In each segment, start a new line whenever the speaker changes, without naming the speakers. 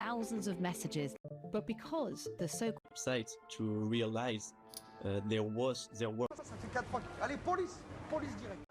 thousands of messages, but because the so-called
website to realize there were.
Ça fait 4 fois. Allez, police direct.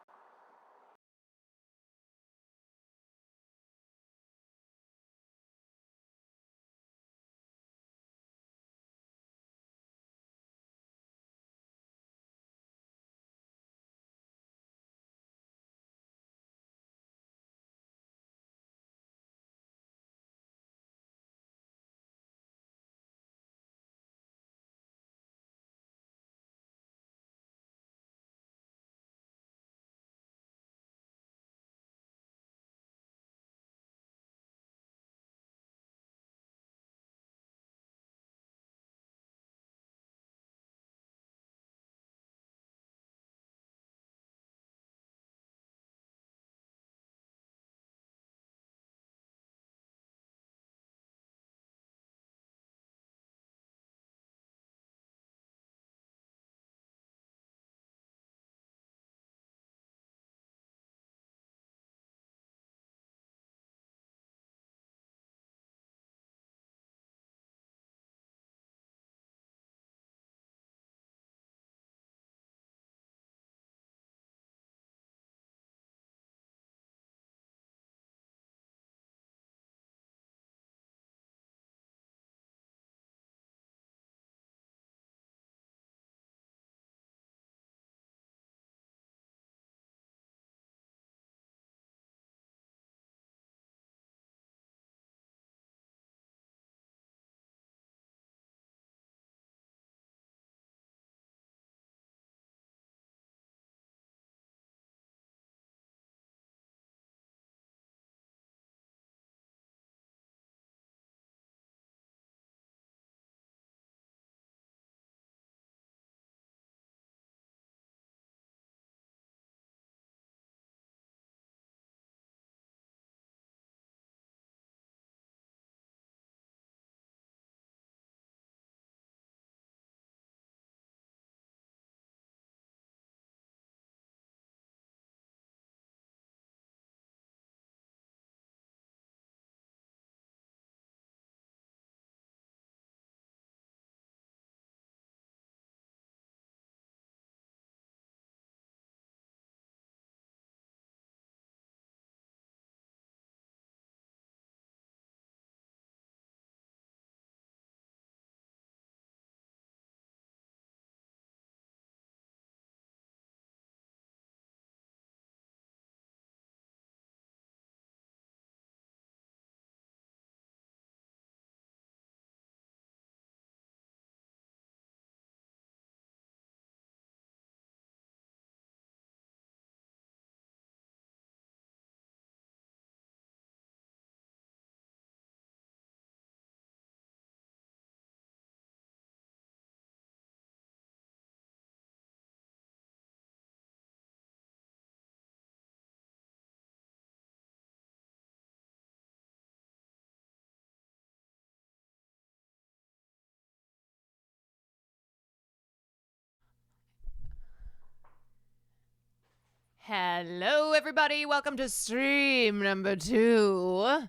Hello, everybody. Welcome to stream number 2.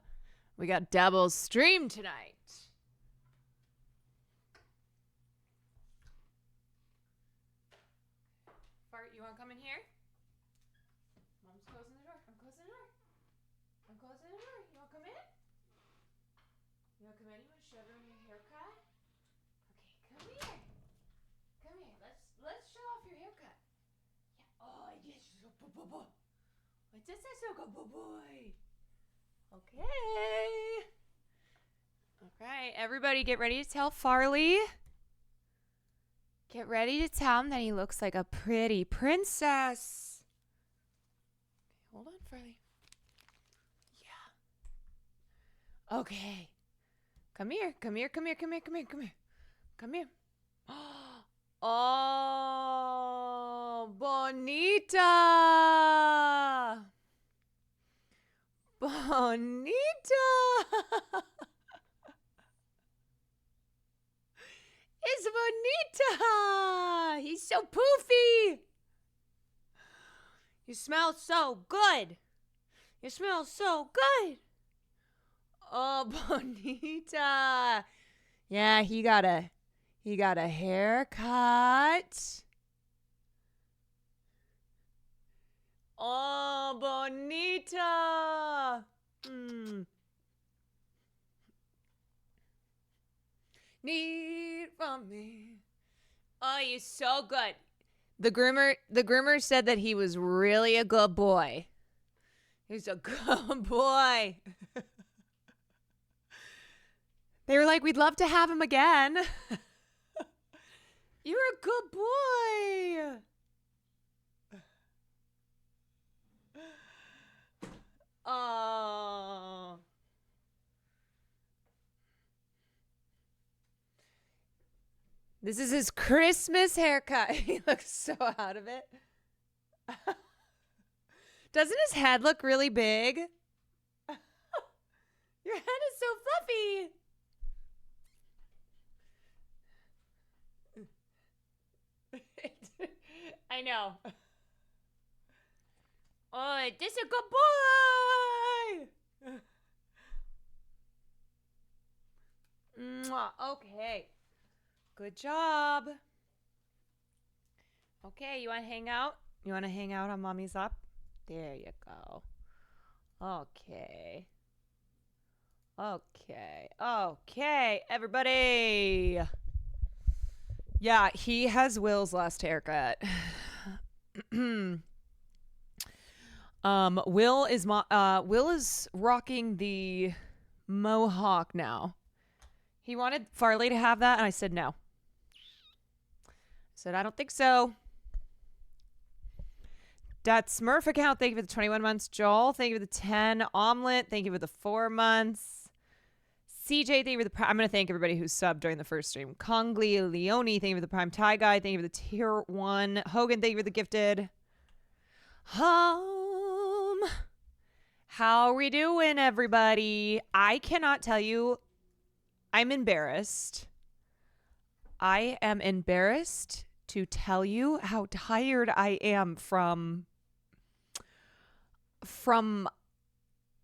We got double stream tonight. Fart, you want to come in here? Mom's closing the door. I'm closing the door. I'm closing the door. You want to come in? You want to come in? You want to show everyone your haircut? Okay, come here. Come here. Let's show off your haircut. Yeah. Oh, yes. What's this? So good, boy. Okay. All right, everybody get ready to tell Farley. Get ready to tell him that he looks like a pretty princess. Okay, hold on, Farley. Yeah. Okay. Come here. Come here. Oh, bonita. It's bonita. He's so poofy. You smell so good. Oh, Bonita. Yeah, he got a haircut. Oh, Bonita. Need from me. Oh, he's so good. The groomer said that he was really a good boy. He's a good boy. They were like, we'd love to have him again. You're a good boy. Oh. This is his Christmas haircut. He looks so out of it. Doesn't his head look really big? Your head is so fluffy. I know. Oh, this is a good boy. Mwah. Okay. Good job. Okay, you want to hang out? You want to hang out on Mommy's lap? There you go. Okay. Okay, everybody. Yeah, he has Will's last haircut. Will is rocking the mohawk now. He wanted Farley to have that, and I said no. I said, I don't think so. That Smurf account, thank you for the 21 months. Joel, thank you for the 10. Omelet, thank you for the 4 months. CJ, thank you for the prime. I'm going to thank everybody who subbed during the first stream. Kongli, Leone, thank you for the prime. Thai Guy, thank you for the tier 1. Hogan, thank you for the gifted. How are we doing, everybody? I cannot tell you. I'm embarrassed. I am embarrassed to tell you how tired I am from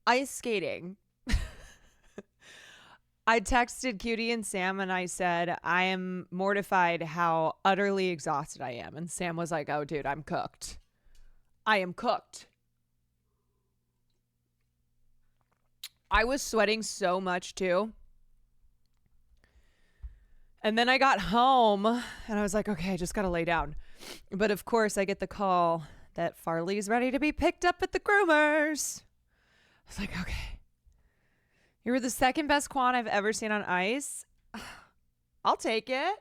ice skating. I texted Cutie and Sam and I said, I am mortified how utterly exhausted I am. And Sam was like, oh, dude, I'm cooked. I am cooked. I was sweating so much too. And then I got home and I was like, okay, I just got to lay down. But of course, I get the call that Farley's ready to be picked up at the groomers. I was like, okay. You were the second best Kwan I've ever seen on ice. I'll take it.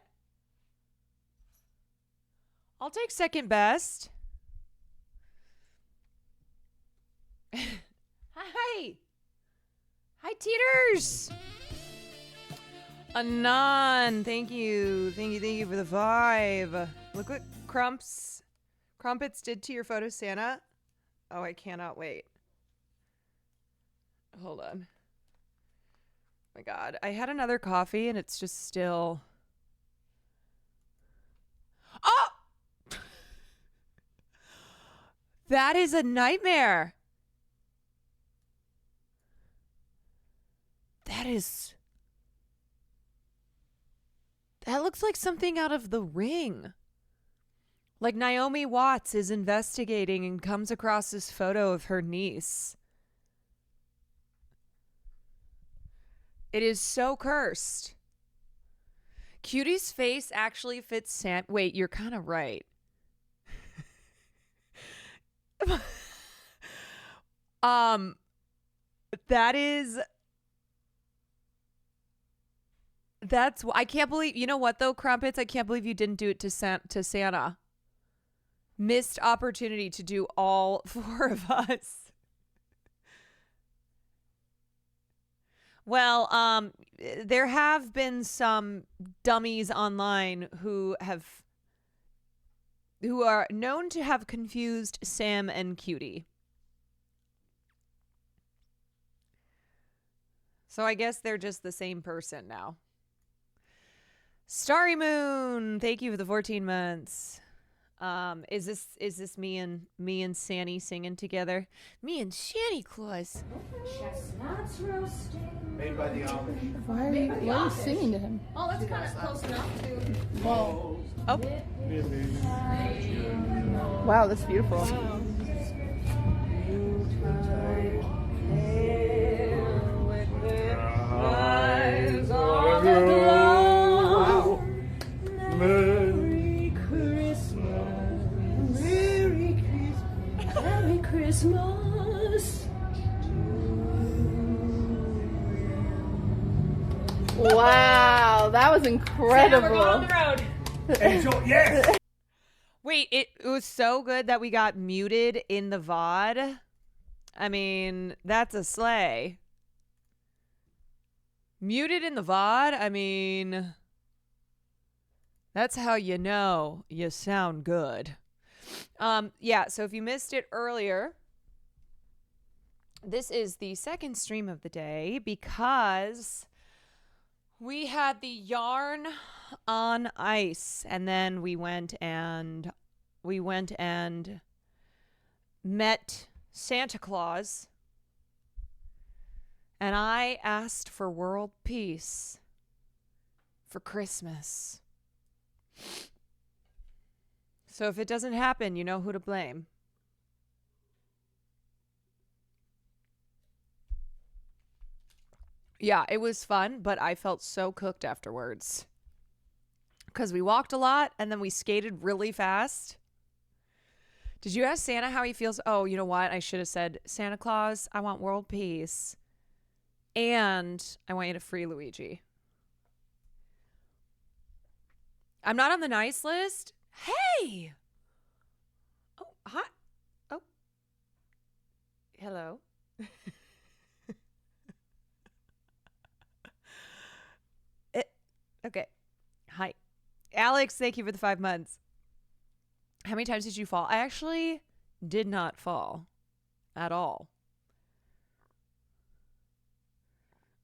I'll take second best. Hi. Hi, Teeters. Anon, thank you. Thank you for the 5. Look what Crumpets did to your photo, Santa. Oh, I cannot wait. Hold on. Oh my God, I had another coffee and it's just still. Oh! That is a nightmare. That looks like something out of The Ring. Like Naomi Watts is investigating and comes across this photo of her niece. It is so cursed. Cutie's face actually fits Sam. Wait, you're kind of right. That's I can't believe. You know what though, Crumpets? I can't believe you didn't do it to Santa. Missed opportunity to do all 4 of us. Well, there have been some dummies online who are known to have confused Sam and Cutie. So I guess they're just the same person now. Starry Moon, thank you for the 14 months. Is this me and Sandy singing together? Me and Santa Claus.
Chestnuts roasting.
Made by the Amish.
Why are you singing to him?
Oh, that's kind of close enough to.
Whoa.
Oh,
Wow, that's beautiful.
Merry Christmas. Merry Christmas.
Wow, that was incredible.
We're going on the road.
Angel, yes!
wait, it was so good that we got muted in the VOD. I mean, that's a slay. Muted in the VOD? I mean, that's how you know you sound good. Yeah, so if you missed it earlier, this is the second stream of the day because we had the yarn on ice, and then we went and met Santa Claus, and I asked for world peace for Christmas. So if it doesn't happen, you know who to blame. Yeah, it was fun, but I felt so cooked afterwards. Because we walked a lot and then we skated really fast. Did you ask Santa how he feels? Oh, you know what? I should have said, Santa Claus, I want world peace. And I want you to free Luigi. I'm not on the nice list. Hey! Oh, hi. Oh. Hello. Okay. Hi. Alex, thank you for the 5 months. How many times did you fall? I actually did not fall at all.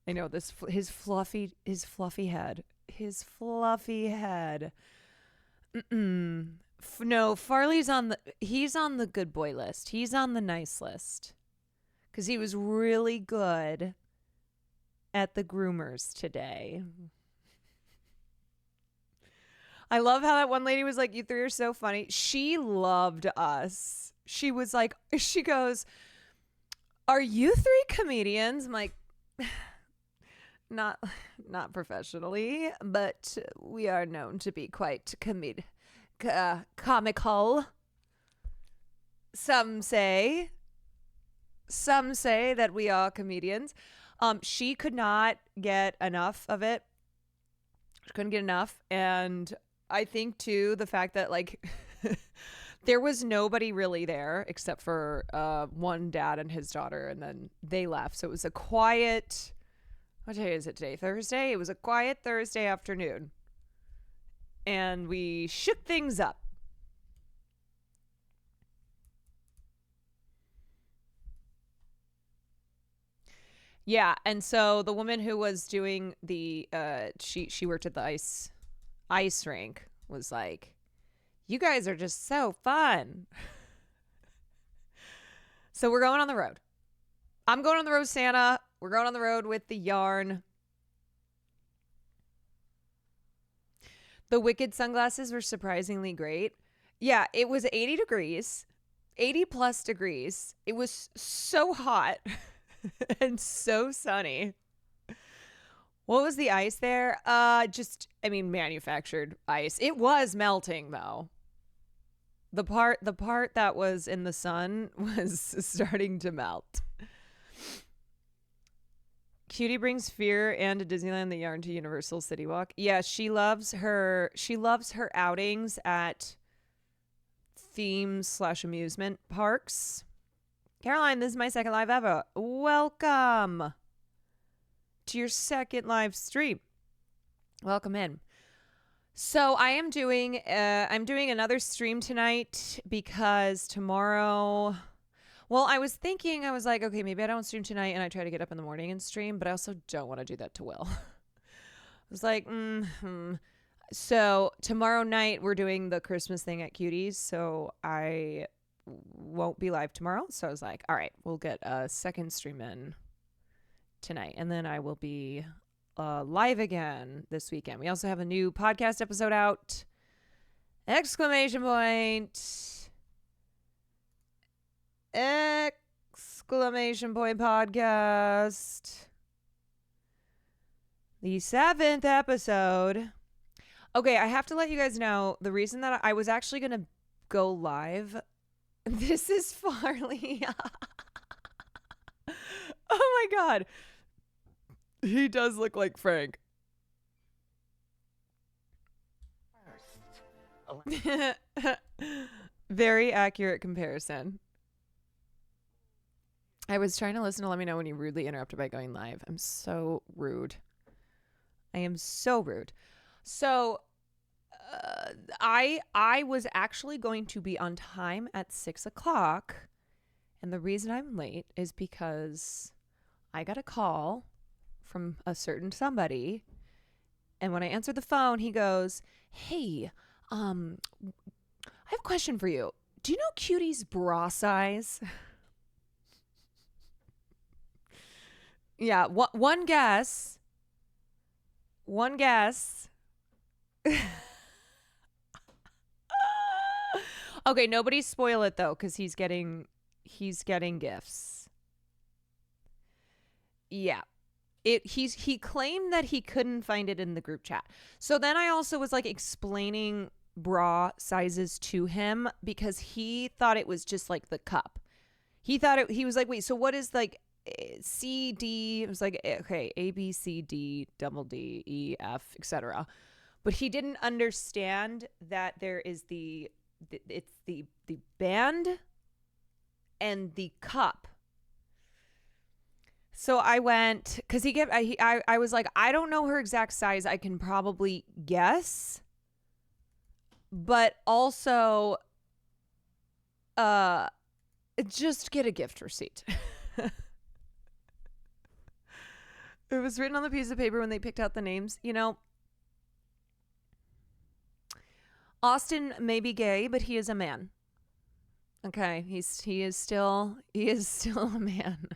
I know this his fluffy head. His fluffy head. No, Farley's he's on the good boy list. He's on the nice list. Cuz he was really good at the groomers today. I love how that one lady was like, you three are so funny. She loved us. She was like, she goes, are you three comedians? I'm like, not professionally, but we are known to be quite comical. Some say that we are comedians. She could not get enough of it. She couldn't get enough. And I think too, the fact that like there was nobody really there except for one dad and his daughter, and then they left. So it was a quiet, what day is it today? Thursday? It was a quiet Thursday afternoon. And we shook things up. Yeah, and so the woman who was doing the she worked at the ice rink, was like, you guys are just so fun. So we're going on the road. I'm going on the road, Santa. We're going on the road with the yarn. The Wicked sunglasses were surprisingly great. Yeah, it was 80 degrees, 80 plus degrees. It was so hot and so sunny. What was the ice there? Manufactured ice. It was melting though. The part that was in the sun was starting to melt. Cutie brings fear and to Disneyland, the yarn to Universal City Walk. Yeah, she loves her outings at themes/amusement parks. Caroline, this is my second live ever. Welcome to your second live stream. Welcome in. So I am doing another stream tonight because tomorrow, well, I was like, okay, maybe I don't stream tonight and I try to get up in the morning and stream, but I also don't want to do that to Will. I was like, So tomorrow night we're doing the Christmas thing at Cuties, so I won't be live tomorrow. So I was like, all right, we'll get a second stream in tonight, and then I will be live again this weekend. We also have a new podcast episode out. Exclamation point. Exclamation point podcast. The 7th episode. Okay, I have to let you guys know the reason that I was actually going to go live. This is Farley. Oh my God. He does look like Frank. Very accurate comparison. I was trying to listen to let me know when you rudely interrupted by going live. I'm so rude. I am so rude. So I was actually going to be on time at 6 o'clock. And the reason I'm late is because I got a call from a certain somebody. And when I answered the phone, he goes, hey, I have a question for you. Do you know Cutie's bra size? Yeah, one guess. One guess. Okay, nobody spoil it though, because he's getting gifts. Yeah. He claimed that he couldn't find it in the group chat. So then I also was like explaining bra sizes to him because he thought it was just like the cup. He was like, wait, so what is like C, D? It was like, okay, A, B, C, D, double D, E, F, etc. But he didn't understand that there is it's the band and the cup. So I went, because I was like, I don't know her exact size. I can probably guess. But also, just get a gift receipt. It was written on the piece of paper when they picked out the names. You know, Austin may be gay, but he is a man. Okay, he is still a man.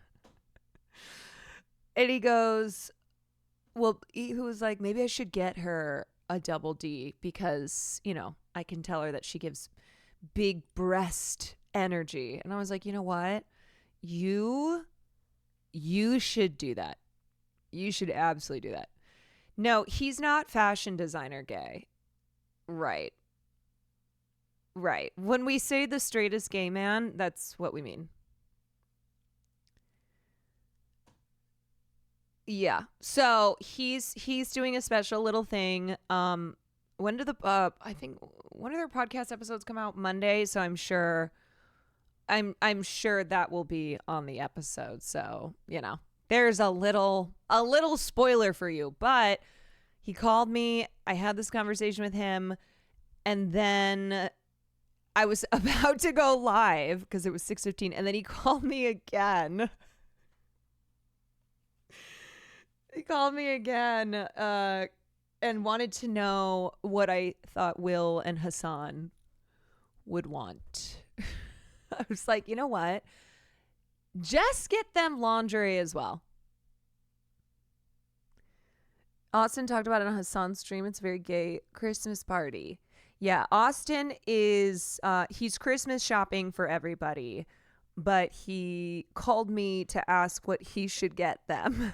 And he goes, well, he was like, maybe I should get her a double D because, you know, I can tell her that she gives big breast energy. And I was like, you know what? You should do that. You should absolutely do that. No, he's not fashion designer gay. Right. Right. When we say the straightest gay man, that's what we mean. Yeah. So he's doing a special little thing. When do I think one of their podcast episodes come out Monday, so I'm sure that will be on the episode. So, you know, there's a little spoiler for you, but he called me. I had this conversation with him, and then I was about to go live because it was 6:15, and then he called me again. He called me again and wanted to know what I thought Will and Hassan would want. I was like, you know what? Just get them lingerie as well. Austin talked about it on Hassan's stream. It's a very gay Christmas party. Yeah, Austin is, he's Christmas shopping for everybody, but he called me to ask what he should get them.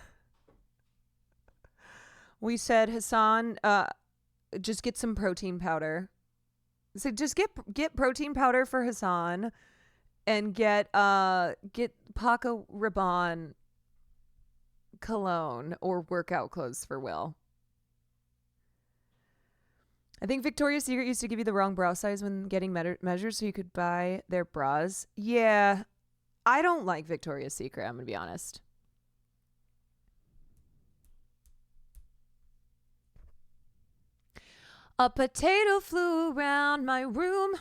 We said, Hassan, just get some protein powder. So just get protein powder for Hassan, and get Paco Rabanne cologne or workout clothes for Will. I think Victoria's Secret used to give you the wrong bra size when getting measures so you could buy their bras. Yeah, I don't like Victoria's Secret, I'm going to be honest. A potato flew around my room.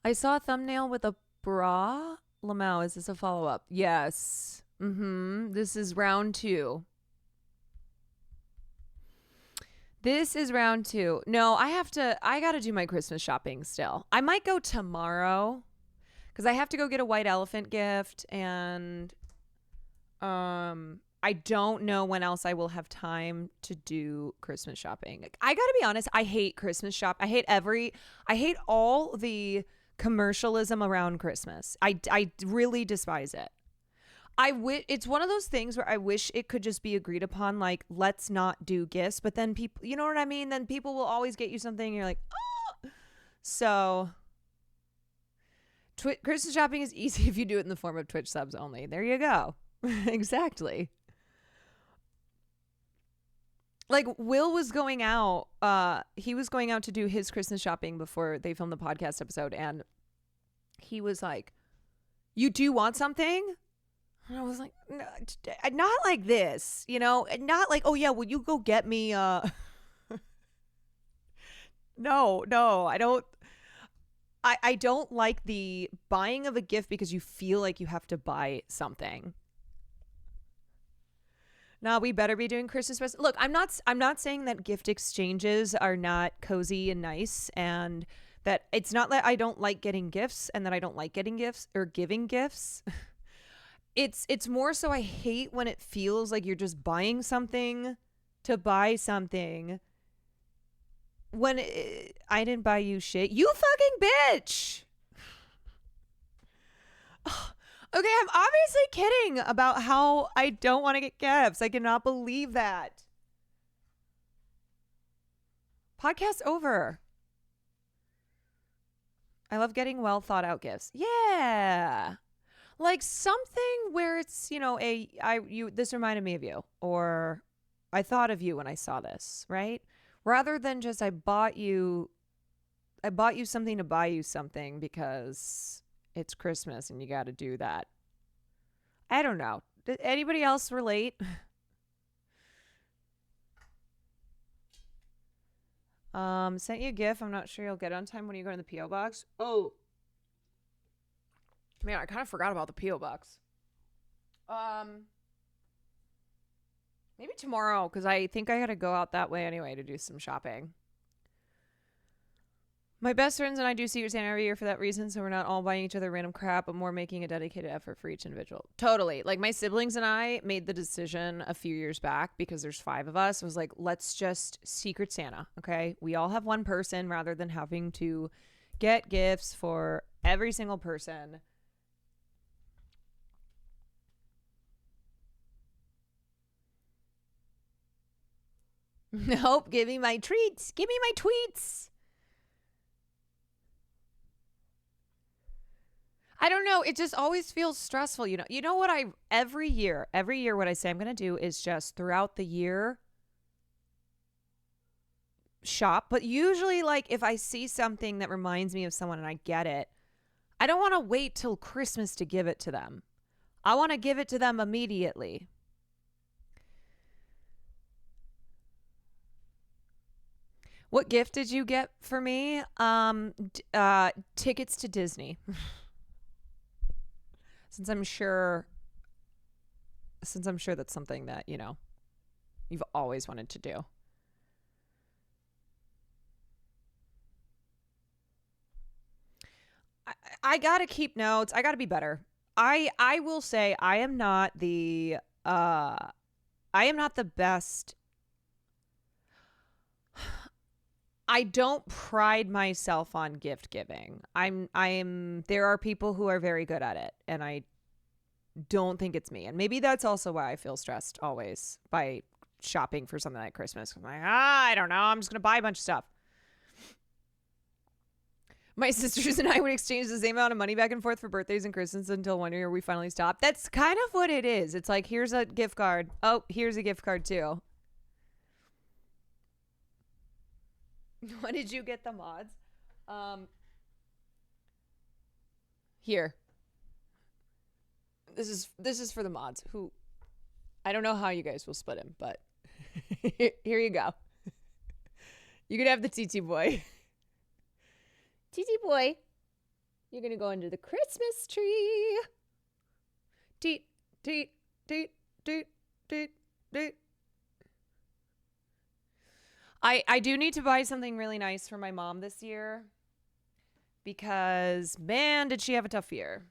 I saw a thumbnail with a bra. Lamau, is this a follow-up? Yes. This is round 2. This is round 2. No, I got to do my Christmas shopping still. I might go tomorrow because I have to go get a white elephant gift, and I don't know when else I will have time to do Christmas shopping. I got to be honest, I hate Christmas shop. I hate all the commercialism around Christmas. I really despise it. It's one of those things where I wish it could just be agreed upon, like, let's not do gifts, but then people, you know what I mean? Then people will always get you something and you're like, oh. So Christmas shopping is easy if you do it in the form of Twitch subs only. There you go. Exactly. Like, Will was going out, he was going out to do his Christmas shopping before they filmed the podcast episode, and he was like, you do want something? And I was like, no, not like this, you know, not like, oh yeah, will you go get me, no, I don't like the buying of a gift because you feel like you have to buy something. Now we better be doing Christmas presents. Look, I'm not saying that gift exchanges are not cozy and nice, and that it's not that I don't like getting gifts and that I don't like getting gifts or giving gifts. It's more so I hate when it feels like you're just buying something to buy something when I didn't buy you shit. You fucking bitch. Okay, I'm obviously kidding about how I don't want to get gifts. I cannot believe that. Podcast over. I love getting well thought out gifts. Yeah. Like something where it's, you know, this reminded me of you, or I thought of you when I saw this, right? Rather than just I bought you something to buy you something because it's Christmas and you got to do that. I don't know. Did anybody else relate? Sent you a GIF. I'm not sure you'll get it on time when you go in the P.O. box. Oh. Man, I kind of forgot about the P.O. box. Maybe tomorrow, because I think I got to go out that way anyway to do some shopping. My best friends and I do Secret Santa every year for that reason, so we're not all buying each other random crap, but more making a dedicated effort for each individual. Totally. Like, my siblings and I made the decision a few years back, because there's 5 of us. It was like, let's just Secret Santa, okay? We all have one person rather than having to get gifts for every single person. Nope, give me my treats. Give me my tweets. I don't know. It just always feels stressful. You know what every year what I say I'm going to do is just throughout the year shop. But usually, like, if I see something that reminds me of someone and I get it, I don't want to wait till Christmas to give it to them. I want to give it to them immediately. What gift did you get for me? Tickets to Disney. Since I'm sure that's something that, you know, you've always wanted to do. I got to keep notes. I got to be better. I will say I am not the best. I don't pride myself on gift giving. There are people who are very good at it, and I don't think it's me. And maybe that's also why I feel stressed always by shopping for something like Christmas. I'm like, I don't know. I'm just going to buy a bunch of stuff. My sisters and I would exchange the same amount of money back and forth for birthdays and Christmas until one year we finally stopped. That's kind of what it is. It's like, here's a gift card. Oh, here's a gift card too. What did you get the mods? Here. This is for the mods who I don't know how you guys will split him, but here you go. You could have the TT boy. TT boy, you're gonna go under the Christmas tree. Teet, teet, teet, teet, teet, teet. I do need to buy something really nice for my mom this year because, man, did she have a tough year.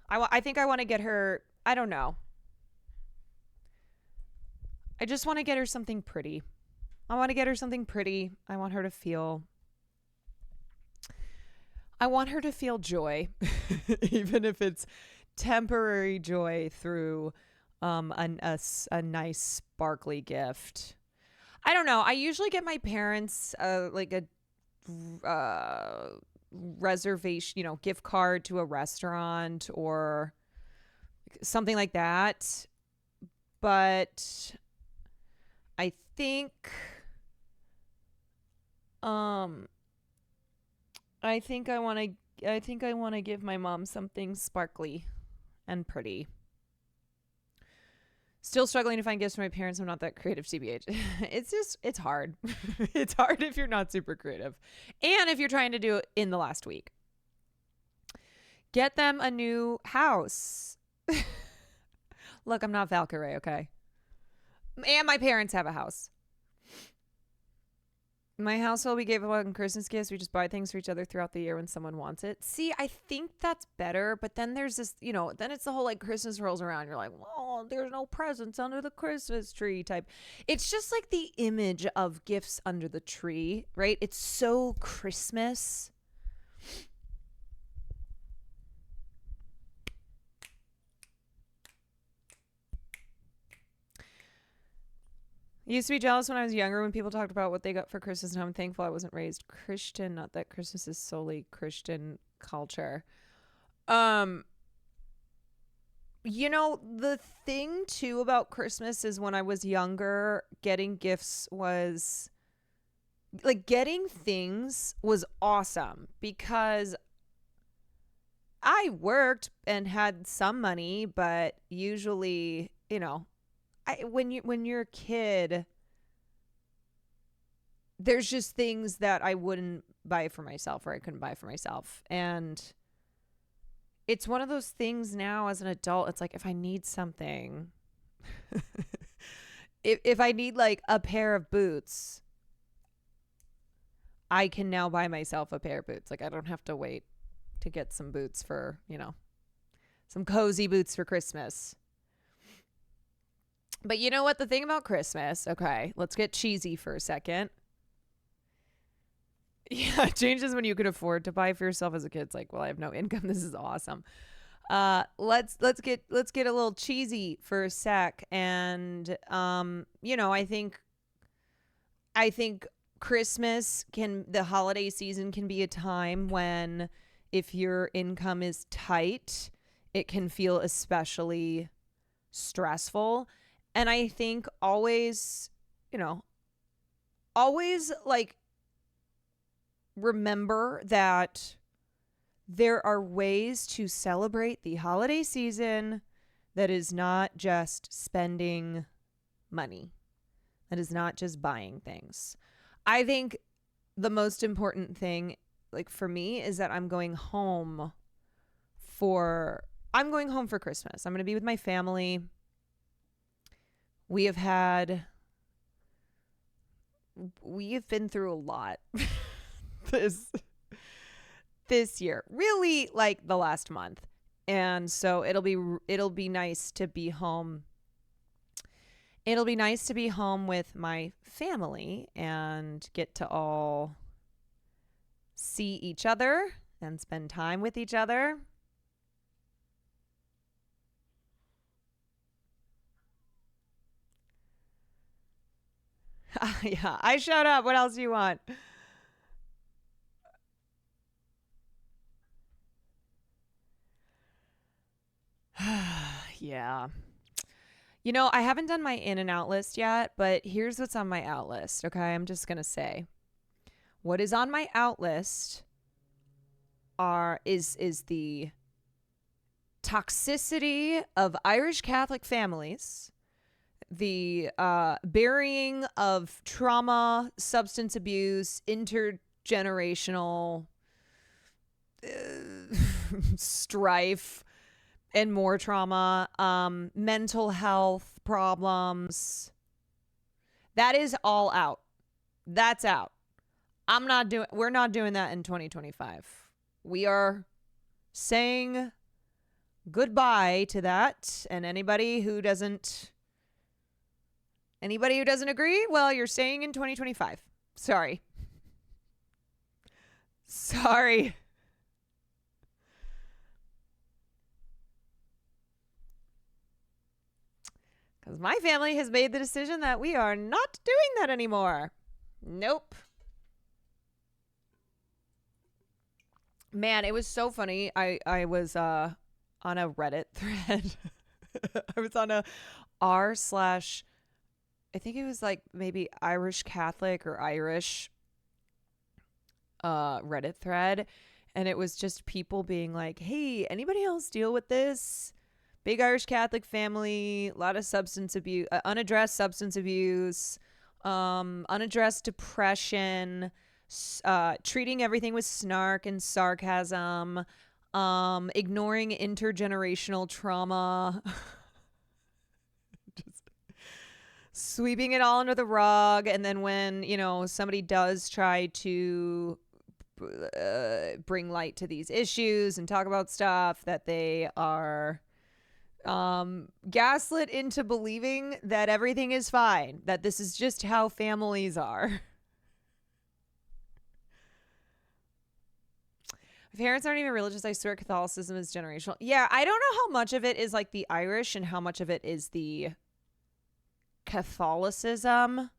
I think I want to get her, I don't know. I just want to get her something pretty. I want her to feel joy, even if it's temporary joy through a nice sparkly gift. I don't know. I usually get my parents like a reservation, gift card to a restaurant or something like that. But I think I think I want to give my mom something sparkly and pretty. Still struggling to find gifts for my parents. I'm not that creative, TBH. It's hard. It's hard if you're not super creative. And if you're trying to do it in the last week. Get them a new house. Look, I'm not Valkyrie, okay? And my parents have a house. My household, we gave on Christmas gifts. We just buy things for each other throughout the year when someone wants it. See, I think that's better. But then there's this, then it's the whole like Christmas rolls around. You're like, oh, there's no presents under the Christmas tree type. It's just like the image of gifts under the tree, right? It's so Christmas. I used to be jealous when I was younger when people talked about what they got for Christmas, and I'm thankful I wasn't raised Christian. Not that Christmas is solely Christian culture. The thing too about Christmas is when I was younger, getting gifts was like getting things was awesome because I worked and had some money, but usually, when you're a kid, there's just things that I wouldn't buy for myself or I couldn't buy for myself. And it's one of those things now as an adult. It's like if I need something, if I need like a pair of boots, I can now buy myself a pair of boots. Like I don't have to wait to get some boots for, some cozy boots for Christmas. But you know what? The thing about Christmas, okay, let's get cheesy for a second. Yeah, it changes when you can afford to buy for yourself as a kid. It's like, well, I have no income. This is awesome. Let's get a little cheesy for a sec. And I think Christmas the holiday season can be a time when if your income is tight, it can feel especially stressful. And I think always like remember that there are ways to celebrate the holiday season that is not just spending money, that is not just buying things. I think the most important thing, like for me, is that I'm going home for Christmas. I'm going to be with my family. We have been through a lot this year, really like the last month. And so it'll be nice to be home. It'll be nice to be home with my family and get to all see each other and spend time with each other. Yeah, I shut up. What else do you want? Yeah. I haven't done my in and out list yet, but here's what's on my out list. Okay. I'm just going to say what is on my out list is the toxicity of Irish Catholic families, the burying of trauma, substance abuse, intergenerational strife, and more trauma, mental health problems,
That is all out. That's out. We're not doing that in 2025. We are saying goodbye to that. And anybody who doesn't agree, well, you're staying in 2025. Sorry. Because my family has made the decision that we are not doing that anymore. Nope. Man, it was so funny. I was on a Reddit thread. I was on a r/, I think it was like maybe Irish Catholic or Irish Reddit thread. And it was just people being like, hey, anybody else deal with this? Big Irish Catholic family, a lot of substance abuse, unaddressed substance abuse, unaddressed depression, treating everything with snark and sarcasm, ignoring intergenerational trauma, just sweeping it all under the rug. And then when, somebody does try to bring light to these issues and talk about stuff, that they are gaslit into believing that everything is fine, that this is just how families are. My parents aren't even religious. I swear Catholicism is generational. Yeah, I don't know how much of it is like the Irish and how much of it is the Catholicism.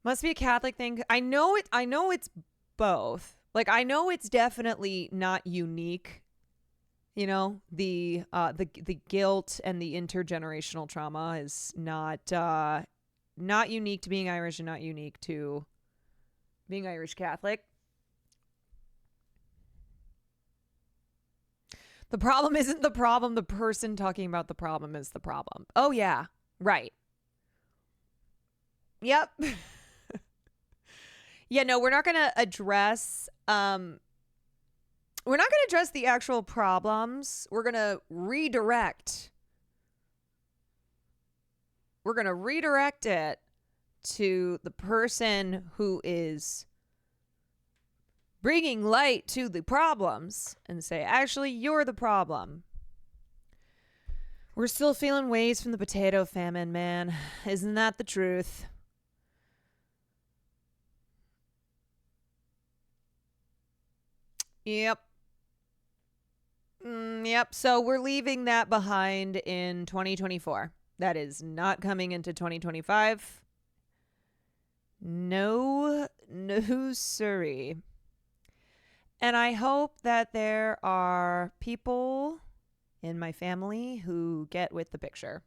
Must be a Catholic thing. I know it's both. Like, I know it's definitely not unique. The guilt and the intergenerational trauma is not unique to being Irish and not unique to being Irish Catholic. The problem isn't the problem. The person talking about the problem is the problem. Oh, yeah. Right. Yep. Yeah, no, we're not going to address... We're not going to address the actual problems. We're going to redirect. We're going to redirect it to the person who is bringing light to the problems and say, actually, you're the problem. We're still feeling waves from the potato famine, man. Isn't that the truth? Yep. Yep. So we're leaving that behind in 2024. That is not coming into 2025. No, sorry. And I hope that there are people in my family who get with the picture.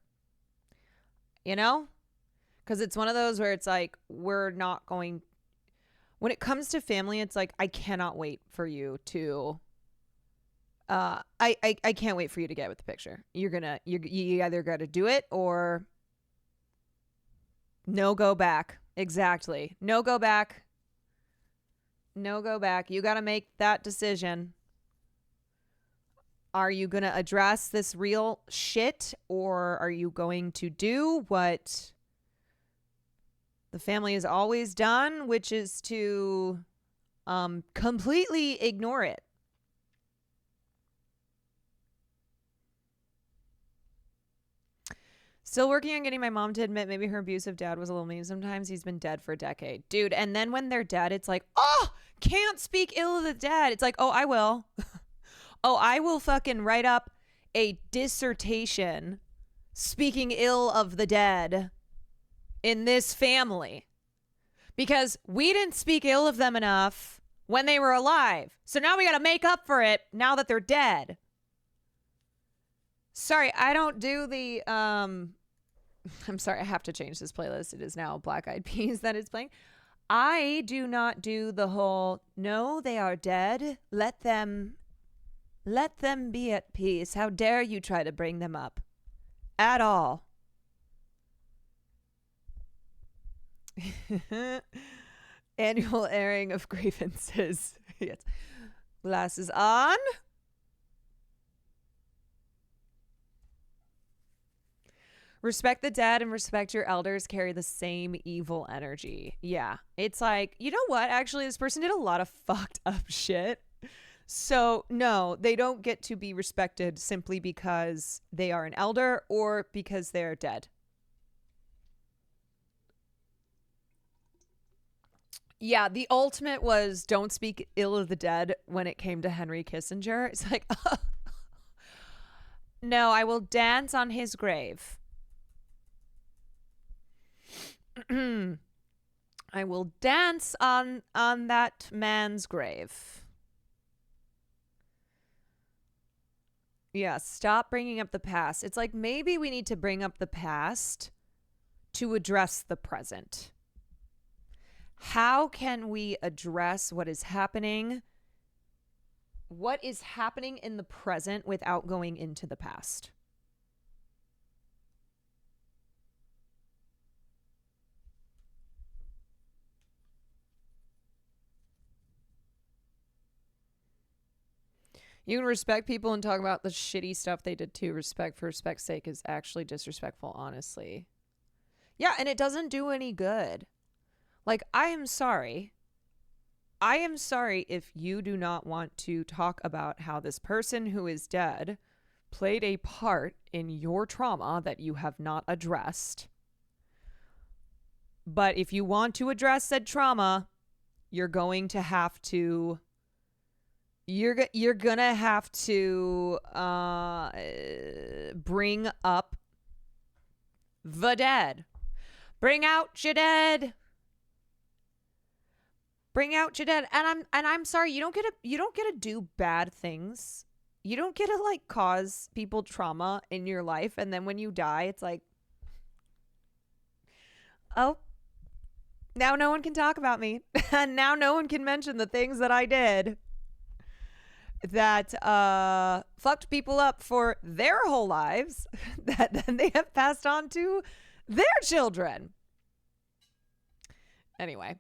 Because it's one of those where it's like, we're not going... When it comes to family, it's like, I cannot wait for you to... I can't wait for you to get with the picture. You either got to do it or no go back. Exactly. No go back. No go back. You got to make that decision. Are you going to address this real shit, or are you going to do what the family has always done, which is to completely ignore it? Still working on getting my mom to admit maybe her abusive dad was a little mean sometimes. He's been dead for a decade. Dude, and then when they're dead, it's like, oh, can't speak ill of the dead. It's like, oh, I will. Oh, I will fucking write up a dissertation speaking ill of the dead in this family. Because we didn't speak ill of them enough when they were alive. So now we got to make up for it now that they're dead. Sorry, I don't do the, I'm sorry, I have to change this playlist. It is now Black Eyed Peas that is playing. I do not do the whole, no, they are dead. Let them be at peace. How dare you try to bring them up? At all. Annual airing of grievances. Yes. Glasses on. Respect the dead and respect your elders carry the same evil energy. Yeah. It's like, you know what? Actually, this person did a lot of fucked up shit. So, no, they don't get to be respected simply because they are an elder or because they're dead. Yeah, the ultimate was don't speak ill of the dead when it came to Henry Kissinger. It's like, no, I will dance on his grave. I will dance on that man's grave. Yeah, stop bringing up the past. It's like maybe we need to bring up the past to address the present. How can we address what is happening? What is happening in the present without going into the past? You can respect people and talk about the shitty stuff they did too. Respect for respect's sake is actually disrespectful, honestly. Yeah, and it doesn't do any good. Like, I am sorry. I am sorry if you do not want to talk about how this person who is dead played a part in your trauma that you have not addressed. But if you want to address said trauma, you're going to have to... You're gonna have to bring up the dead. Bring out your dead. Bring out your dead. And I'm sorry, you don't get to do bad things. You don't get to like cause people trauma in your life, and then when you die, it's like, oh, now no one can talk about me. And now no one can mention the things that I did that fucked people up for their whole lives that then they have passed on to their children. Anyway.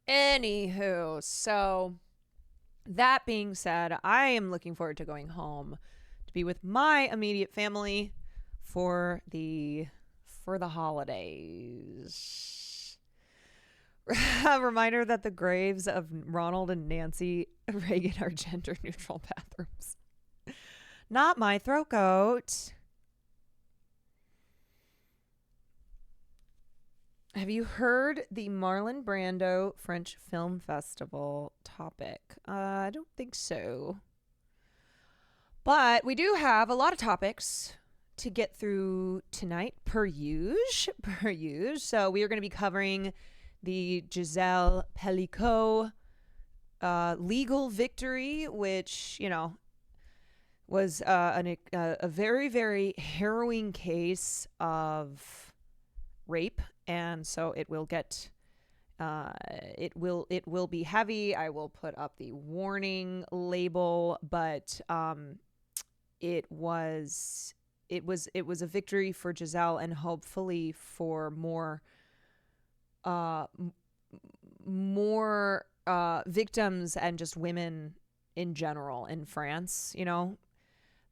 Anywho, so that being said, I am looking forward to going home to be with my immediate family for the holidays. A reminder that the graves of Ronald and Nancy Reagan are gender neutral bathrooms. Not my throat goat. Have you heard the Marlon Brando French Film Festival topic? I don't think so. But we do have a lot of topics to get through tonight, per usual. So we are going to be covering the GISELE PELICOT legal victory, which, you know, was a very, very harrowing case of rape. And so it will get, it will be heavy. I will put up the warning label, but it was a victory for GISELE and hopefully for more victims and just women in general in France. You know,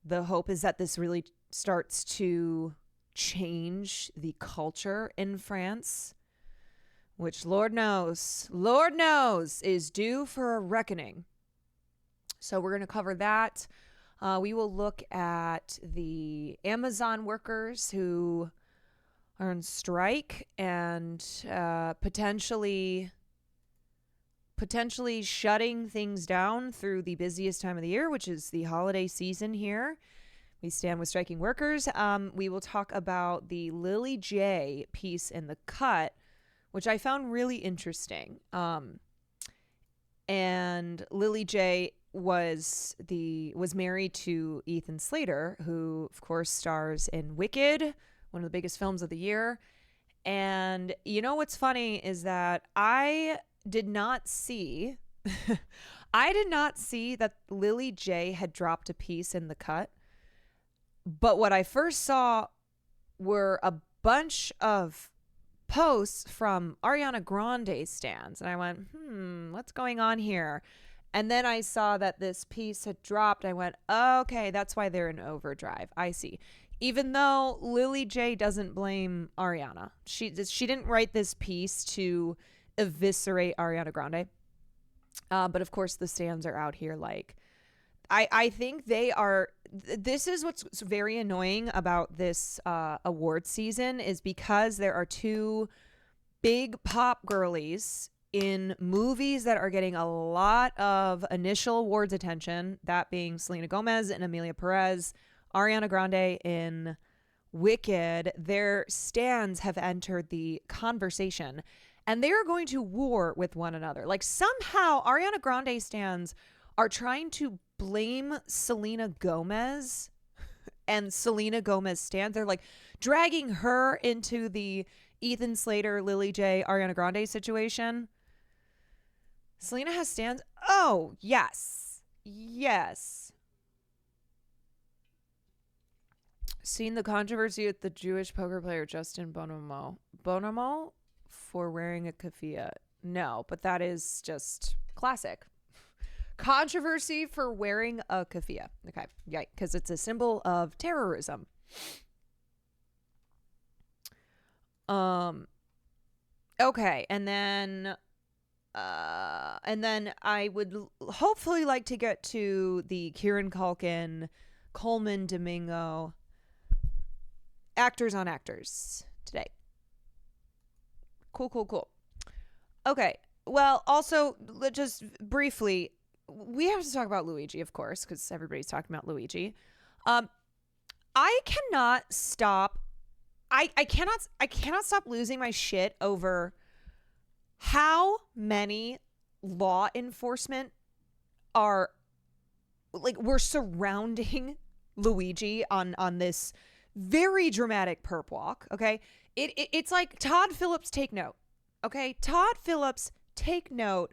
the hope is that this really starts to change the culture in France, which Lord knows is due for a reckoning. So we're going to cover that. We will look at the Amazon workers who are on strike and potentially shutting things down through the busiest time of the year, which is the holiday season here. We stand with striking workers. We will talk about the Lily J piece in the Cut, which I found really interesting. And Lily J was married to Ethan Slater, who of course stars in Wicked, one of the biggest films of the year. And you know what's funny is that I did not see that Lily J had dropped a piece in the Cut. But what I first saw were a bunch of posts from Ariana Grande stans. And I went, what's going on here? And then I saw that this piece had dropped. I went, okay, that's why they're in overdrive. I see. Even though Lily J doesn't blame Ariana. She didn't write this piece to eviscerate Ariana Grande. But of course the stands are out here like, I think they are, this is what's very annoying about this award season is because there are two big pop girlies in movies that are getting a lot of initial awards attention, that being Selena Gomez and Amelia Perez, Ariana Grande in Wicked. Their stans have entered the conversation and they are going to war with one another. Like somehow Ariana Grande stans are trying to blame Selena Gomez and Selena Gomez stans. They're like dragging her into the Ethan Slater, Lily J, Ariana Grande situation. Selena has stans. Oh, yes. Yes. Seen the controversy with the Jewish poker player Justin Bonomo for wearing a keffiyeh. No, but that is just classic. Controversy for wearing a keffiyeh. Okay. Yeah, because it's a symbol of terrorism. Okay, and then I would hopefully like to get to the Kieran Culkin, Coleman Domingo actors on actors today. Cool. Okay, well, also just briefly, we have to talk about Luigi, of course, because everybody's talking about Luigi. I cannot stop. I cannot stop losing my shit over how many law enforcement are like we're surrounding Luigi on this very dramatic perp walk. Okay, it's like Todd Phillips, take note. Okay, Todd Phillips, take note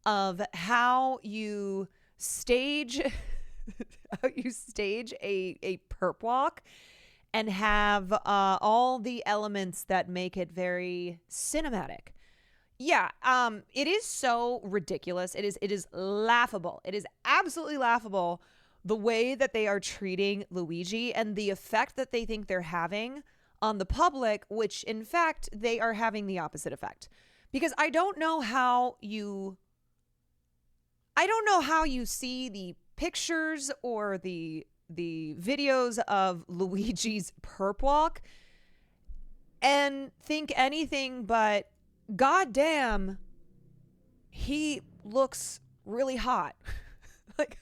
of how you stage a perp walk and have all the elements that make it very cinematic. Yeah, it is so ridiculous. It is laughable. It is absolutely laughable the way that they are treating Luigi and the effect that they think they're having on the public, which in fact they are having the opposite effect. Because I don't know how you see the pictures or the videos of Luigi's perp walk and think anything but, goddamn, he looks really hot. Like,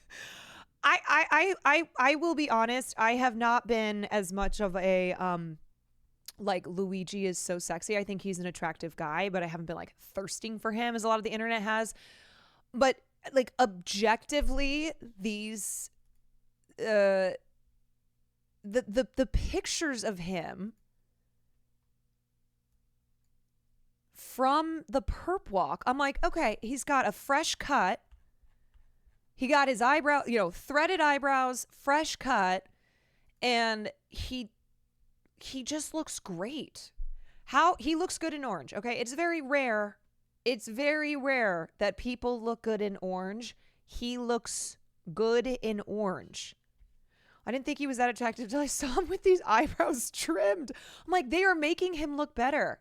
I will be honest, I have not been as much of a like Luigi is so sexy. I think he's an attractive guy, but I haven't been like thirsting for him as a lot of the internet has. But like objectively, these the pictures of him from the perp walk, I'm like, okay, he's got a fresh cut. He got his eyebrow, threaded eyebrows, fresh cut, and he just looks great. How he looks good in orange. Okay, it's very rare. It's very rare that people look good in orange. He looks good in orange. I didn't think he was that attractive until I saw him with these eyebrows trimmed. I'm like, they are making him look better.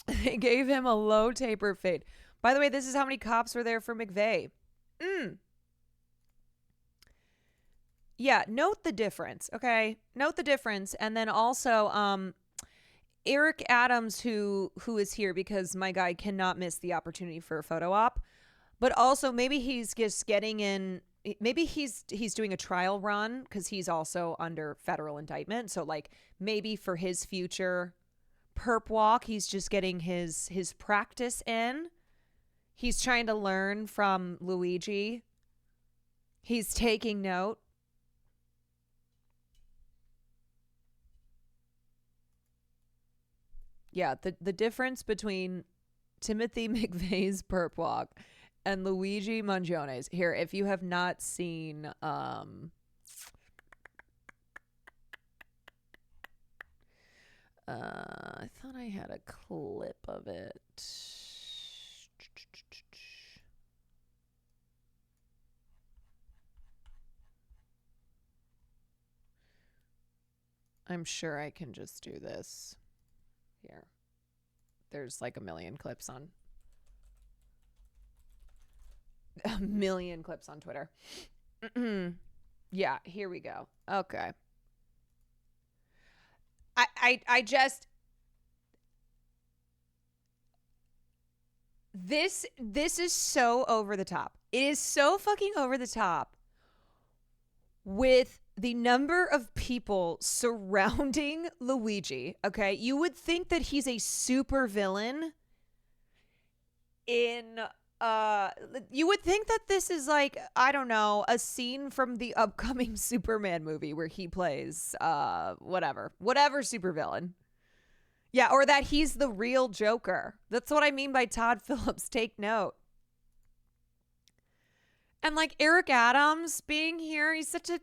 They gave him a low taper fade. By the way, this is how many cops were there for McVeigh. Yeah, note the difference, okay? Note the difference. And then also, Eric Adams, who is here because my guy cannot miss the opportunity for a photo op. But also, maybe he's just getting in. Maybe he's doing a trial run because he's also under federal indictment. So, like, maybe for his future perp walk, he's just getting his practice in. He's trying to learn from Luigi. He's taking note. Yeah, the difference between Timothy McVeigh's perp walk and Luigi Mangione's. Here, if you have not seen I thought I had a clip of it. I'm sure I can just do this. Here. There's like a million clips on Twitter. Yeah, here we go. Okay. I just this is so over the top. It is so fucking over the top with the number of people surrounding Luigi. Okay, you would think that he's a super villain in you would think that this is like, I don't know, a scene from the upcoming Superman movie where he plays whatever supervillain. Yeah, or that he's the real Joker. That's what I mean by Todd Phillips, take note. And like Eric Adams being here, he's such a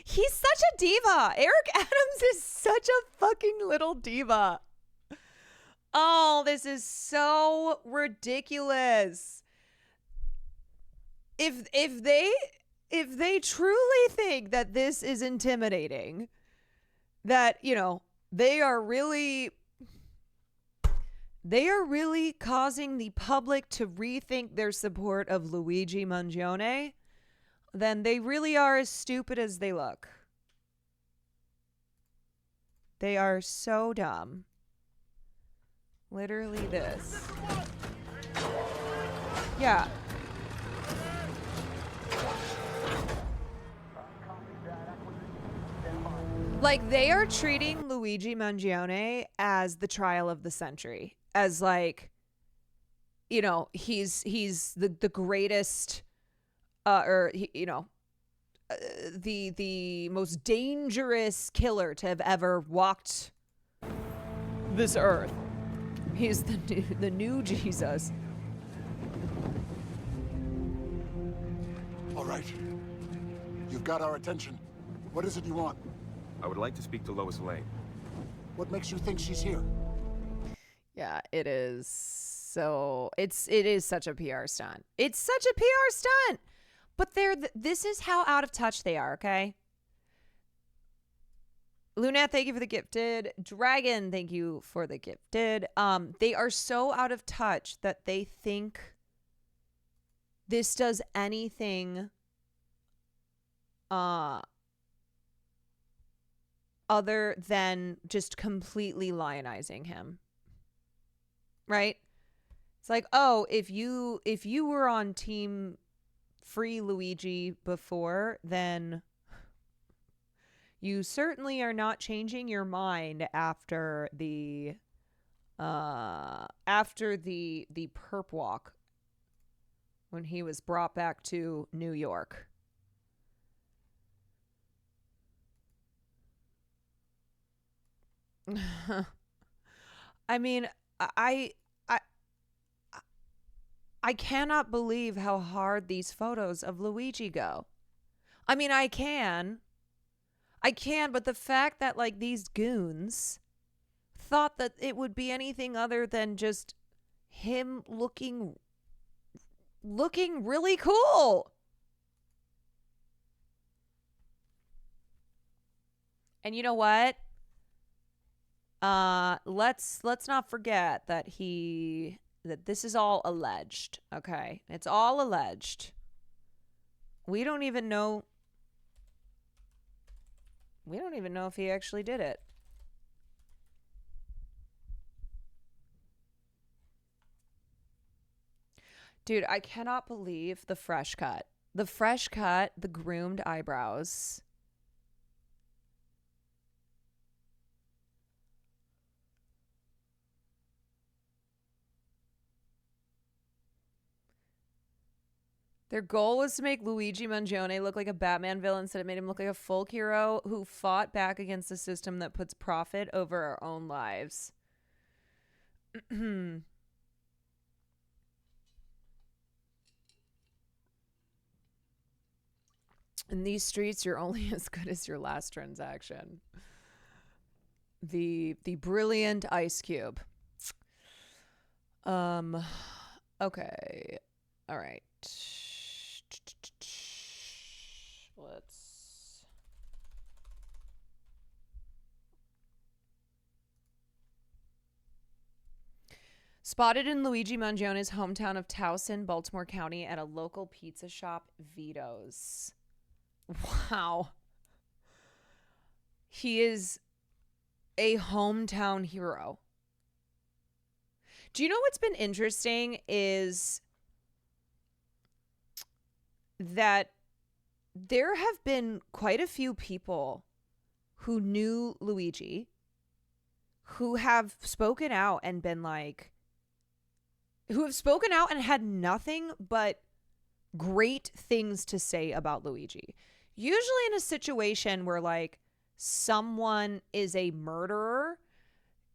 he's such a diva. Eric Adams is such a fucking little diva. Oh, this is so ridiculous. If they truly think that this is intimidating, that, you know, they are really causing the public to rethink their support of Luigi Mangione, then they really are as stupid as they look. They are so dumb. Literally this. Yeah. Like, they are treating Luigi Mangione as the trial of the century. As like, you know, he's the greatest the most dangerous killer to have ever walked this earth. He's the new Jesus.
All right. You've got our attention. What is it you want?
I would like to speak to Lois Lane.
What makes you think she's here?
Yeah, it is. So it is such a PR stunt. It's such a PR stunt. But this is how out of touch they are, okay? Luna, thank you for the gifted. Dragon, thank you for the gifted. They are so out of touch that they think this does anything other than just completely lionizing him. Right? It's like, oh, if you were on team Free Luigi before, then you certainly are not changing your mind after the perp walk when he was brought back to New York. I mean, I cannot believe how hard these photos of Luigi go. I mean, I can, but the fact that like these goons thought that it would be anything other than just him looking really cool. And you know what? Let's not forget that this is all alleged, okay? It's all alleged. We don't even know if he actually did it. Dude, I cannot believe the fresh cut. The fresh cut, the groomed eyebrows. Their goal was to make Luigi Mangione look like a Batman villain, instead it made him look like a folk hero who fought back against the system that puts profit over our own lives. In these streets, you're only as good as your last transaction. The brilliant Ice Cube. Okay. All right. Let's Spotted in Luigi Mangione's hometown of Towson, Baltimore County, at a local pizza shop, Vito's. Wow. He is a hometown hero. Do you know what's been interesting is that there have been quite a few people who knew Luigi who have spoken out and been like, who have spoken out and had nothing but great things to say about Luigi. Usually in a situation where like someone is a murderer,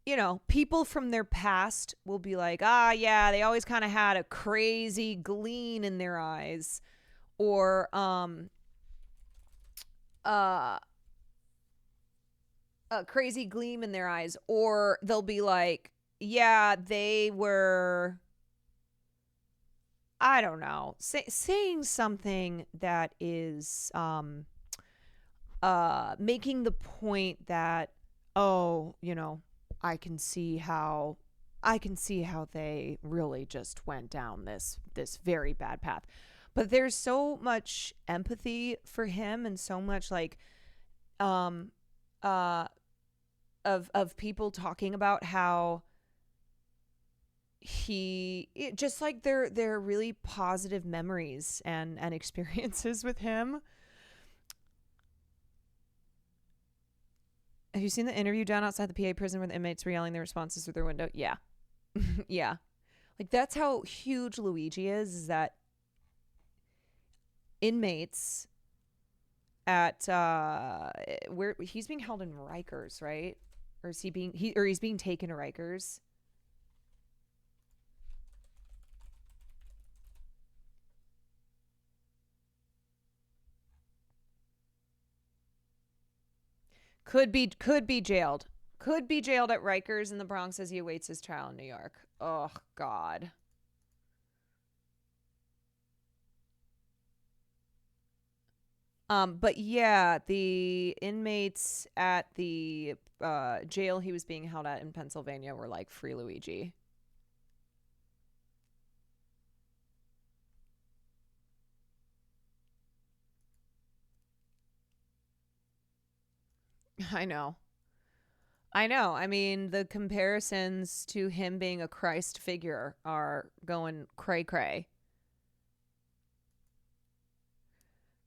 you know, people from their past will be like, ah, yeah, they always kind of had a crazy gleam in their eyes, or a crazy gleam in their eyes, or they'll be like, yeah, they were, I don't know, saying something that is making the point that, oh, you know, I can see how they really just went down this very bad path. But there's so much empathy for him, and so much like of people talking about how just like their really positive memories and experiences with him. Have you seen the interview down outside the PA prison where the inmates were yelling their responses through their window? Yeah. Yeah. Like, that's how huge Luigi is that inmates at where he's being held in Rikers, right? Or is he's being taken to Rikers? Could be jailed. Could be jailed at Rikers in the Bronx as he awaits his trial in New York. Oh, God. But yeah, the inmates at the jail he was being held at in Pennsylvania were like, free Luigi. I know. I mean, the comparisons to him being a Christ figure are going cray-cray.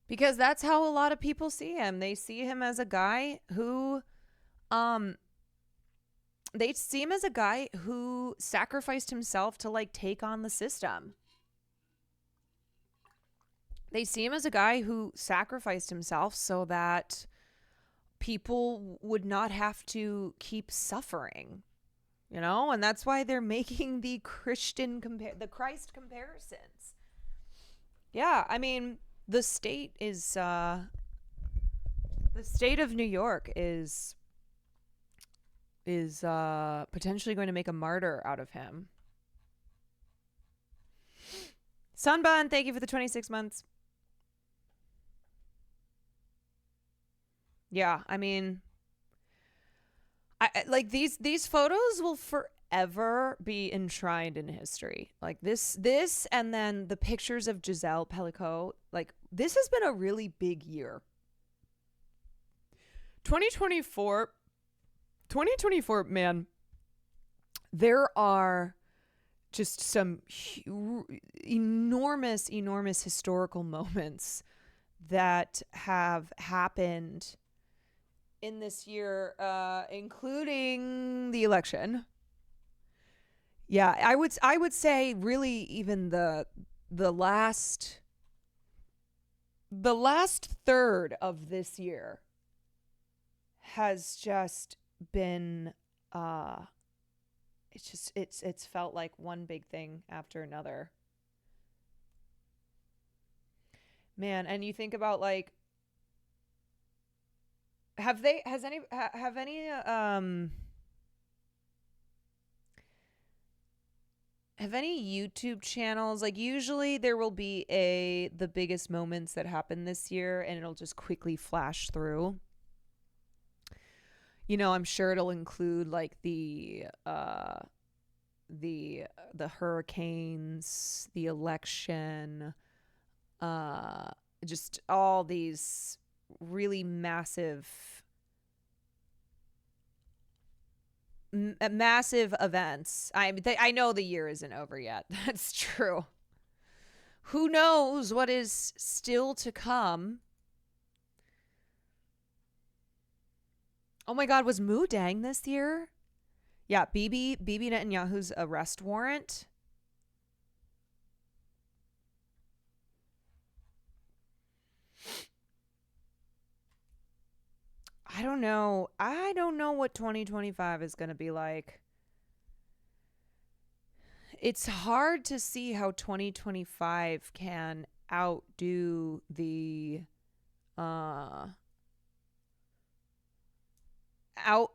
Because that's how a lot of people see him. They see him as a guy who sacrificed himself to like take on the system. They see him as a guy who sacrificed himself so that people would not have to keep suffering, you know? And that's why they're making the Christ comparisons. Yeah, I mean, the state of New York is potentially going to make a martyr out of him. Sunbun, thank you for the 26 months. Yeah, I mean, I like these photos will forever be enshrined in history. Like this, and then the pictures of GISELE, PELICOT. Like, this has been a really big year. 2024, man, there are just some enormous historical moments that have happened in this year, including the election. Yeah, I would say really even the last third of this year has just been it's felt like one big thing after another. Man, and you think about like, have any YouTube channels, like, usually there will be the biggest moments that happen this year and it'll just quickly flash through. You know, I'm sure it'll include like the the hurricanes, the election, just all these really massive events. I know the year isn't over yet. That's true. Who knows what is still to come? Oh my God, was Mudang this year? Yeah, Bibi Netanyahu's arrest warrant. I don't know. I don't know what 2025 is going to be like. It's hard to see how 2025 can outdo the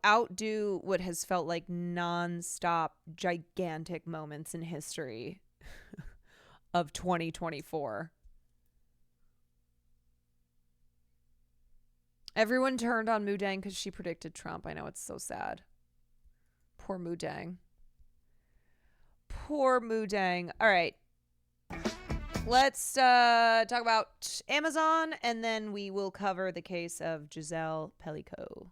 outdo what has felt like nonstop gigantic moments in history of 2024. Everyone turned on Mudang because she predicted Trump. I know, it's so sad. Poor Mudang. Poor Mudang. All right. Let's talk about Amazon, and then we will cover the case of GISELE PELICOT.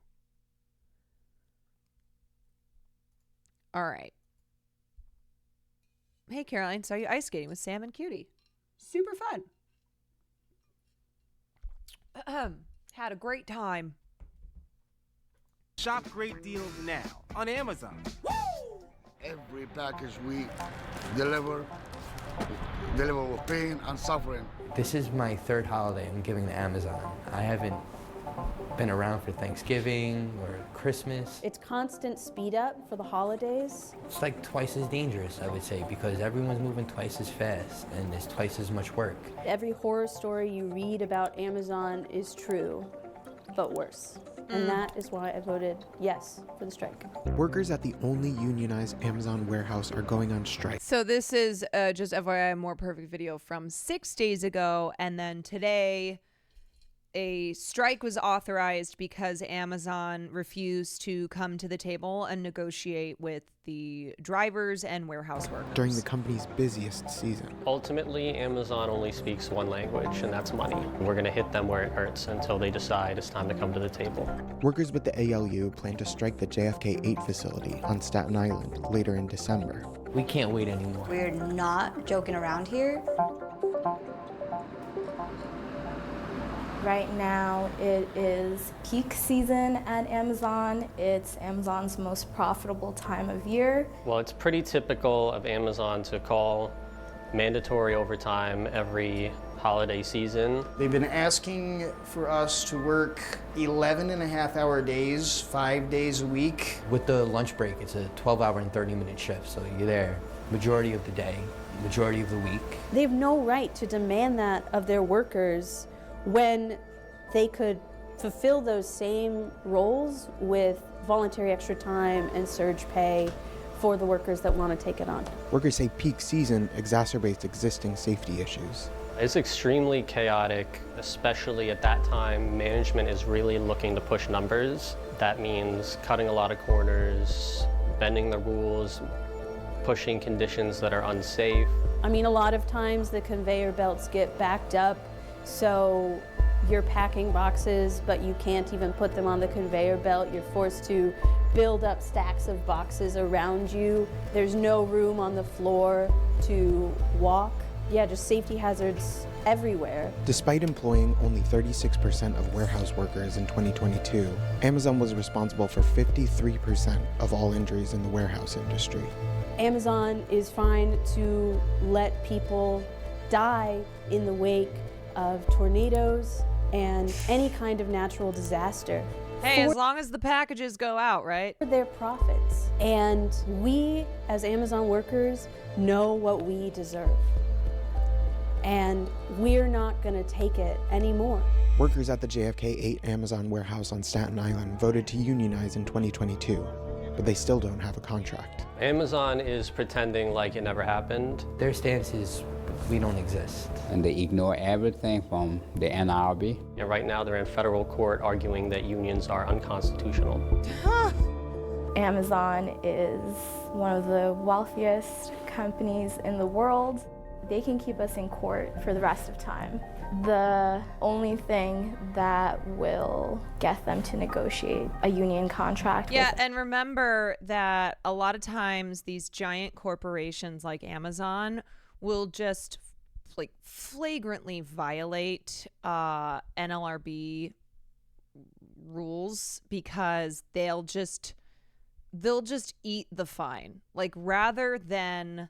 All right. Hey, Caroline. Saw you ice skating with Sam and Cutie. Super fun. Had a great time.
Shop great deals now on Amazon.
Every package we deliver with pain and suffering.
This is my third holiday I'm giving to Amazon. I haven't been around for Thanksgiving or Christmas.
It's constant speed up for the holidays.
It's like twice as dangerous, I would say, because everyone's moving twice as fast and there's twice as much work.
Every horror story you read about Amazon is true, but worse. And that is why I voted yes for the strike.
Workers at the only unionized Amazon warehouse are going on strike.
So this is just FYI, a more perfect video from 6 days ago. And then today, a strike was authorized because Amazon refused to come to the table and negotiate with the drivers and warehouse workers.
During the company's busiest season.
Ultimately, Amazon only speaks one language, and that's money. We're going to hit them where it hurts until they decide it's time to come to the table.
Workers with the ALU plan to strike the JFK 8 facility on Staten Island later in December.
We can't wait anymore.
We're not joking around here.
Right now, it is peak season at Amazon. It's Amazon's most profitable time of year.
Well, it's pretty typical of Amazon to call mandatory overtime every holiday season.
They've been asking for us to work 11.5-hour days, 5 days a week.
With the lunch break, it's a 12-hour and 30-minute shift, so you're there majority of the day, majority of the week.
They have no right to demand that of their workers when they could fulfill those same roles with voluntary extra time and surge pay for the workers that want to take it on.
Workers say peak season exacerbates existing safety issues.
It's extremely chaotic, especially at that time. Management is really looking to push numbers. That means cutting a lot of corners, bending the rules, pushing conditions that are unsafe.
I mean, a lot of times the conveyor belts get backed up, so you're packing boxes, but you can't even put them on the conveyor belt. You're forced to build up stacks of boxes around you. There's no room on the floor to walk. Yeah, just safety hazards everywhere.
Despite employing only 36% of warehouse workers in 2022, Amazon was responsible for 53% of all injuries in the warehouse industry.
Amazon is fine to let people die in the wake of tornadoes and any kind of natural disaster.
Hey, as long as the packages go out, right?
For their profits. And we, as Amazon workers, know what we deserve. And we're not going to take it anymore.
Workers at the JFK 8 Amazon warehouse on Staten Island voted to unionize in 2022, but they still don't have a contract.
Amazon is pretending like it never happened.
Their stance is, we don't exist.
And they ignore everything from the NLRB.
And right now they're in federal court arguing that unions are unconstitutional.
Amazon is one of the wealthiest companies in the world. They can keep us in court for the rest of time. The only thing that will get them to negotiate a union contract.
Yeah, and remember that a lot of times these giant corporations like Amazon will just like flagrantly violate NLRB rules because they'll just eat the fine. Like rather than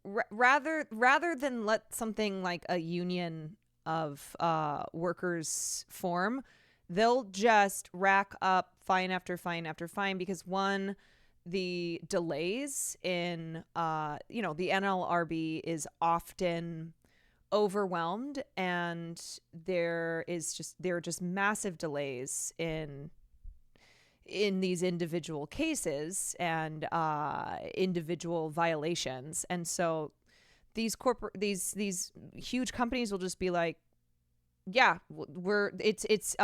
rather than let something like a union of workers form, they'll just rack up fine after fine after fine because one, the delays in the NLRB is often overwhelmed, and there are just massive delays in these individual cases and individual violations. And so these huge companies will just be like, yeah, it's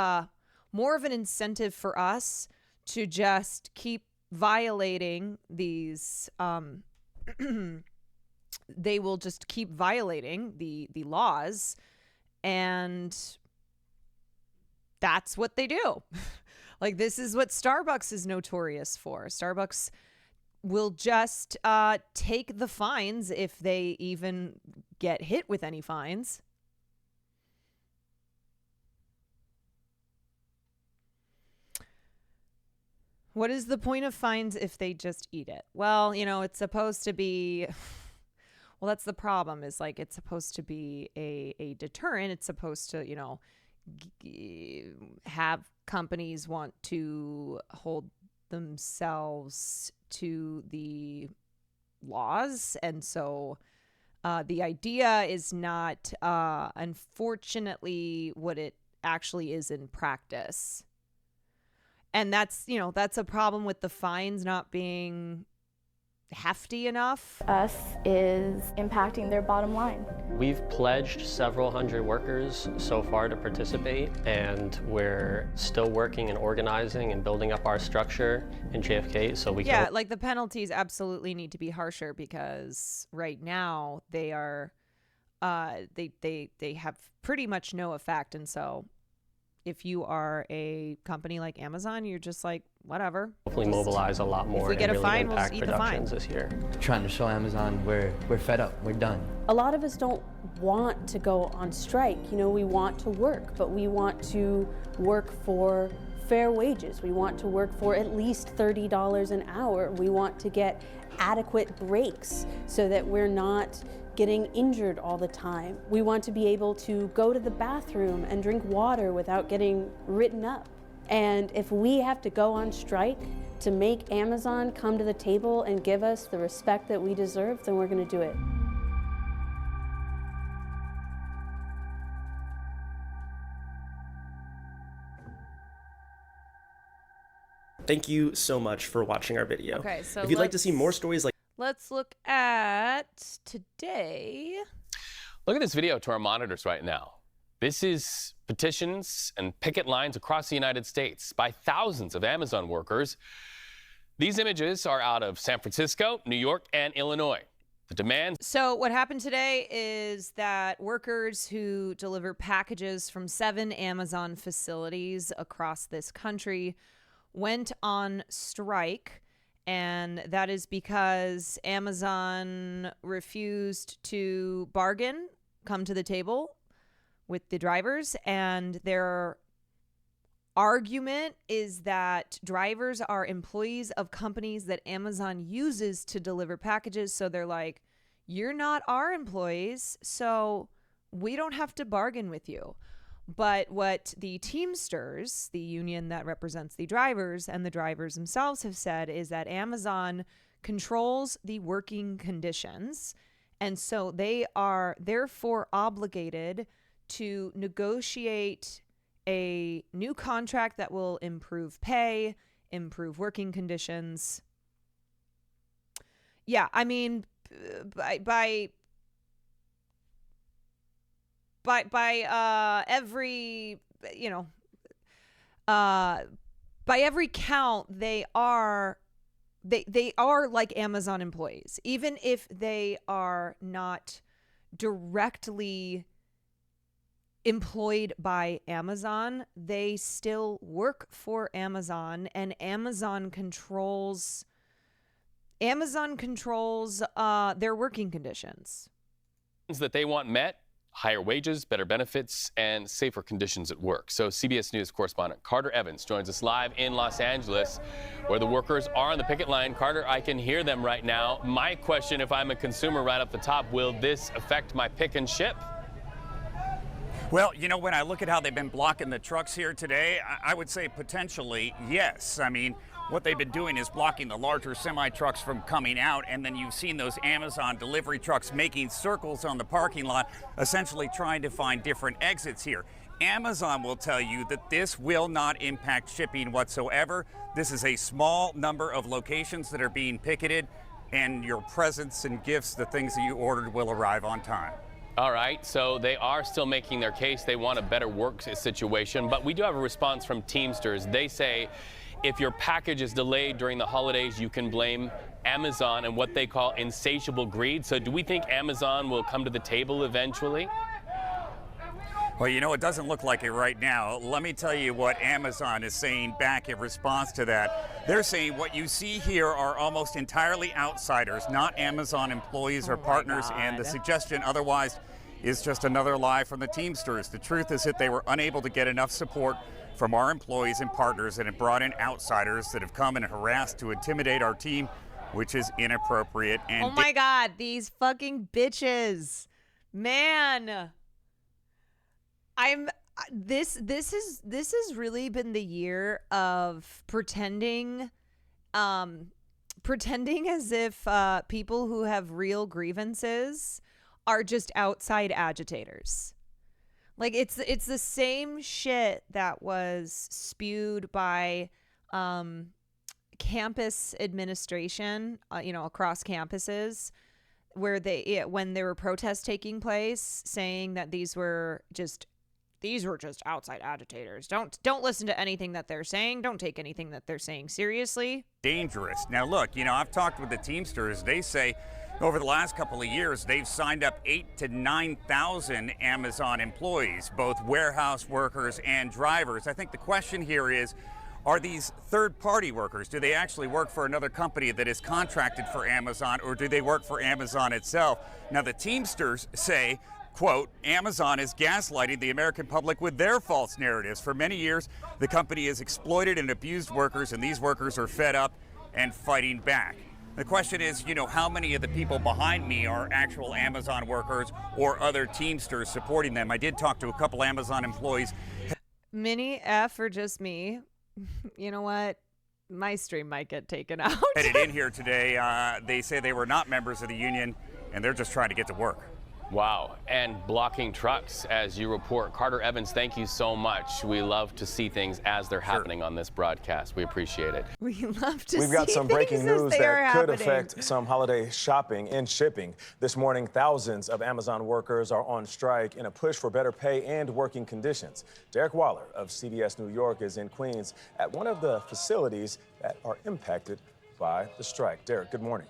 more of an incentive for us to just keep violating these they will just keep violating the laws, and that's what they do. Like, this is what Starbucks is notorious for. Starbucks will just take the fines if they even get hit with any fines. What is the point of fines if they just eat it? Well, it's supposed to be... Well, that's the problem, is like it's supposed to be a deterrent. It's supposed to, have companies want to hold themselves to the laws. And so the idea is not, unfortunately, what it actually is in practice. And that's a problem with the fines not being hefty enough.
Us is impacting their bottom line.
We've pledged several hundred workers so far to participate, and we're still working and organizing and building up our structure in JFK so we can...
like the penalties absolutely need to be harsher, because right now they are they have pretty much no effect. And so if you are a company like Amazon, you're just like, whatever.
Hopefully mobilize a lot more.
If we get
and
a
really
fine, we'll
impact
eat the fine
productions this year.
Trying to show Amazon we're fed up, we're done.
A lot of us don't want to go on strike. We want to work, but we want to work for fair wages. We want to work for at least $30 an hour. We want to get adequate breaks so that we're not getting injured all the time. We want to be able to go to the bathroom and drink water without getting written up. And if we have to go on strike to make Amazon come to the table and give us the respect that we deserve, then we're going to do it.
Thank you so much for watching our video.
Okay, so
if you'd like to see more stories like...
Let's look at today.
Look at this video to our monitors right now. This is petitions and picket lines across the United States by thousands of Amazon workers. These images are out of San Francisco, New York, and Illinois. The demand...
So what happened today is that workers who deliver packages from 7 Amazon facilities across this country went on strike. And that is because Amazon refused to bargain, come to the table with the drivers. And their argument is that drivers are employees of companies that Amazon uses to deliver packages. So they're like, you're not our employees, so we don't have to bargain with you. But what the Teamsters, the union that represents the drivers, and the drivers themselves have said is that Amazon controls the working conditions. And so they are therefore obligated to negotiate a new contract that will improve pay, improve working conditions. Yeah, I mean, by every, by every count, they are like Amazon employees, even if they are not directly employed by Amazon. They still work for Amazon, and Amazon controls their working conditions.
That they want met: higher wages, better benefits, and safer conditions at work. So CBS News correspondent Carter Evans joins us live in Los Angeles, where the workers are on the picket line. Carter, I can hear them right now. My question, if I'm a consumer right up the top, will this affect my pick and ship?
Well, you know, when I look at how they've been blocking the trucks here today, I would say potentially yes. I mean, what they've been doing is blocking the larger semi-trucks from coming out, and then you've seen those Amazon delivery trucks making circles on the parking lot, essentially trying to find different exits here. Amazon will tell you that this will not impact shipping whatsoever. This is a small number of locations that are being picketed, and your presents and gifts, the things that you ordered, will arrive on time.
All right, so they are still making their case. They want a better work situation, but we do have a response from Teamsters. They say if your package is delayed during the holidays, you can blame Amazon and what they call insatiable greed. So do we think Amazon will come to the table eventually?
Well, you know, it doesn't look like it right now. Let me tell you what Amazon is saying back in response to that. They're saying what you see here are almost entirely outsiders, not Amazon employees or partners, and the suggestion otherwise is just another lie from the Teamsters. The truth is that they were unable to get enough support from our employees and partners, and have brought in outsiders that have come and harassed to intimidate our team, which is inappropriate. And
oh my God, these fucking bitches, man! This has really been the year of pretending as if people who have real grievances are just outside agitators. Like it's the same shit that was spewed by campus administration, across campuses, where when there were protests taking place, saying that these were just outside agitators. Don't listen to anything that they're saying. Don't take anything that they're saying seriously.
Dangerous. Now look, I've talked with the Teamsters. They say over the last couple of years, they've signed up 8,000 to 9,000 Amazon employees, both warehouse workers and drivers. I think the question here is, are these third-party workers? Do they actually work for another company that is contracted for Amazon, or do they work for Amazon itself? Now the Teamsters say, quote, Amazon is gaslighting the American public with their false narratives. For many years, the company has exploited and abused workers, and these workers are fed up and fighting back. The question is, how many of the people behind me are actual Amazon workers or other Teamsters supporting them? I did talk to a couple Amazon employees.
Mini F or just me? You know what? My stream might get taken out.
Headed in here today, they say they were not members of the union, and they're just trying to get to work.
Wow, and blocking trucks as you report. Carter Evans, thank you so much. We love to see things as they're happening on this broadcast. We appreciate it.
We love to see
We've got some breaking news that could
happening.
affect some holiday shopping and shipping. This morning, thousands of Amazon workers are on strike in a push for better pay and working conditions. Derek Waller of CBS New York is in Queens at one of the facilities that are impacted by the strike. Derek, good morning.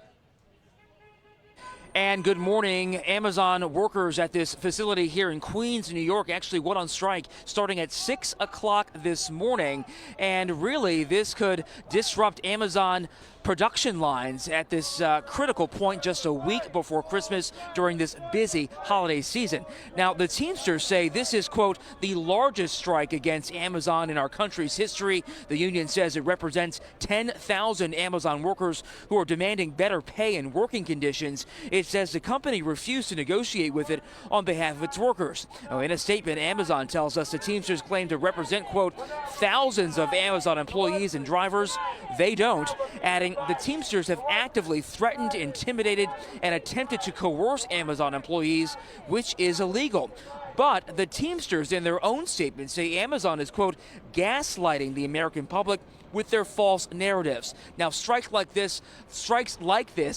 And good morning. Amazon workers at this facility here in Queens, New York, actually went on strike starting at 6 o'clock this morning. And really, this could disrupt Amazon production lines at this critical point just a week before Christmas during this busy holiday season. Now, the Teamsters say this is, quote, the largest strike against Amazon in our country's history. The union says it represents 10,000 Amazon workers who are demanding better pay and working conditions. It says the company refused to negotiate with it on behalf of its workers. Now, in a statement, Amazon tells us the Teamsters claim to represent, quote, thousands of Amazon employees and drivers. They don't, adding the Teamsters have actively threatened, intimidated, and attempted to coerce Amazon employees, which is illegal. But the Teamsters in their own statement say Amazon is, quote, gaslighting the American public with their false narratives. Now, strikes like this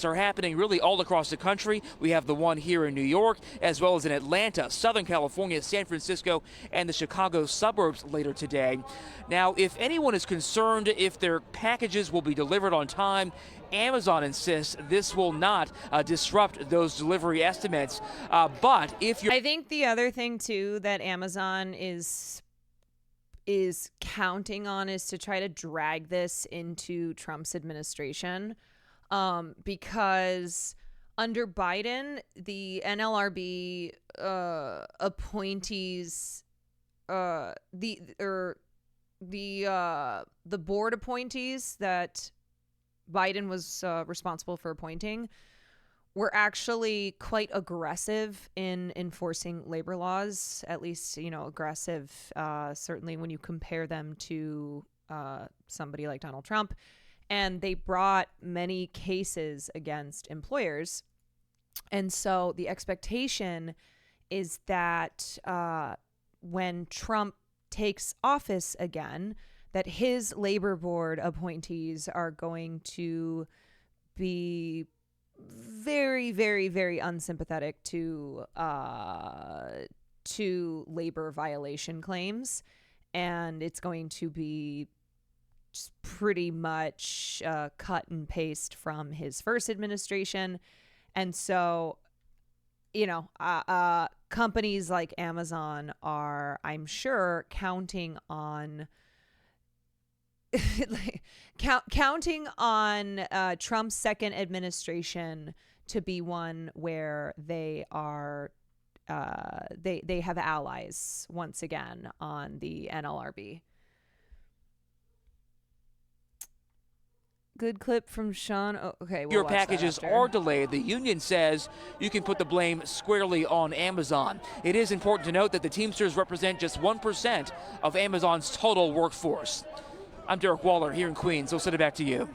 are happening really all across the country. We have the one here in New York, as well as in Atlanta, Southern California, San Francisco, and the Chicago suburbs later today. Now, if anyone is concerned if their packages will be delivered on time, Amazon insists this will not disrupt those delivery estimates. But if you're...
I think the other thing, too, that Amazon is counting on is to try to drag this into Trump's administration, because under Biden, the NLRB appointees, the board appointees that Biden was responsible for appointing were actually quite aggressive in enforcing labor laws, at least, aggressive, certainly when you compare them to somebody like Donald Trump. And they brought many cases against employers. And so the expectation is that when Trump takes office again, that his labor board appointees are going to be very, very, very unsympathetic to labor violation claims, and it's going to be just pretty much cut and paste from his first administration. And so, companies like Amazon are, I'm sure, counting on counting on Trump's second administration to be one where they are they have allies once again on the NLRB. Good clip from Sean. Oh, okay, we'll
your
watch that
packages
after.
are delayed, the union says you can put the blame squarely on Amazon. It is important to note that the Teamsters represent just 1% of Amazon's total workforce. I'm Derek Waller here in Queens. I'll send it back to you.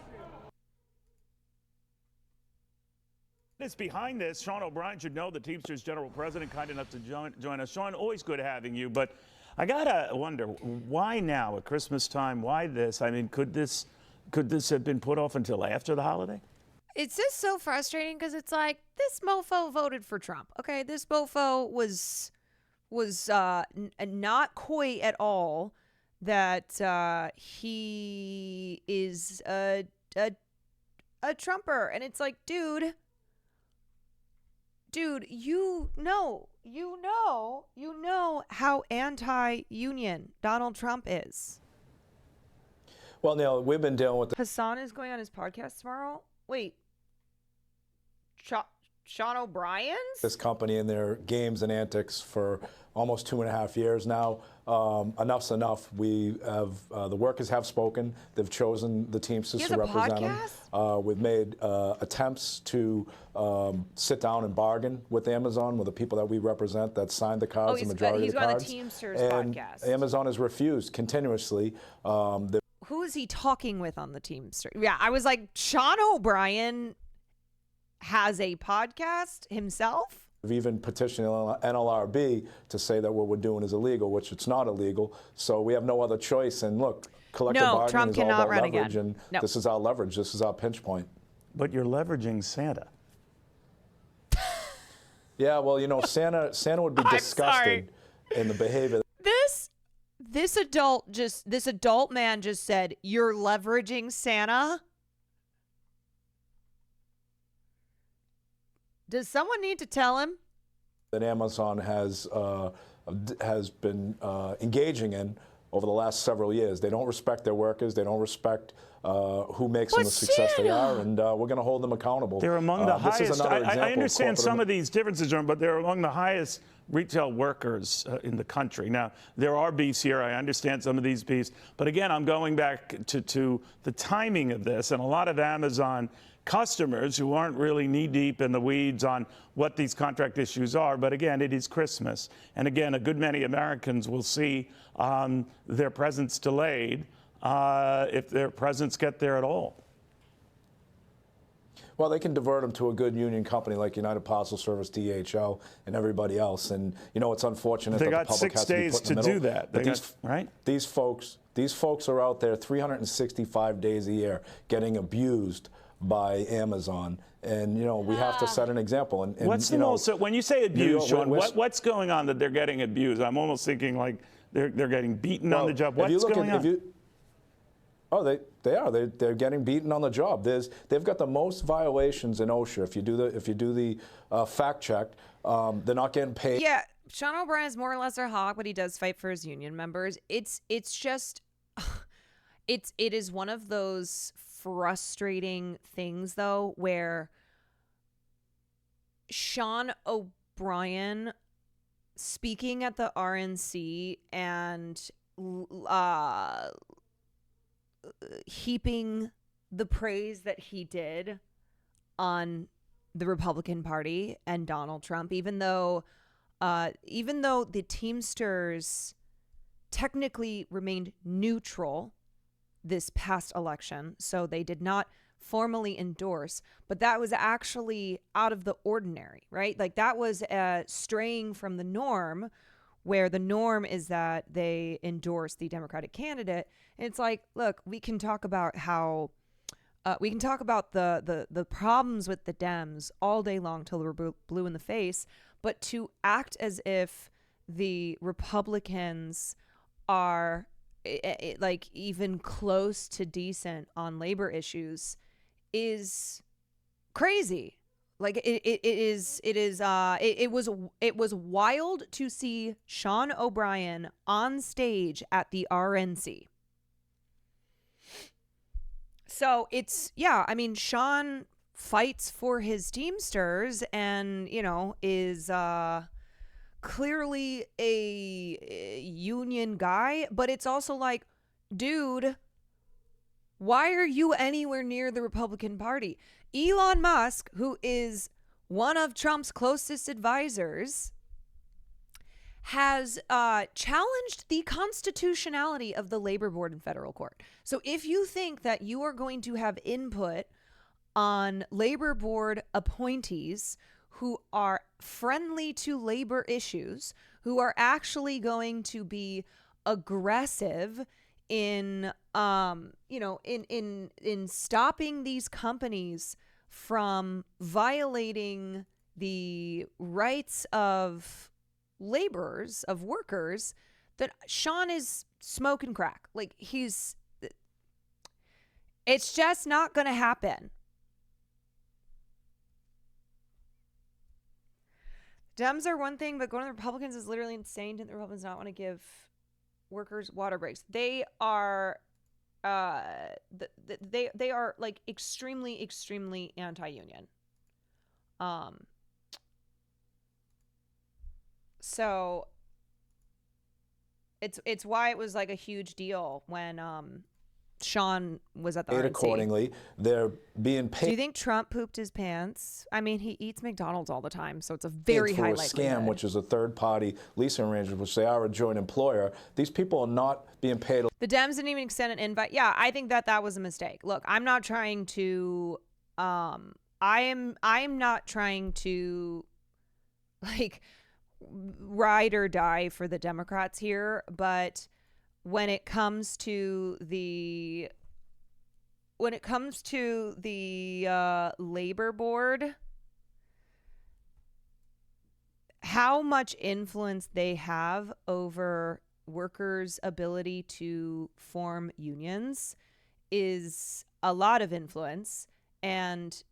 It's behind this. Sean O'Brien should know, the Teamsters General President, kind enough to join us. Sean, always good having you, but I gotta wonder, why now at Christmas time? Why this? I mean, could this have been put off until after the holiday?
It's just so frustrating because it's like, this mofo voted for Trump. Okay, this mofo was not coy at all that he is a Trumper, and it's like, dude, you know how anti-union Donald Trump is.
Well, Neil, we've been dealing with
Hassan is going on his podcast tomorrow. Wait, Sean O'Brien's?
this company and their games and antics for almost 2.5 years now. Enough's enough. We have the workers have spoken. They've chosen the Teamsters to represent them. We've made attempts to sit down and bargain with Amazon, with the people that we represent that signed the cards, the majority of the cards.
He's on the Teamsters
and
podcast.
Amazon has refused continuously.
Who is he talking with on the Teamsters? Yeah, I was like, Sean O'Brien has a podcast himself?
We've even petitioned NLRB to say that what we're doing is illegal, which it's not illegal. So we have no other choice. And look, collective bargaining
Trump
is all
cannot
about
run
leverage,
again.
and this is our leverage. This is our pinch point.
But you're leveraging Santa.
Yeah, well, Santa would be disgusted in the behavior.
This adult man just said, you're leveraging Santa? Does someone need to tell him?
That Amazon has been engaging in over the last several years. They don't respect their workers. They don't respect who makes them the success they are, and we're going to hold them accountable.
They're among the highest.
This is another example
I understand
of
some of these differences, but they're among the highest retail workers in the country. Now, there are beefs here. I understand some of these beefs. But again, I'm going back to the timing of this, and a lot of Amazon customers who aren't really knee-deep in the weeds on what these contract issues are. But again, it is Christmas. And again, a good many Americans will see their presents delayed if their presents get there at all.
Well, they can divert them to a good union company like United Parcel Service, DHL, and everybody else. And you know, it's unfortunate
They
that
got
the public
6
has to be
days
put in the
to
middle.
do that.
But
Right?
These folks are out there 365 days a year getting abused by Amazon, and you know, we have to set an example. And
what's the most? So when you say abuse, Sean, what's going on that they're getting abused? I'm almost thinking like they're getting beaten on the job. What's going on?
Oh, they are. They're getting beaten on the job. They've got the most violations in OSHA. If you do the fact check, they're not getting paid.
Yeah, Sean O'Brien is more or less a hawk, but he does fight for his union members. It's just, it is one of those frustrating things though, where Sean O'Brien speaking at the RNC and heaping the praise that he did on the Republican Party and Donald Trump, even though the Teamsters technically remained neutral this past election, so they did not formally endorse, but that was actually out of the ordinary, right? Like that was straying from the norm, where the norm is that they endorse the Democratic candidate. And it's like, look, we can talk about how we can talk about the problems with the Dems all day long till we're blue in the face, but to act as if the Republicans are like even close to decent on labor issues is crazy. Like it was wild to see Sean O'Brien on stage at the RNC. So it's, yeah, I mean, Sean fights for his Teamsters and, you know, is clearly a union guy, but it's also like, dude, why are you anywhere near the Republican Party? Elon Musk, who is one of Trump's closest advisors, has challenged the constitutionality of the labor board in federal court. So if you think that you are going to have input on labor board appointees who are friendly to labor issues, who are actually going to be aggressive in in stopping these companies from violating the rights of laborers, of workers, that Sean is smoking crack. Like it's just not going to happen. Dems are one thing, but going to the Republicans is literally insane. Didn't the Republicans not want to give workers water breaks? They are they are like extremely anti-union. So it's why it was like a huge deal when Sean was at the RNC.
Accordingly, they're being paid.
Do you think Trump pooped his pants? I mean, he eats McDonald's all the time, so it's a very high likelihood.
For a scam, which is a third-party leasing arrangement, which they are a joint employer. These people are not being paid.
The Dems didn't even extend an invite. Yeah, I think that was a mistake. Look, I'm not trying to. I am not trying to, like, ride or die for the Democrats here, but when it comes to the labor board, how much influence they have over workers' ability to form unions is a lot of influence. And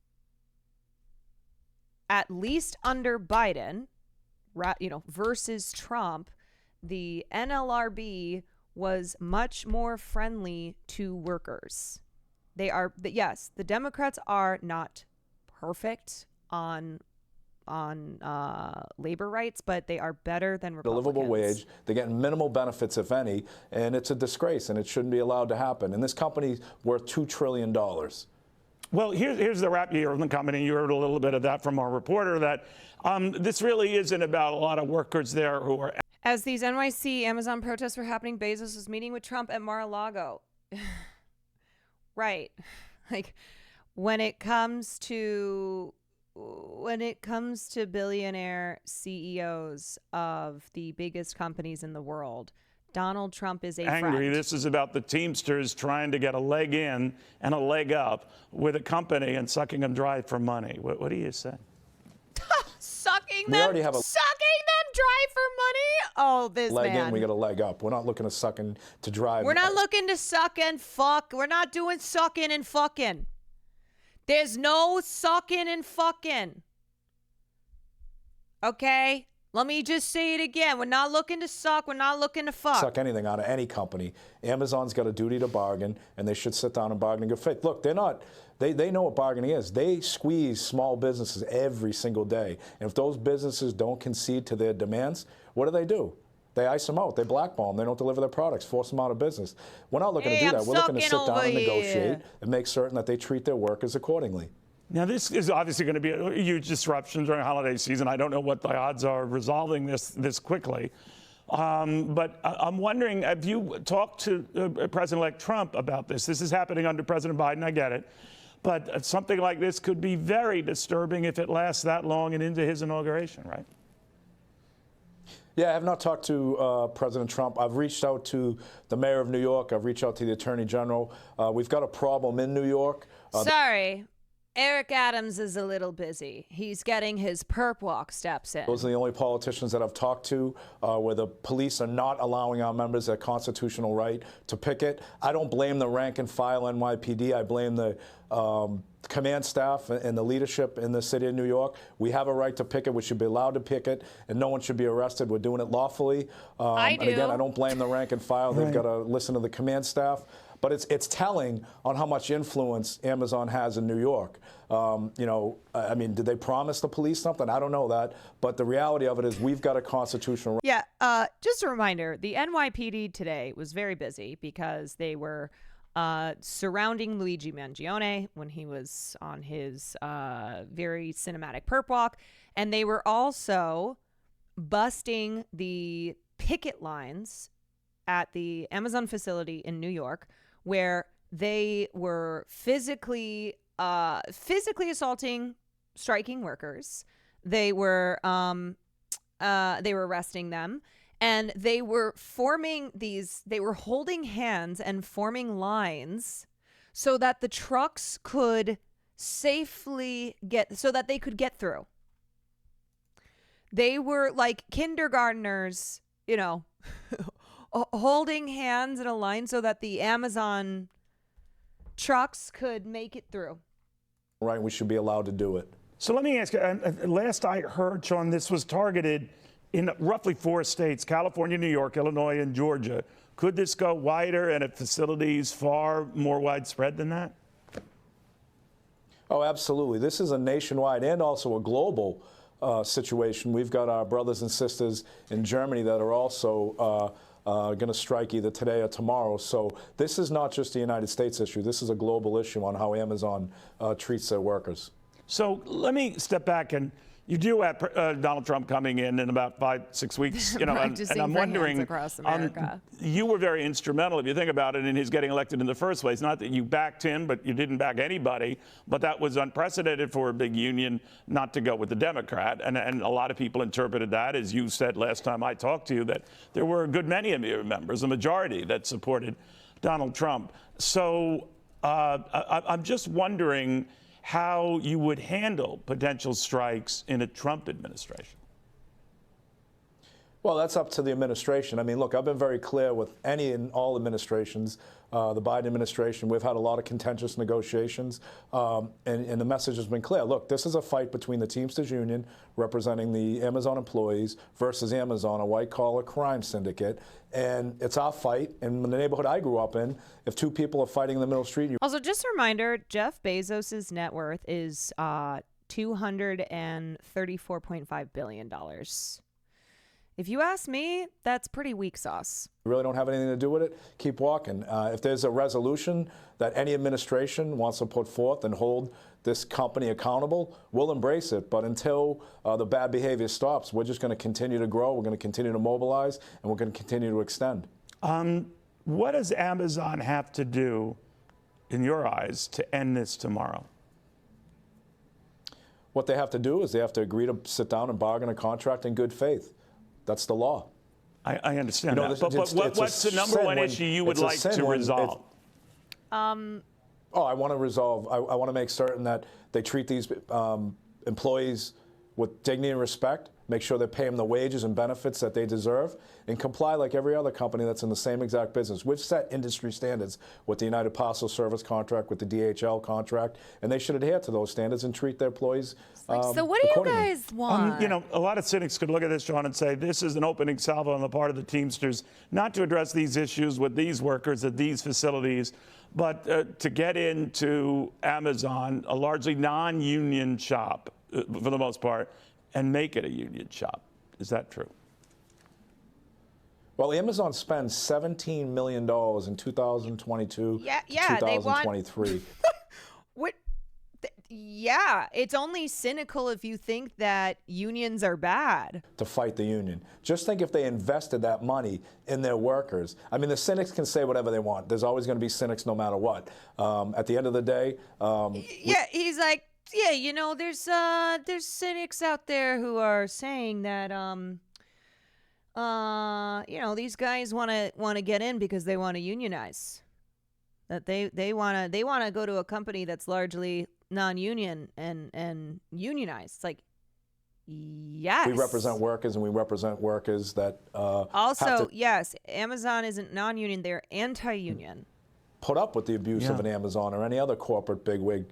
at least under Biden, versus Trump, the NLRB was much more friendly to workers. They are, yes, the Democrats are not perfect on labor rights, but they are better than Republicans.
A livable wage. They're getting minimal benefits, if any, and it's a disgrace, and it shouldn't be allowed to happen. And this company's worth $2 trillion.
Well, here's the wrap here on the company. You heard a little bit of that from our reporter, that this really isn't about a lot of workers there who are.
As these NYC Amazon protests were happening, Bezos was meeting with Trump at Mar-a-Lago. Right. Like, when it comes to billionaire CEOs of the biggest companies in the world, Donald Trump is a
angry.
friend.
This is about the Teamsters trying to get a leg in and a leg up with a company and sucking them dry for money. What do you say?
Sucking them dry for money? Oh, this
leg
man.
in, we got a leg up. We're not looking to sucking to drive.
We're not looking to suck and fuck. We're not doing sucking and fucking. There's no sucking and fucking. Okay? Let me just say it again. We're not looking to suck. We're not looking to fuck.
Suck anything out of any company. Amazon's got a duty to bargain, and they should sit down and bargain in good faith. Look, they're not. They know what bargaining is. They squeeze small businesses every single day. And if those businesses don't concede to their demands, what do? They ice them out. They blackball them. They don't deliver their products, force them out of business. We're not looking to do that. We're looking to sit down and negotiate and make certain that they treat their workers accordingly.
Now, this is obviously going to be a huge disruption during holiday season. I don't know what the odds are of resolving this quickly. But I'm wondering, have you talked to President-elect Trump about this? This is happening under President Biden, I get it. But something like this could be very disturbing if it lasts that long and into his inauguration, right?
Yeah, I have not talked to President Trump. I've reached out to the mayor of New York. I've reached out to the attorney general. We've got a problem in New York.
Sorry. Eric Adams is a little busy. He's getting his perp walk steps in.
Those are the only politicians that I've talked to where the police are not allowing our members their constitutional right to picket. I don't blame the rank and file NYPD. I blame the command staff and the leadership in the city of New York. We have a right to picket. We should be allowed to picket, and no one should be arrested. We're doing it lawfully.
I do.
And again, I don't blame the rank and file. They've got to listen to the command staff. But it's telling on how much influence Amazon has in New York. I mean, did they promise the police something? I don't know that. But the reality of it is we've got a constitutional right.
Yeah, just a reminder, the NYPD today was very busy because they were surrounding Luigi Mangione when he was on his very cinematic perp walk. And they were also busting the picket lines at the Amazon facility in New York, where they were physically assaulting striking workers. They were arresting them, and they were holding hands and forming lines so that the trucks could safely so that they could get through. They were like kindergartners, holding hands in a line so that the Amazon trucks could make it through.
Right, we should be allowed to do it.
So let me ask you, last I heard, Sean, this was targeted in roughly 4 states, California, New York, Illinois, and Georgia. Could this go wider and at facilities far more widespread than that?
Oh, absolutely. This is a nationwide and also a global situation. We've got our brothers and sisters in Germany that are also going to strike either today or tomorrow. So this is not just a United States issue. This is a global issue on how Amazon treats their workers.
So let me step back, and you do have Donald Trump coming in about 5-6 weeks, and I'm wondering,
across America.
You were very instrumental, if you think about it, in his getting elected in the first place. Not that you backed him, but you didn't back anybody. But that was unprecedented for a big union not to go with the Democrat. And a lot of people interpreted that, as you said last time I talked to you, that there were a good many of your members, a majority, that supported Donald Trump. So I'm just wondering how you would handle potential strikes in a Trump administration.
Well, that's up to the administration. I mean, look, I've been very clear with any and all administrations. The Biden administration, we've had a lot of contentious negotiations, and the message has been clear. Look, this is a fight between the Teamsters Union, representing the Amazon employees, versus Amazon, a white-collar crime syndicate. And it's our fight. And in the neighborhood I grew up in, if 2 people are fighting in the middle of the street...
Also, just a reminder, Jeff Bezos' net worth is $234.5 billion. If you ask me, that's pretty weak sauce.
You really don't have anything to do with it, keep walking. If there's a resolution that any administration wants to put forth and hold this company accountable, we'll embrace it. But until the bad behavior stops, we're just going to continue to grow, we're going to continue to mobilize, and we're going to continue to extend.
What does Amazon have to do, in your eyes, to end this tomorrow?
what they have to do is they have to agree to sit down and bargain a contract in good faith. That's the law.
I understand that. But what's the number one issue you would like to resolve?
I want to resolve. I want to make certain that they treat these employees with dignity and respect, make sure they pay them the wages and benefits that they deserve, and comply like every other company that's in the same exact business. We've set industry standards with the United Parcel Service contract, with the DHL contract, and they should adhere to those standards and treat their employees
so what do you guys want?
You know, a lot of cynics could look at this, Sean, and say this is an opening salvo on the part of the Teamsters, not to address these issues with these workers at these facilities, but to get into Amazon, a largely non-union shop for the most part, and make it a union shop. Is that true?
Well, Amazon spends $17 million in 2022 to 2023.
What? Yeah, it's only cynical if you think that unions are bad.
To fight the union. Just think if they invested that money in their workers. I mean, the cynics can say whatever they want. There's always going to be cynics no matter what. At the end of the day...
he's like, yeah, you know, there's cynics out there who are saying that, you know, these guys want to get in because they want to unionize. That they want to go to a company that's largely non-union and unionize. It's like, yes.
We represent workers, and we represent workers that
also, yes, Amazon isn't non-union. They're anti-union.
Put up with the abuse of an Amazon or any other corporate bigwig.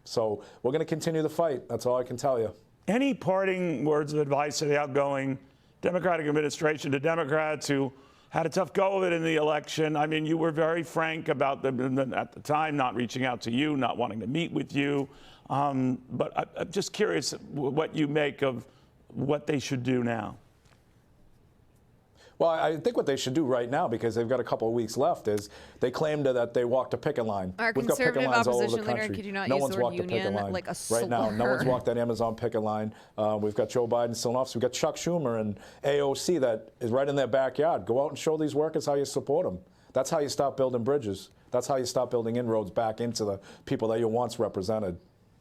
So we're going to continue the fight. That's all I can tell you.
Any parting words of advice to the outgoing Democratic administration, to Democrats who had a tough go of it in the election? I mean, you were very frank about them at the time, not reaching out to you, not wanting to meet with you. But I'm just curious what you make of what they should do now.
Well, I think what they should do right now, because they've got a couple of weeks left, is they claimed that they walked a picket line.
Our
We've got picket
conservative
lines all over the
opposition leader,
country.
could you not
No
use
one's
the word
walked a picket
union
line
like a
right now. No one's
slur?
walked that Amazon picket line. We've got Joe Biden still in office. We've got Chuck Schumer and AOC that is right in their backyard. Go out and show these workers how you support them. That's how you stop building bridges. That's how you stop building inroads back into the people that you once represented.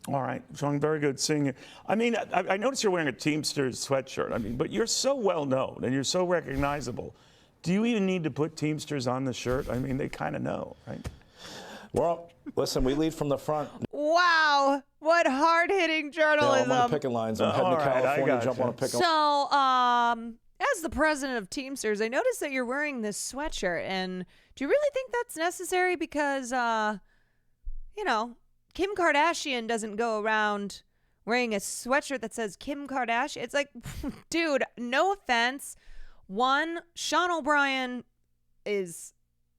All right, Sean, very good seeing you. I mean, I noticed you're wearing a Teamsters sweatshirt. I mean, but you're so well known and you're so recognizable. Do you even need to put Teamsters on the shirt? I mean, they kind of know, right?
Well, listen, we lead from the front.
Wow, what hard-hitting journalism.
I'm on the picket lines. I'm heading to California, jump on a picket line.
So, as the president of Teamsters, I noticed that you're wearing this sweatshirt, and do you really think that's necessary? Because, you know, Kim Kardashian doesn't go around wearing a sweatshirt that says Kim Kardashian. It's like, dude, no offense. One, Sean O'Brien is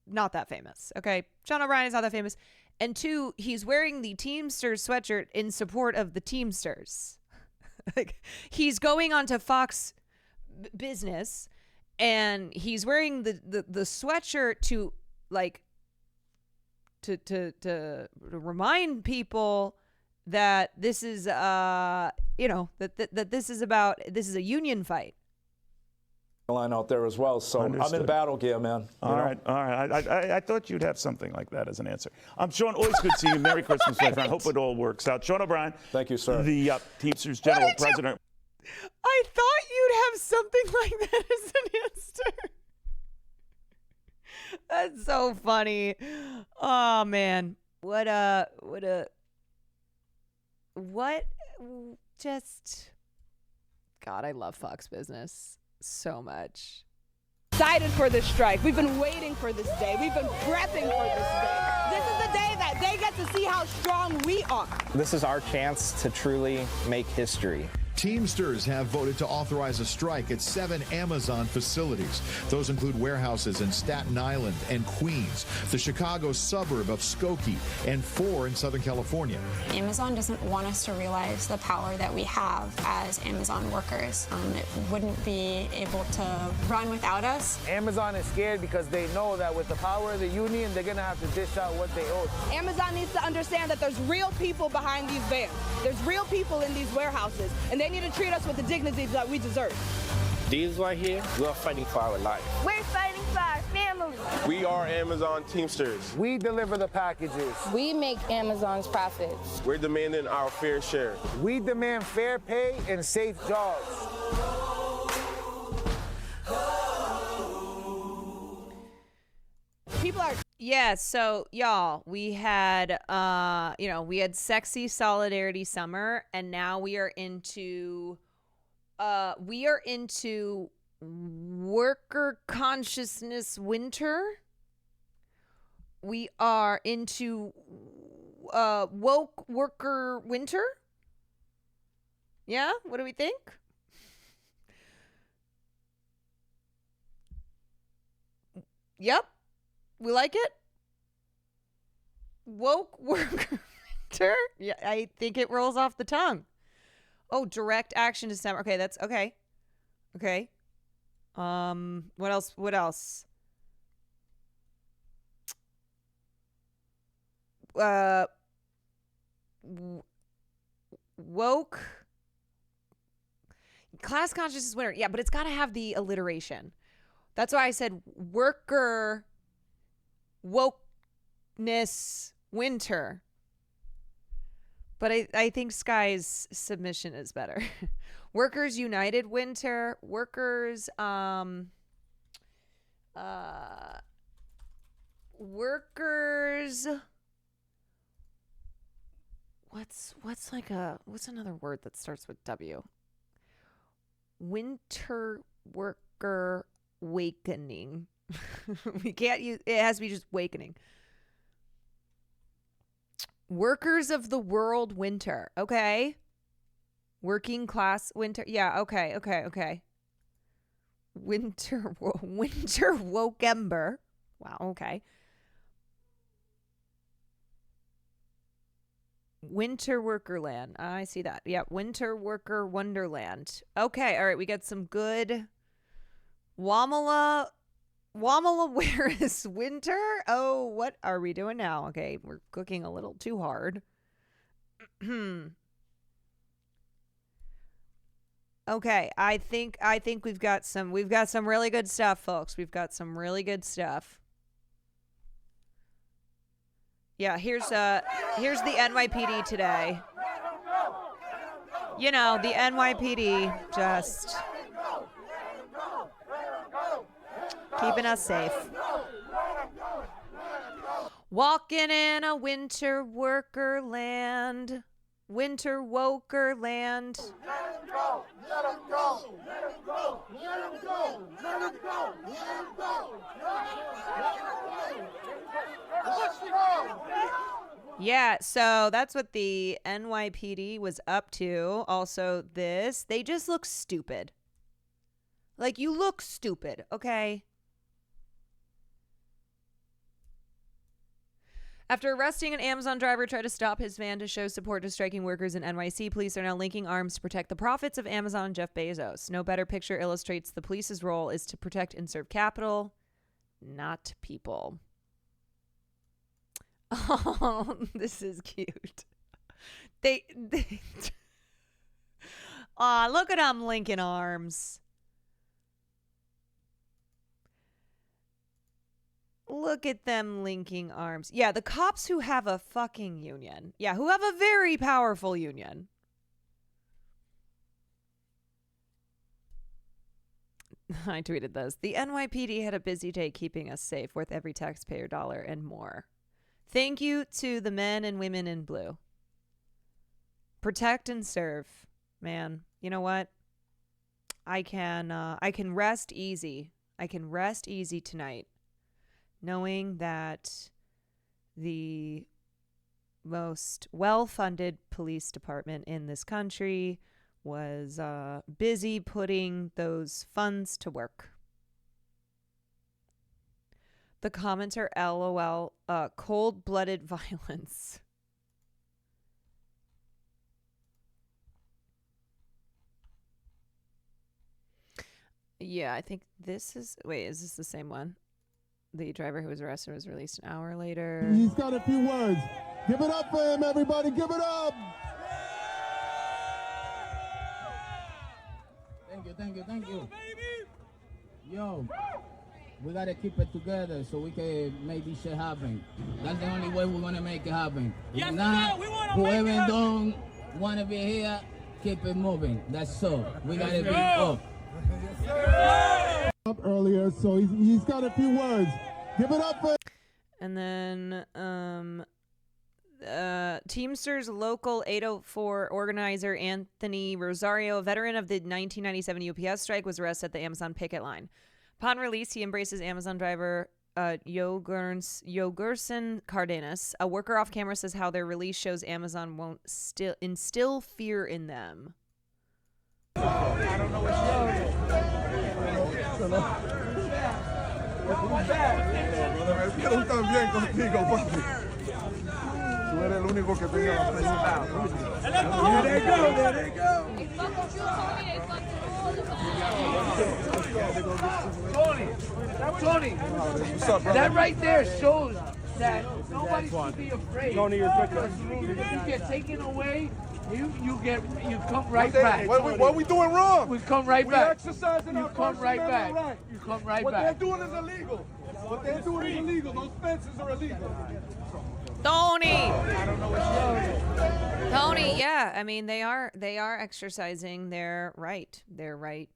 not that famous, okay? Sean O'Brien is not that famous. And two, he's wearing the Teamsters sweatshirt in support of the Teamsters. Like, he's going onto Fox Business, and he's wearing the sweatshirt to, like, to remind people that this is, you know, that this is a union fight.
Line out there as well, so
Understood.
I'm in battle gear, man.
All right. I thought you'd have something like that as an answer. Sean, always good seeing you. Merry Christmas, my friend. Hope it all works out. Sean O'Brien.
Thank you, sir.
The Teamsters General President.
I thought you'd have something like that as an answer. That's so funny. Oh man, God, I love Fox Business so much.
Excited for this strike. We've been waiting for this day. We've been prepping for this day. This is the day that they get to see how strong we are.
This is our chance to truly make history.
Teamsters have voted to authorize a strike at 7 Amazon facilities. Those include warehouses in Staten Island and Queens, the Chicago suburb of Skokie, and 4 in Southern California.
Amazon doesn't want us to realize the power that we have as Amazon workers. It wouldn't be able to run without us.
Amazon is scared because they know that with the power of the union, they're going to have to dish out what they owe.
Amazon needs to understand that there's real people behind these vans. There's real people in these warehouses, and they need to treat us with the dignity that we deserve.
These right here, we're fighting for our life.
We're fighting for our families.
We are Amazon Teamsters.
We deliver the packages.
We make Amazon's profits.
We're demanding our fair share.
We demand fair pay and safe jobs.
People are.
Yeah, so y'all, we had we had sexy solidarity summer, and now we are into worker consciousness winter. We are into woke worker winter. Yeah, what do we think? Yep. We like it? Woke worker winter? Yeah, I think it rolls off the tongue. Oh, direct action December. Okay, that's okay. Okay. What else? What else? Woke class consciousness winter. Yeah, but it's got to have the alliteration. That's why I said worker wokeness winter. But I think Sky's submission is better. Workers United winter. Workers workers what's another word that starts with W? Winter worker wakening. We can't use it, has to be just wakening. Workers of the world winter. Okay. Working class winter. Yeah, okay. Winter Wokember. Wow, okay. Winter Workerland. I see that. Yeah, Winter Worker Wonderland. Okay, all right, we got some good Wamala, where is winter? Oh, what are we doing now? Okay, we're cooking a little too hard. Okay, I think we've got some really good stuff, folks. We've got some really good stuff. Yeah, here's the NYPD today. You know, the NYPD just keeping us safe. Walking in a winter worker land. Winter woker land.
Let him go! Let him go! Let him go! Let him go! Let him go! Let him go!
Yeah, so that's what the NYPD was up to. Also, they just look stupid. Like, you look stupid, okay? After arresting an Amazon driver tried to stop his van to show support to striking workers in NYC, police are now linking arms to protect the profits of Amazon and Jeff Bezos. No better picture illustrates the police's role is to protect and serve capital, not people. Oh, this is cute. Aw, look at them linking arms. Look at them linking arms. Yeah, the cops who have a fucking union. Yeah, who have a very powerful union. I tweeted this. The NYPD had a busy day keeping us safe, worth every taxpayer dollar and more. Thank you to the men and women in blue. Protect and serve. Man, you know what? I can rest easy. I can rest easy tonight, knowing that the most well-funded police department in this country was busy putting those funds to work. The comments are LOL, cold-blooded violence. Yeah, I think this is... Wait, is this the same one? The driver who was arrested was released an hour later.
He's got a few words. Give it up for him, everybody. Give it up. Thank you. Yo,
We gotta keep it together so we can make this shit happen. That's the only way we're gonna make it happen.
Yes,
If not,
we wanna
whoever
make it
don't wanna be here, keep it moving. That's all. We gotta be up.
Up earlier, so he's got a few words. Give it up for.
And then Teamsters Local 804 organizer Anthony Rosario, a veteran of the 1997 UPS strike, was arrested at the Amazon picket line. Upon release, he embraces Amazon driver Yogurson Cardenas. A worker off camera says how their release shows Amazon won't instill fear in them.
I don't know what
Tú eres el único que tenía la pregunta. There they go.
Tony, that right there shows that nobody should be afraid. Tony, you're you get taken away, you come right back.
What are we doing wrong?
We come right back.
We're exercising our
come right back.
right.
You come right
what
back.
What they're doing is illegal. What they're doing is illegal. Those fences are illegal.
Tony, yeah, I mean they are exercising their right to their right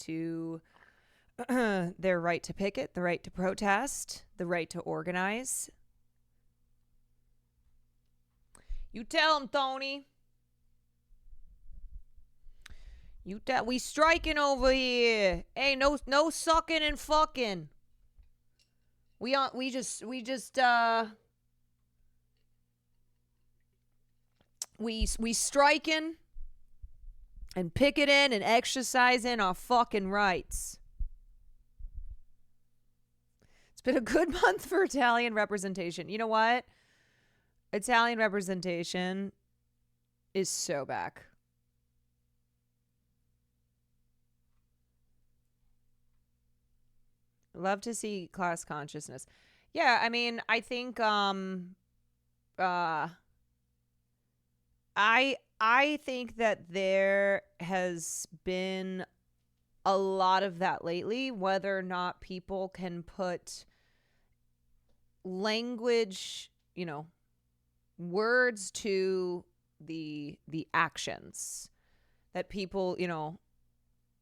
to picket, the right to protest, the right to organize. You tell them, Tony. We striking over here. Hey, no sucking and fucking. We striking and picketing and exercising our fucking rights. It's been a good month for Italian representation. You know what? Italian representation is so back. Love to see class consciousness. Yeah, I mean, I think I think that there has been a lot of that lately, whether or not people can put language, words to the actions, that people,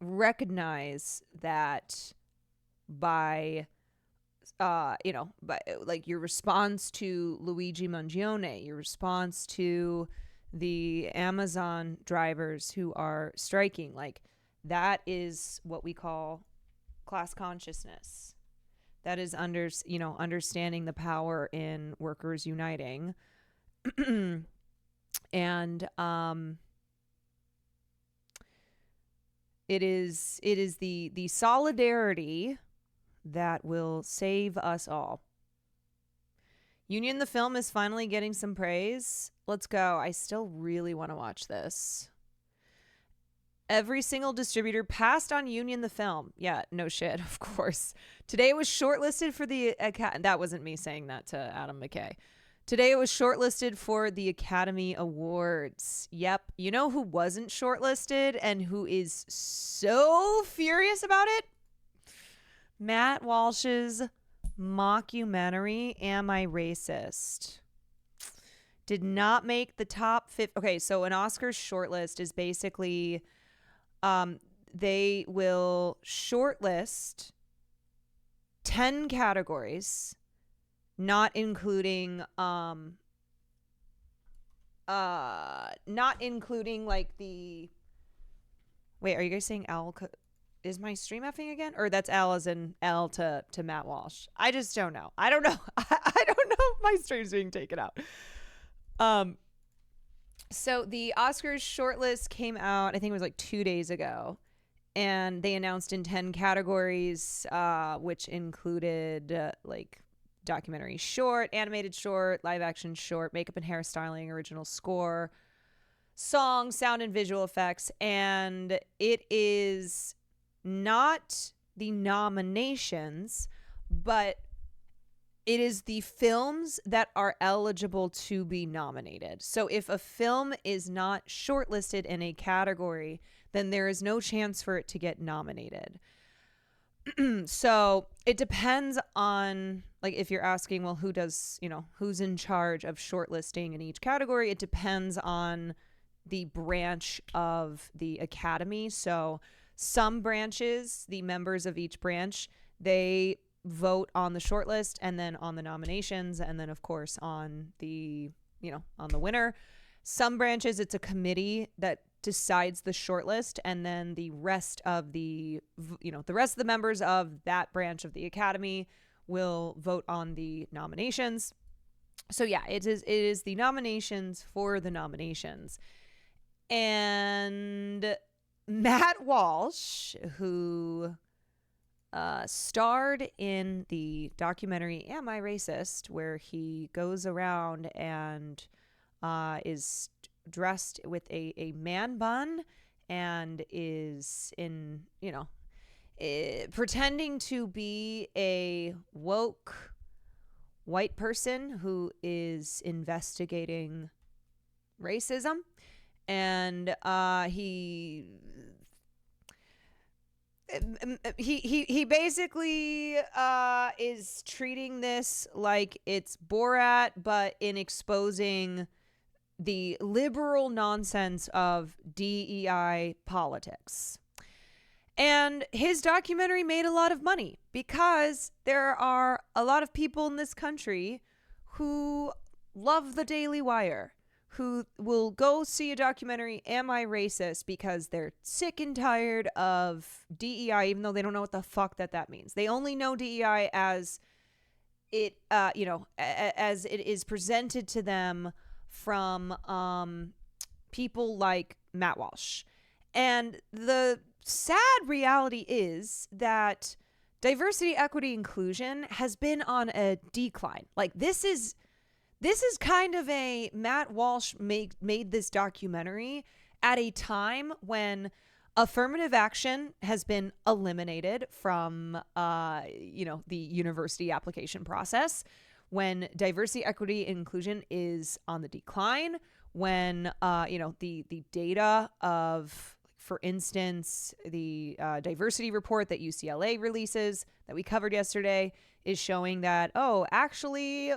recognize that by like your response to Luigi Mangione, your response to the Amazon drivers who are striking, like that is what we call class consciousness. That is understanding the power in workers uniting. And it is the solidarity that will save us all. Union the film is finally getting some praise. Let's go. I still really want to watch this. Every single distributor passed on Union the film. Yeah, no shit, of course. Today it was shortlisted for the that wasn't me saying that to Adam McKay. Today it was shortlisted for the Academy Awards. Yep. You know who wasn't shortlisted and who is so furious about it? Matt Walsh's mockumentary, Am I Racist? Did not make the top 50. Okay, so an Oscars shortlist is basically they will shortlist 10 categories, not including like the. Wait, are you guys saying Al? Is my stream effing again? Or that's Al as in L to Matt Walsh? I just don't know. I don't know. I don't know if my stream's being taken out. So the Oscars shortlist came out, I think it was like 2 days ago, and they announced in 10 categories, which included like documentary short, animated short, live action short, makeup and hairstyling, original score, song, sound and visual effects. And it is not the nominations, but it is the films that are eligible to be nominated. So if a film is not shortlisted in a category, then there is no chance for it to get nominated. So it depends on, like, if you're asking, well, who does, who's in charge of shortlisting in each category? It depends on the branch of the academy. So some branches, the members of each branch, they vote on the shortlist and then on the nominations and then, of course, on the, on the winner. Some branches, it's a committee that decides the shortlist, and then the rest of the members of that branch of the academy will vote on the nominations. So yeah, it is the nominations for the nominations. And Matt Walsh, who starred in the documentary Am I Racist?, where he goes around and is dressed with a man bun and is pretending to be a woke white person who is investigating racism. And he basically is treating this like it's Borat, but in exposing the liberal nonsense of DEI politics. And his documentary made a lot of money because there are a lot of people in this country who love the Daily Wire, who will go see a documentary, Am I Racist?, because they're sick and tired of DEI, even though they don't know what the fuck that means. They only know DEI as it, as it is presented to them from people like Matt Walsh. And the sad reality is that diversity, equity, inclusion has been on a decline. Like, this is kind of a Matt Walsh made this documentary at a time when affirmative action has been eliminated from the university application process, when diversity, equity, inclusion is on the decline, when the data of, for instance, the diversity report that UCLA releases that we covered yesterday is showing that, actually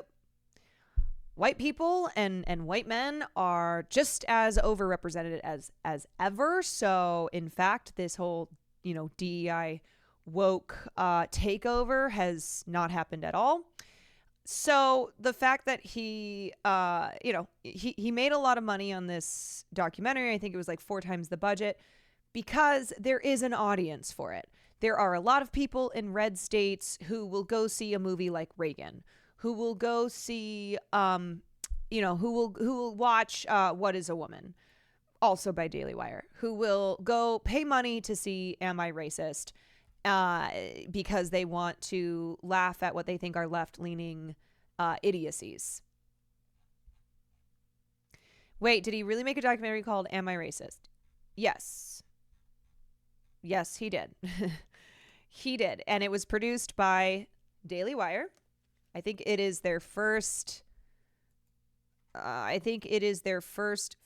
white people and white men are just as overrepresented as ever. So in fact, this whole DEI woke takeover has not happened at all. So the fact that he made a lot of money on this documentary, I think it was like 4 times the budget, because there is an audience for it. There are a lot of people in red states who will go see a movie like Reagan, who will go see, who will watch What is a Woman, also by Daily Wire, who will go pay money to see Am I Racist? Because they want to laugh at what they think are left-leaning idiocies. Wait, did he really make a documentary called Am I Racist? Yes. Yes, he did. He did. And it was produced by Daily Wire. I think it is their first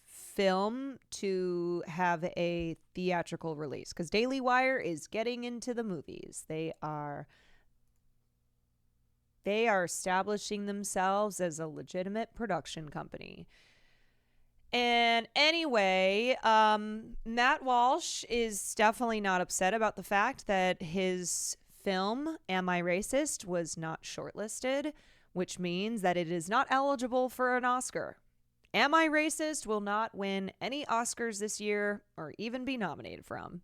film to have a theatrical release, because Daily Wire is getting into the movies. They are establishing themselves as a legitimate production company. And anyway, Matt Walsh is definitely not upset about the fact that his film, Am I Racist?, was not shortlisted, which means that it is not eligible for an Oscar. Am I Racist will not win any Oscars this year or even be nominated from.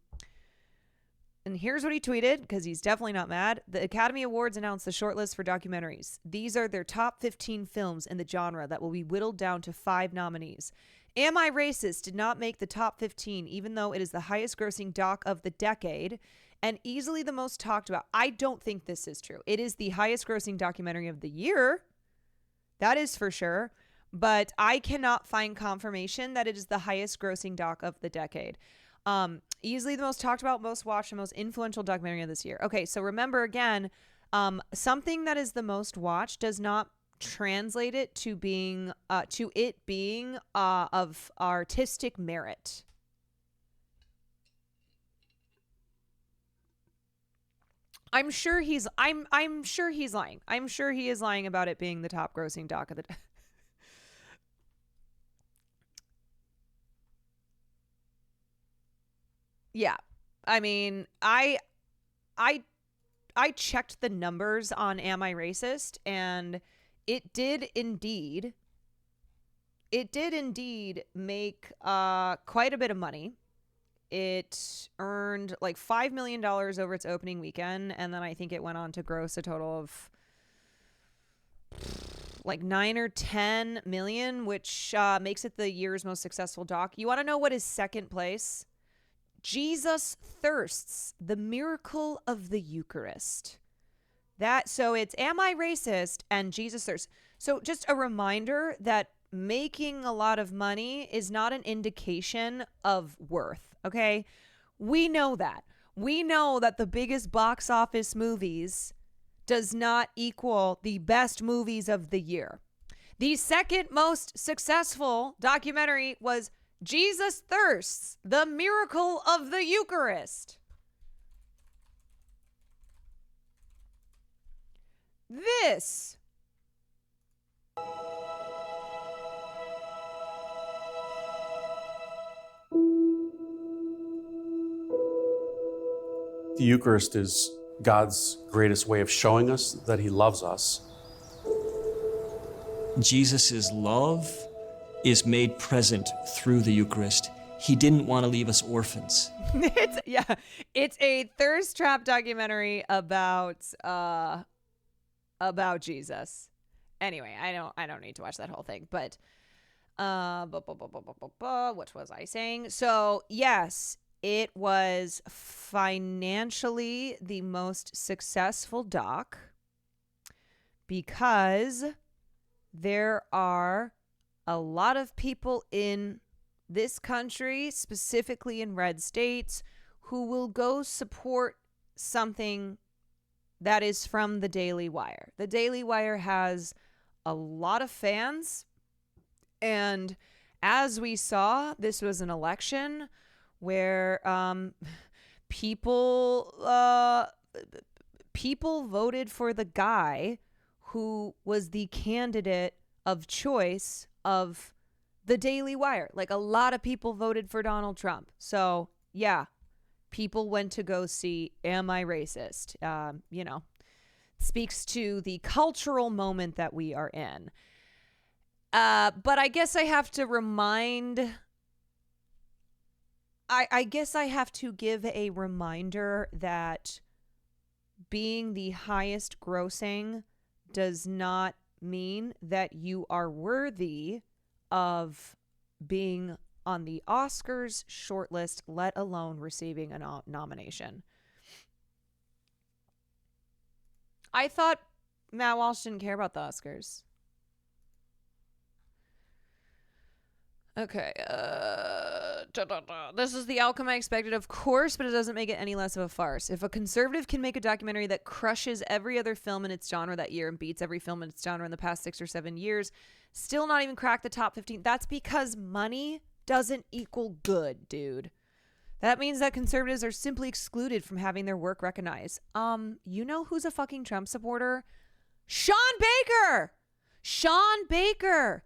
And here's what he tweeted, because he's definitely not mad. The Academy Awards announced the shortlist for documentaries. These are their top 15 films in the genre that will be whittled down to 5 nominees. Am I Racist did not make the top 15, even though it is the highest grossing doc of the decade and easily the most talked about. I don't think this is true. It is the highest grossing documentary of the year. That is for sure. But I cannot find confirmation that it is the highest grossing doc of the decade. Easily the most talked about, most watched, and most influential documentary of this year. Okay, so remember again, something that is the most watched does not translate it to being of artistic merit. I'm sure he's lying. I'm sure he is lying about it being the top grossing doc of the Yeah. I mean, I checked the numbers on Am I Racist, and it did indeed make quite a bit of money. It earned like $5 million over its opening weekend, and then I think it went on to gross a total of like 9 or 10 million, which makes it the year's most successful doc. You want to know what is second place? Jesus Thirsts, the Miracle of the Eucharist. So it's Am I Racist and Jesus Thirsts. So just a reminder that making a lot of money is not an indication of worth, okay? We know that. We know that the biggest box office movies does not equal the best movies of the year. The second most successful documentary was Jesus Thirsts, the Miracle of the Eucharist. This
The Eucharist is God's greatest way of showing us that he loves us.
Jesus' love is made present through the Eucharist. He didn't want to leave us orphans.
It's a thirst trap documentary about Jesus. Anyway, I don't need to watch that whole thing, but what was I saying? So, yes, it was financially the most successful doc because there are a lot of people in this country, specifically in red states, who will go support something that is from the Daily Wire. The Daily Wire has a lot of fans, and as we saw, this was an election where people voted for the guy who was the candidate of choice of the Daily Wire. Like, a lot of people voted for Donald Trump. So, yeah, people went to go see Am I Racist? Speaks to the cultural moment that we are in. But I guess I have to remind... I guess I have to give a reminder that being the highest grossing does not mean that you are worthy of being on the Oscars shortlist, let alone receiving a nomination. I thought Matt Walsh didn't care about the Oscars. Okay, this is the outcome I expected, of course, but it doesn't make it any less of a farce. If a conservative can make a documentary that crushes every other film in its genre that year and beats every film in its genre in the past 6 or 7 years, still not even crack the top 15, that's because money doesn't equal good, dude. That means that conservatives are simply excluded from having their work recognized. You know who's a fucking Trump supporter? Sean Baker! Sean Baker!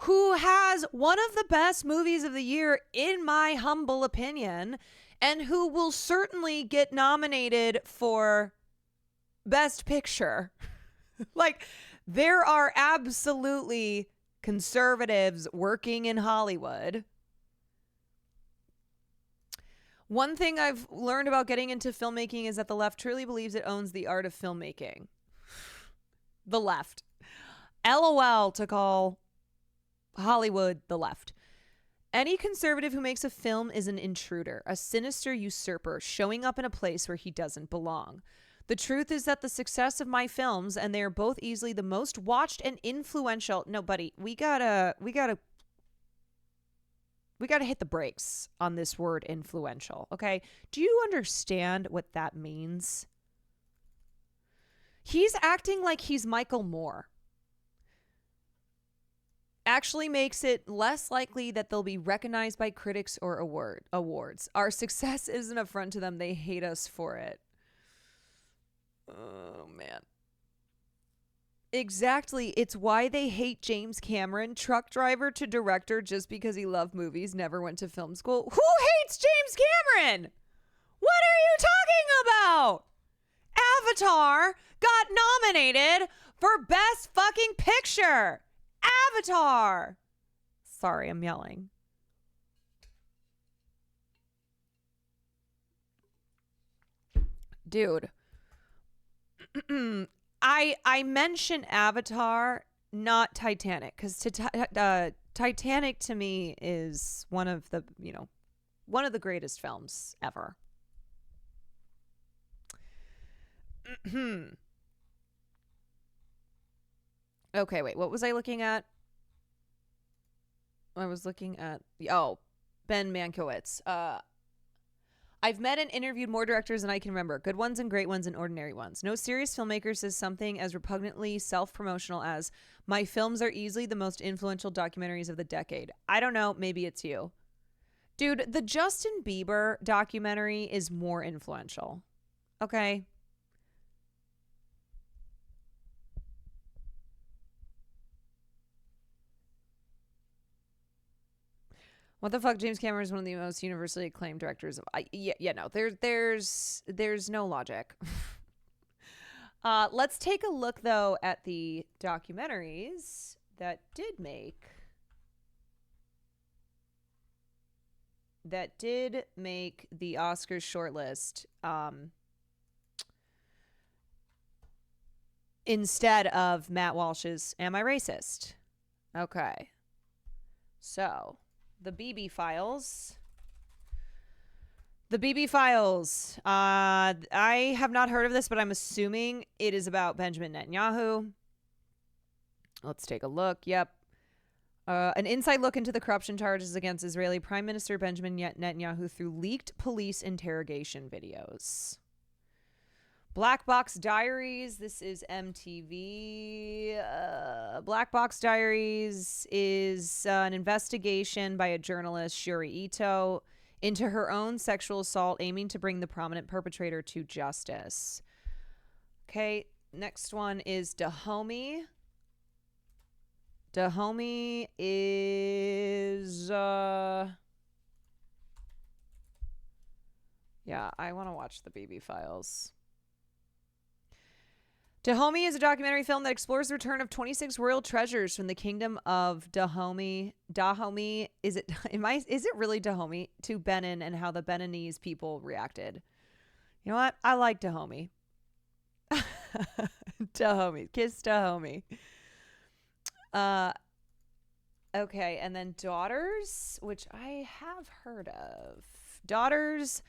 Who has one of the best movies of the year, in my humble opinion, and who will certainly get nominated for Best Picture. Like, there are absolutely conservatives working in Hollywood. One thing I've learned about getting into filmmaking is that the left truly believes it owns the art of filmmaking. The left. LOL to call Hollywood the left. Any conservative who makes a film is an intruder, a sinister usurper showing up in a place where he doesn't belong. The truth is that the success of my films, and they are both easily the most watched and influential. No, buddy, we gotta hit the brakes on this word influential, okay? Do you understand what that means? He's acting like he's Michael Moore. Actually makes it less likely that they'll be recognized by critics or awards. Our success is an affront to them. They hate us for it. Oh, man. Exactly. It's why they hate James Cameron, truck driver to director just because he loved movies, never went to film school. Who hates James Cameron? What are you talking about? Avatar got nominated for Best Fucking Picture. Avatar. Sorry, I'm yelling. Dude. I mention Avatar, not Titanic, because Titanic to me is one of the greatest films ever. Okay, wait, what was I looking at? I was looking at Ben Mankiewicz. I've met and interviewed more directors than I can remember. Good ones and great ones and ordinary ones. No serious filmmaker says something as repugnantly self-promotional as, my films are easily the most influential documentaries of the decade. I don't know. Maybe it's you. Dude, the Justin Bieber documentary is more influential. Okay. What the fuck? James Cameron is one of the most universally acclaimed directors. No. There's no logic. Let's take a look though at the documentaries that did make the Oscars shortlist. Instead of Matt Walsh's "Am I Racist?" Okay, so. The BB Files. I have not heard of this, but I'm assuming it is about Benjamin Netanyahu. Let's take a look. Yep. An inside look into the corruption charges against Israeli Prime Minister Benjamin Netanyahu through leaked police interrogation videos. Black Box Diaries. This is MTV. Black Box Diaries is an investigation by a journalist, Shuri Ito, into her own sexual assault, aiming to bring the prominent perpetrator to justice. Okay, next one is Dahomey. Dahomey is... yeah, I want to watch the BB Files. Dahomey is a documentary film that explores the return of 26 royal treasures from the kingdom of Dahomey. Dahomey, is it really Dahomey? To Benin and how the Beninese people reacted. You know what? I like Dahomey. Dahomey. Kiss Dahomey. Okay, and then Daughters, which I have heard of. Daughters.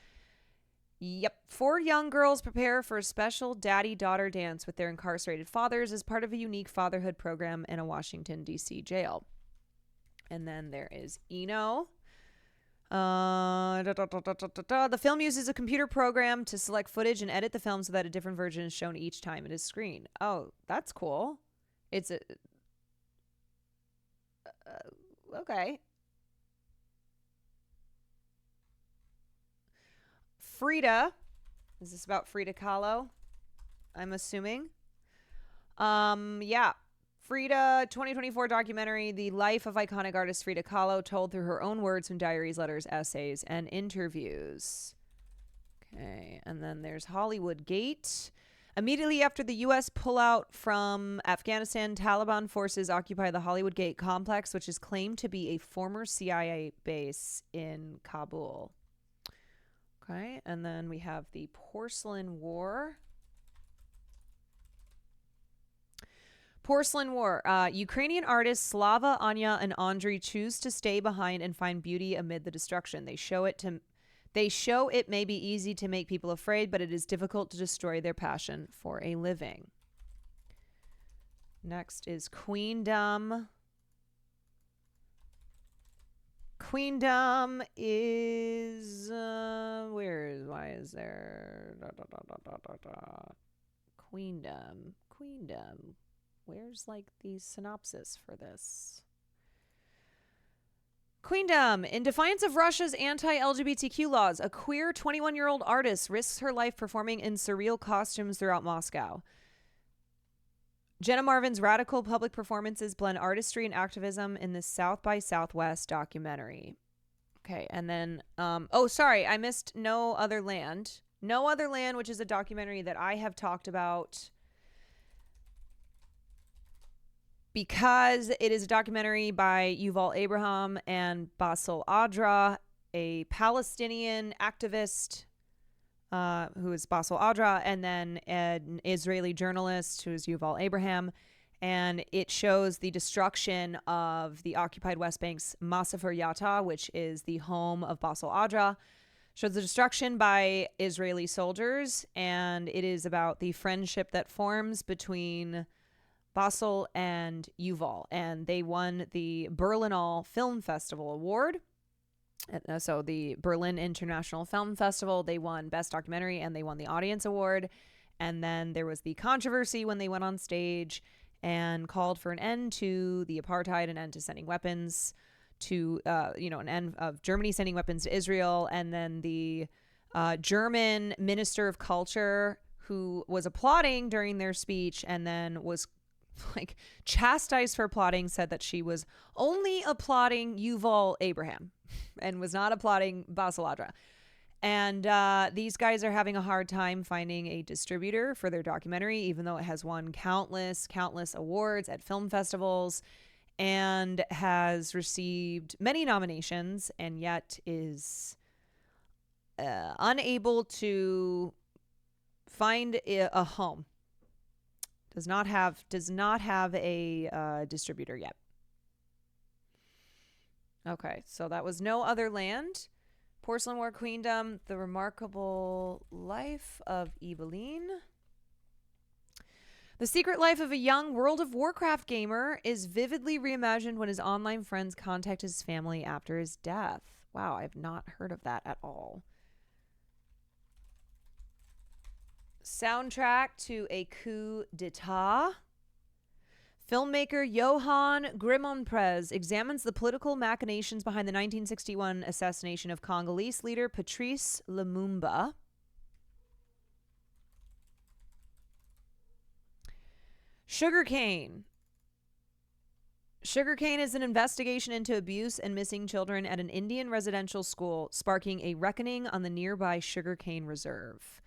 Yep. 4 young girls prepare for a special daddy-daughter dance with their incarcerated fathers as part of a unique fatherhood program in a Washington, D.C. jail. And then there is Eno. The film uses a computer program to select footage and edit the film so that a different version is shown each time it is screened. Oh, that's cool. It's a... okay. Frida. Is this about Frida Kahlo? I'm assuming. Yeah. Frida 2024 documentary, The Life of Iconic Artist Frida Kahlo, told through her own words from diaries, letters, essays, and interviews. Okay. And then there's Hollywood Gate. Immediately after the U.S. pullout from Afghanistan, Taliban forces occupy the Hollywood Gate complex, which is claimed to be a former CIA base in Kabul. Okay, and then we have the Porcelain War. Porcelain War. Ukrainian artists Slava, Anya, and Andriy choose to stay behind and find beauty amid the destruction. They show it may be easy to make people afraid, but it is difficult to destroy their passion for a living. Next is Queendom. Queendom is why is there Queendom. Where's like the synopsis for this? Queendom. In defiance of Russia's anti-LGBTQ laws, a queer 21-year-old artist risks her life performing in surreal costumes throughout Moscow. Jenna Marvin's radical public performances blend artistry and activism in this South by Southwest documentary. Okay, and then, sorry, I missed No Other Land. No Other Land, which is a documentary that I have talked about because it is a documentary by Yuval Abraham and Basel Adra, a Palestinian activist who is Basel Adra, and then an Israeli journalist who is Yuval Abraham. And it shows the destruction of the occupied West Bank's Masafer Yatta, which is the home of Basel Adra. Shows the destruction by Israeli soldiers, and it is about the friendship that forms between Basel and Yuval. And they won the Berlinale Film Festival Award. So the Berlin International Film Festival, they won Best Documentary and they won the Audience Award. And then there was the controversy when they went on stage and called for an end to the apartheid, an end to sending weapons to, an end of Germany sending weapons to Israel. And then the German Minister of Culture, who was applauding during their speech and then was chastised for applauding, said that she was only applauding Yuval Abraham and was not applauding Basel Adra. And these guys are having a hard time finding a distributor for their documentary, even though it has won countless awards at film festivals and has received many nominations, and yet is unable to find a home. Does not have a distributor yet. Okay, so that was No Other Land. Porcelain War Queendom, The Remarkable Life of Eveline. The secret life of a young World of Warcraft gamer is vividly reimagined when his online friends contact his family after his death. Wow, I've not heard of that at all. Soundtrack to a coup d'etat. Filmmaker Johan Grimonprez examines the political machinations behind the 1961 assassination of Congolese leader Patrice Lumumba. Sugarcane. Sugarcane is an investigation into abuse and missing children at an Indian residential school, sparking a reckoning on the nearby sugarcane reserve.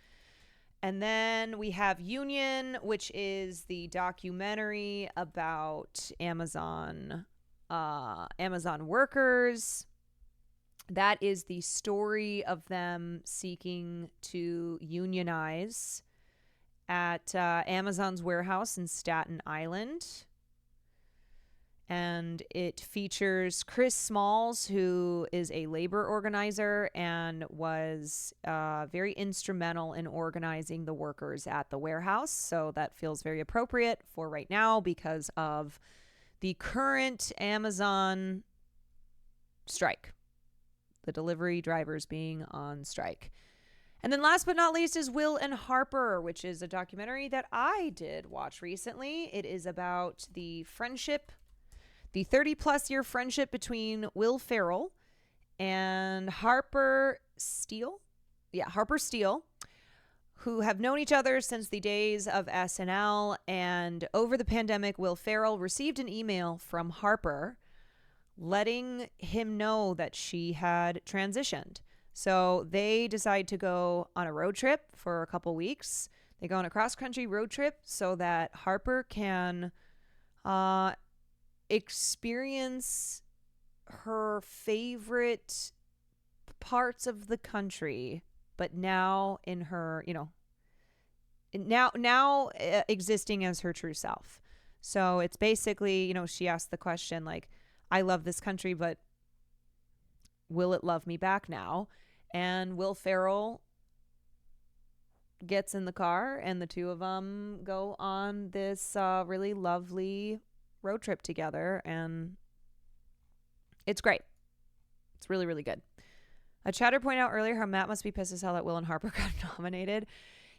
And then we have Union, which is the documentary about Amazon workers. That is the story of them seeking to unionize at Amazon's warehouse in Staten Island. And it features Chris Smalls, who is a labor organizer and was very instrumental in organizing the workers at the warehouse. So that feels very appropriate for right now because of the current Amazon strike, the delivery drivers being on strike. And then last but not least is Will and Harper, which is a documentary that I did watch recently. It is about the friendship, the 30-plus year friendship between Will Ferrell and Harper Steele. Yeah, Harper Steele, who have known each other since the days of SNL. And over the pandemic, Will Ferrell received an email from Harper letting him know that she had transitioned. So they decide to go on a road trip for a couple weeks. They go on a cross-country road trip so that Harper can experience her favorite parts of the country, but now in her, now existing as her true self. So it's basically, she asked the question, like, I love this country, but will it love me back now? And Will Ferrell gets in the car and the two of them go on this really lovely road trip together, and it's great. It's really, really good. A chatter pointed out earlier how Matt must be pissed as hell that Will and Harper got nominated.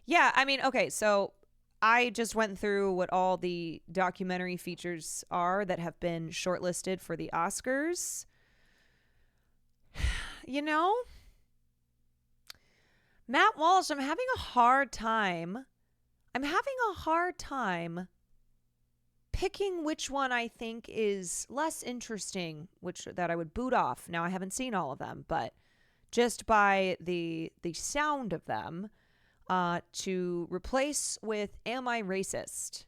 Yeah, I mean, okay, so I just went through what all the documentary features are that have been shortlisted for the Oscars. You know, Matt Walsh, I'm having a hard time picking which one I think is less interesting, which that I would boot off. Now, I haven't seen all of them, but just by the sound of them, to replace with Am I Racist?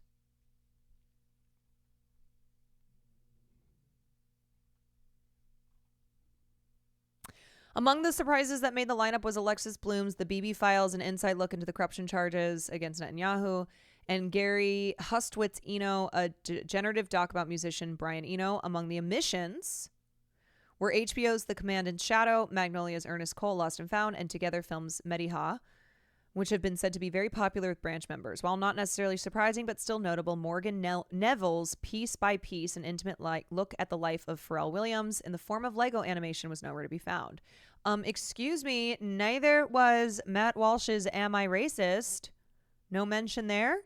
Among the surprises that made the lineup was Alexis Bloom's The BB Files, an inside look into the corruption charges against Netanyahu, and Gary Hustwitz Eno, a generative doc about musician Brian Eno. Among the omissions were HBO's The Command in Shadow, Magnolia's Ernest Cole, Lost and Found, and Together Films' Mediha, which have been said to be very popular with branch members. While not necessarily surprising, but still notable, Morgan Neville's Piece by Piece, an intimate look at the life of Pharrell Williams in the form of Lego animation, was nowhere to be found. Excuse me, neither was Matt Walsh's Am I Racist? No mention there?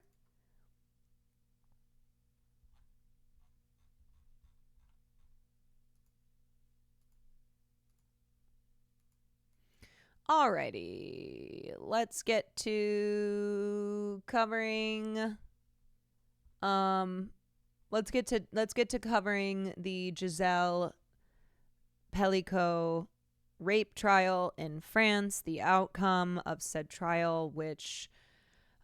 Alrighty, let's get to covering. Let's get to covering the GISELE PELICOT rape trial in France. The outcome of said trial, which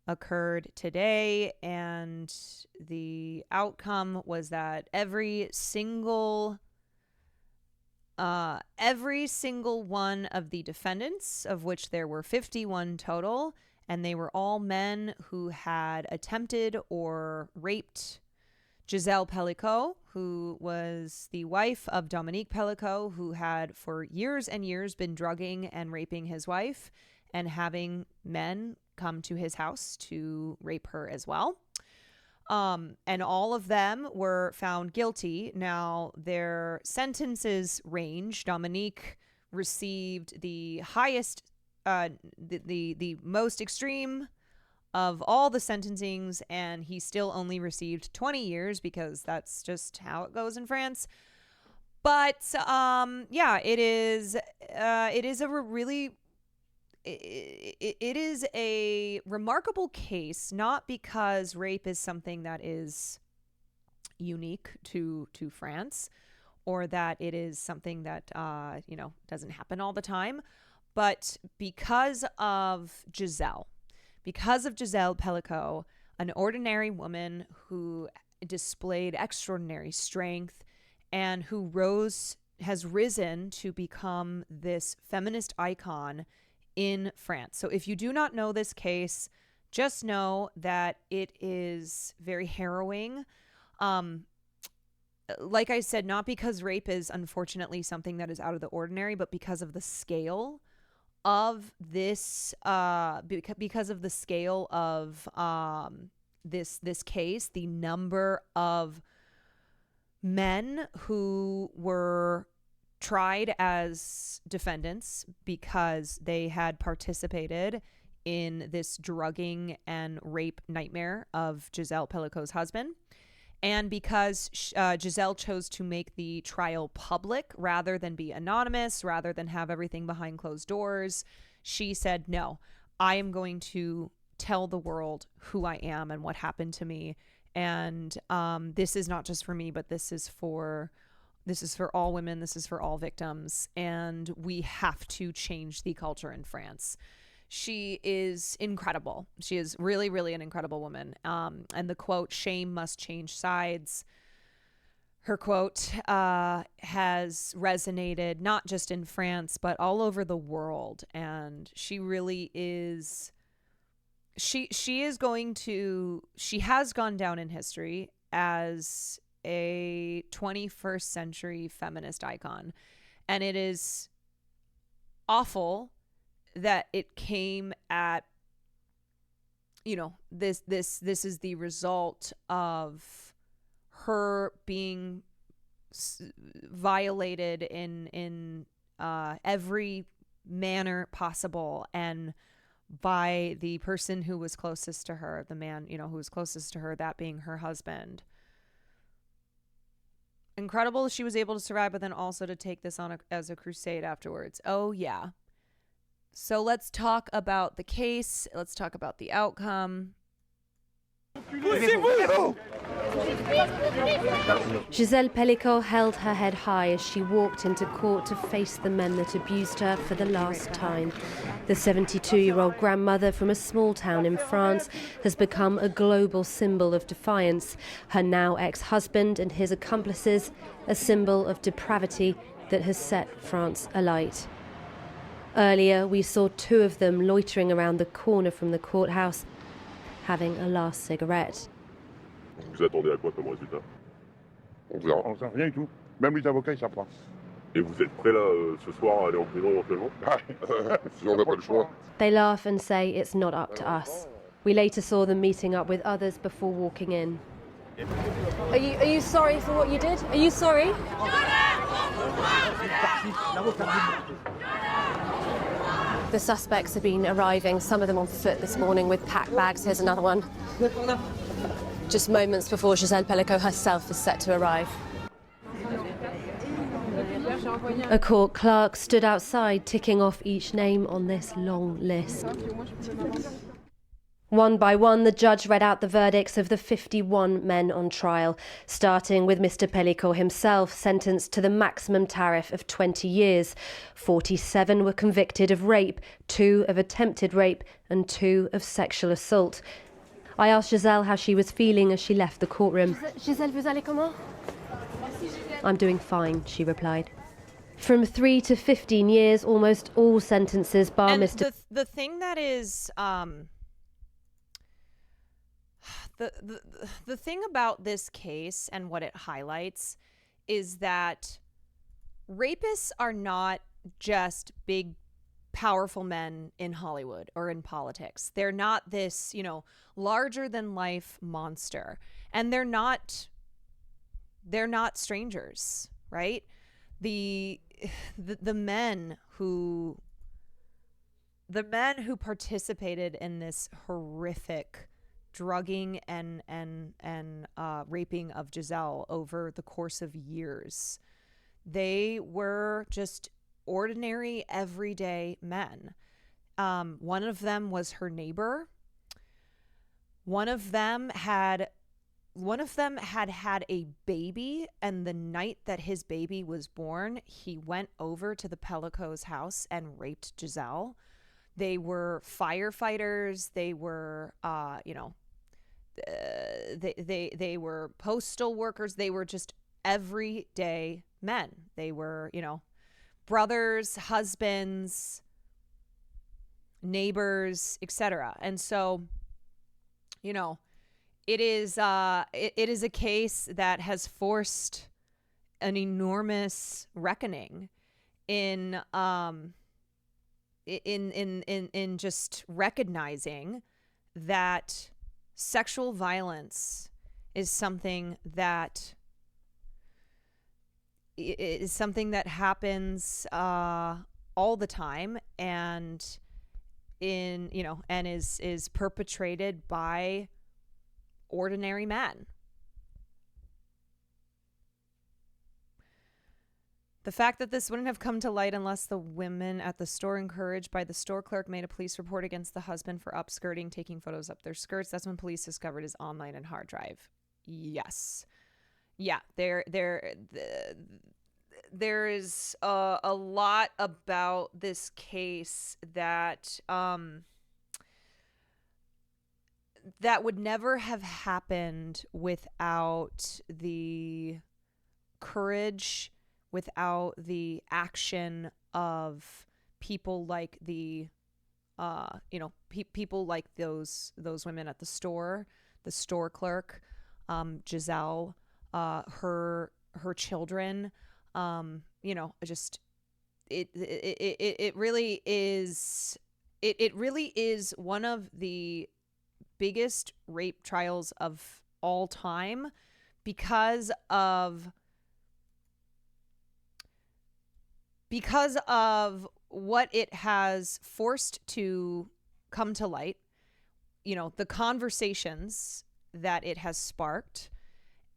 occurred today, and the outcome was that every single one of the defendants, of which there were 51 total, and they were all men who had attempted or raped GISELE PELICOT, who was the wife of Dominique Pellicot, who had for years and years been drugging and raping his wife and having men come to his house to rape her as well. And all of them were found guilty. Now, their sentences range. Dominique received the highest, the most extreme of all the sentencings, and he still only received 20 years because that's just how it goes in France. But yeah, it is a remarkable case, not because rape is something that is unique to France, or that it is something that doesn't happen all the time, but because of GISELE Pellicot, an ordinary woman who displayed extraordinary strength and who has risen to become this feminist icon in France. So if you do not know this case, just know that it is very harrowing. Like I said, not because rape is unfortunately something that is out of the ordinary, but because of the scale of this, because of the scale of this case, the number of men who were tried as defendants because they had participated in this drugging and rape nightmare of GISELE Pellicot's husband. And because GISELE chose to make the trial public rather than be anonymous, rather than have everything behind closed doors, she said, no, I am going to tell the world who I am and what happened to me. And this is not just for me, but this is for all women. This is for all victims. And we have to change the culture in France. She is incredible. She is really, really an incredible woman. And the quote, "Shame must change sides," her quote has resonated not just in France, but all over the world. And she really is, she has gone down in history as a 21st century feminist icon. And it is awful that it came at, this is the result of her being violated in every manner possible, and by the person who was closest to her, the man, who was closest to her, that being her husband. incredible she was able to survive, but then also to take this on as a crusade afterwards. Oh, yeah. So let's talk about the case. Let's talk about the outcome.
Gisele PELICOT held her head high as she walked into court to face the men that abused her for the last time. The 72-year-old grandmother from a small town in France has become a global symbol of defiance. Her now ex-husband and his accomplices, a symbol of depravity that has set France alight. Earlier, we saw two of them loitering around the corner from the courthouse, having a last cigarette.
Vous attendez à quoi comme résultat? On verra. On sait rien du tout. Même les avocats, ils savent pas. Et vous êtes prêts là, ce soir, à aller en prison éventuellement? Si on n'a pas le choix.
They laugh and say it's not up to us. We later saw them meeting up with others before walking in. Are you sorry for what you did? Are you sorry? The suspects have been arriving, some of them on foot this morning with packed bags. Here's another one. Just moments before Gisele PELICOT herself is set to arrive. A court clerk stood outside, ticking off each name on this long list. One by one, the judge read out the verdicts of the 51 men on trial, starting with Mr. PELICOT himself, sentenced to the maximum tariff of 20 years. 47 were convicted of rape, 2 of attempted rape, and 2 of sexual assault. I asked Gisele how she was feeling as she left the courtroom. Gisele, vous allez comment? I'm doing fine, she replied. From 3 to 15 years, almost all sentences bar
And
Mr.
The thing that is the thing about this case and what it highlights is that rapists are not just big powerful men in Hollywood or in politics. They're not this, larger than life monster. And they're not strangers, right? The men who participated in this horrific drugging and raping of Gisele over the course of years, they were just ordinary, everyday men. One of them was her neighbor. One of them had a baby, and the night that his baby was born, he went over to the PELICOT's house and raped Gisele. They were firefighters. They were, they were postal workers. They were just everyday men. They were, brothers, husbands, neighbors, etc. And so, it is a case that has forced an enormous reckoning in just recognizing that sexual violence is something that happens all the time, and is perpetrated by ordinary men. The fact that this wouldn't have come to light unless the women at the store, encouraged by the store clerk, made a police report against the husband for upskirting, taking photos up their skirts. That's when police discovered his online and hard drive. Yes. Yeah, there is a lot about this case that that would never have happened without the courage, without the action of people like people like those women at the store clerk, Gisele, her children, just it really is one of the biggest rape trials of all time because of what it has forced to come to light, the conversations that it has sparked,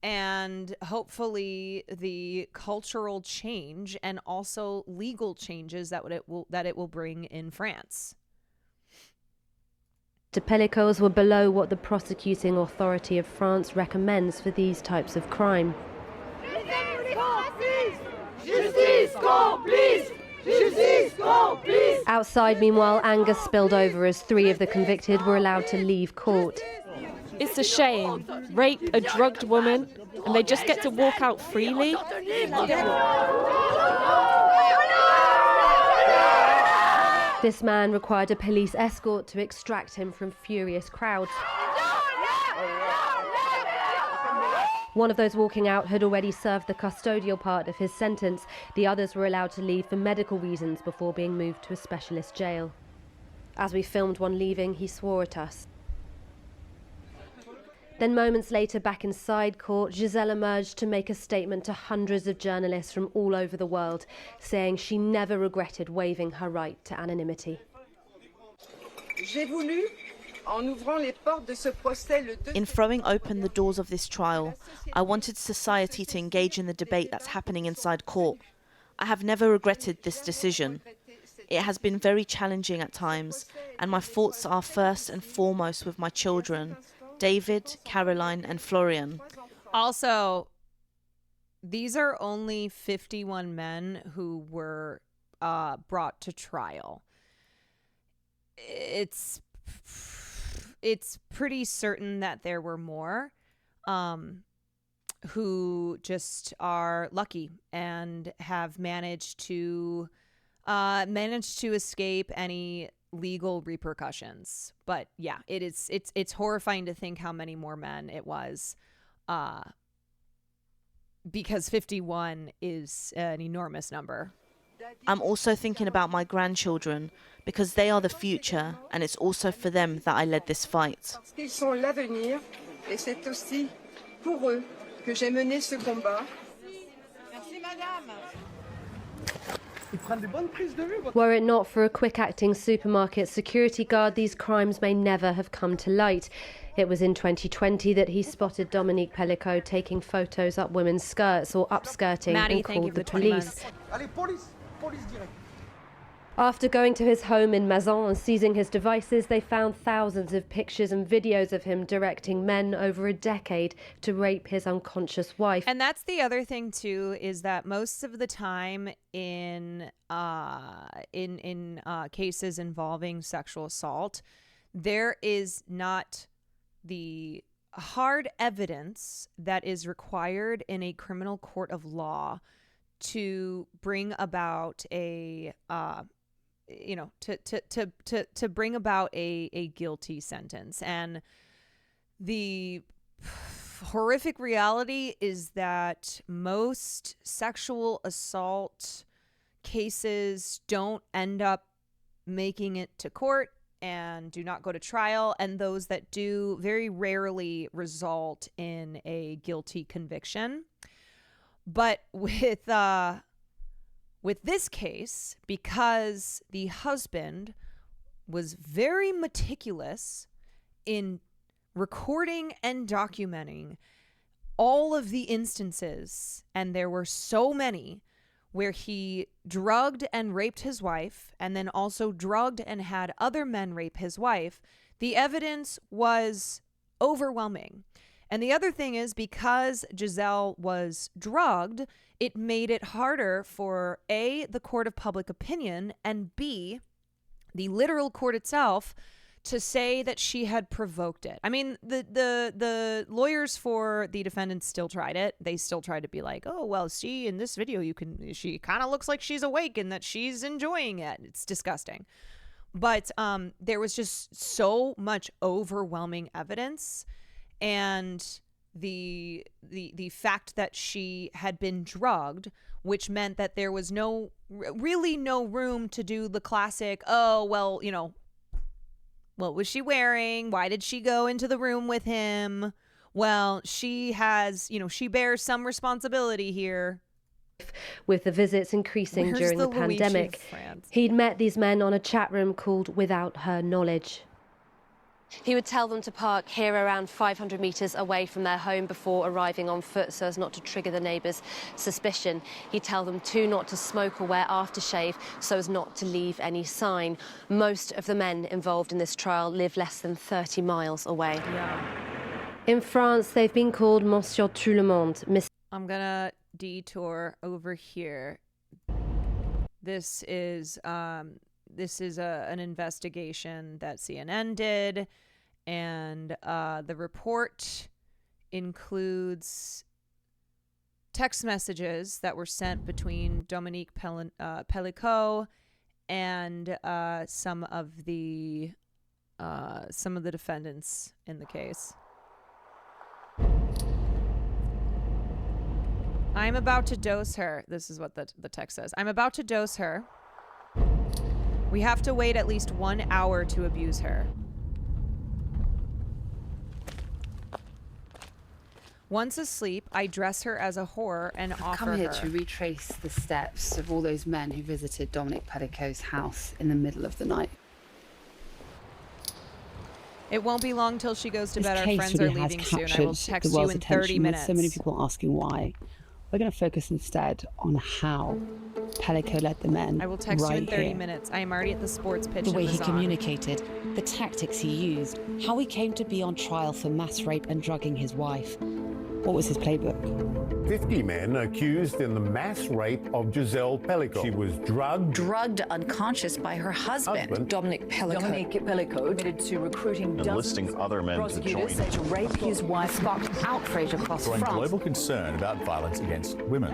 and hopefully the cultural change and also legal changes that it will bring in France.
The PELICOTs were below what the prosecuting authority of France recommends for these types of crime.
Justice, complice! Justice, complice!
Outside, meanwhile, anger spilled over as 3 of the convicted were allowed to leave court.
It's a shame. Rape a drugged woman, and they just get to walk out freely.
This man required a police escort to extract him from furious crowds. One of those walking out had already served the custodial part of his sentence. The others were allowed to leave for medical reasons before being moved to a specialist jail. As we filmed one leaving, he swore at us. Then moments later, back inside court, Gisele emerged to make a statement to hundreds of journalists from all over the world, saying she never regretted waiving her right to anonymity.
In throwing open the doors of this trial, I wanted society to engage in the debate that's happening inside court. I have never regretted this decision. It has been very challenging at times, and my thoughts are first and foremost with my children, David, Caroline, and Florian.
Also, these are only 51 men who were brought to trial. It's pretty certain that there were more who just are lucky and have managed to escape any legal repercussions. But yeah, it's horrifying to think how many more men it was, because 51 is an enormous number.
I'm also thinking about my grandchildren, because they are the future, and it's also for them that I led this fight.
Ils sont l'avenir, et c'est aussi pour eux que j'ai mené ce combat.
Merci, madame.
Were it not for a quick-acting supermarket security guard, these crimes may never have come to light. It was in 2020 that he spotted Dominique Pelicot taking photos up women's skirts or upskirting and called the police. After going to his home in Mazan and seizing his devices, they found thousands of pictures and videos of him directing men over a decade to rape his unconscious wife.
And that's the other thing too, is that most of the time in cases involving sexual assault, there is not the hard evidence that is required in a criminal court of law to bring about a to bring about a guilty sentence. And the horrific reality is that most sexual assault cases don't end up making it to court and do not go to trial, and those that do very rarely result in a guilty conviction. But with this case, because the husband was very meticulous in recording and documenting all of the instances, and there were so many where he drugged and raped his wife and then also drugged and had other men rape his wife, the evidence was overwhelming. And the other thing is, because Gisele was drugged, it made it harder for A, the court of public opinion, and B, the literal court itself, to say that she had provoked it. I mean, the lawyers for the defendants still tried it. They still tried to be like, oh, well, see, in this video, she kind of looks like she's awake and that she's enjoying it. It's disgusting. But there was just so much overwhelming evidence, and the fact that she had been drugged, which meant that there was really no room to do the classic, oh, well, what was she wearing? Why did she go into the room with him? Well, she has, she bears some responsibility here.
With the visits increasing during the pandemic, he'd met these men on a chat room called Without Her Knowledge. He would tell them to park here around 500 metres away from their home before arriving on foot so as not to trigger the neighbours' suspicion. He'd tell them too not to smoke or wear aftershave so as not to leave any sign. Most of the men involved in this trial live less than 30 miles away. In France, they've been called Monsieur Tout le Monde.
I'm gonna detour over here. This is an investigation that CNN did, and the report includes text messages that were sent between Dominique Pellicot and some of the defendants in the case. I'm about to dose her. This is what the text says. I'm about to dose her. We have to wait at least 1 hour to abuse her. Once asleep, I dress her as a whore and offer her.
Come here to retrace the steps of all those men who visited Dominique Pellicot's house in the middle of the night.
It won't be long till she goes to bed. Our friends are leaving soon. I will text you in 30 minutes.
So many people asking why. We're going to focus instead on how Pellicot led the men.
I will text you in 30 minutes. I am already at the sports pitch.
The way he communicated, the tactics he used, how he came to be on trial for mass rape and drugging his wife.
What was his playbook?
50 men accused in the mass rape of GISELE Pellicot. She was drugged
unconscious by her husband.
Dominique Pellicot.
Dominique Pellicot admitted to recruiting
enlisting other men to join
said to rape his wife sparked outrage across
growing
France.
Global concern about violence against women.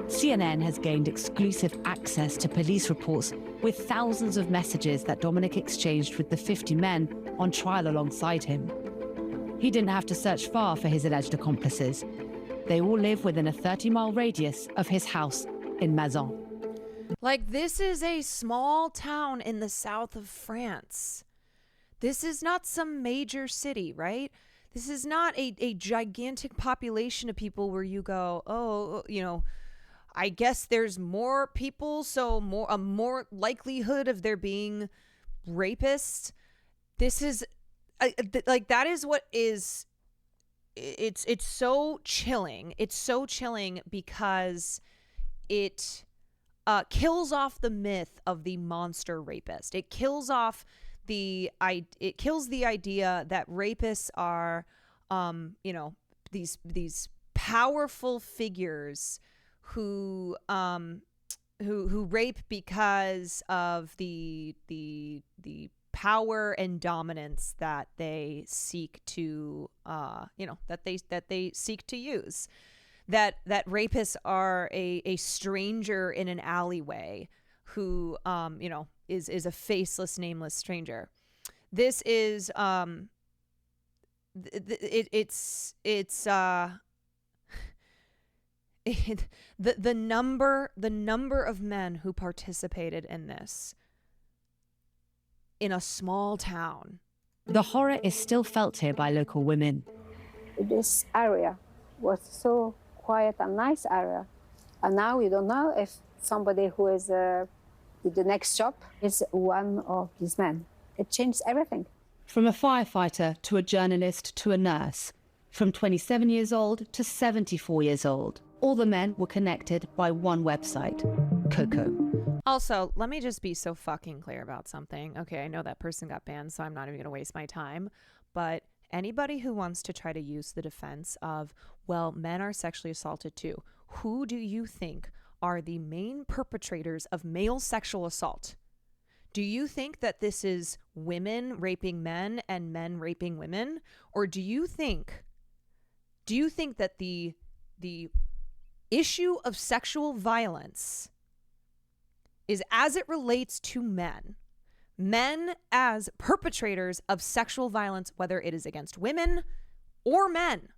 CNN has gained exclusive access to police reports with thousands of messages that Dominic exchanged with the 50 men on trial alongside him. He didn't have to search far for his alleged accomplices. They all live within a 30-mile radius of his house in Mazan.
Like, this is a small town in the south of France. This is not some major city, right? This is not a gigantic population of people where you go, oh, you know, I guess there's more people, so a more likelihood of there being rapists. This is like, that is what is, it's so chilling. It's so chilling because it kills off the myth of the monster rapist. It kills off the idea that rapists are, you know, these powerful figures who rape because of the power and dominance that they seek to that they seek to use. That rapists are a stranger in an alleyway who is a faceless, nameless stranger. This is the number of men who participated in this in a small town.
The horror is still felt here by local women.
This area was so quiet and nice area, and now we don't know if somebody who is with the next shop is one of these men. It changed everything.
From a firefighter to a journalist to a nurse, from 27 years old to 74 years old, all the men were connected by one website, Coco.
Also, let me just be so fucking clear about something. Okay, I know that person got banned, so I'm not even going to waste my time. But anybody who wants to try to use the defense of, well, men are sexually assaulted too, who do you think are the main perpetrators of male sexual assault? Do you think that this is women raping men and men raping women? Or do you think that the issue of sexual violence is as it relates to men as perpetrators of sexual violence, whether it is against women or men?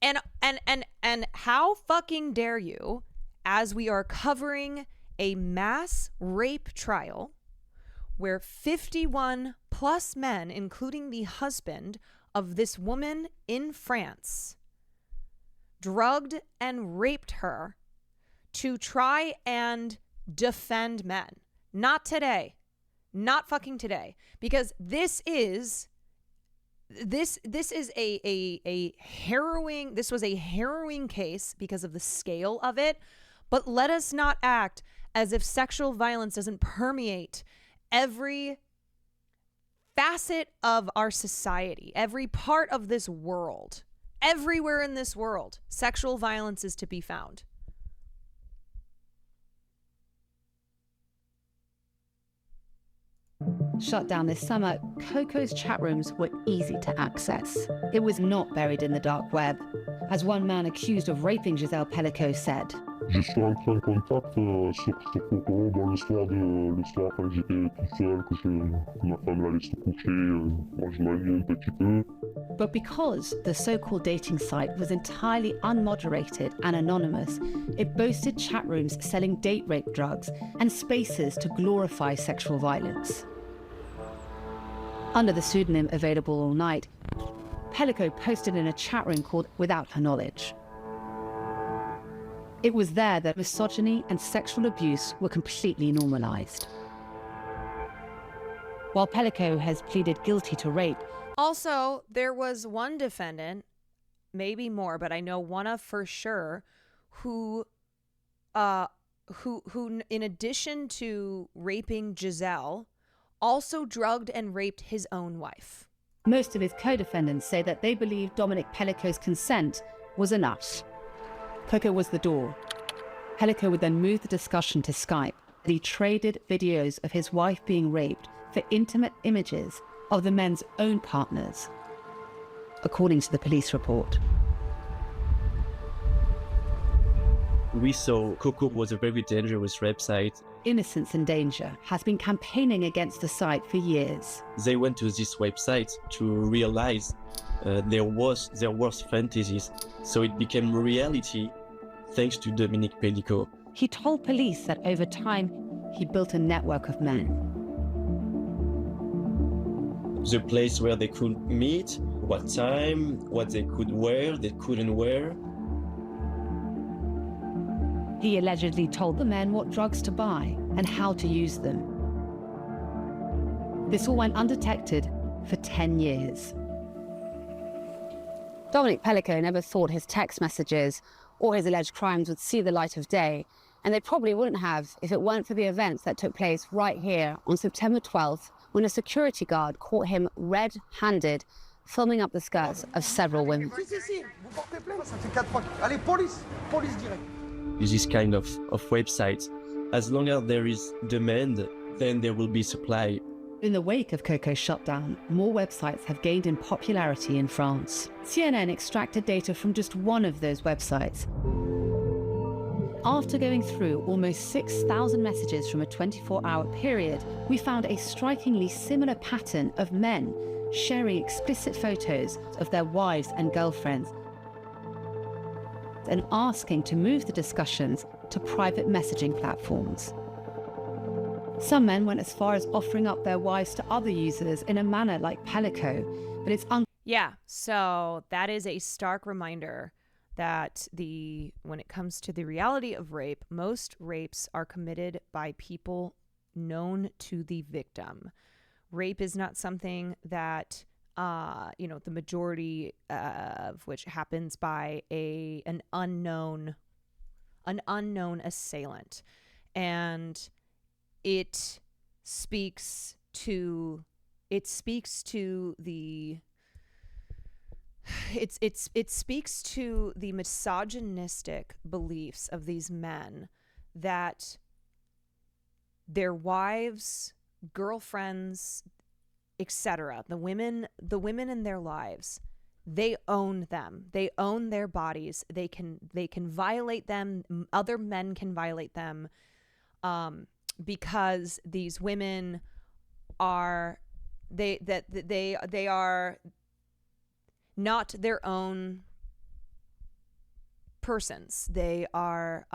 And how fucking dare you, as we are covering a mass rape trial where 51 plus men, including the husband of this woman in France, drugged and raped her to try and defend men. Not today. Not fucking today. Because this was a harrowing case because of the scale of it. But let us not act as if sexual violence doesn't permeate every facet of our society, every part of this world. Everywhere in this world, sexual violence is to be found.
Shut down this summer, Coco's chat rooms were easy to access. It was not buried in the dark web. As one man accused of raping Gisele Pellicot said,
Je suis entré en contact sur Coco, l'histoire, quand j'étais tout seul, que ma femme allait se coucher, moi je m'ennuie un petit peu.
But because the so-called dating site was entirely unmoderated and anonymous, it boasted chat rooms selling date rape drugs and spaces to glorify sexual violence. Under the pseudonym Available All Night, Pellicot posted in a chat room called Without Her Knowledge. It was there that misogyny and sexual abuse were completely normalized. While Pellicot has pleaded guilty to rape.
Also, there was one defendant, maybe more, but I know one of for sure, who in addition to raping Gisele, also drugged and raped his own wife.
Most of his co-defendants say that they believe Dominic Pellicot's consent was enough. Coco was the door. Pellicot would then move the discussion to Skype. He traded videos of his wife being raped for intimate images of the men's own partners, according to the police report.
We saw Coco was a very dangerous website.
Innocence in Danger has been campaigning against the site for years.
They went to this website to realize their worst fantasies, so it became reality thanks to Dominic Pellicot.
He told police that over time, he built a network of men.
The place where they could meet, what time, what they could wear, they couldn't wear.
He allegedly told the men what drugs to buy and how to use them. This all went undetected for 10 years.
Dominic Pellicot never thought his text messages or his alleged crimes would see the light of day, and they probably wouldn't have if it weren't for the events that took place right here on September 12th, when a security guard caught him red-handed filming up the skirts of several women.
This kind of websites, as long as there is demand, then there will be supply.
In the wake of Coco's shutdown, more websites have gained in popularity in France. CNN extracted data from just one of those websites. After going through almost 6,000 messages from a 24-hour period, we found a strikingly similar pattern of men sharing explicit photos of their wives and girlfriends and asking to move the discussions to private messaging platforms. Some men went as far as offering up their wives to other users in a manner like Pellicot, but it's
Yeah, so that is a stark reminder that when it comes to the reality of rape, most rapes are committed by people known to the victim. Rape is not something that the majority of which happens by an unknown assailant, and it speaks to the misogynistic beliefs of these men that their wives, girlfriends, etc., the women in their lives, they own them. They own their bodies. They can violate them. Other men can violate them, because these women are they are not their own persons. They are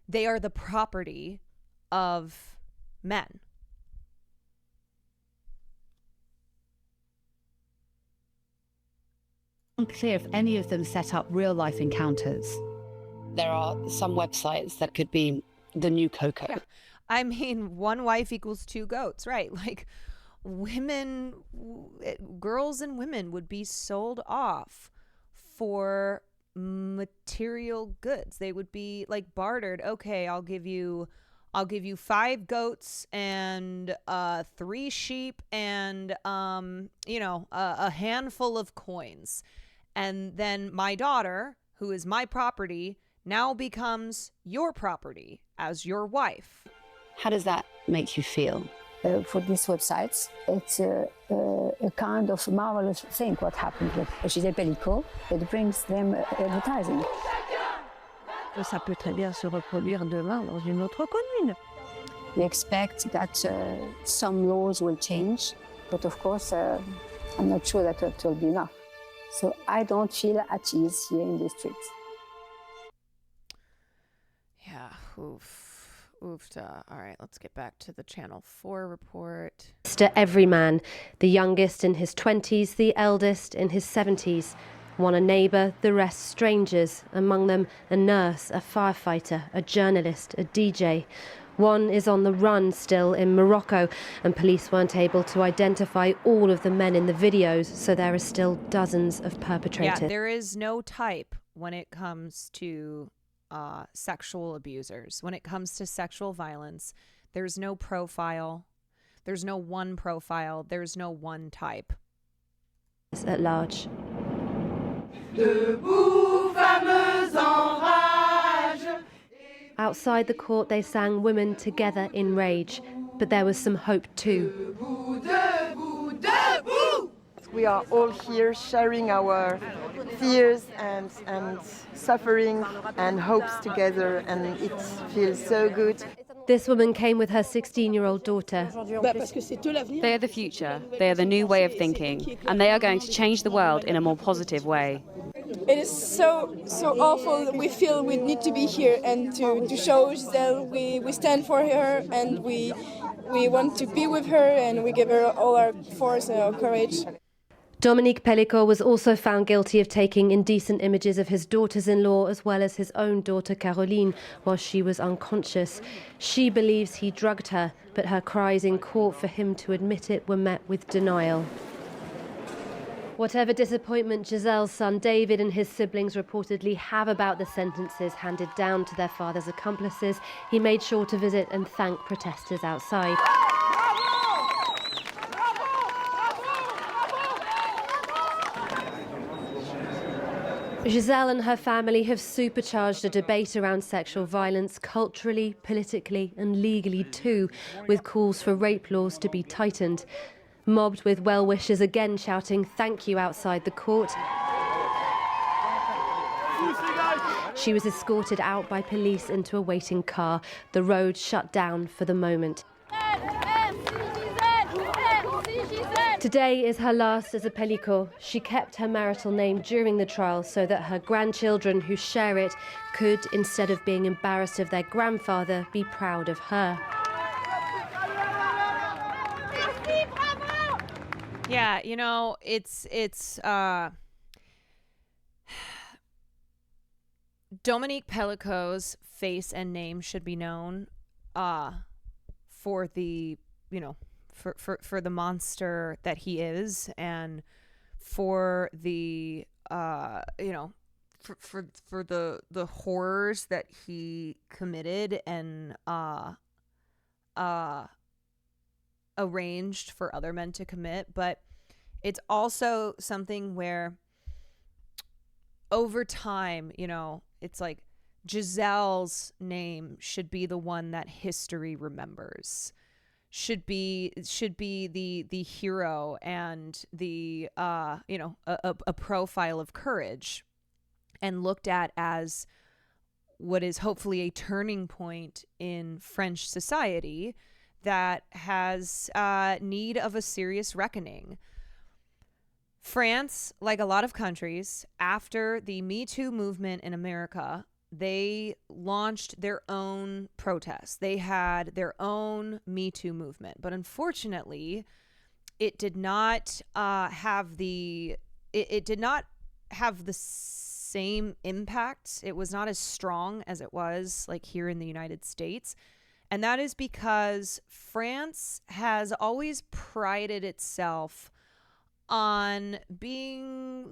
the property of men.
Unclear if any of them set up real-life encounters.
There are some websites that could be the new Coco.
Yeah. I mean, one wife equals two goats, right? Like, girls and women would be sold off for material goods. They would be like bartered. Okay, I'll give you 5 goats and 3 sheep and a handful of coins. And then my daughter, who is my property, now becomes your property as your wife.
How does that make you feel?
For these websites, it's a kind of marvelous thing what happened with GISELE PELICOT. It brings them advertising.
Ça peut très bien se reproduire demain dans une autre commune.
We expect that some laws will change, but of course, I'm not sure that it will be enough. So I don't feel at ease here in the streets.
Yeah, oof. Oofta. All right, let's get back to the Channel 4 report.
Mr. Everyman, the youngest in his 20s, the eldest in his 70s. One a neighbour, the rest strangers, among them a nurse, a firefighter, a journalist, a DJ. One is on the run still in Morocco, and police weren't able to identify all of the men in the videos, so there are still dozens of perpetrators.
Yeah, there is no type when it comes to sexual abusers. When it comes to sexual violence, there's no profile. There's no one profile. There's no one type.
At large.
Debout, fameuse enrage.
Outside the court, they sang Women Together in Rage, but there was some hope too.
Debout, debout, debout.
We are all here sharing our fears and suffering and hopes together, and it feels so good.
This woman came with her 16-year-old daughter.
They are the future, they are the new way of thinking, and they are going to change the world in a more positive way.
It is so awful that we feel we need to be here and to show Giselle we stand for her, and we want to be with her, and we give her all our force and our courage.
Dominique Pellicot was also found guilty of taking indecent images of his daughters-in-law as well as his own daughter Caroline while she was unconscious. She believes he drugged her, but her cries in court for him to admit it were met with denial. Whatever disappointment Giselle's son David and his siblings reportedly have about the sentences handed down to their father's accomplices, he made sure to visit and thank protesters outside. Giselle and her family have supercharged a debate around sexual violence culturally, politically and legally too, with calls for rape laws to be tightened. Mobbed with well-wishers again shouting thank you outside the court. She was escorted out by police into a waiting car. The road shut down for the moment. Today is her last as a Pellicot. She kept her marital name during the trial so that her grandchildren who share it could, instead of being embarrassed of their grandfather, be proud of her.
Yeah, you know, it's Dominique Pellicot's face and name should be known for the, for the monster that he is, and for the for the horrors that he committed and arranged for other men to commit. But it's also something where over time, it's like Giselle's name should be the one that history remembers, should be the hero and the a profile of courage, and looked at as what is hopefully a turning point in French society that has need of a serious reckoning. France, like a lot of countries, after the Me Too movement in America, they launched their own protests. They had their own Me Too movement, but unfortunately, it did not have the same impact. It was not as strong as it was like here in the United States. And that is because France has always prided itself on being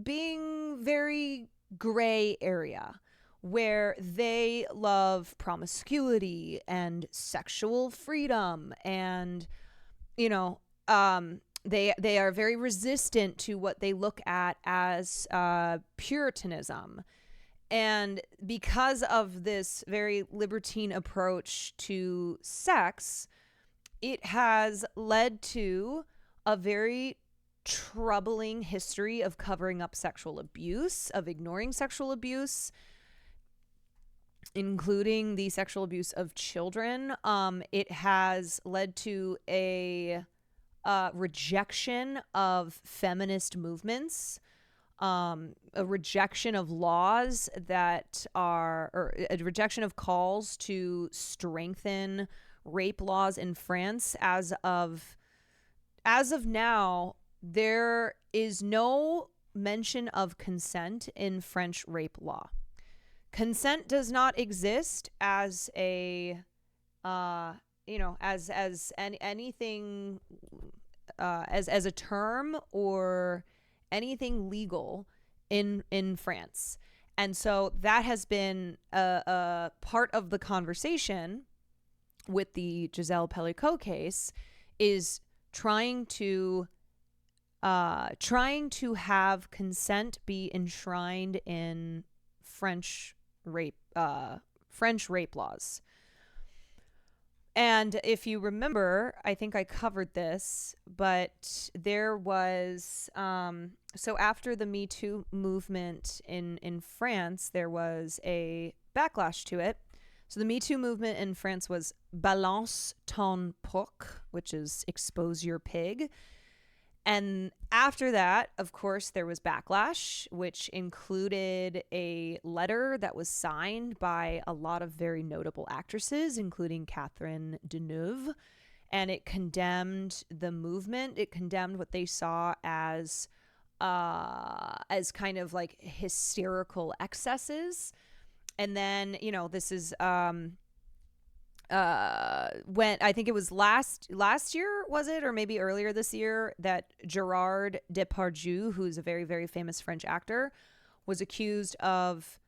being very gray area, where they love promiscuity and sexual freedom, and they are very resistant to what they look at as Puritanism. And because of this very libertine approach to sex, it has led to a very troubling history of covering up sexual abuse, of ignoring sexual abuse, including the sexual abuse of children. It has led to a rejection of feminist movements, a rejection of laws or a rejection of calls to strengthen rape laws in France. As of now, there is no mention of consent in French rape law. Consent does not exist as a anything as a term or anything legal in France. And so that has been a part of the conversation with the GISELE PELICOT case, is trying to have consent be enshrined in French rape laws. And if you remember, I think I covered this, but there was so after the Me Too movement in France, there was a backlash to it. So the Me Too movement in France was balance ton porc, which is expose your pig. And after that, of course, there was backlash, which included a letter that was signed by a lot of very notable actresses, including Catherine Deneuve. And it condemned the movement. It condemned what they saw as kind of like hysterical excesses. And then, this is when I think it was last year, was it, or maybe earlier this year, that Gerard Depardieu, who's a very, very famous French actor, was accused of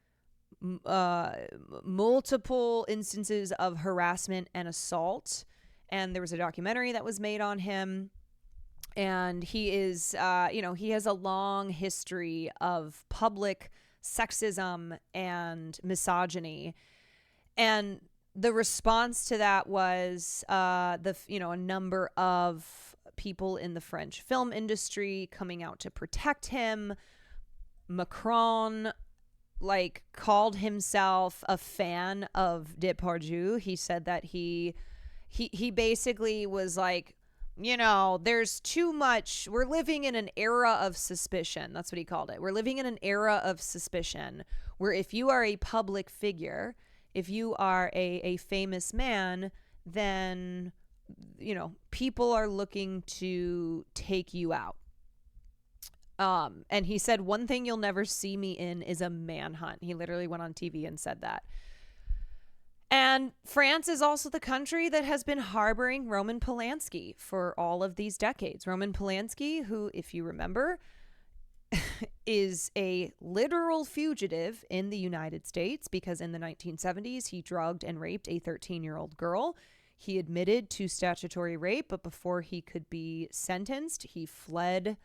multiple instances of harassment and assault. And there was a documentary that was made on him. And he is, he has a long history of public sexism and misogyny. And the response to that was a number of people in the French film industry coming out to protect him. Macron called himself a fan of Depardieu. He said that he basically was like, there's too much. We're living in an era of suspicion. That's what he called it. We're living in an era of suspicion where if you are a public figure, if you are a famous man, then, people are looking to take you out. And he said, one thing you'll never see me in is a manhunt. He literally went on TV and said that. And France is also the country that has been harboring Roman Polanski for all of these decades. Roman Polanski, who, if you remember, is a literal fugitive in the United States because in the 1970s, he drugged and raped a 13-year-old girl. He admitted to statutory rape, but before he could be sentenced, he fled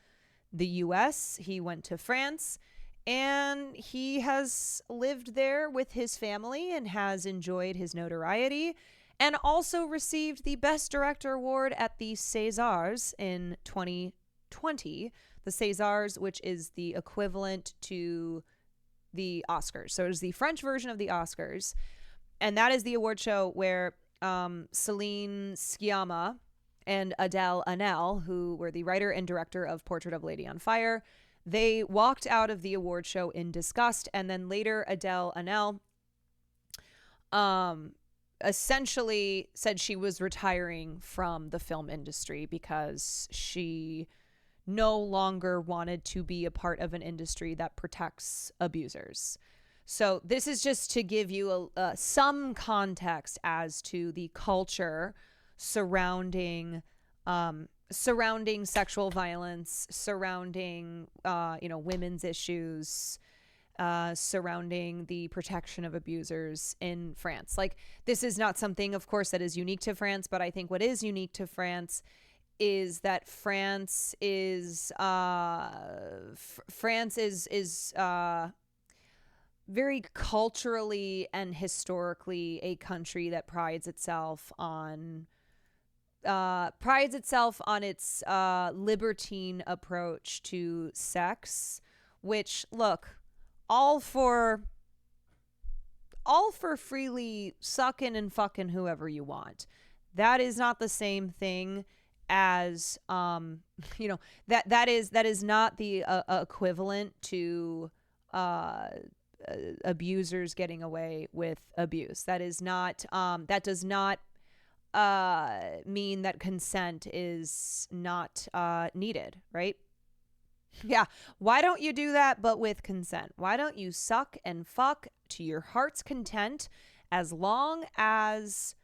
the U.S. He went to France, and he has lived there with his family and has enjoyed his notoriety, and also received the Best Director Award at the Césars in 2020. The Césars, which is the equivalent to the Oscars. So it is the French version of the Oscars. And that is the award show where Céline Sciamma and Adèle Haenel, who were the writer and director of Portrait of a Lady on Fire, they walked out of the award show in disgust. And then later, Adèle Haenel essentially said she was retiring from the film industry because she no longer wanted to be a part of an industry that protects abusers. So this is just to give you some context as to the culture surrounding sexual violence, surrounding women's issues, surrounding the protection of abusers in France. Like, this is not something, of course, that is unique to France, but I think what is unique to France is that France is very culturally and historically a country that prides itself on its libertine approach to sex, which, look, all for freely sucking and fucking whoever you want. That is not the same thing as that is not the equivalent to abusers getting away with abuse. That is not that does not mean that consent is not needed, right? Yeah. Why don't you do that, but with consent? Why don't you suck and fuck to your heart's content as long as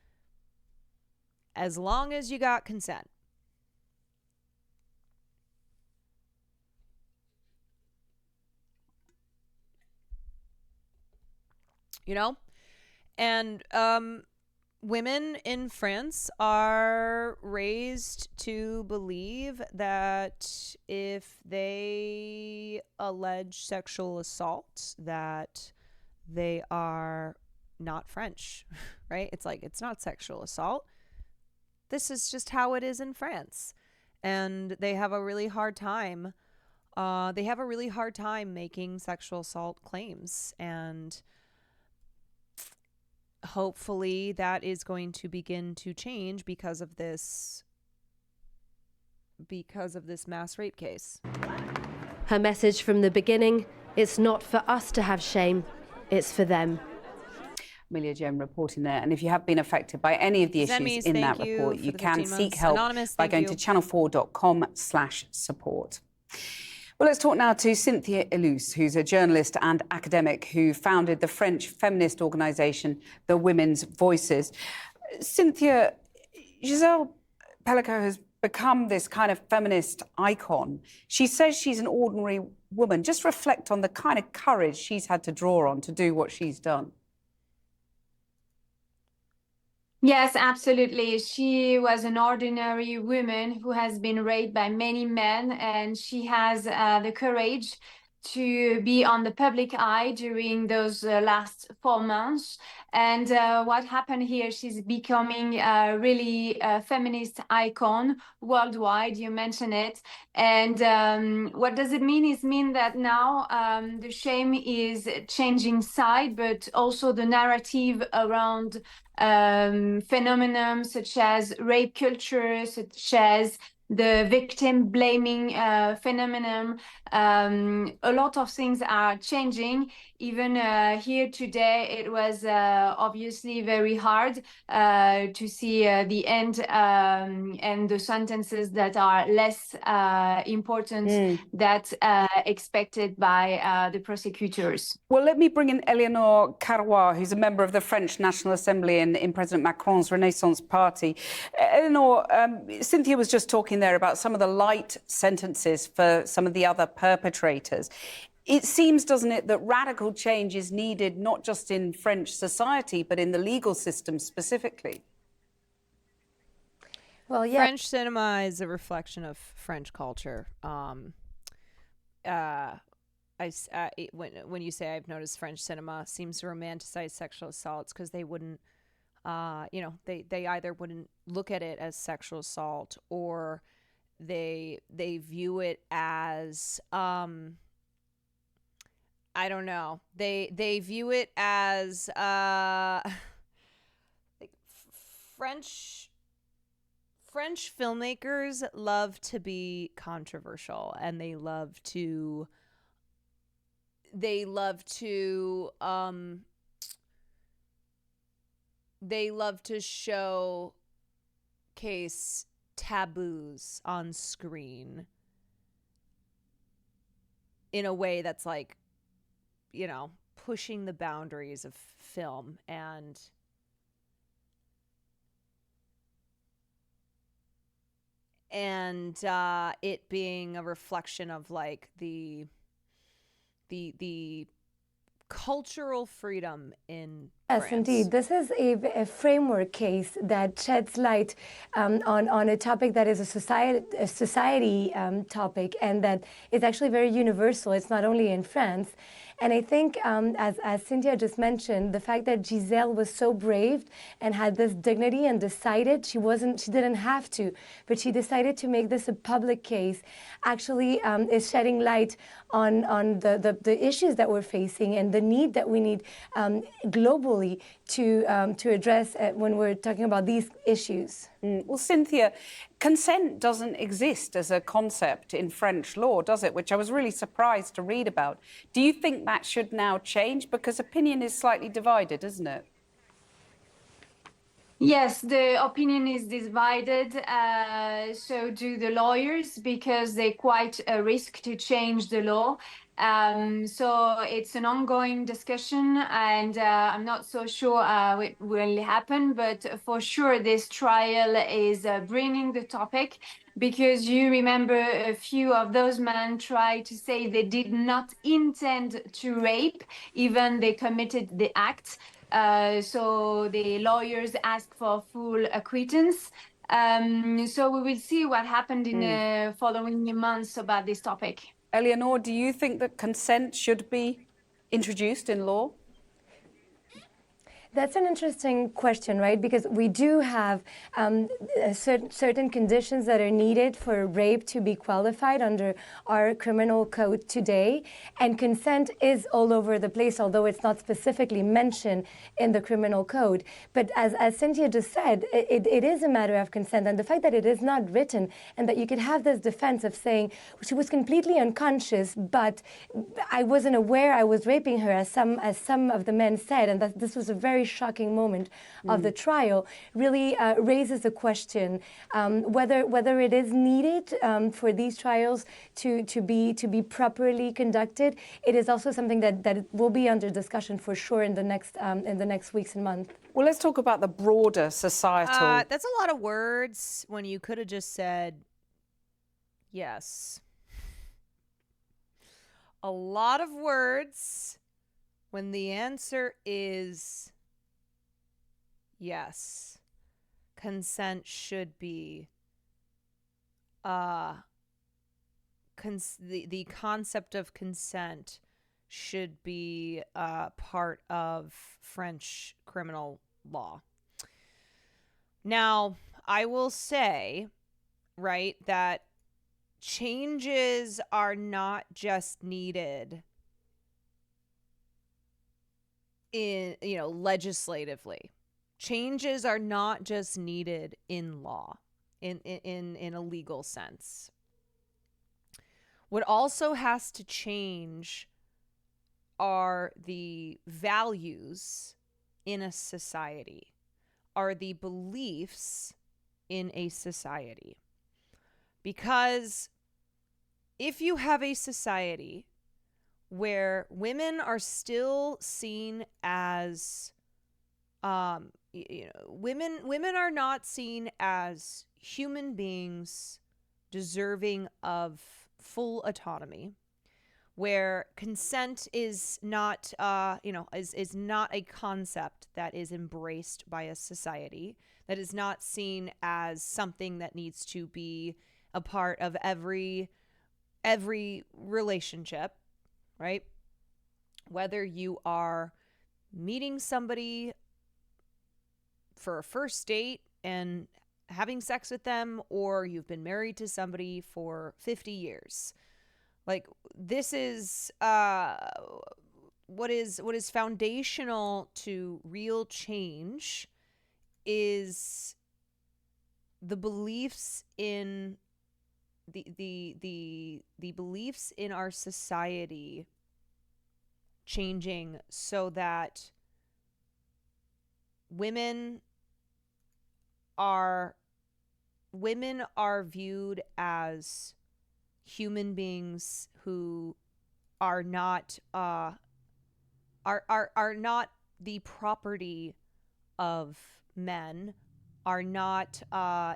you got consent? And women in France are raised to believe that if they allege sexual assault, that they are not French, right? It's like, it's not sexual assault. This is just how it is in France. And they have a really hard time. Making sexual assault claims, and hopefully that is going to begin to change because of this mass rape case.
Her message from the beginning: it's not for us to have shame, it's for them.
Amelia Jem reporting there. And if you have been affected by any of the issues in that report, you can seek help by going to channel4.com/support. Well, let's talk now to Cynthia Illouz, who's a journalist and academic who founded the French feminist organisation, The Women's Voices. Cynthia, Gisele Pelicot has become this kind of feminist icon. She says she's an ordinary woman. Just reflect on the kind of courage she's had to draw on to do what she's done.
Yes, absolutely. She was an ordinary woman who has been raped by many men, and she has the courage to be on the public eye during those last 4 months. And what happened here, she's becoming a really feminist icon worldwide. You mentioned it. And what does it mean? It means that now the shame is changing side, but also the narrative around phenomenon such as rape culture, such as the victim blaming phenomenon. A lot of things are changing. Even here today, it was obviously very hard to see the end and the sentences that are less important that expected by the prosecutors.
Well, let me bring in Eleanor Carrois, who's a member of the French National Assembly in President Macron's Renaissance Party. Eleanor, Cynthia was just talking there about some of the light sentences for some of the other perpetrators. It seems, doesn't it, that radical change is needed not just in French society, but in the legal system specifically.
Well, yeah. French cinema is a reflection of French culture. When you say I've noticed French cinema seems to romanticize sexual assaults because they wouldn't, they either wouldn't look at it as sexual assault, or they view it as I don't know. They view it as like French filmmakers love to be controversial, and they love to showcase taboos on screen in a way that's like, you know, pushing the boundaries of film and it being a reflection of like the cultural freedom in
Yes,
France.
indeed. This is a framework case that sheds light on a topic that is a society topic, and that is actually very universal. It's not only in France. And I think, as Cynthia just mentioned, the fact that Gisele was so brave and had this dignity and decided she didn't have to, but she decided to make this a public case, actually is shedding light on the issues that we're facing and the need that we need globally to address when we're talking about these issues.
Well, Cynthia, consent doesn't exist as a concept in French law, does it? Which I was really surprised to read about. Do you think that should now change? Because opinion is slightly divided, isn't it?
Yes, the opinion is divided. So do the lawyers, because they quite risk to change the law. So it's an ongoing discussion, and I'm not so sure it will happen, but for sure this trial is bringing the topic, because you remember a few of those men tried to say they did not intend to rape, even they committed the act. So the lawyers asked for full acquittance. So we will see what happened in the following months about this topic.
Eleanor, do you think that consent should be introduced in law?
That's an interesting question, right? Because we do have certain conditions that are needed for rape to be qualified under our criminal code today. And consent is all over the place, although it's not specifically mentioned in the criminal code. But as Cynthia just said, it is a matter of consent. And the fact that it is not written, and that you could have this defense of saying she was completely unconscious, but I wasn't aware I was raping her, as some of the men said, and that this was a very shocking moment of the trial, really raises the question whether it is needed for these trials to be properly conducted. It is also something that will be under discussion for sure in the next weeks and months.
Well, let's talk about the broader societal.
That's a lot of words when you could have just said yes. A lot of words when the answer is yes. Consent should be the concept of consent should be part of French criminal law. Now, I will say, right, that changes are not just needed in, legislatively. Changes are not just needed in law, in a legal sense. What also has to change are the values in a society, are the beliefs in a society. Because if you have a society where women are still seen as women are not seen as human beings deserving of full autonomy, where consent is not is not a concept that is embraced by a society, that is not seen as something that needs to be a part of every relationship, right? Whether you are meeting somebody for a first date and having sex with them, or you've been married to somebody for 50 years. Like, this is what is foundational to real change is the beliefs in the beliefs in our society changing, so that women are viewed as human beings who are not the property of men, are not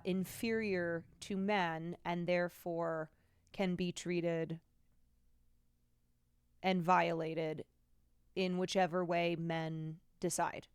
inferior to men, and therefore can be treated and violated in whichever way men decide.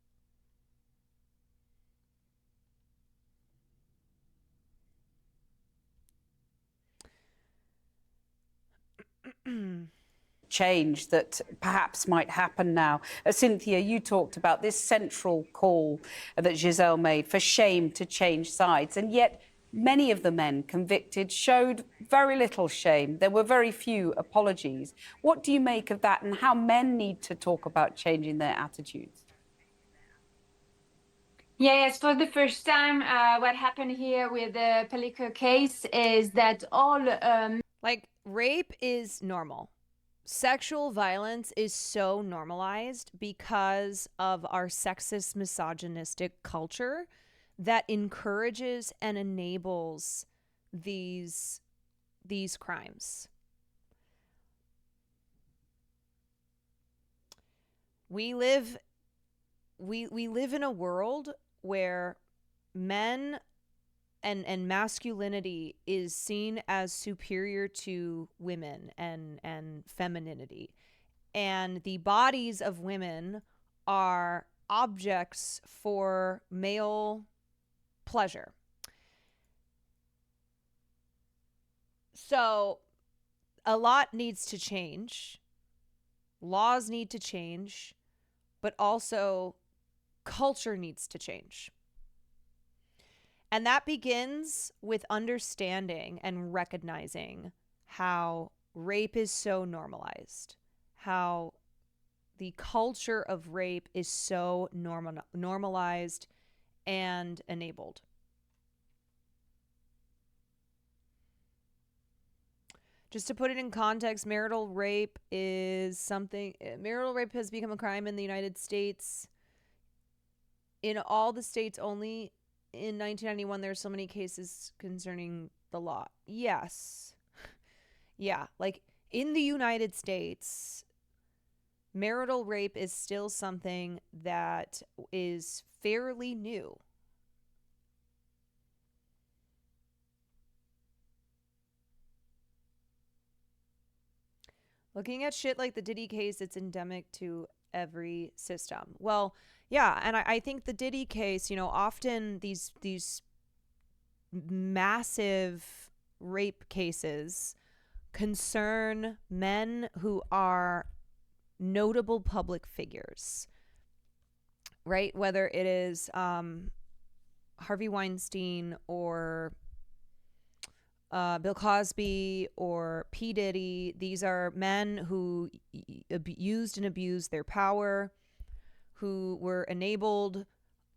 Change that perhaps might happen now. Cynthia, you talked about this central call that Gisele made for shame to change sides, and yet many of the men convicted showed very little shame. There were very few apologies. What do you make of that, and how men need to talk about changing their attitudes?
Yes, for the first time, what happened here with the PELICOT case is that all...
like, rape is normal. Sexual violence is so normalized because of our sexist, misogynistic culture that encourages and enables these crimes. We live in a world where men and masculinity is seen as superior to women and femininity. And the bodies of women are objects for male pleasure. So a lot needs to change. Laws need to change, but also culture needs to change. And that begins with understanding and recognizing how rape is so normalized, how the culture of rape is so normalized and enabled. Just to put it in context, marital rape has become a crime in the United States. In all the states, only in 1991, there's so many cases concerning the law. Yes. Yeah, like in the United States, marital rape is still something that is fairly new. Looking at shit like the Diddy case, it's endemic to every system. Well, yeah, and I think the Diddy case, you know, often these massive rape cases concern men who are notable public figures, right? Whether it is Harvey Weinstein or Bill Cosby or P. Diddy. These are men who used and abused their power, who were enabled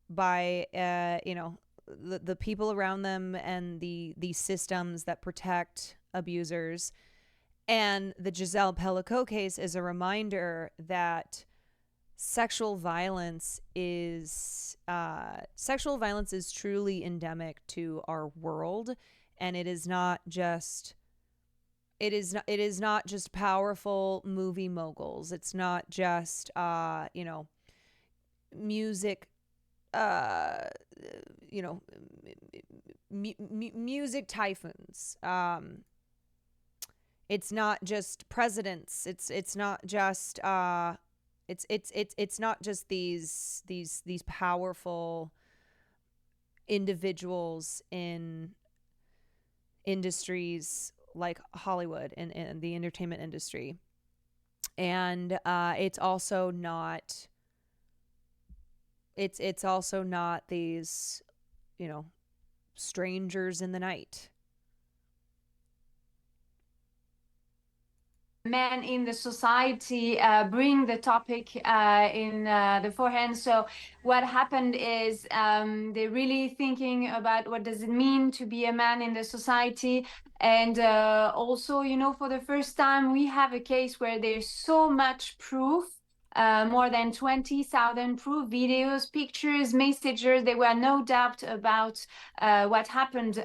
by, the people around them and the systems that protect abusers. And the GISELE PELICOT case is a reminder that sexual violence is truly endemic to our world. And it is not just powerful movie moguls. It's not just music music typhoons. It's not just presidents. It's not just it's not just these powerful individuals in industries like Hollywood and the entertainment industry. And it's also not these, strangers in the night.
Men in the society bring the topic in the forehand. So what happened is they're really thinking about what does it mean to be a man in the society. And also, for the first time, we have a case where there's so much proof more than 20,000 proof videos, pictures, messages. There were no doubt about what happened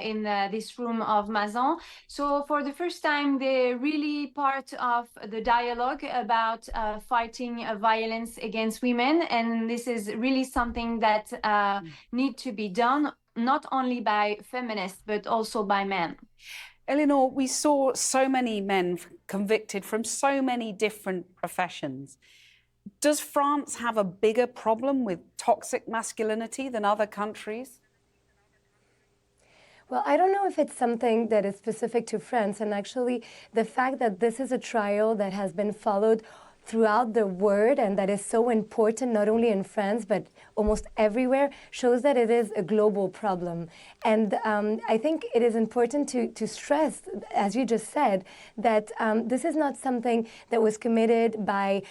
in this room of Mazan. So for the first time, they're really part of the dialogue about fighting violence against women. And this is really something that needs to be done, not only by feminists, but also by men.
Eleanor, we saw so many men convicted from so many different professions. Does France have a bigger problem with toxic masculinity than other countries?
Well, I don't know if it's something that is specific to France, and actually the fact that this is a trial that has been followed throughout the world and that is so important not only in France but almost everywhere shows that it is a global problem. And I think it is important to stress, as you just said, that this is not something that was committed by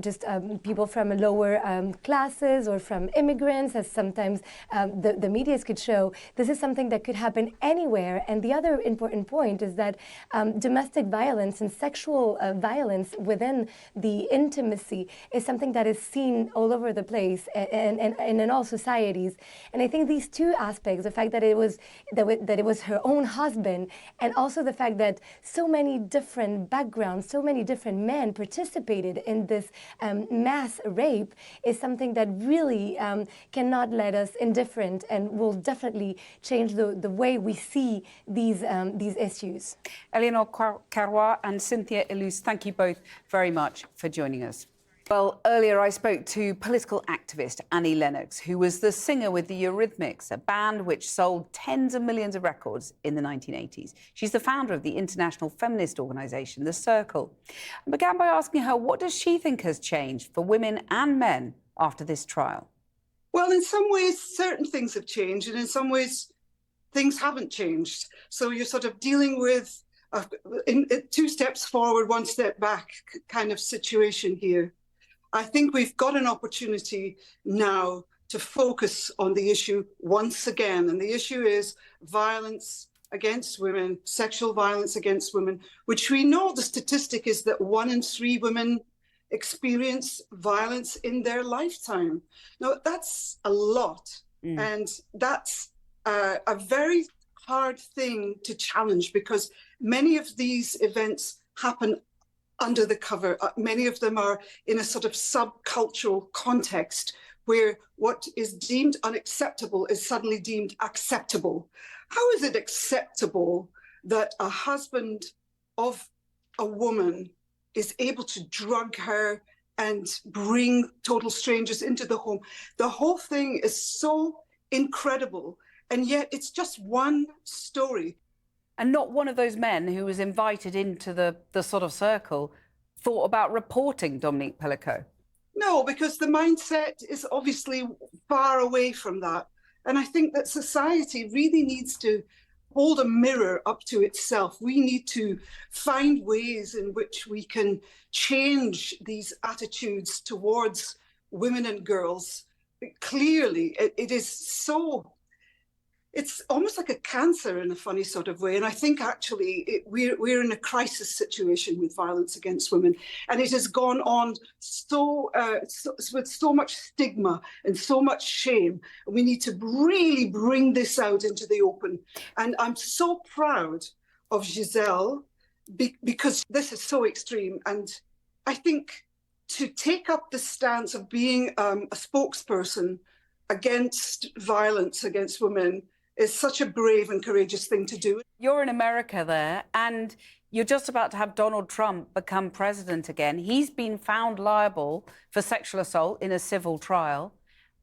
just people from lower classes or from immigrants, as sometimes the media could show. This is something that could happen anywhere. And the other important point is that domestic violence and sexual violence within the intimacy is something that is seen all over the place and in all societies. And I think these two aspects, the fact that it was her own husband, and also the fact that so many different backgrounds, so many different men participated in this mass rape, is something that really cannot let us indifferent and will definitely change the way we see these issues.
Eleanor Carrois and Cynthia Illouz, thank you both very much for joining us. Well, earlier I spoke to political activist Annie Lennox, who was the singer with the Eurythmics, a band which sold tens of millions of records in the 1980s. She's the founder of the international feminist organisation, The Circle. I began by asking her, what does she think has changed for women and men after this trial?
Well, in some ways, certain things have changed, and in some ways, things haven't changed. So you're sort of dealing with two steps forward, one step back kind of situation here. I think we've got an opportunity now to focus on the issue once again. And the issue is violence against women, sexual violence against women, which we know the statistic is that 1 in 3 women experience violence in their lifetime. Now, that's a lot. And that's a very hard thing to challenge, because many of these events happen under the cover. Many of them are in a sort of subcultural context where what is deemed unacceptable is suddenly deemed acceptable. How is it acceptable that a husband of a woman is able to drug her and bring total strangers into the home? The whole thing is so incredible, and yet it's just one story.
And not one of those men who was invited into the sort of circle thought about reporting Dominique Pellicot?
No, because the mindset is obviously far away from that. And I think that society really needs to hold a mirror up to itself. We need to find ways in which we can change these attitudes towards women and girls. Clearly, it is so... It's almost like a cancer in a funny sort of way. And I think actually we're in a crisis situation with violence against women. And it has gone on with so much stigma and so much shame. And we need to really bring this out into the open. And I'm so proud of Gisele because this is so extreme. And I think to take up the stance of being a spokesperson against violence against women is such a brave and courageous thing to do.
You're in America there, and you're just about to have Donald Trump become president again. He's been found liable for sexual assault in a civil trial.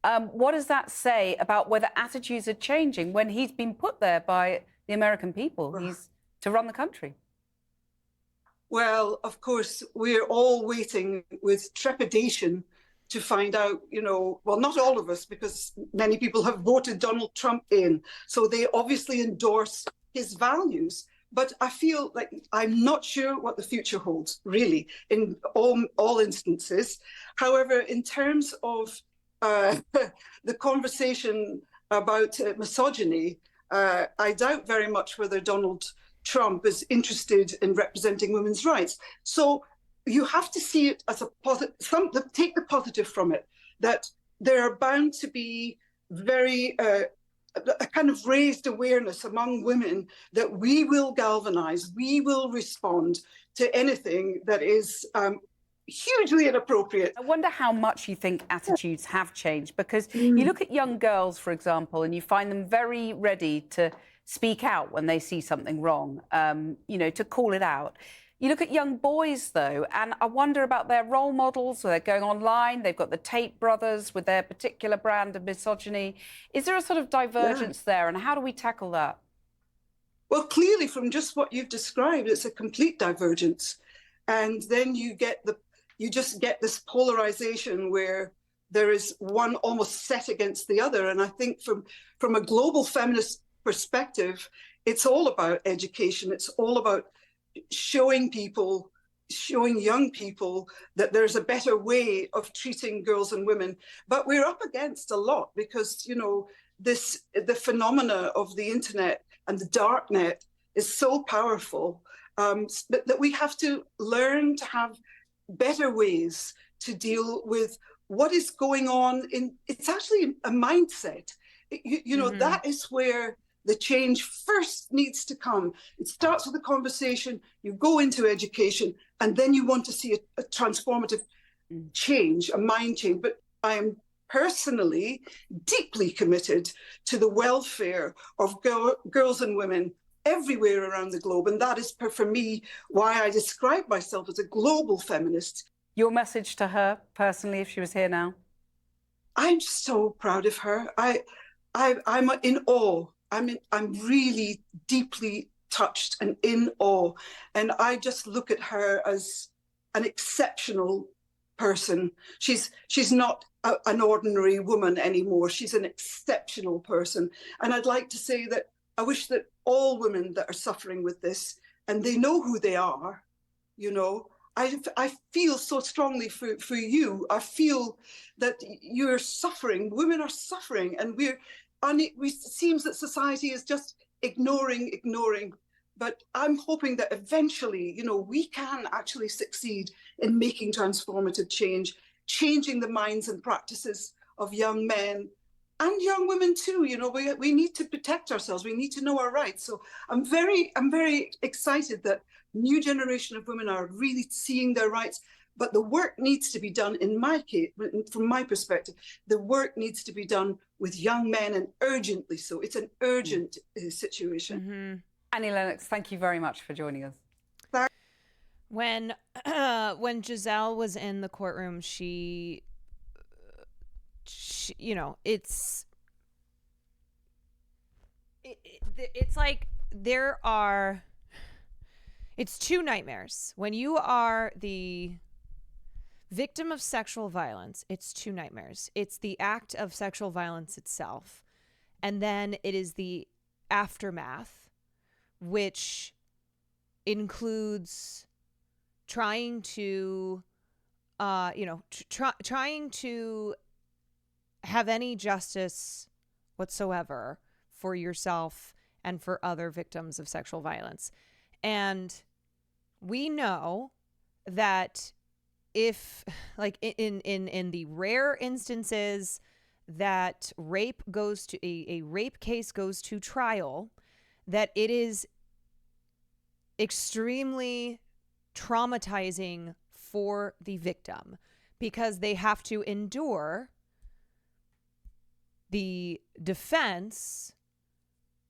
What does that say about whether attitudes are changing when he's been put there by the American people? He's to run the country.
Well, of course, we're all waiting with trepidation to find out, well, not all of us, because many people have voted Donald Trump in. So they obviously endorse his values. But I feel like I'm not sure what the future holds, really, in all instances. However, in terms of the conversation about misogyny, I doubt very much whether Donald Trump is interested in representing women's rights. So you have to see it as a positive. Take the positive from it, that there are bound to be very a kind of raised awareness among women that we will galvanize, we will respond to anything that is hugely inappropriate.
I wonder how much you think attitudes have changed, because you look at young girls, for example, and you find them very ready to speak out when they see something wrong, to call it out. You look at young boys, though, and I wonder about their role models. So they're going online, they've got the Tate brothers with their particular brand of misogyny. Is there a sort of divergence there, and how do we tackle that?
Well, clearly, from just what you've described, it's a complete divergence. And then you just get this polarization where there is one almost set against the other. And I think from a global feminist perspective, it's all about education. It's all about showing young people that there's a better way of treating girls and women. But we're up against a lot because, the phenomena of the internet and the dark net is so powerful that we have to learn to have better ways to deal with what is going on. It's actually a mindset. That is where the change first needs to come. It starts with a conversation, you go into education, and then you want to see a transformative change, a mind change. But I am personally deeply committed to the welfare of girls and women everywhere around the globe. And that is, for me, why I describe myself as a global feminist.
Your message to her, personally, if she was here now?
I'm so proud of her. I'm in awe. I'm really deeply touched and in awe. And I just look at her as an exceptional person. She's not an ordinary woman anymore. She's an exceptional person. And I'd like to say that I wish that all women that are suffering with this, and they know who they are, I feel so strongly for you. I feel that you're suffering. Women are suffering, and it seems that society is just ignoring. But I'm hoping that eventually, we can actually succeed in making transformative change, changing the minds and practices of young men and young women too. We need to protect ourselves. We need to know our rights. So I'm very excited that new generation of women are really seeing their rights. But the work needs to be done, in my case, from my perspective, the work needs to be done with young men, and urgently so. It's an urgent situation.
Mm-hmm. Annie Lennox, thank you very much for joining us.
When Gisele was in the courtroom, she it's like it's two nightmares. When you are the victim of sexual violence, it's two nightmares. It's the act of sexual violence itself, and then it is the aftermath, which includes trying to trying to have any justice whatsoever for yourself and for other victims of sexual violence. And we know that if, like, in the rare instances that rape goes to a rape case goes to trial, that it is extremely traumatizing for the victim, because they have to endure the defense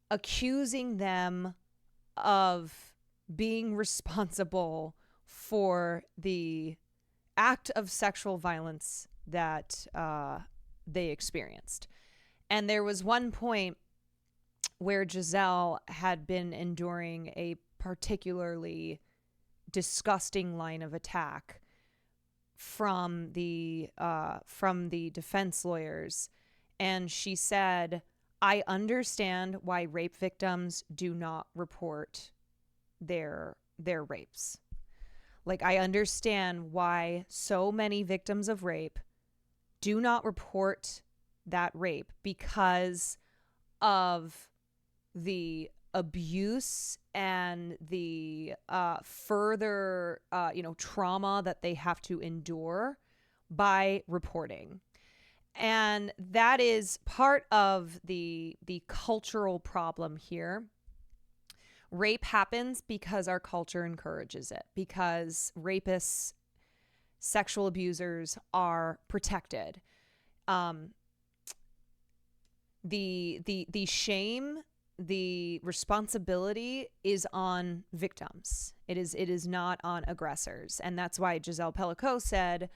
accusing them of being responsible for the act of sexual violence that they experienced. And there was one point where Gisele had been enduring a particularly disgusting line of attack from the defense lawyers, and she said, "I understand why rape victims do not report their rapes. Like, I understand why so many victims of rape do not report that rape because of the abuse and the further trauma that they have to endure by reporting. And that is part of the cultural problem here. Rape happens because our culture encourages it, because rapists, sexual abusers are protected. The shame, the responsibility is on victims. It is not on aggressors. And that's why Gisele Pellicot said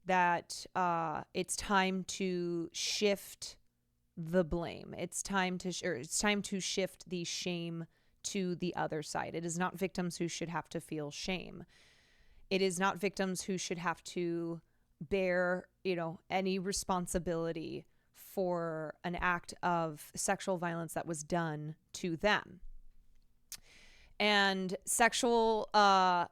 that it's time to shift the blame. It's time to shift the shame to the other side. It is not victims who should have to feel shame. It is not victims who should have to bear, any responsibility for an act of sexual violence that was done to them. And sexual, at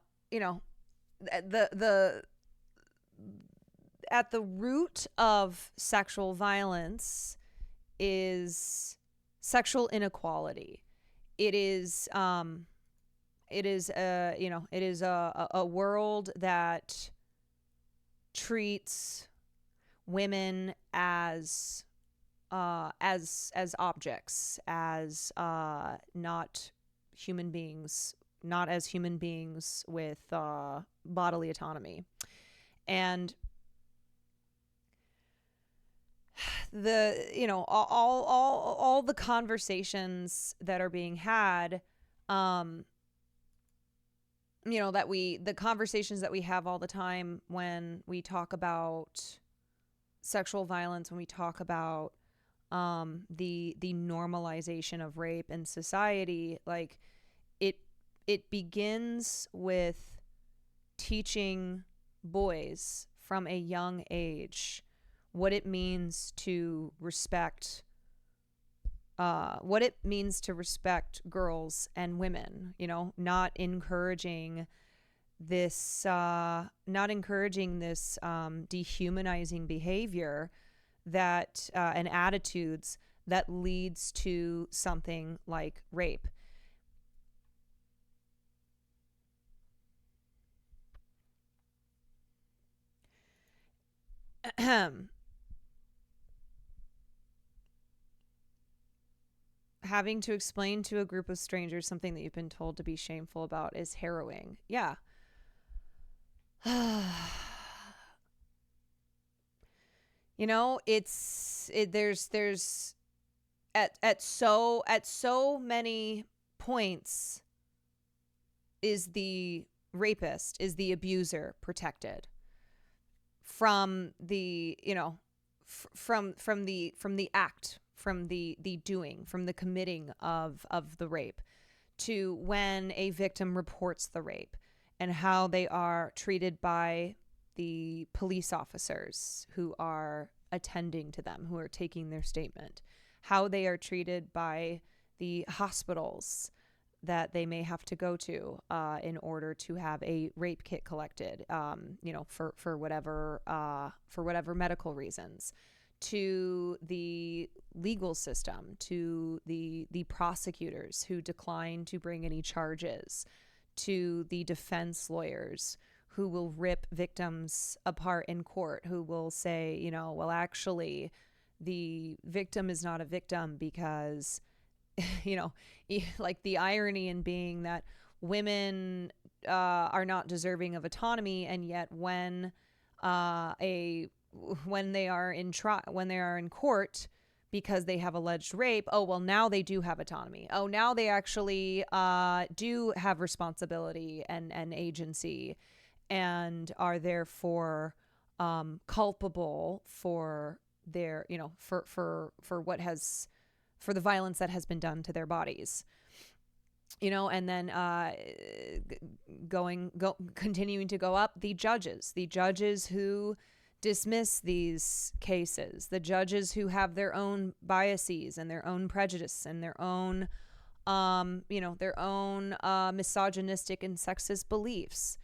the root of sexual violence is sexual inequality. It is a world that treats women as objects, as not human beings, not as human beings with bodily autonomy. And all the conversations that are being had, the conversations that we have all the time when we talk about sexual violence, when we talk about the normalization of rape in society, like it begins with teaching boys from a young age what it means to respect girls and women, not encouraging this dehumanizing behavior that and attitudes that leads to something like rape. Having to explain to a group of strangers something that you've been told to be shameful about is harrowing. Yeah. There's at so many points is the rapist, is the abuser protected from the from the act, from the doing, from the committing of the rape, to when a victim reports the rape and how they are treated by the police officers who are attending to them, who are taking their statement, how they are treated by the hospitals that they may have to go to in order to have a rape kit collected, for whatever medical reasons, to the legal system, to the prosecutors who decline to bring any charges, to the defense lawyers who will rip victims apart in court, who will say, well, actually, the victim is not a victim because, like the irony in being that women are not deserving of autonomy, and yet when they are in court because they have alleged rape, oh, well, now they do have autonomy. Oh, now they actually do have responsibility and agency, and are therefore culpable for their, for the violence that has been done to their bodies. And then continuing to go up, the judges who dismiss these cases, the judges who have their own biases and their own prejudice and their own misogynistic and sexist beliefs.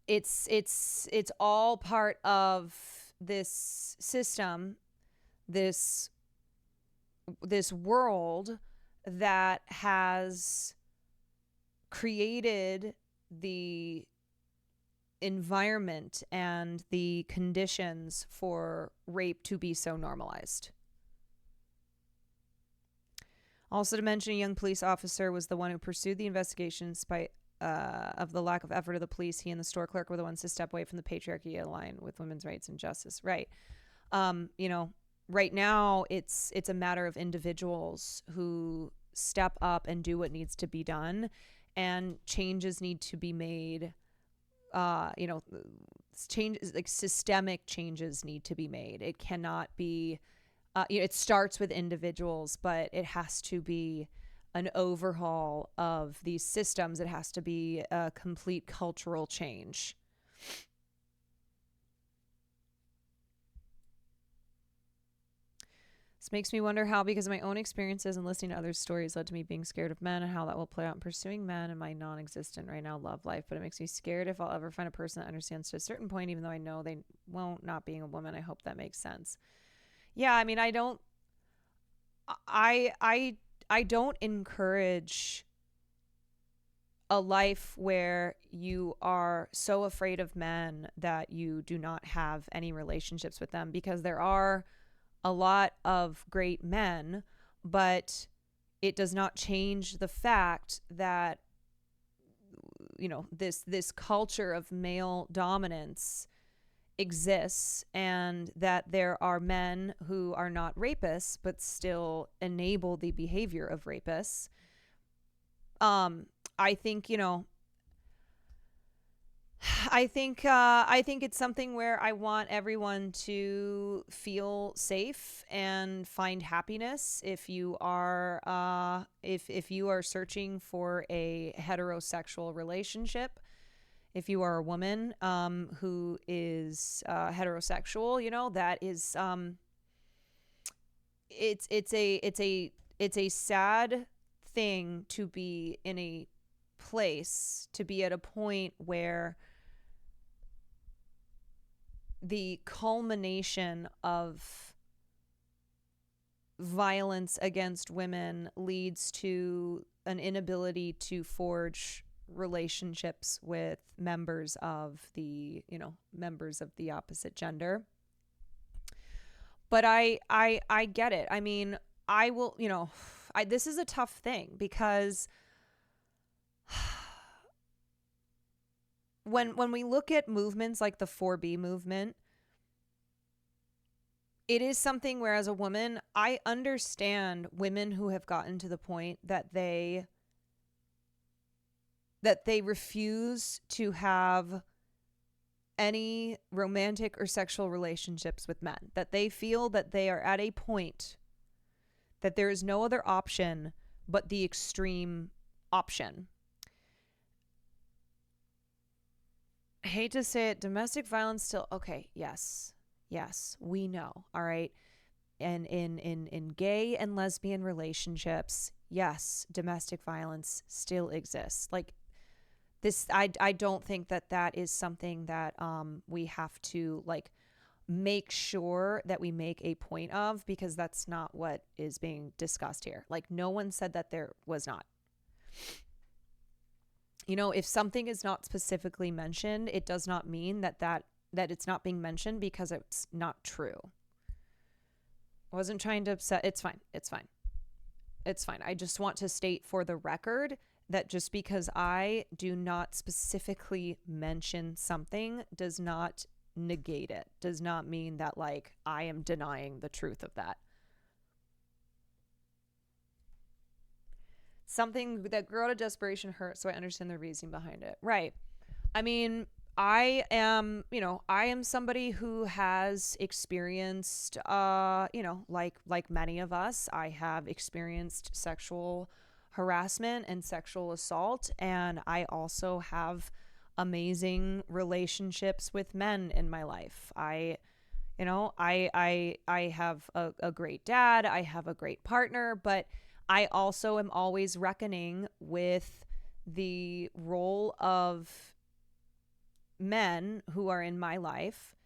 It's all part of this system, this world that has created the environment and the conditions for rape to be so normalized. Also to mention, a young police officer was the one who pursued the investigation in spite of the lack of effort of the police. He and the store clerk were the ones to step away from the patriarchy and align with women's rights and justice. Right. You know, right now it's a matter of individuals who step up and do what needs to be done, and changes need to be made. You know, changes, like systemic changes need to be made. It cannot be, you know, it starts with individuals, but it has to be an overhaul of these systems. It has to be a complete cultural change. This makes me wonder how, because of my own experiences and listening to others' stories, led to me being scared of men, and how that will play out in pursuing men in my non-existent right now love life. But it makes me scared if I'll ever find a person that understands to a certain point, even though I know they won't. Not being a woman, I hope that makes sense. Yeah, I mean, I don't encourage a life where you are so afraid of men that you do not have any relationships with them, because there are a lot of great men, but it does not change the fact that, you know, this culture of male dominance exists, and that there are men who are not rapists but still enable the behavior of rapists. I think, you know, I think it's something where I want everyone to feel safe and find happiness. If you are if you are searching for a heterosexual relationship, if you are a woman who is heterosexual, you know, that is it's a sad thing to be in a place, to be at a point where the culmination of violence against women leads to an inability to forge relationships with members of the, you know, members of the opposite gender. But I get it. I mean, I will, you know, this is a tough thing, because when we look at movements like the 4B movement, it is something where, as a woman, I understand women who have gotten to the point that they refuse to have any romantic or sexual relationships with men, that they feel that they are at a point that there is no other option but the extreme option. I hate to say it, domestic violence still, okay, yes, we know, all right? And in gay and lesbian relationships, yes, domestic violence still exists. Like this, I don't think that is something that we have to like make sure that we make a point of, because that's not what is being discussed here. Like, no one said that there was not. You know, if something is not specifically mentioned, it does not mean that it's not being mentioned because it's not true. I wasn't trying to upset. It's fine. I just want to state for the record that just because I do not specifically mention something does not negate it, does not mean that like I am denying the truth of that. Something that grew out of desperation hurts, so I understand the reasoning behind it. Right. I mean, I am somebody who has experienced, like many of us, I have experienced sexual harassment and sexual assault, and I also have amazing relationships with men in my life. I have a great dad, I have a great partner, but I also am always reckoning with the role of men who are in my life,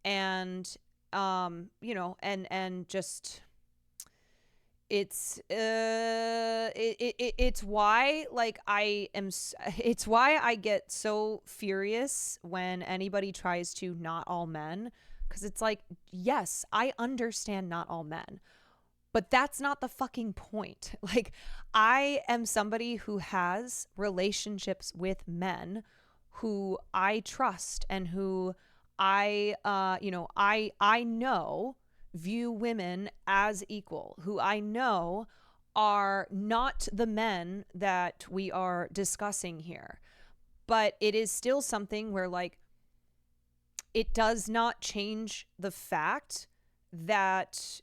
and and just it's why it's why I get so furious when anybody tries to not all men, because it's like, yes, I understand not all men, but that's not the fucking point. Like, I am somebody who has relationships with men who I trust and who I know view women as equal, who I know are not the men that we are discussing here. But it is still something where, like, it does not change the fact that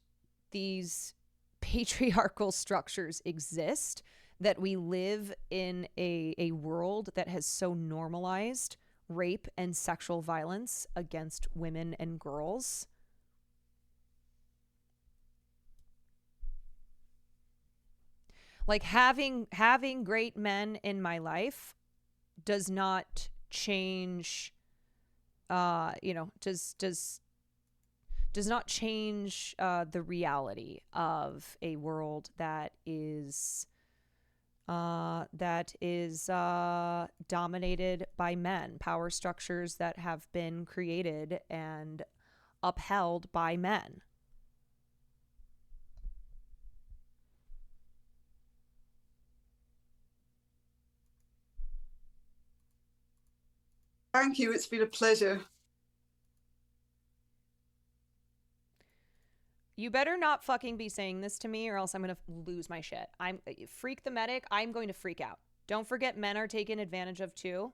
these patriarchal structures exist, that we live in a world that has so normalized rape and sexual violence against women and girls. Like, having great men in my life does not change, does not change the reality of a world that is dominated by men, power structures that have been created and upheld by men.
Thank you. It's been a pleasure.
You better not fucking be saying this to me, or else I'm going to lose my shit. I'm Freak the Medic. I'm going to freak out. Don't forget, men are taken advantage of too.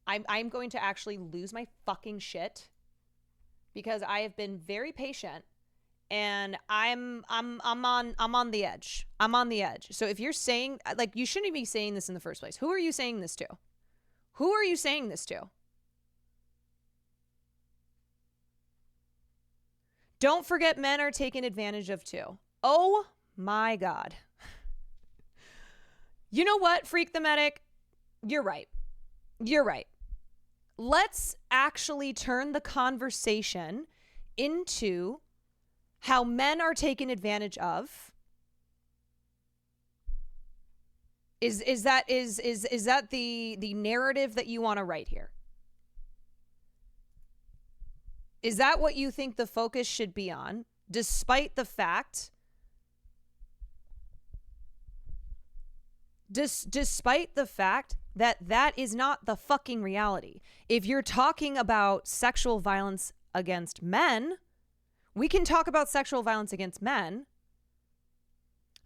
I'm going to actually lose my fucking shit, because I have been very patient, and I'm on the edge. I'm on the edge. So if you're saying, like, you shouldn't be saying this in the first place. Who are you saying this to? Who are you saying this to? Don't forget, men are taken advantage of too. Oh my God. You know what, Freak the Medic? You're right. You're right. Let's actually turn the conversation into how men are taken advantage of. Is that the narrative that you want to write here? Is that what you think the focus should be on, despite the fact that that is not the fucking reality? If you're talking about sexual violence against men, we can talk about sexual violence against men,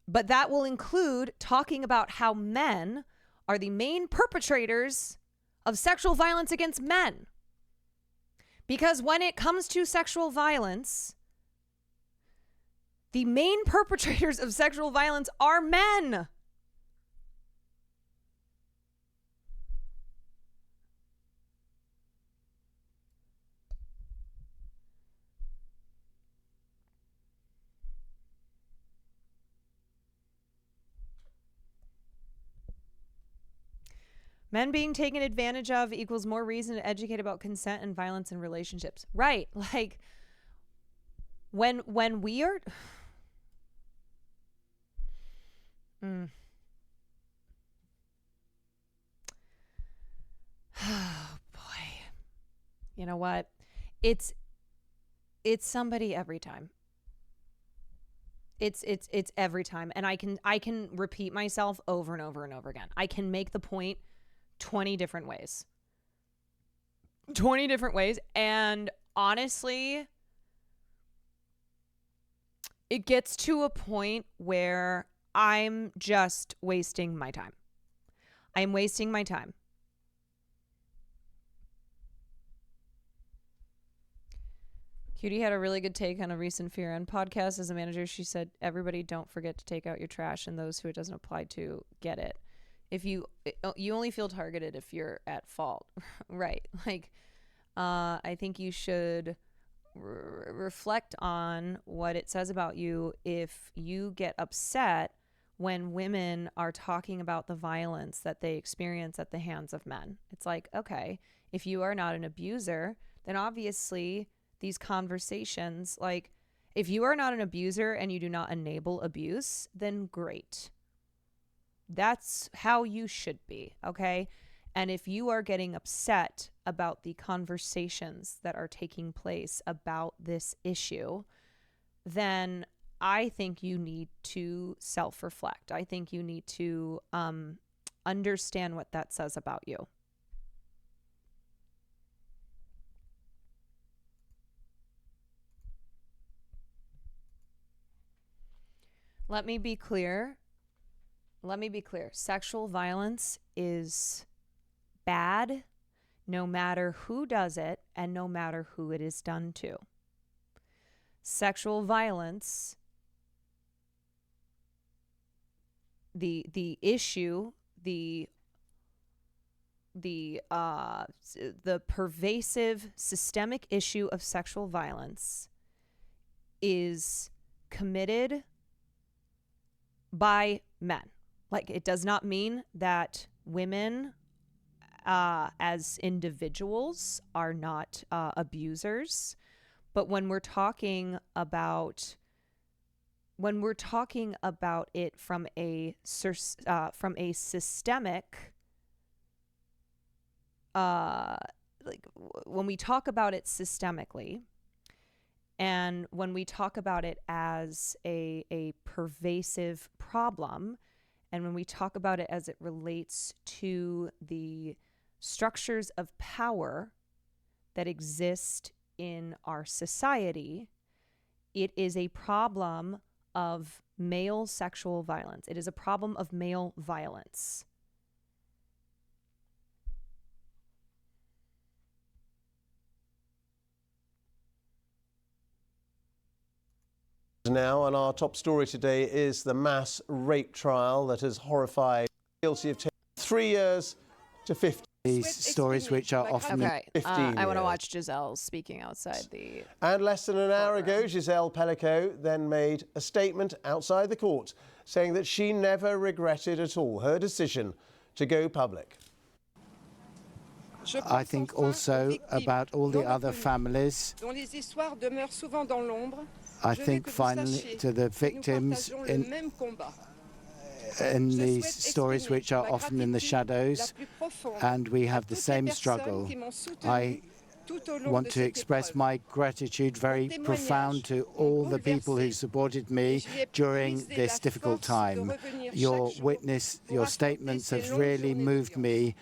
but that will include talking about how men are the main perpetrators of sexual violence against men. Because when it comes to sexual violence, the main perpetrators of sexual violence are men. Men being taken advantage of equals more reason to educate about consent and violence in relationships. Right. Like, when we are... Oh, boy. You know what? It's somebody every time. It's every time. And I can repeat myself over and over and over again. I can make the point 20 different ways. 20 different ways. And honestly, it gets to a point where I'm just wasting my time. I'm wasting my time. Cutie had a really good take on a recent Fear End podcast. As a manager, she said, everybody don't forget to take out your trash, and those who it doesn't apply to get it. If you only feel targeted if you're at fault. Right. Like, I think you should reflect on what it says about you if you get upset when women are talking about the violence that they experience at the hands of men. It's like, okay, if you are not an abuser, then obviously these conversations, like, If you are not an abuser and you do not enable abuse, then great. That's how you should be, okay? And if you are getting upset about the conversations that are taking place about this issue, then I think you need to self-reflect. I think you need to understand what that says about you. Let me be clear. Sexual violence is bad no matter who does it and no matter who it is done to. Sexual violence, the issue, the pervasive systemic issue of sexual violence is committed by men. Like, it does not mean that women as individuals are not abusers, but when we're talking about it from a systemic when we talk about it systemically, and when we talk about it as a pervasive problem, and when we talk about it as it relates to the structures of power that exist in our society, it is a problem of male sexual violence. It is a problem of male violence.
Now, and our top story today is the mass rape trial that has horrified guilty of 3 years to 50.
These stories which are often...
Okay,
15
I want to
years.
watch Giselle speaking outside the...
And less than an hour ago, GISELE PELICOT then made a statement outside the court saying that she never regretted at all her decision to go public.
I think also about all the other families. I think finally to the victims in these stories which are often in the shadows, and we have the same struggle. I want to express my gratitude very profound to all the people who supported me during this difficult time. Your witness, your statements have really moved me,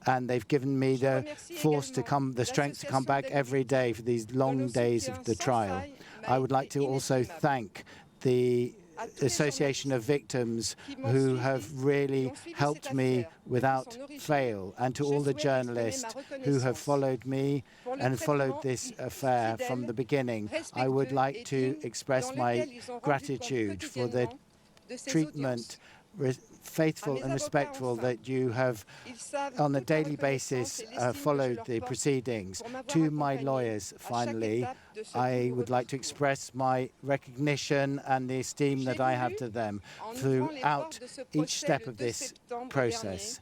and they've given me the force to come, the strength to come back every day for these long days of the trial. I would like to also thank the Association of Victims who have really helped me without fail, and to all the journalists who have followed me and followed this affair from the beginning. I would like to express my gratitude for the treatment, faithful and respectful, that you have on a daily basis followed the proceedings. To my lawyers, finally, I would like to express my recognition and the esteem that I have to them throughout each step of this process.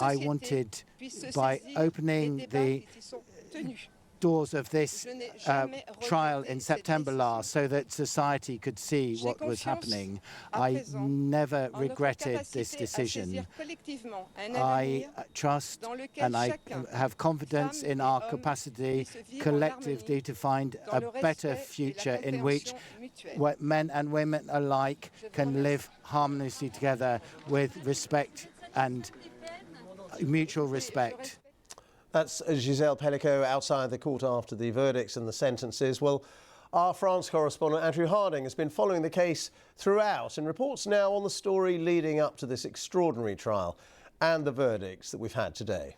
I wanted, by opening the doors of this trial in September last, so that society could see what was happening, I never regretted this decision. I trust and I have confidence in our capacity collectively to find a better future in which men and women alike can live harmoniously together with respect and mutual respect.
That's GISELE PELICOT outside the court after the verdicts and the sentences. Well, our France correspondent Andrew Harding has been following the case throughout and reports now on the story leading up to this extraordinary trial and the verdicts that we've had today.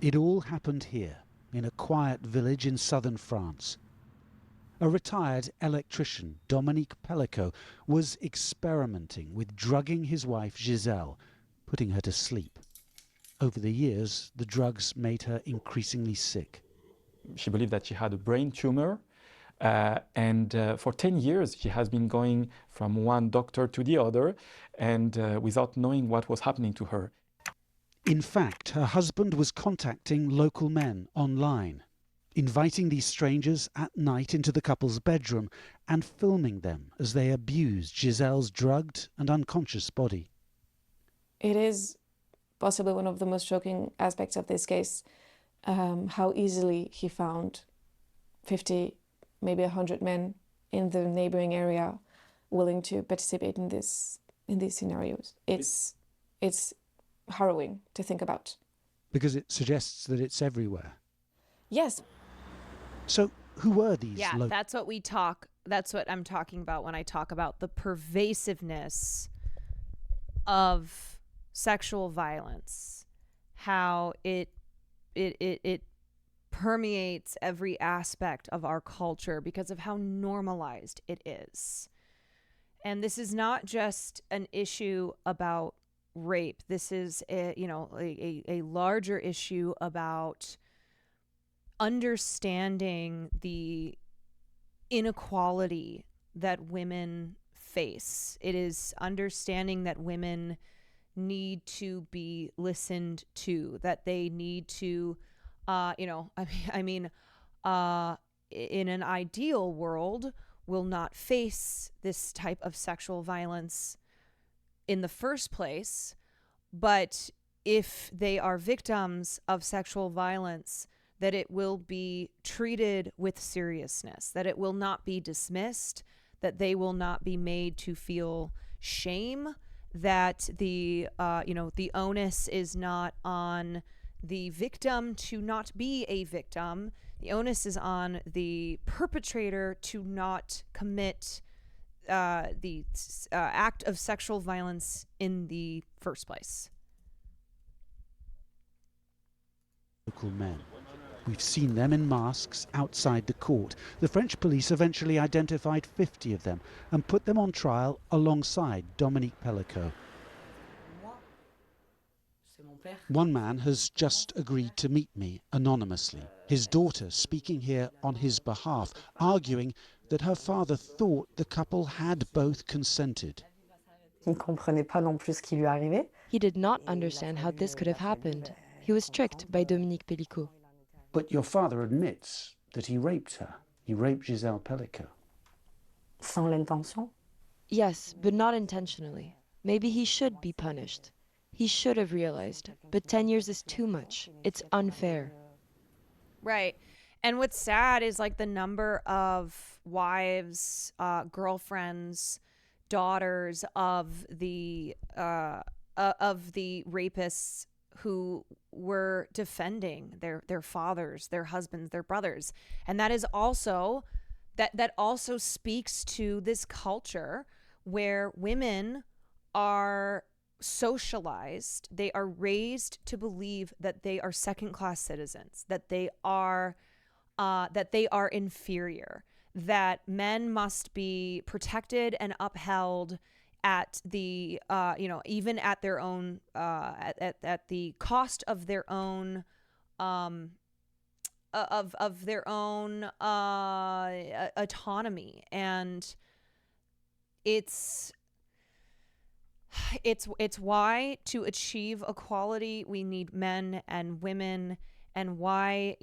It all happened here, in a quiet village in southern France. A retired electrician, Dominique Pellicot, was experimenting with drugging his wife Gisele, putting her to sleep. Over the years, the drugs made her increasingly sick.
She believed that she had a brain tumor, and for 10 years she has been going from one doctor to the other, and without knowing what was happening to her.
In fact, her husband was contacting local men online. inviting these strangers at night into the couple's bedroom and filming them as they abused Gisele's drugged and unconscious body.
It is possibly one of the most shocking aspects of this case, how easily he found 50, maybe 100 men in the neighboring area willing to participate in these scenarios. It's harrowing to think about.
Because it suggests that it's everywhere.
Yes.
So who were these?
Yeah, that's what I'm talking about when I talk about the pervasiveness of sexual violence, how it permeates every aspect of our culture because of how normalized it is. And this is not just an issue about rape. This is a larger issue about understanding the inequality that women face. It is understanding that women need to be listened to, that they need to, in an ideal world, will not face this type of sexual violence in the first place. But if they are victims of sexual violence, that it will be treated with seriousness, that it will not be dismissed, that they will not be made to feel shame, that the onus is not on the victim to not be a victim. The onus is on the perpetrator to not commit the act of sexual violence in the first place.
Local men. We've seen them in masks outside the court. The French police eventually identified 50 of them and put them on trial alongside Dominique Pellicot. One man has just agreed to meet me anonymously, his daughter speaking here on his behalf, arguing that her father thought the couple had both consented.
He did not understand how this could have happened. He was tricked by Dominique Pellicot.
But your father admits that he raped her. He raped Gisele Pellicot.
Sans l'intention? Yes, but not intentionally. Maybe he should be punished. He should have realized. But 10 years is too much. It's unfair.
Right. And what's sad is like the number of wives, girlfriends, daughters of the rapists who were defending their fathers, their husbands, their brothers. And that is also that also speaks to this culture where women are socialized, they are raised to believe that they are second-class citizens, that they are inferior, that men must be protected and upheld at the even at their own at the cost of their own of their own autonomy. And it's why to achieve equality we need men and women, and why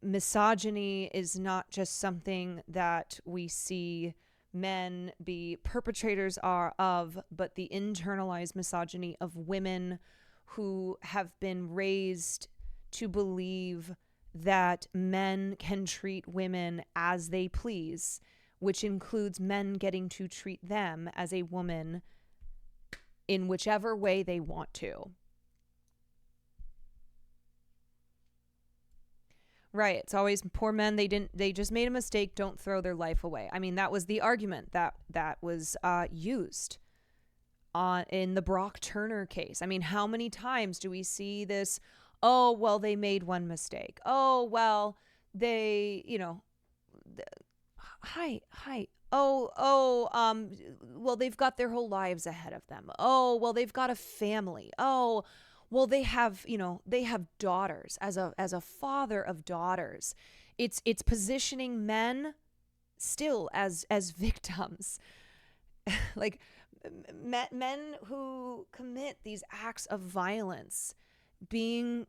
misogyny is not just something that we see men be perpetrators of, but the internalized misogyny of women who have been raised to believe that men can treat women as they please, which includes men getting to treat them as a woman in whichever way they want to. Right. It's always poor men. They just made a mistake. Don't throw their life away. I mean, that was the argument that was used in the Brock Turner case. I mean, how many times do we see this? Oh, well, they made one mistake. Oh, well, they, hi. Well, they've got their whole lives ahead of them. Oh, well, they've got a family. Oh, well, they have daughters. As a father of daughters, it's positioning men still as victims, like men who commit these acts of violence, being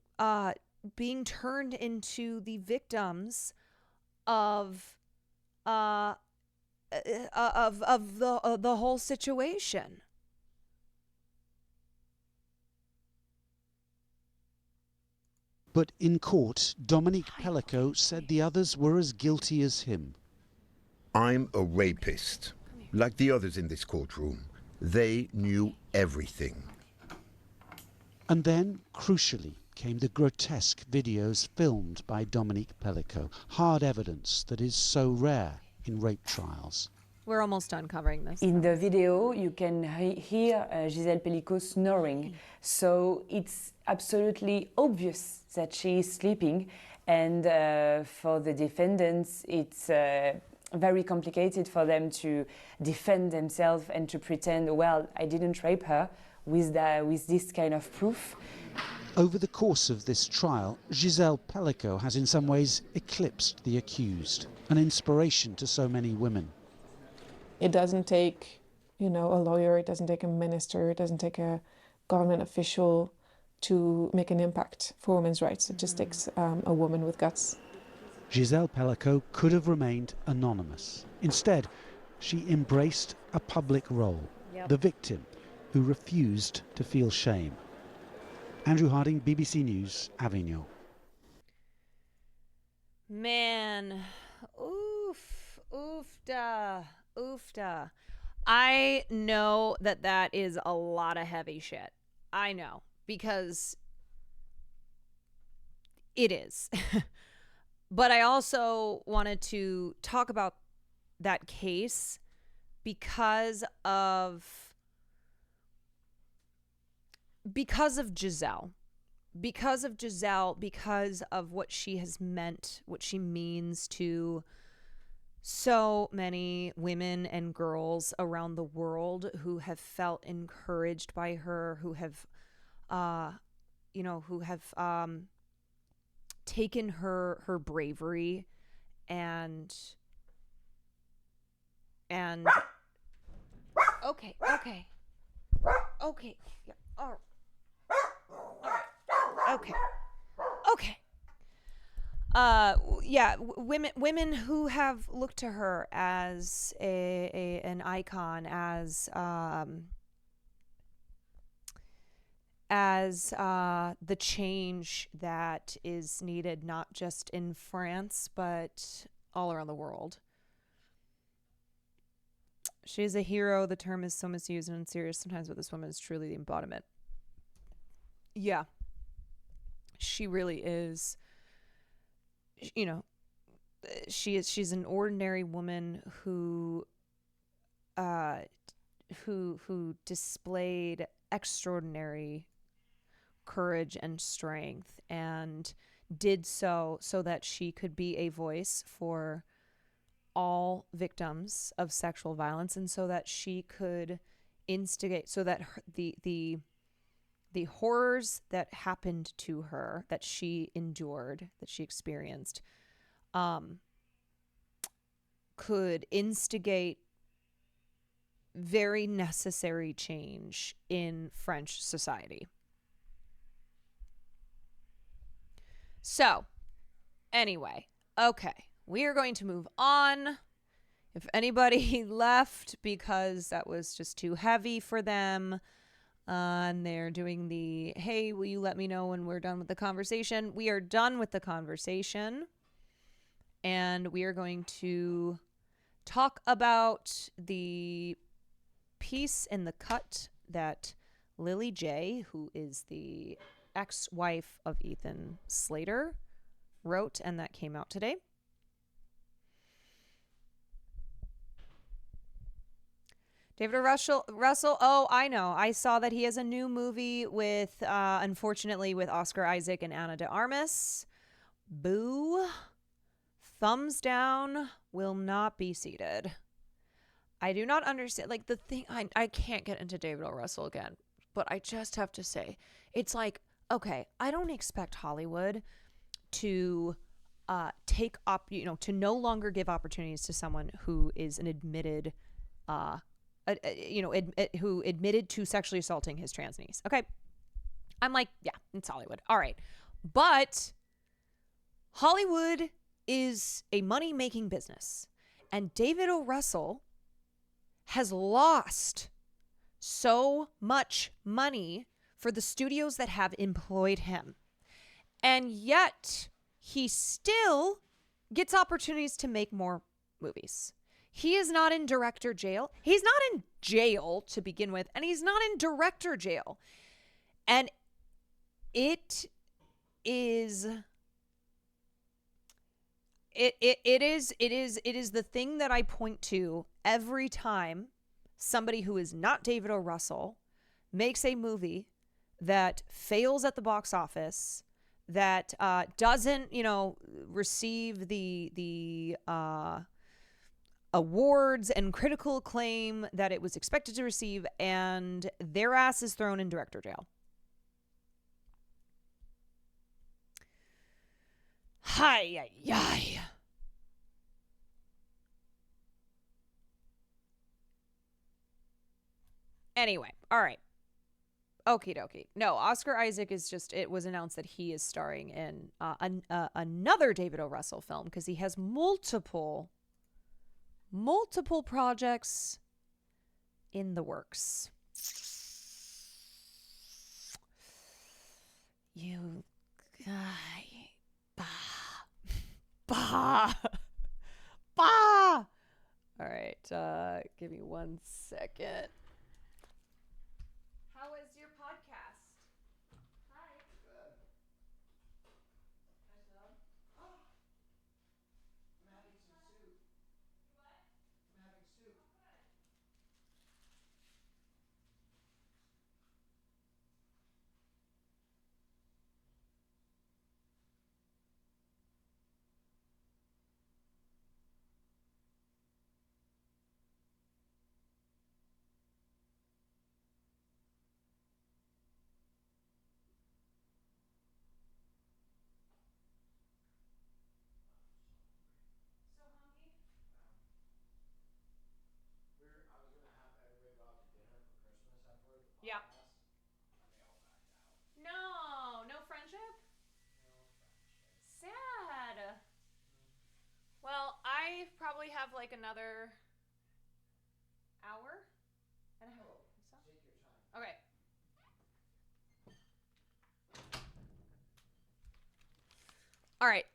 turned into the victims of the whole situation.
But in court, Dominique Pellicot said the others were as guilty as him.
I'm a rapist. Like the others in this courtroom. They knew everything.
And then, crucially, came the grotesque videos filmed by Dominique Pellicot, hard evidence that is so rare in rape trials.
We're almost done covering this.
In the video, you can hear Gisele Pellicot snoring. So it's absolutely obvious that she is sleeping. And for the defendants, it's very complicated for them to defend themselves and to pretend, well, I didn't rape her with this kind of proof.
Over the course of this trial, Gisele Pellicot has in some ways eclipsed the accused, an inspiration to so many women.
It doesn't take, a lawyer, it doesn't take a minister, it doesn't take a government official to make an impact for women's rights. It just takes a woman with guts.
Gisele Pellicot could have remained anonymous. Instead, she embraced a public role, the victim who refused to feel shame. Andrew Harding, BBC News, Avignon.
Man, oofda. I know that is a lot of heavy shit. I know, because it is. But I also wanted to talk about that case because of Gisele. Because of what she has meant, what she means to so many women and girls around the world who have felt encouraged by her, who have taken her bravery and okay, yeah, all right, okay. Women who have looked to her as an icon, as the change that is needed, not just in France, but all around the world. She is a hero. The term is so misused and unserious sometimes, but this woman is truly the embodiment. Yeah. She really is. She's an ordinary woman who displayed extraordinary courage and strength, and did so that she could be a voice for all victims of sexual violence, and so that she could instigate, so that the horrors that happened to her, that she endured, that she experienced, could instigate very necessary change in French society. So, anyway, okay, we are going to move on. If anybody left because that was just too heavy for them, and they're doing the, hey, will you let me know when we're done with the conversation? We are done with the conversation, and we are going to talk about the piece in the Cut that Lily J, who is the ex-wife of Ethan Slater, wrote, and that came out today. David Russell, oh, I know. I saw that he has a new movie with, unfortunately, with Oscar Isaac and Ana de Armas. Boo. Thumbs down, will not be seated. I do not understand. Like, the thing, I can't get into David O. Russell again, but I just have to say, it's like, okay, I don't expect Hollywood to take up, to no longer give opportunities to someone who is an admitted, who admitted to sexually assaulting his trans niece. Okay. I'm like, yeah, it's Hollywood. All right. But Hollywood is a money-making business. And David O. Russell has lost so much money for the studios that have employed him. And yet he still gets opportunities to make more movies. He is not in director jail. He's not in jail to begin with, and he's not in director jail. And it is the thing that I point to every time somebody who is not David O. Russell makes a movie that fails at the box office, that doesn't, receive the awards and critical acclaim that it was expected to receive, and their ass is thrown in director jail. Hi, yi. Anyway, all right. Okie dokie. No, Oscar Isaac is just, it was announced that he is starring in another David O. Russell film because he has multiple projects in the works. You guy. Bah. All right, give me 1 second. How is your podcast? Hi. Good. Oh.
I'm having some soup.
What?
I'm having soup.
Oh, good. So hungry?
I was going to have everybody go out to dinner for Christmas after the podcast.
Yeah.
And they all backed out.
No friendship?
No friendship.
Sad. Well, I probably have like another hour and a half.
Take your time.
Okay. All right.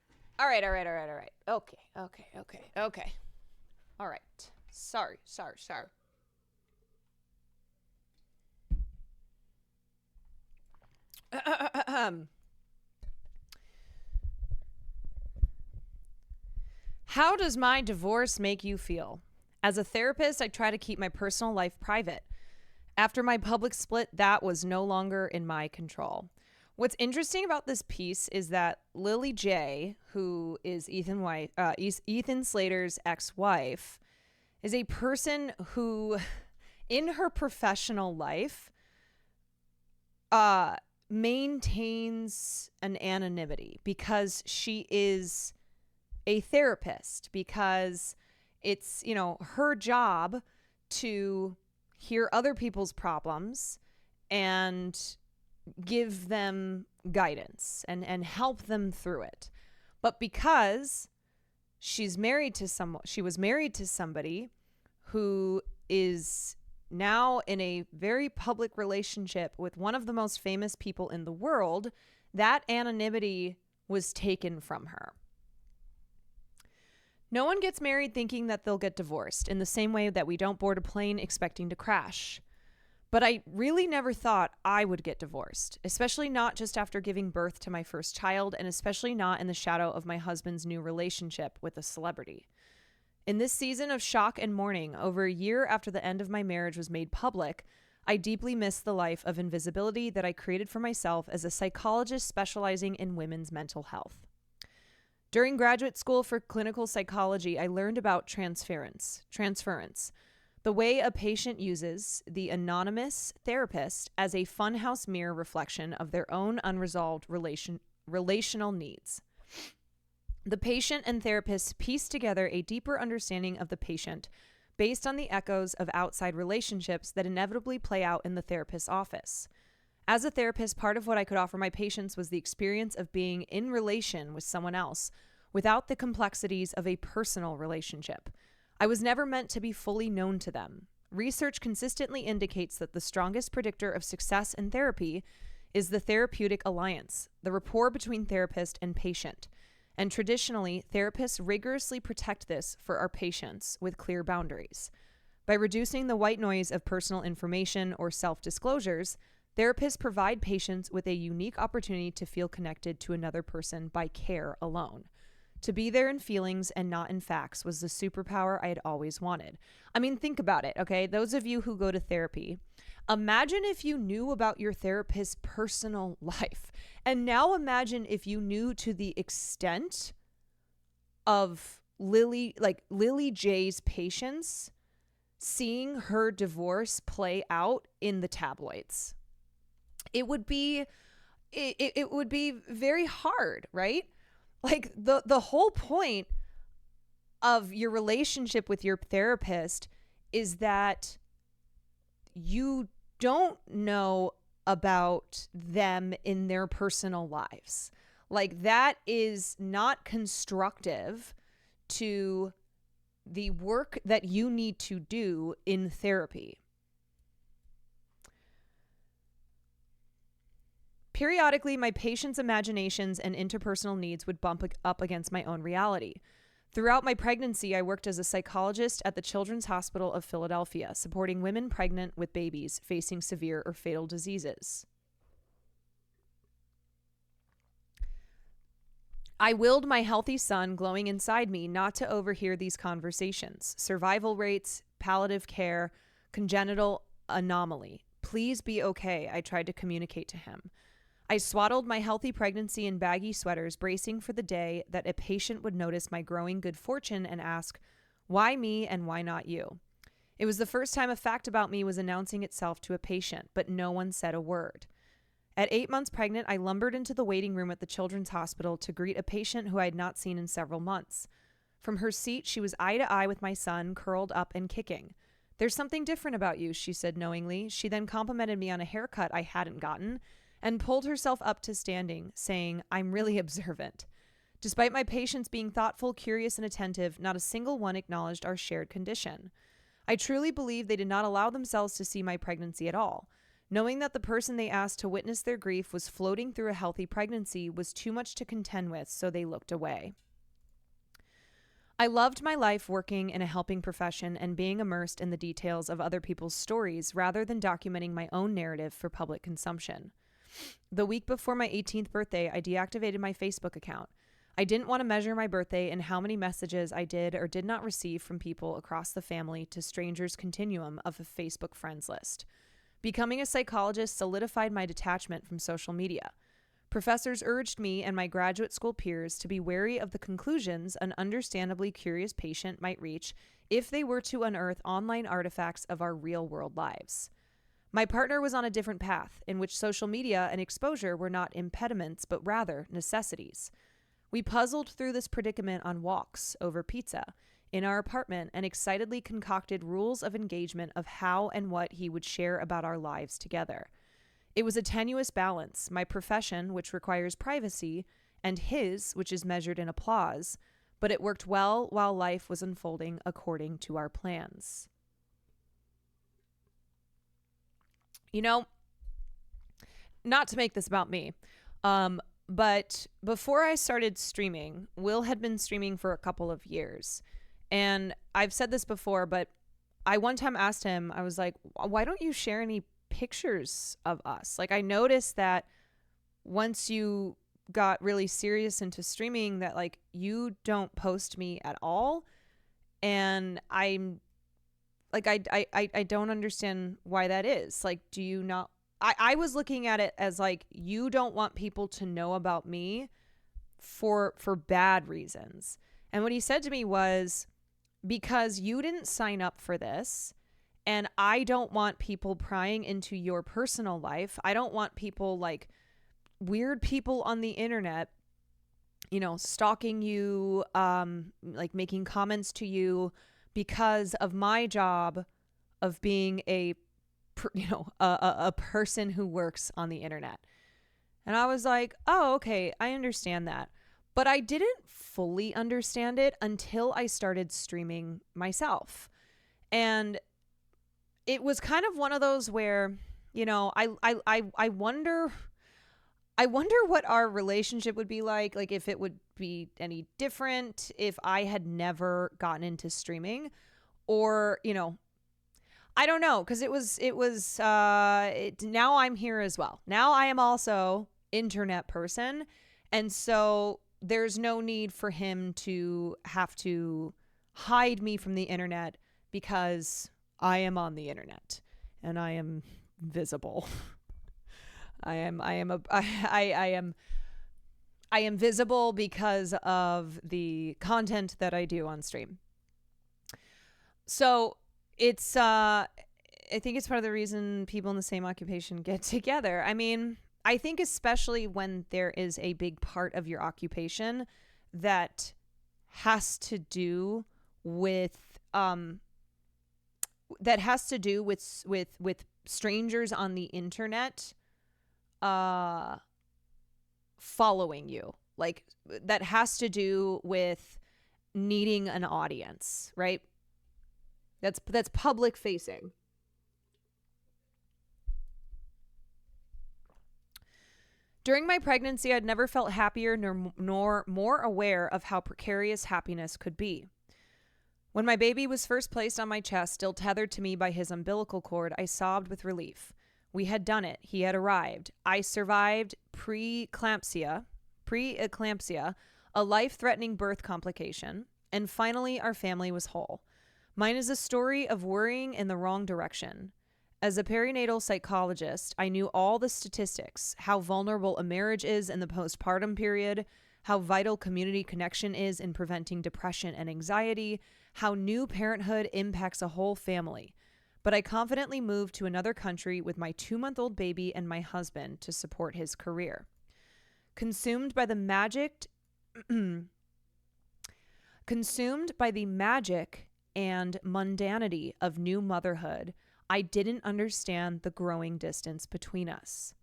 Okay. All right. Sorry. How does my divorce make you feel? As a therapist, I try to keep my personal life private. After my public split, that was no longer in my control. What's interesting about this piece is that Lily J, who is Ethan Slater's ex-wife, is a person who, in her professional life, maintains an anonymity because she is a therapist, because it's, her job to hear other people's problems and give them guidance and help them through it. But because she was married to somebody who is now in a very public relationship with one of the most famous people in the world, that anonymity was taken from her. No one gets married thinking that they'll get divorced, in the same way that we don't board a plane expecting to crash. But I really never thought I would get divorced, especially not just after giving birth to my first child, and especially not in the shadow of my husband's new relationship with a celebrity. In this season of shock and mourning, over a year after the end of my marriage was made public, I deeply miss the life of invisibility that I created for myself as a psychologist specializing in women's mental health. During graduate school for clinical psychology, I learned about transference, the way a patient uses the anonymous therapist as a funhouse mirror reflection of their own unresolved relational needs. The patient and therapist piece together a deeper understanding of the patient based on the echoes of outside relationships that inevitably play out in the therapist's office. As a therapist, part of what I could offer my patients was the experience of being in relation with someone else without the complexities of a personal relationship. I was never meant to be fully known to them. Research consistently indicates that the strongest predictor of success in therapy is the therapeutic alliance, the rapport between therapist and patient. And traditionally, therapists rigorously protect this for our patients with clear boundaries. By reducing the white noise of personal information or self-disclosures, therapists provide patients with a unique opportunity to feel connected to another person by care alone. To be there in feelings and not in facts was the superpower I had always wanted. I mean, think about it, okay? Those of you who go to therapy, imagine if you knew about your therapist's personal life. And now imagine if you knew to the extent of Lily J's patience, seeing her divorce play out in the tabloids. It would be very hard, right? Like the whole point of your relationship with your therapist is that you don't know about them in their personal lives. Like, that is not constructive to the work that you need to do in therapy. Periodically, my patients' imaginations and interpersonal needs would bump up against my own reality. Throughout my pregnancy, I worked as a psychologist at the Children's Hospital of Philadelphia, supporting women pregnant with babies facing severe or fatal diseases. I willed my healthy son glowing inside me not to overhear these conversations. Survival rates, palliative care, congenital anomaly. Please be okay, I tried to communicate to him. I swaddled my healthy pregnancy in baggy sweaters, bracing for the day that a patient would notice my growing good fortune and ask, why me and why not you? It was the first time a fact about me was announcing itself to a patient, but no one said a word. At 8 months pregnant, I lumbered into the waiting room at the Children's Hospital to greet a patient who I had not seen in several months. From her seat, she was eye to eye with my son, curled up and kicking. There's something different about you, she said knowingly. She then complimented me on a haircut I hadn't gotten and pulled herself up to standing, saying, I'm really observant. Despite my patients being thoughtful, curious, and attentive, not a single one acknowledged our shared condition. I truly believe they did not allow themselves to see my pregnancy at all. Knowing that the person they asked to witness their grief was floating through a healthy pregnancy was too much to contend with, so they looked away. I loved my life working in a helping profession and being immersed in the details of other people's stories rather than documenting my own narrative for public consumption. The week before my 18th birthday, I deactivated my Facebook account. I didn't want to measure my birthday and how many messages I did or did not receive from people across the family to strangers' continuum of a Facebook friends list. Becoming a psychologist solidified my detachment from social media. Professors urged me and my graduate school peers to be wary of the conclusions an understandably curious patient might reach if they were to unearth online artifacts of our real-world lives. My partner was on a different path, in which social media and exposure were not impediments, but rather necessities. We puzzled through this predicament on walks over pizza in our apartment and excitedly concocted rules of engagement of how and what he would share about our lives together. It was a tenuous balance, my profession, which requires privacy, and his, which is measured in applause, but it worked well while life was unfolding according to our plans. You know, not to make this about me, but before I started streaming, Will had been streaming for a couple of years. And I've said this before, but I one time asked him, I was like, why don't you share any pictures of us? Like, I noticed that once you got really serious into streaming that, like, you don't post me at all. And I'm like, I don't understand why that is. Like, do you not? I was looking at it as like, you don't want people to know about me for bad reasons. And what he said to me was, because you didn't sign up for this, and I don't want people prying into your personal life. I don't want people, like weird people on the internet, you know, stalking you, like making comments to you because of my job of being a person who works on the internet. And I was like, oh, okay, I understand that. But I didn't fully understand it until I started streaming myself. And it was kind of one of those where, you know, I wonder what our relationship would be like if it would be any different if I had never gotten into streaming, or, you know, I don't know, because now I'm here as well. Now I am also internet person, and so there's no need for him to have to hide me from the internet because I am on the internet and I am visible. I am visible because of the content that I do on stream. So it's I think it's part of the reason people in the same occupation get together. I mean, I think especially when there is a big part of your occupation that has to do with strangers on the internet following you. Like, that has to do with needing an audience, right? That's public facing. During my pregnancy, I'd never felt happier nor more aware of how precarious happiness could be. When my baby was first placed on my chest, still tethered to me by his umbilical cord, I sobbed with relief. We had done it. He had arrived. I survived preeclampsia, a life-threatening birth complication, and finally our family was whole. Mine is a story of worrying in the wrong direction. As a perinatal psychologist, I knew all the statistics, how vulnerable a marriage is in the postpartum period, how vital community connection is in preventing depression and anxiety, how new parenthood impacts a whole family. But I confidently moved to another country with my 2-month-old baby and my husband to support his career. Consumed by the magic and mundanity of new motherhood, I didn't understand the growing distance between us.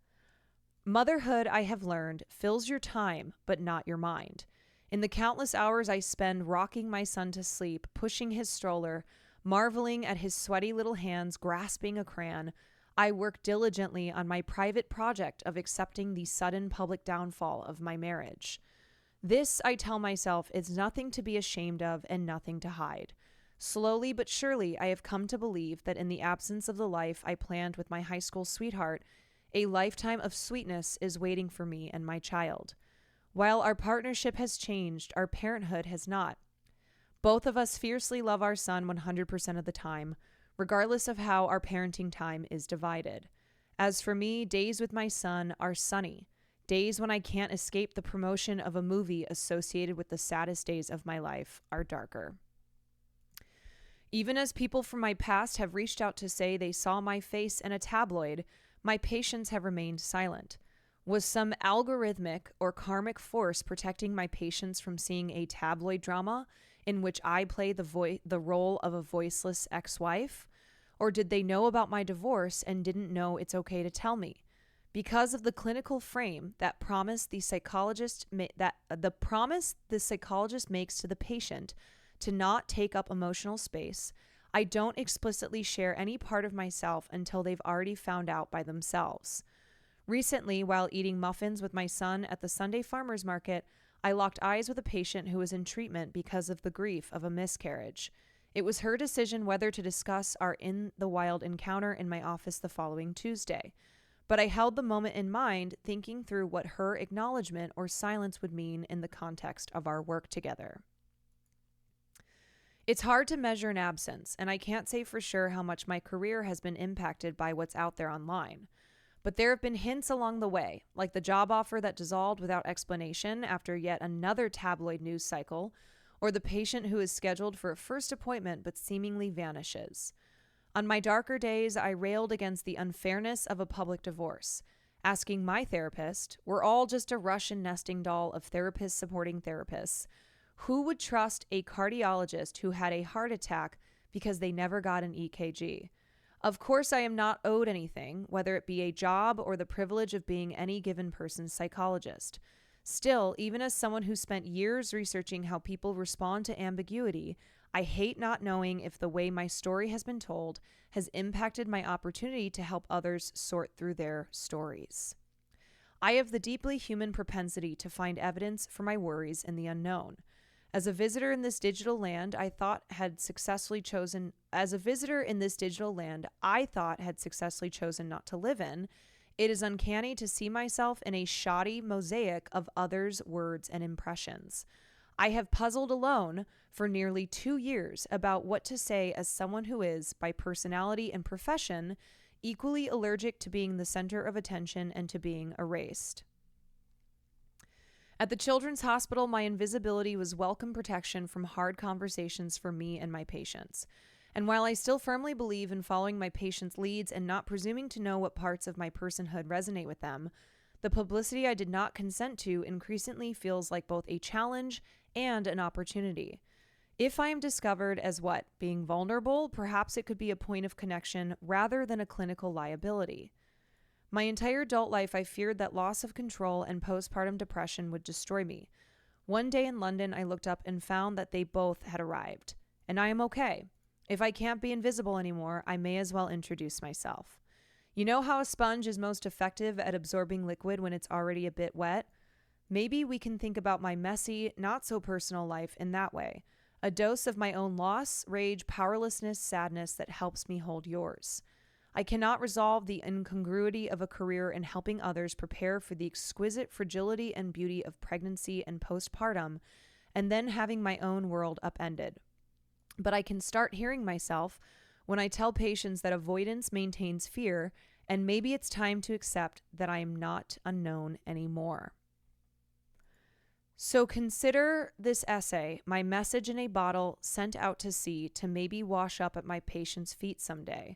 Motherhood, I have learned, fills your time, but not your mind. In the countless hours I spend rocking my son to sleep, pushing his stroller, marveling at his sweaty little hands grasping a crayon, I work diligently on my private project of accepting the sudden public downfall of my marriage. This, I tell myself, is nothing to be ashamed of and nothing to hide. Slowly but surely, I have come to believe that in the absence of the life I planned with my high school sweetheart, a lifetime of sweetness is waiting for me and my child. While our partnership has changed, our parenthood has not. Both of us fiercely love our son 100% of the time, regardless of how our parenting time is divided. As for me, days with my son are sunny. Days when I can't escape the promotion of a movie associated with the saddest days of my life are darker. Even as people from my past have reached out to say they saw my face in a tabloid, my patients have remained silent. Was some algorithmic or karmic force protecting my patients from seeing a tabloid drama in which I play the role of a voiceless ex-wife? Or did they know about my divorce and didn't know it's okay to tell me? Because of the clinical frame that the psychologist makes to the patient to not take up emotional space, I don't explicitly share any part of myself until they've already found out by themselves. Recently, while eating muffins with my son at the Sunday farmers market, I locked eyes with a patient who was in treatment because of the grief of a miscarriage. It was her decision whether to discuss our in-the-wild encounter in my office the following Tuesday. But I held the moment in mind, thinking through what her acknowledgement or silence would mean in the context of our work together. It's hard to measure an absence, and I can't say for sure how much my career has been impacted by what's out there online. But there have been hints along the way, like the job offer that dissolved without explanation after yet another tabloid news cycle, or the patient who is scheduled for a first appointment but seemingly vanishes. On my darker days, I railed against the unfairness of a public divorce, asking my therapist, we're all just a Russian nesting doll of therapists supporting therapists, who would trust a cardiologist who had a heart attack because they never got an EKG? Of course, I am not owed anything, whether it be a job or the privilege of being any given person's psychologist. Still, even as someone who spent years researching how people respond to ambiguity, I hate not knowing if the way my story has been told has impacted my opportunity to help others sort through their stories. I have the deeply human propensity to find evidence for my worries in the unknown. As a visitor in this digital land, I thought had successfully chosen not to live in, it is uncanny to see myself in a shoddy mosaic of others' words and impressions. I have puzzled alone for nearly 2 years about what to say as someone who is, by personality and profession, equally allergic to being the center of attention and to being erased. At the Children's Hospital, my invisibility was welcome protection from hard conversations for me and my patients. And while I still firmly believe in following my patients' leads and not presuming to know what parts of my personhood resonate with them, the publicity I did not consent to increasingly feels like both a challenge and an opportunity. If I am discovered as being vulnerable, perhaps it could be a point of connection rather than a clinical liability. My entire adult life, I feared that loss of control and postpartum depression would destroy me. One day in London, I looked up and found that they both had arrived, and I am okay. If I can't be invisible anymore, I may as well introduce myself. You know how a sponge is most effective at absorbing liquid when it's already a bit wet? Maybe we can think about my messy, not so personal life in that way. A dose of my own loss, rage, powerlessness, sadness that helps me hold yours. I cannot resolve the incongruity of a career in helping others prepare for the exquisite fragility and beauty of pregnancy and postpartum, and then having my own world upended. But I can start hearing myself when I tell patients that avoidance maintains fear, and maybe it's time to accept that I am not unknown anymore. So consider this essay, my message in a bottle sent out to sea to maybe wash up at my patient's feet someday.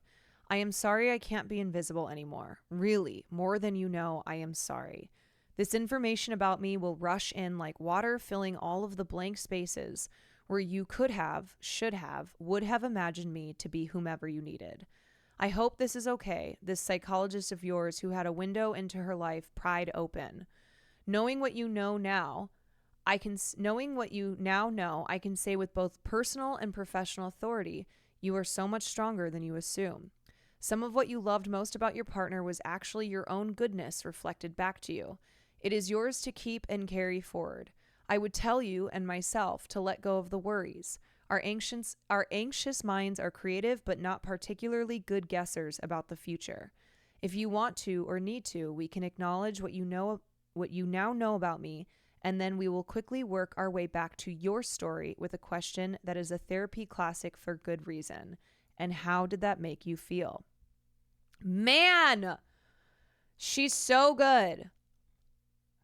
I am sorry I can't be invisible anymore. Really, more than you know, I am sorry. This information about me will rush in like water, filling all of the blank spaces where you could have, should have, would have imagined me to be whomever you needed. I hope this is okay, this psychologist of yours who had a window into her life pried open. Knowing what you know now, I can say with both personal and professional authority, you are so much stronger than you assume. Some of what you loved most about your partner was actually your own goodness reflected back to you. It is yours to keep and carry forward. I would tell you and myself to let go of the worries. Our anxious minds are creative but not particularly good guessers about the future. If you want to or need to, we can acknowledge what you now know about me, and then we will quickly work our way back to your story with a question that is a therapy classic for good reason. And how did that make you feel? Man, she's so good.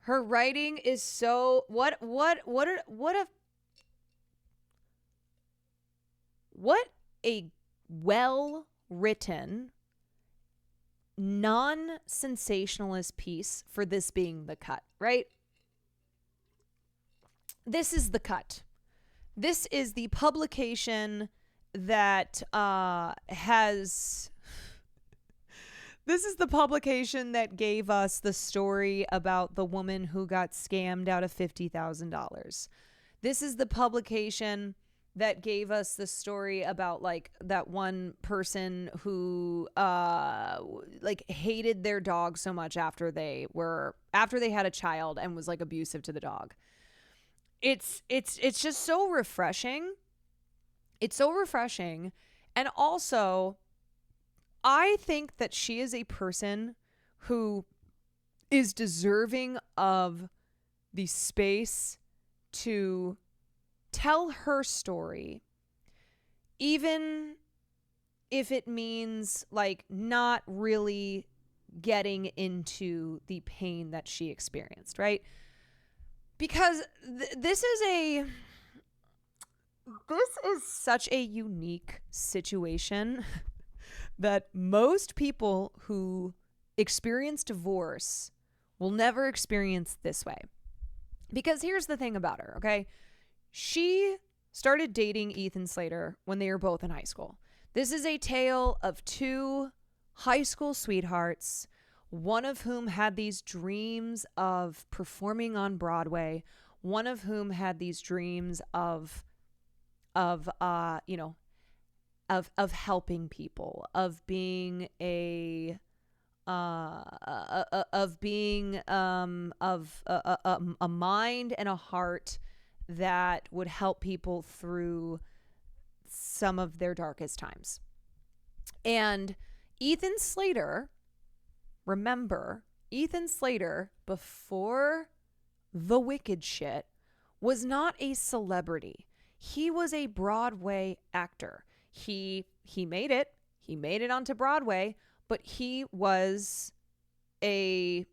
Her writing is so what a well-written, non-sensationalist piece for this being The Cut, right? This is The Cut. This is the publication that this is the publication that gave us the story about the woman who got scammed out of $50,000. This is the publication that gave us the story about like that one person who hated their dog so much after they had a child and was like abusive to the dog. It's just so refreshing. It's so refreshing. And also, I think that she is a person who is deserving of the space to tell her story, even if it means like not really getting into the pain that she experienced, right? Because this is such a unique situation that most people who experience divorce will never experience this way. Because here's the thing about her, okay? She started dating Ethan Slater when they were both in high school. This is a tale of two high school sweethearts one of whom had these dreams of performing on Broadway, one of whom had these dreams of helping people, of being a mind and a heart that would help people through some of their darkest times. And Ethan Slater, remember, Ethan Slater, before the Wicked shit, was not a celebrity. He was a Broadway actor. He made it. He made it onto Broadway, but he was a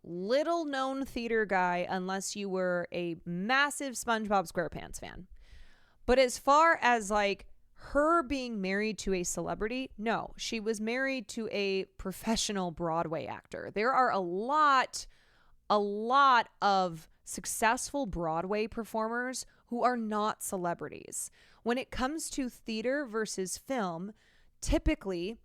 little known theater guy unless you were a massive SpongeBob SquarePants fan. But as far as like her being married to a celebrity, no, she was married to a professional Broadway actor. There are a lot of successful Broadway performers who are not celebrities. When it comes to theater versus film, typically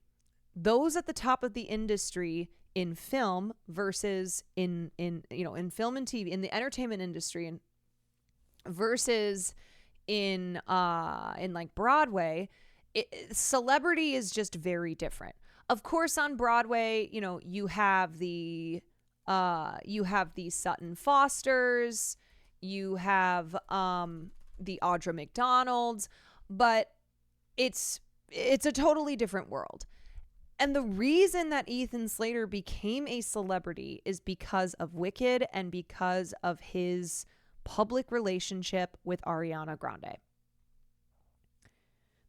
those at the top of the industry in film versus in film and TV, in the entertainment industry, and versus in like Broadway, celebrity is just very different. Of course, on Broadway, you have the Sutton Fosters, you have the Audra McDonalds, but it's a totally different world. And the reason that Ethan Slater became a celebrity is because of Wicked and because of his public relationship with Ariana Grande.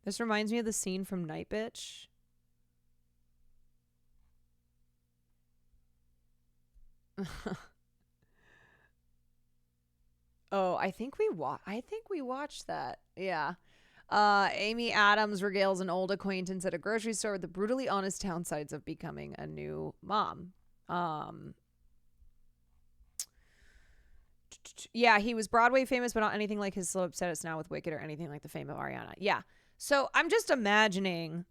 This reminds me of the scene from Night Bitch. Oh, I think we watched that. Yeah. Amy Adams regales an old acquaintance at a grocery store with the brutally honest downsides of becoming a new mom. Yeah, he was Broadway famous, but not anything like his slow status now with Wicked or anything like the fame of Ariana. Yeah. So I'm just imagining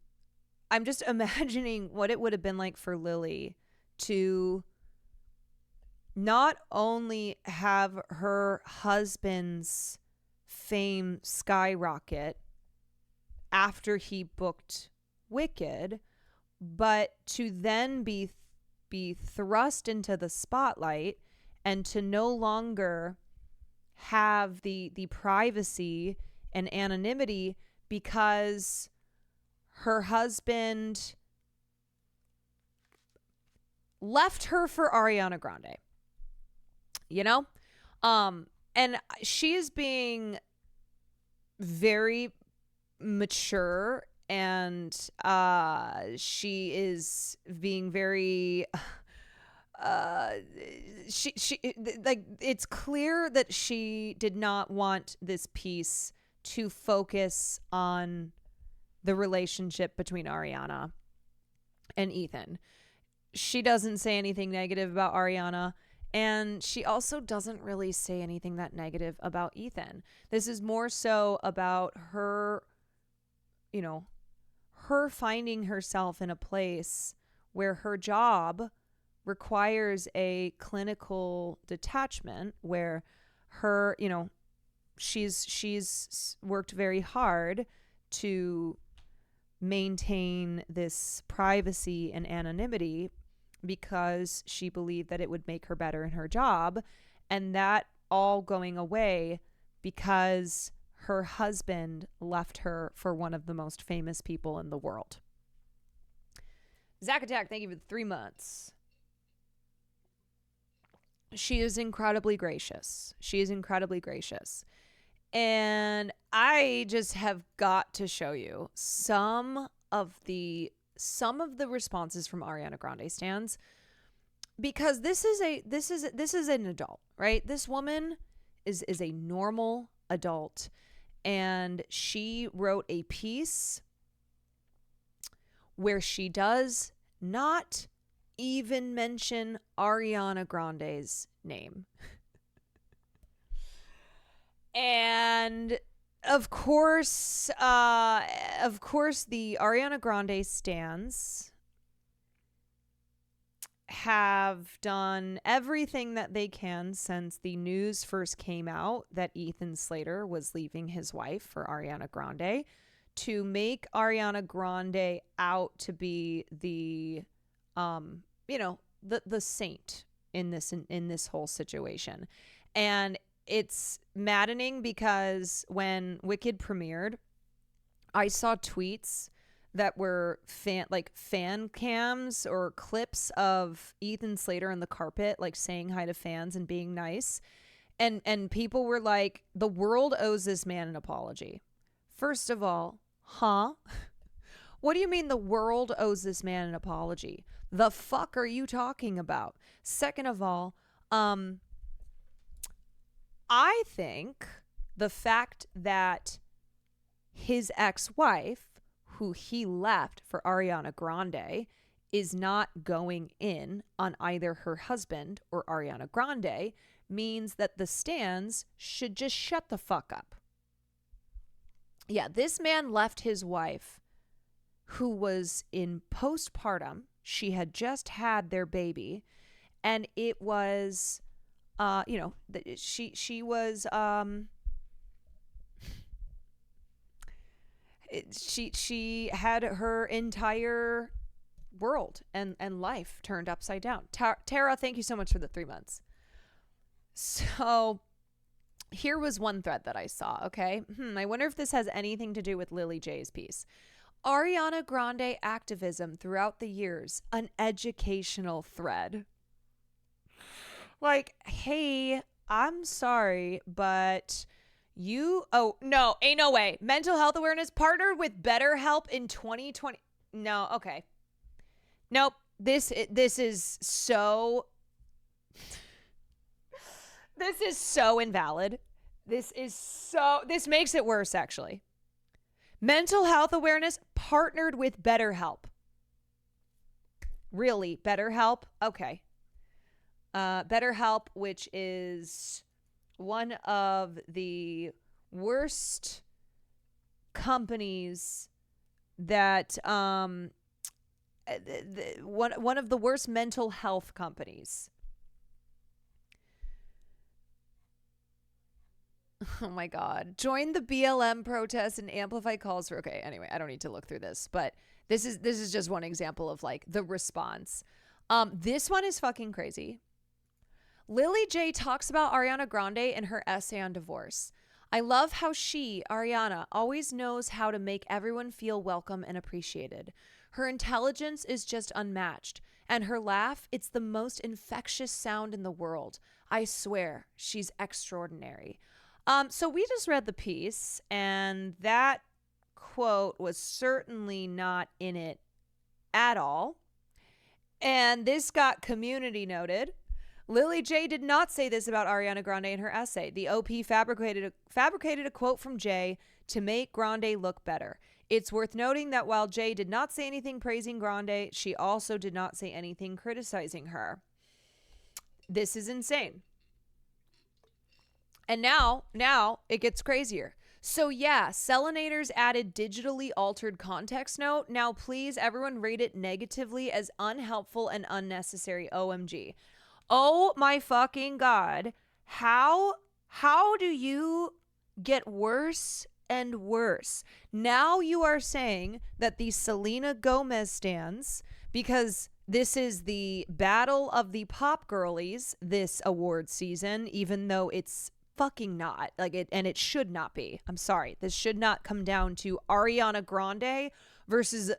what it would have been like for Lily to not only have her husband's fame skyrocket after he booked Wicked, but to then be thrust into the spotlight and to no longer have the privacy and anonymity because her husband left her for Ariana Grande. And she is being very mature, and she is being very she like, it's clear that she did not want this piece to focus on the relationship between Ariana and Ethan. She doesn't say anything negative about Ariana, and she also doesn't really say anything that negative about Ethan. This is more so about her, her finding herself in a place where her job requires a clinical detachment, where her, she's worked very hard to maintain this privacy and anonymity because she believed that it would make her better in her job, and that all going away because her husband left her for one of the most famous people in the world. Zack Attack, thank you for the 3 months. She is incredibly gracious. And I just have got to show you some of the responses from Ariana Grande stans, because this is an adult, right? This woman is a normal adult, and she wrote a piece where she does not even mention Ariana Grande's name. And of course, the Ariana Grande stans have done everything that they can since the news first came out that Ethan Slater was leaving his wife for Ariana Grande to make Ariana Grande out to be the, the saint in this whole situation. And it's maddening because when Wicked premiered, I saw tweets that were fan cams or clips of Ethan Slater on the carpet, like saying hi to fans and being nice. And people were like, the world owes this man an apology. First of all, huh? What do you mean the world owes this man an apology? The fuck are you talking about? Second of all, I think the fact that his ex-wife, who he left for Ariana Grande, is not going in on either her husband or Ariana Grande means that the stans should just shut the fuck up. Yeah, this man left his wife, who was in postpartum. She had just had their baby, and it was, she was, she had her entire world and life turned upside down. Tara, thank you so much for the 3 months. So here was one thread that I saw, okay? I wonder if this has anything to do with Lily J's piece. Ariana Grande activism throughout the years, an educational thread. Like, hey, I'm sorry, but ain't no way. Mental health awareness partnered with BetterHelp in 2020. No, okay. Nope. This is so invalid. This makes it worse, actually. Mental health awareness partnered with BetterHelp. Really? BetterHelp? Okay. BetterHelp, which is one of the worst companies that one of the worst mental health companies. Oh my God. Join the BLM protests and amplify calls for, okay, anyway, I don't need to look through this, but this is just one example of like the response. This one is fucking crazy. Lily J talks about Ariana Grande in her essay on divorce. I love how she, Ariana, always knows how to make everyone feel welcome and appreciated. Her intelligence is just unmatched, and her laugh, it's the most infectious sound in the world. I swear, she's extraordinary. So we just read the piece, and that quote was certainly not in it at all. And this got community noted. Lily J did not say this about Ariana Grande in her essay. The OP fabricated a quote from J to make Grande look better. It's worth noting that while J did not say anything praising Grande, she also did not say anything criticizing her. This is insane. And now it gets crazier. So yeah, Selenators added digitally altered context note. Now please, everyone rate it negatively as unhelpful and unnecessary. OMG. Oh my fucking God. How do you get worse and worse? Now you are saying that the Selena Gomez stans, because this is the battle of the pop girlies this award season, even though it's fucking not, and it should not be. I'm sorry. This should not come down to Ariana Grande versus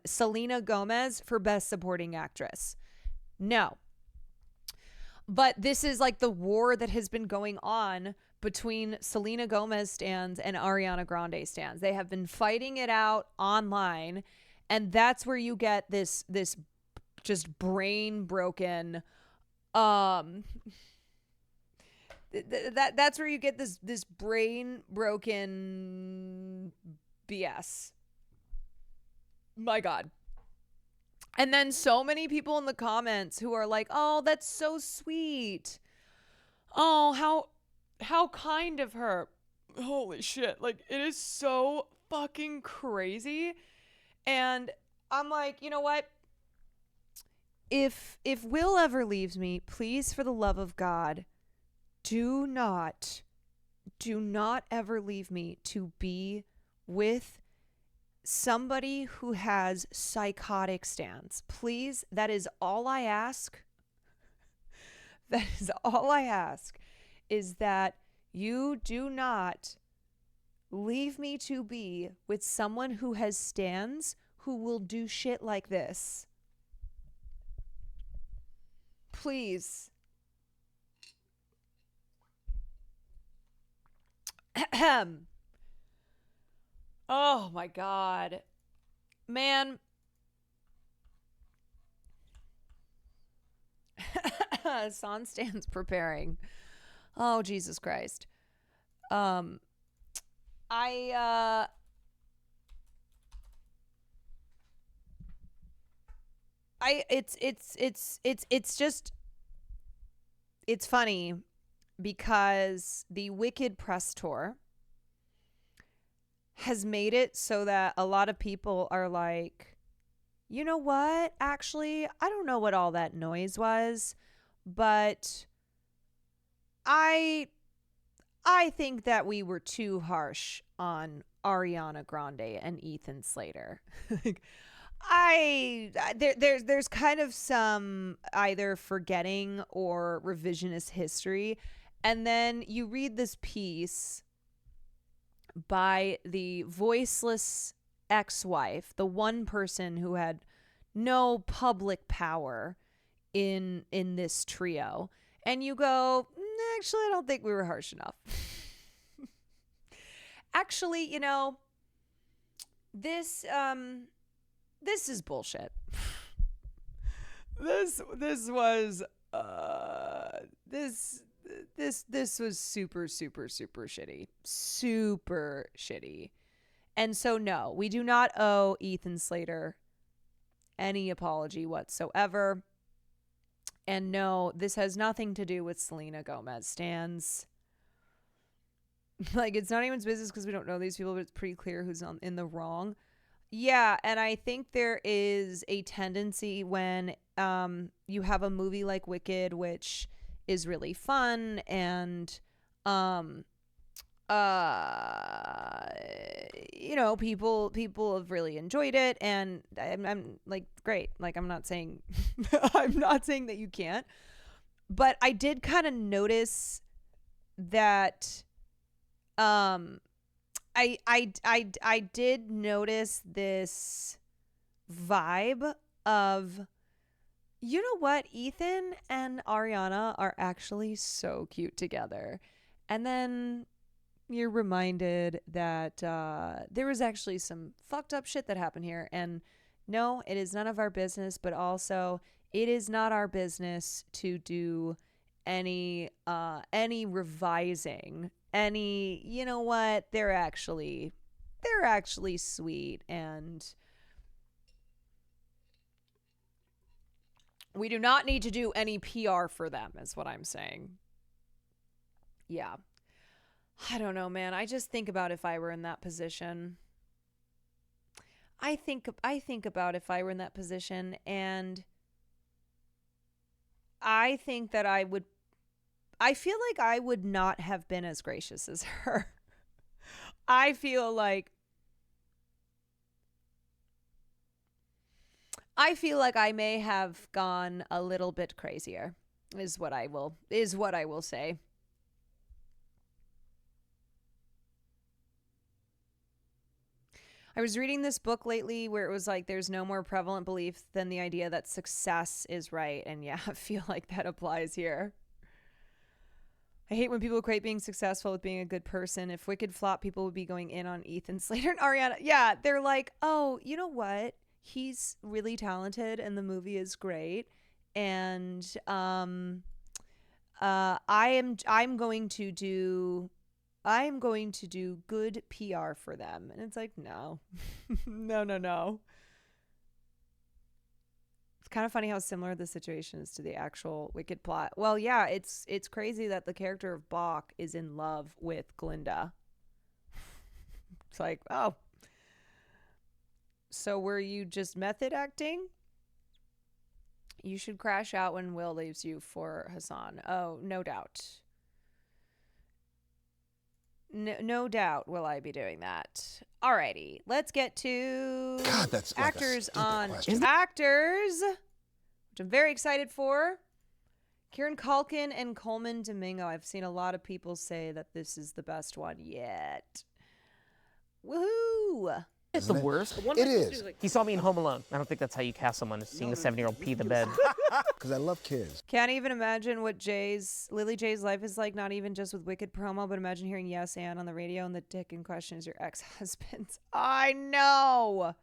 Selena Gomez for Best Supporting Actress. No. But this is like the war that has been going on between Selena Gomez stans and Ariana Grande stans. They have been fighting it out online, and that's where you get this just brain broken that's where you get this brain broken BS. My God. And then so many people in the comments who are like, "Oh, that's so sweet. Oh, how kind of her." Holy shit. Like, it is so fucking crazy. And I'm like, you know what? if Will ever leaves me, please, for the love of God, do not ever leave me to be with somebody who has psychotic stance. Please, that is all I ask. That is all I ask, is that you do not leave me to be with someone who has stands, who will do shit like this. Please. Oh my God. Man. Sanstan's preparing. Oh, Jesus Christ. It's funny because the Wicked press tour has made it so that a lot of people are like, you know what? Actually, I don't know what all that noise was, but I think that we were too harsh on Ariana Grande and Ethan Slater. There's kind of some either forgetting or revisionist history. And then you read this piece by the voiceless ex-wife, the one person who had no public power in this trio, and you go, actually, I don't think we were harsh enough. Actually, you know, this is bullshit. This was super, super, super shitty. Super shitty. And so, no, we do not owe Ethan Slater any apology whatsoever. And no, this has nothing to do with Selena Gomez stans. Like, it's not anyone's business because we don't know these people, but it's pretty clear who's in the wrong. Yeah, and I think there is a tendency when you have a movie like Wicked, which is really fun, and you know, people have really enjoyed it, and I'm like, great. Like, I'm not saying that you can't, but I did kind of notice that I did notice this vibe of, you know what, Ethan and Ariana are actually so cute together. And then you're reminded that there was actually some fucked up shit that happened here. And no, it is none of our business, but also it is not our business to do any revising, any, you know what, they're actually sweet, and we do not need to do any PR for them, is what I'm saying. Yeah. I don't know, man. I just think about if I were in that position. I think about if I were in that position, and I think that I feel like I would not have been as gracious as her. I feel like I may have gone a little bit crazier, is what I will say. I was reading this book lately where it was like, there's no more prevalent belief than the idea that success is right. And yeah, I feel like that applies here. I hate when people equate being successful with being a good person. If Wicked flopped, people would be going in on Ethan Slater and Ariana. Yeah, they're like, oh, you know what? He's really talented and the movie is great. And I'm going to do good PR for them. And it's like, no. No. It's kind of funny how similar the situation is to the actual Wicked plot. Well, yeah, it's crazy that the character of Bach is in love with Glinda. It's like, oh. So were you just method acting? You should crash out when Will leaves you for Hassan. Oh, no doubt. No doubt will I be doing that. Alrighty, let's get to
God, that's like
actors
a
on
question.
actors, which I'm very excited for. Kieran Culkin and Coleman Domingo. I've seen a lot of people say that this is the best one yet. Woohoo!
It's the worst.
It is.
He saw me in Home Alone. I don't think that's how you cast someone, is seeing a 7-year-old pee the bed.
Because I love kids.
Can't even imagine what Lily J's life is like, not even just with Wicked promo, but imagine hearing Yes and on the radio and the dick in question is your ex-husband. I know.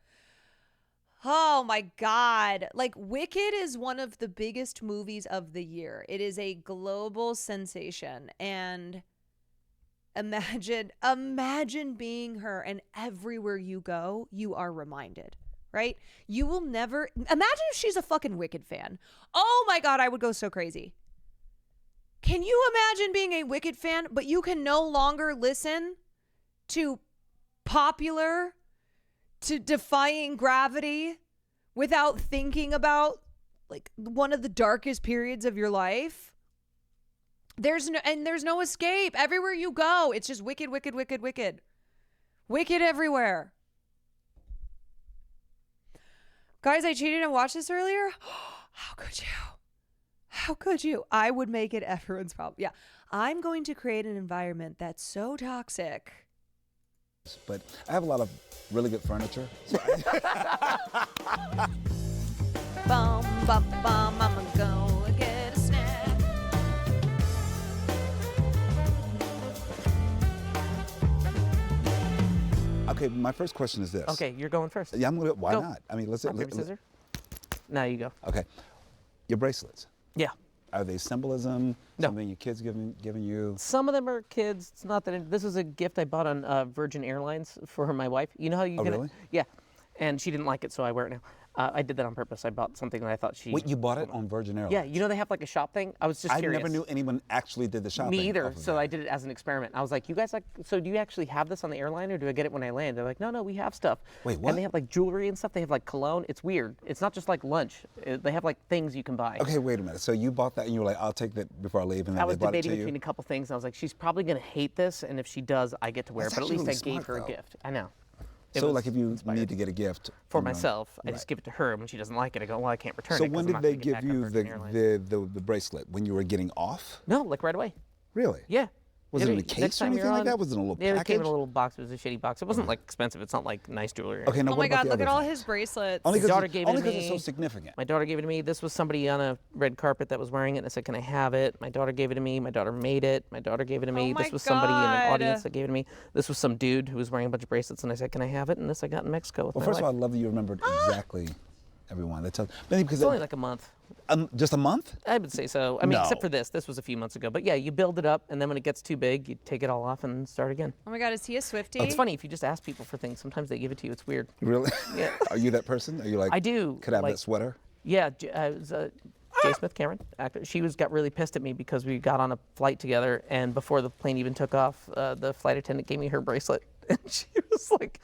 Oh my God. Like, Wicked is one of the biggest movies of the year. It is a global sensation. And imagine being her, and everywhere you go, you are reminded, right? You will never imagine if she's a fucking Wicked fan. Oh my God, I would go so crazy. Can you imagine being a Wicked fan, but you can no longer listen to Popular, to Defying Gravity without thinking about like one of the darkest periods of your life? There's no escape. Everywhere you go, it's just wicked, wicked, wicked, wicked. Wicked everywhere. Guys, I cheated and watched this earlier. How could you? How could you? I would make it everyone's problem. Yeah. I'm going to create an environment that's so toxic.
But I have a lot of really good furniture. So
Bum, bum, bum, I'ma go get a snack.
Okay, my first question is this.
Okay, you're going first.
Yeah, I'm gonna. Why
Go.
not? I mean, let's.
Rock, paper, scissors. Now you go.
Okay, your bracelets.
Yeah.
Are they symbolism? No. Something your kids giving you?
Some of them are kids. It's not that. This is a gift I bought on Virgin Airlines for my wife. You know how you
Oh,
get
really?
it? Yeah. And she didn't like it, so I wear it now. I did that on purpose. I bought something that I thought she...
Wait, you bought it on Virgin Airlines?
Yeah, you know they have like a shop thing? I was just curious.
I never knew anyone actually did the shopping.
Me either,
off of
so
that.
I did it as an experiment. I was like, you guys like, so do you actually have this on the airline or do I get it when I land? They're like, no, we have stuff.
Wait, what?
And they have like jewelry and stuff. They have like cologne. It's weird. It's not just like lunch. They have like things you can buy.
Okay, wait a minute. So you bought that and you were like, I'll take that before I leave, and then
I was
they brought it
debating
to you?
between a couple things. I was like, she's probably going to hate this, and if she does, I get to wear
That's
it. But at least
actually
I
really
gave her
smart,
a
though.
gift. I know.
So like if you need to get a gift
for
you know,
myself, I
right.
just give it to her. When she doesn't like it, I go, well, I can't return
So
it. 'cause
when
I'm
did
not
they
gonna get
give
back on
you
Virgin Airlines.
the bracelet? When you were getting off?
No, like right away.
Really?
Yeah.
Was it in a case or anything like that? Was it in a little
Yeah, it came in
package?
a little box. It was a shitty box. It wasn't like expensive. It's not like nice jewelry.
Okay, now
Oh
what
my
about
God,
the
look at
other
all
things?
his bracelets.
Only
My daughter
because
gave it to me.
it's so significant.
My daughter gave it to me. This was somebody on a red carpet that was wearing it, and I said, can I have it? My daughter gave it to me. My daughter made it. My daughter gave it to me.
Oh my
This was somebody in an
God.
audience that gave it to me. This was some dude who was wearing a bunch of bracelets, and I said, can I have it? And this I got in Mexico with
Well,
my
first of all,
wife.
I love that you remembered exactly everyone. That's because
It's only like a month.
Just a month?
I would say so. I mean,
No.
except for this. This was a few months ago. But yeah, you build it up, and then when it gets too big, you take it all off and start again.
Oh my God, is he a Swiftie?
It's funny, if you just ask people for things, sometimes they give it to you. It's weird.
Really?
Yeah.
Are you that person? Are you like?
I do.
Could I have
like-
that sweater?
Yeah, it was Jay Smith Cameron, actor. She got really pissed at me because we got on a flight together, and before the plane even took off, the flight attendant gave me her bracelet, and she's like,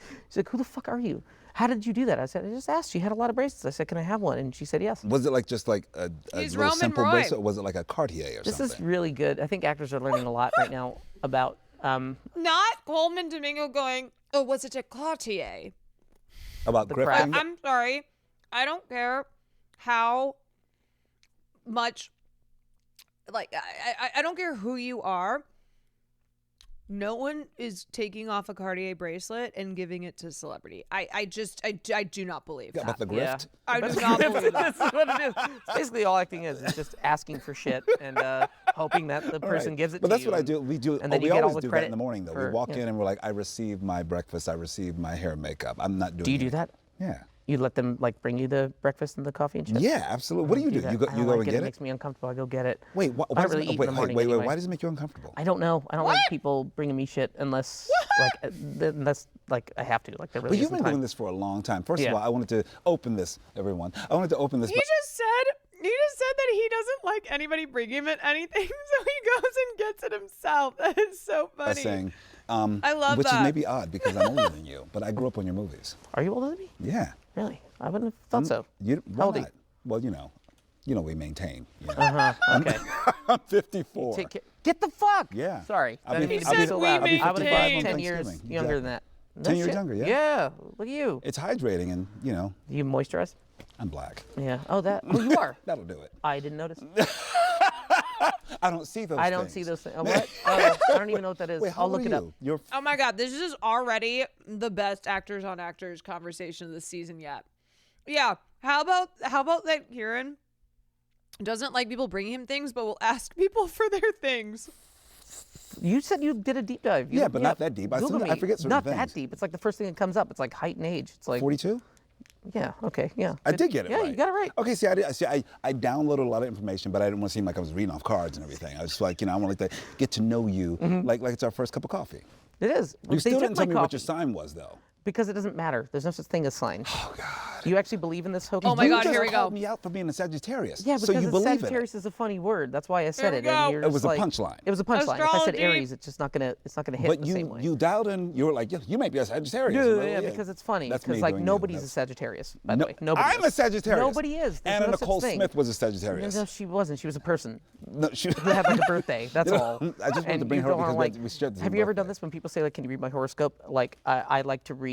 who the fuck are you? How did you do that? I said, I just asked. She had a lot of bracelets. I said, can I have one? And she said yes.
Was it like just like a
He's
little
Roman
simple
Roy.
bracelet, or was it like a Cartier or
This
something?
is really good. I think actors are learning a lot right now about.
Not Coleman Domingo going, oh, was it a Cartier?
About grifting?
I'm sorry. I don't care how much, like, I don't care who you are. No one is taking off a Cartier bracelet and giving it to a celebrity. I do not believe
Yeah,
that.
about the grift?
I do not believe that.
That's what it is. It's basically all acting is. It's just asking for shit and hoping that the
All
person
right.
gives it
But
to
that's
you.
what I do. We do.
And then
we
you get all
always
the
do that
credit
in the morning, though.
for-
We walk
yeah.
in and we're like, I received my breakfast. I received my hair and makeup. I'm not doing.
Do you do that?
Yeah.
You let them like bring you the breakfast and the coffee and shit?
Yeah, absolutely. What do you do?
that.
You go.
I
You
don't
go
like
and
it.
get
It
it.
makes me uncomfortable. I go get it.
Wait,
I don't really eat in the morning anyway.
Why does it make you uncomfortable?
I don't know. I don't like people bringing me shit unless like I have to. Like there really
But you've
isn't
been
time.
doing this for a long time. First of
Yeah.
all, I wanted to open this, everyone. I wanted to open this.
He just said that he doesn't like anybody bring him at anything, so he goes and gets it himself. That is so
by
funny.
saying,
I love
which
that.
is maybe odd because I'm older than you, but I grew up on your movies.
Are you older than me?
Yeah.
Really? I wouldn't have thought so.
You,
How old are you?
not? Well, you know, you know, we maintain. You know.
Okay.
I'm 54.
Get the fuck.
Yeah.
Sorry.
I'll
I didn't
be-
mean to
I'll
be
be-
so loud.
I'll be
I would
55
have
on
been 10 years
Thanksgiving.
younger than
Exactly.
that.
10 years
shit.
younger, yeah.
Yeah. Look at you.
It's hydrating, and you know.
You moisturize?
I'm black.
Yeah. Oh, that. Oh, you are.
That'll do it.
I didn't notice.
I don't see those.
I don't
things.
see those things. What? Oh, I don't even know what that is.
Wait, how
I'll
old
look
are
it up.
you? You're
Oh my God, this is already the best actors on actors conversation of the season yet. Yeah. How about that Kieran doesn't like people bringing him things, but will ask people for their things.
You said you did a deep dive.
Yeah, but not that deep. I forget certain
Not
things.
that deep. It's like the first thing that comes up. It's like height and age. It's like
42.
Yeah. Okay. Yeah.
I did get it
yeah,
right.
you got it right.
Okay, see, I downloaded a lot of information, but I didn't want to seem like I was reading off cards and everything. I was just like, you know, I want to get to know you, like it's our first cup of coffee.
It is.
You still
took
didn't tell
my
me what
coffee.
your sign was, though.
Because it doesn't matter. There's no such thing as sign. Oh God. Do you actually believe in this hocus?
Oh my God,
You
here we
just
go.
called me out for being a Sagittarius.
Yeah,
so
because
you believe in it.
Sagittarius is a funny word. That's why I said
Here we
it.
go.
And you're
It was
just
a
like,
punchline.
It was a punchline. If I said
Astrology.
Aries, it's just not gonna hit
But
the same way.
you dialed in. You were like, yeah, you might be a Sagittarius.
Yeah,
I'm like,
yeah, because it's funny.
That's
Because
me
like
doing
nobody's
you.
a Sagittarius, by the way. Nobody
I'm
is.
a Sagittarius.
Nobody is. There's
Anna
no such
Nicole
thing.
Smith was a Sagittarius.
No, she wasn't. She was a person
No, she
who had like a birthday. That's all.
I just wanted
And
to bring
you
her
don't
because
wanna,
we shared the same
Have you ever
birthday.
done this when people say like, "Can you read my horoscope?" Like I like to read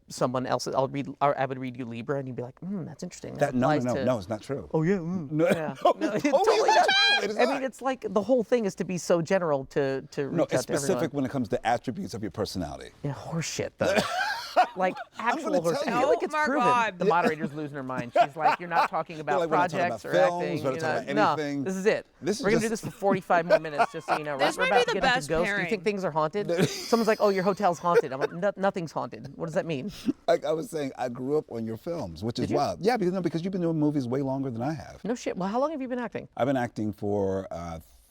someone else's. I would read you Libra, and you'd be like, "That's interesting."
That, no,
applies
no,
to-
no, it's not true.
Oh yeah.
No,
Yeah.
no,
No, it
totally
totally
not
does.
true. It is
I
not.
mean, it's like the whole thing is to be so general to reach
No,
out
it's
to everyone.
specific when it comes to attributes of your personality.
Yeah, horseshit though. Like actual
gonna tell
horse. I
you.
feel like
Oh
it's
my
proven.
God.
The moderator's losing her mind. She's like, "You're not talking about
like, we're not talking
projects
about
or
films,
acting.
we're not
you're
talking
not-
about anything.
No, this is it.
This is
We're gonna
just-
do this for 45 more minutes, just so you know.
This
We're
might
about
be
to
the
get into
best
ghosts. Do you
pairing.
think things are haunted? Someone's like, "Oh, your hotel's haunted." I'm like, "Nothing's haunted." What does that mean?
Like I was saying, I grew up on your films, which is
Did you?
wild. Yeah, because you've been doing movies way longer than I have.
No shit. Well, how long have you been acting?
I've been acting for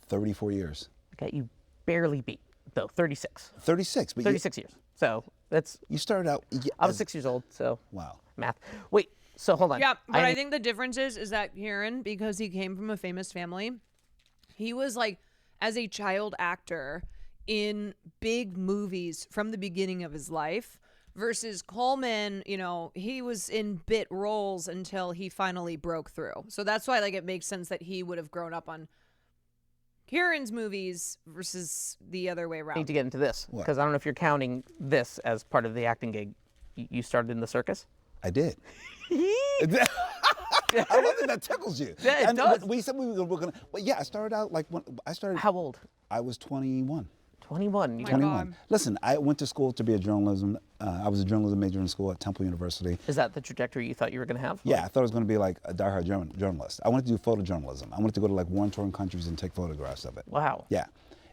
34 years.
Okay, you barely beat though. 36.
36, but
36 years. So that's.
you started out.
I was 6 years old. So
Wow.
math. Wait. So hold on.
Yeah, but I think the difference is that Kieran, because he came from a famous family, he was like, as a child actor in big movies from the beginning of his life, versus Coleman, you know, he was in bit roles until he finally broke through. So that's why like it makes sense that he would have grown up on Kieran's movies versus the other way
I
around.
need to get into this
What?
because I don't know if you're counting this as part of the acting gig. You started in the circus.
I did. I love that that tickles you.
Yeah, it does.
We said we were going to. Well, yeah, I started out like when I started.
How old?
I was 21.
21. You
21. Listen, I went to school to be a journalism. I was a journalism major in school at Temple University.
Is that the trajectory you thought you were going to have?
Yeah, I thought I was going to be like a diehard journalist. I wanted to do photojournalism. I wanted to go to like war-torn countries and take photographs of it.
Wow.
Yeah.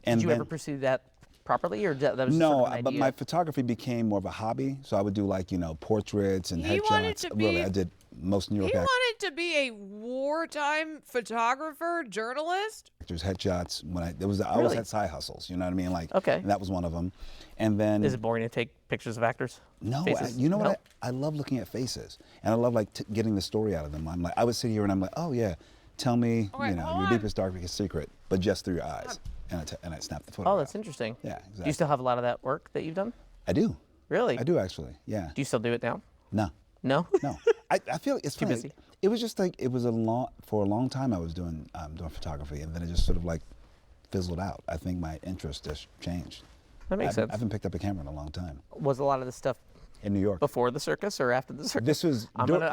Did you
then-
ever pursue that properly, or that was
No,
sort of an
but
idea?
my photography became more of a hobby. So I would do like, portraits and
He wanted
headshots.
to be-
Really, I did most New York
He wanted to be a wartime photographer, journalist.
actors, headshots. I always
Really?
had side hustles. You know what I mean? Like,
Okay.
and that was one of them. And then
Is it boring to take pictures of actors?
No,
Faces?
you know
No?
what? I love looking at faces, and I love like getting the story out of them. I'm like, I would sit here and I'm like, oh yeah, tell me,
Okay, hold
your
on.
deepest, darkest secret, but just through your eyes, and I snap the photograph.
Oh, that's interesting.
Yeah,
Do
exactly.
you still have a lot of that work that you've done?
I do.
Really?
I do actually. Yeah.
Do you still do it now?
No.
No?
No. I feel it's
Too
funny.
busy?
It was just like for a long time I was doing photography, and then it just sort of like fizzled out. I think my interest just changed.
That makes sense.
I haven't picked up a camera in a long time.
Was a lot of this stuff
in New York
before the circus or after the circus?
This was.
I'm gonna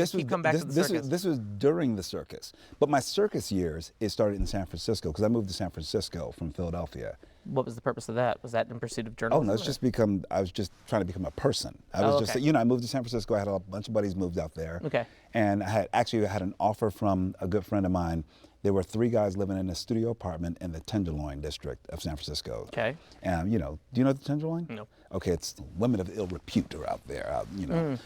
keep coming back to the circus.
This was during the circus, but my circus years it started in San Francisco because I moved to San Francisco from Philadelphia.
What was the purpose of that? Was that in pursuit of
Oh
journalism?
no, it's just I was just trying to become a person. I was
okay.
I moved to San Francisco. I had a bunch of buddies moved out there.
Okay.
And I had an offer from a good friend of mine. There were 3 guys living in a studio apartment in the Tenderloin district of San Francisco.
Okay.
And do you know the Tenderloin?
No.
Okay, it's women of ill repute are out there.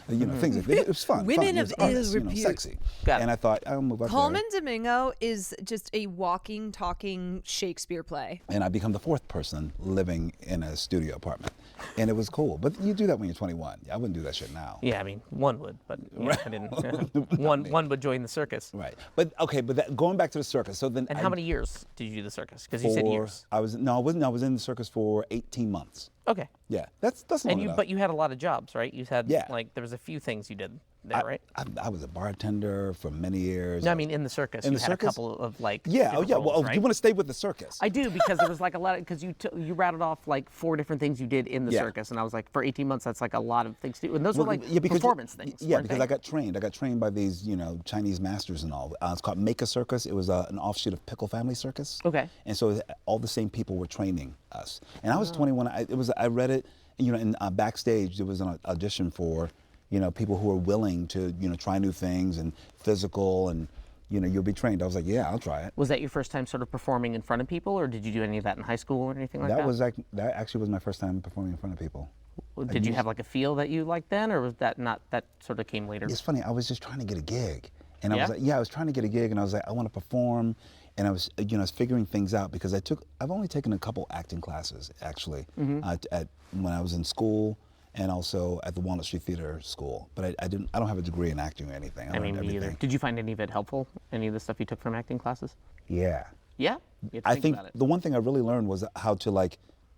Things. It was fun.
Women
fun. It
of
was honest,
ill repute.
Sexy.
Got it.
And I thought I'll move out
Coleman Domingo is just a walking, talking Shakespeare play.
there. And I become the 4th person living in a studio apartment, and it was cool. But you do that when you're 21. I wouldn't do that shit now.
Yeah, I mean, one would, but yeah, I didn't. One would join the circus.
Right. But okay, going back to the circus. So then.
And how many years did you do the circus? Because you said years.
I wasn't. I was in the circus for 18 months.
Okay.
Yeah, that's long enough.
But you had a lot of jobs, right? You had
Yeah.
like there was a few things you did. there, right?
I was a bartender for many years.
No, I mean in the circus.
In
you
the
had
circus?
a couple of like.
Yeah. Oh,
different
yeah.
roles,
Well,
right?
you want to stay with the circus?
I do, because there was like a lot of, because you rattled off like 4 different things you did in the circus, and I was like, for 18 months, that's like a lot of things to do, and those were like performance things.
Yeah,
weren't
because
they?
I got trained by these, Chinese masters and all. It's called Make a Circus. It was an offshoot of Pickle Family Circus.
Okay.
And so all the same people were training us. And I was 21. I read it. And backstage there was an audition for, people who are willing to, try new things and physical and, you'll be trained. I was like, yeah, I'll try it.
Was that your first time sort of performing in front of people, or did you do any of that in high school or anything like that?
That actually was my first time performing in front of people.
Did you have like a feel that you liked then, or was that not, that sort of came later?
It's funny, I was just trying to get a gig. And
Yeah?
I was trying to get a gig, and I was like, I want to perform. And I was, I was figuring things out because I've only taken a couple acting classes, actually, when I was in school and also at the Walnut Street Theater School. But I don't have a degree in acting or anything. I learned
me either.
everything.
Did you find any of it helpful? Any of the stuff you took from acting classes?
Yeah.
Yeah? You have to
I
think
think
about it.
the one thing I really learned was how to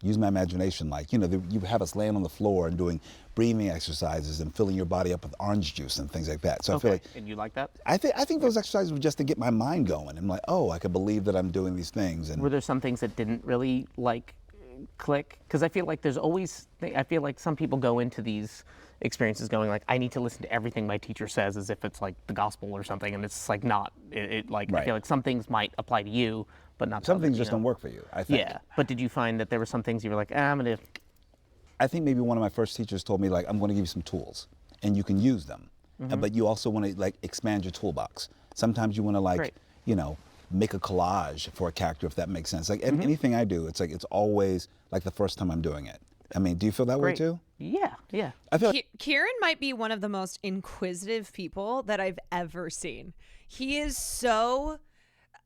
use my imagination. You have us laying on the floor and doing breathing exercises and filling your body up with orange juice and things like that. So I feel like,
and you like that?
I think those exercises were just to get my mind going. I'm like, oh, I can believe that I'm doing these things. And
Were there some things that didn't really click? Because I feel like there's always, I feel like some people go into these experiences going like, I need to listen to everything my teacher says as if it's like the gospel or something, and it's like not. I feel like some things might apply to you, but not
some things just don't work for you, I think.
Yeah, but did you find that there were some things you were like, I'm gonna.
I think maybe one of my first teachers told me I'm going to give you some tools, and you can use them, but you also want to expand your toolbox. Sometimes you want to make a collage for a character, if that makes sense. Anything I do, it's always like the first time I'm doing it. I mean, do you feel that way too?
Yeah, yeah.
I feel
Kieran might be one of the most inquisitive people that I've ever seen. He's so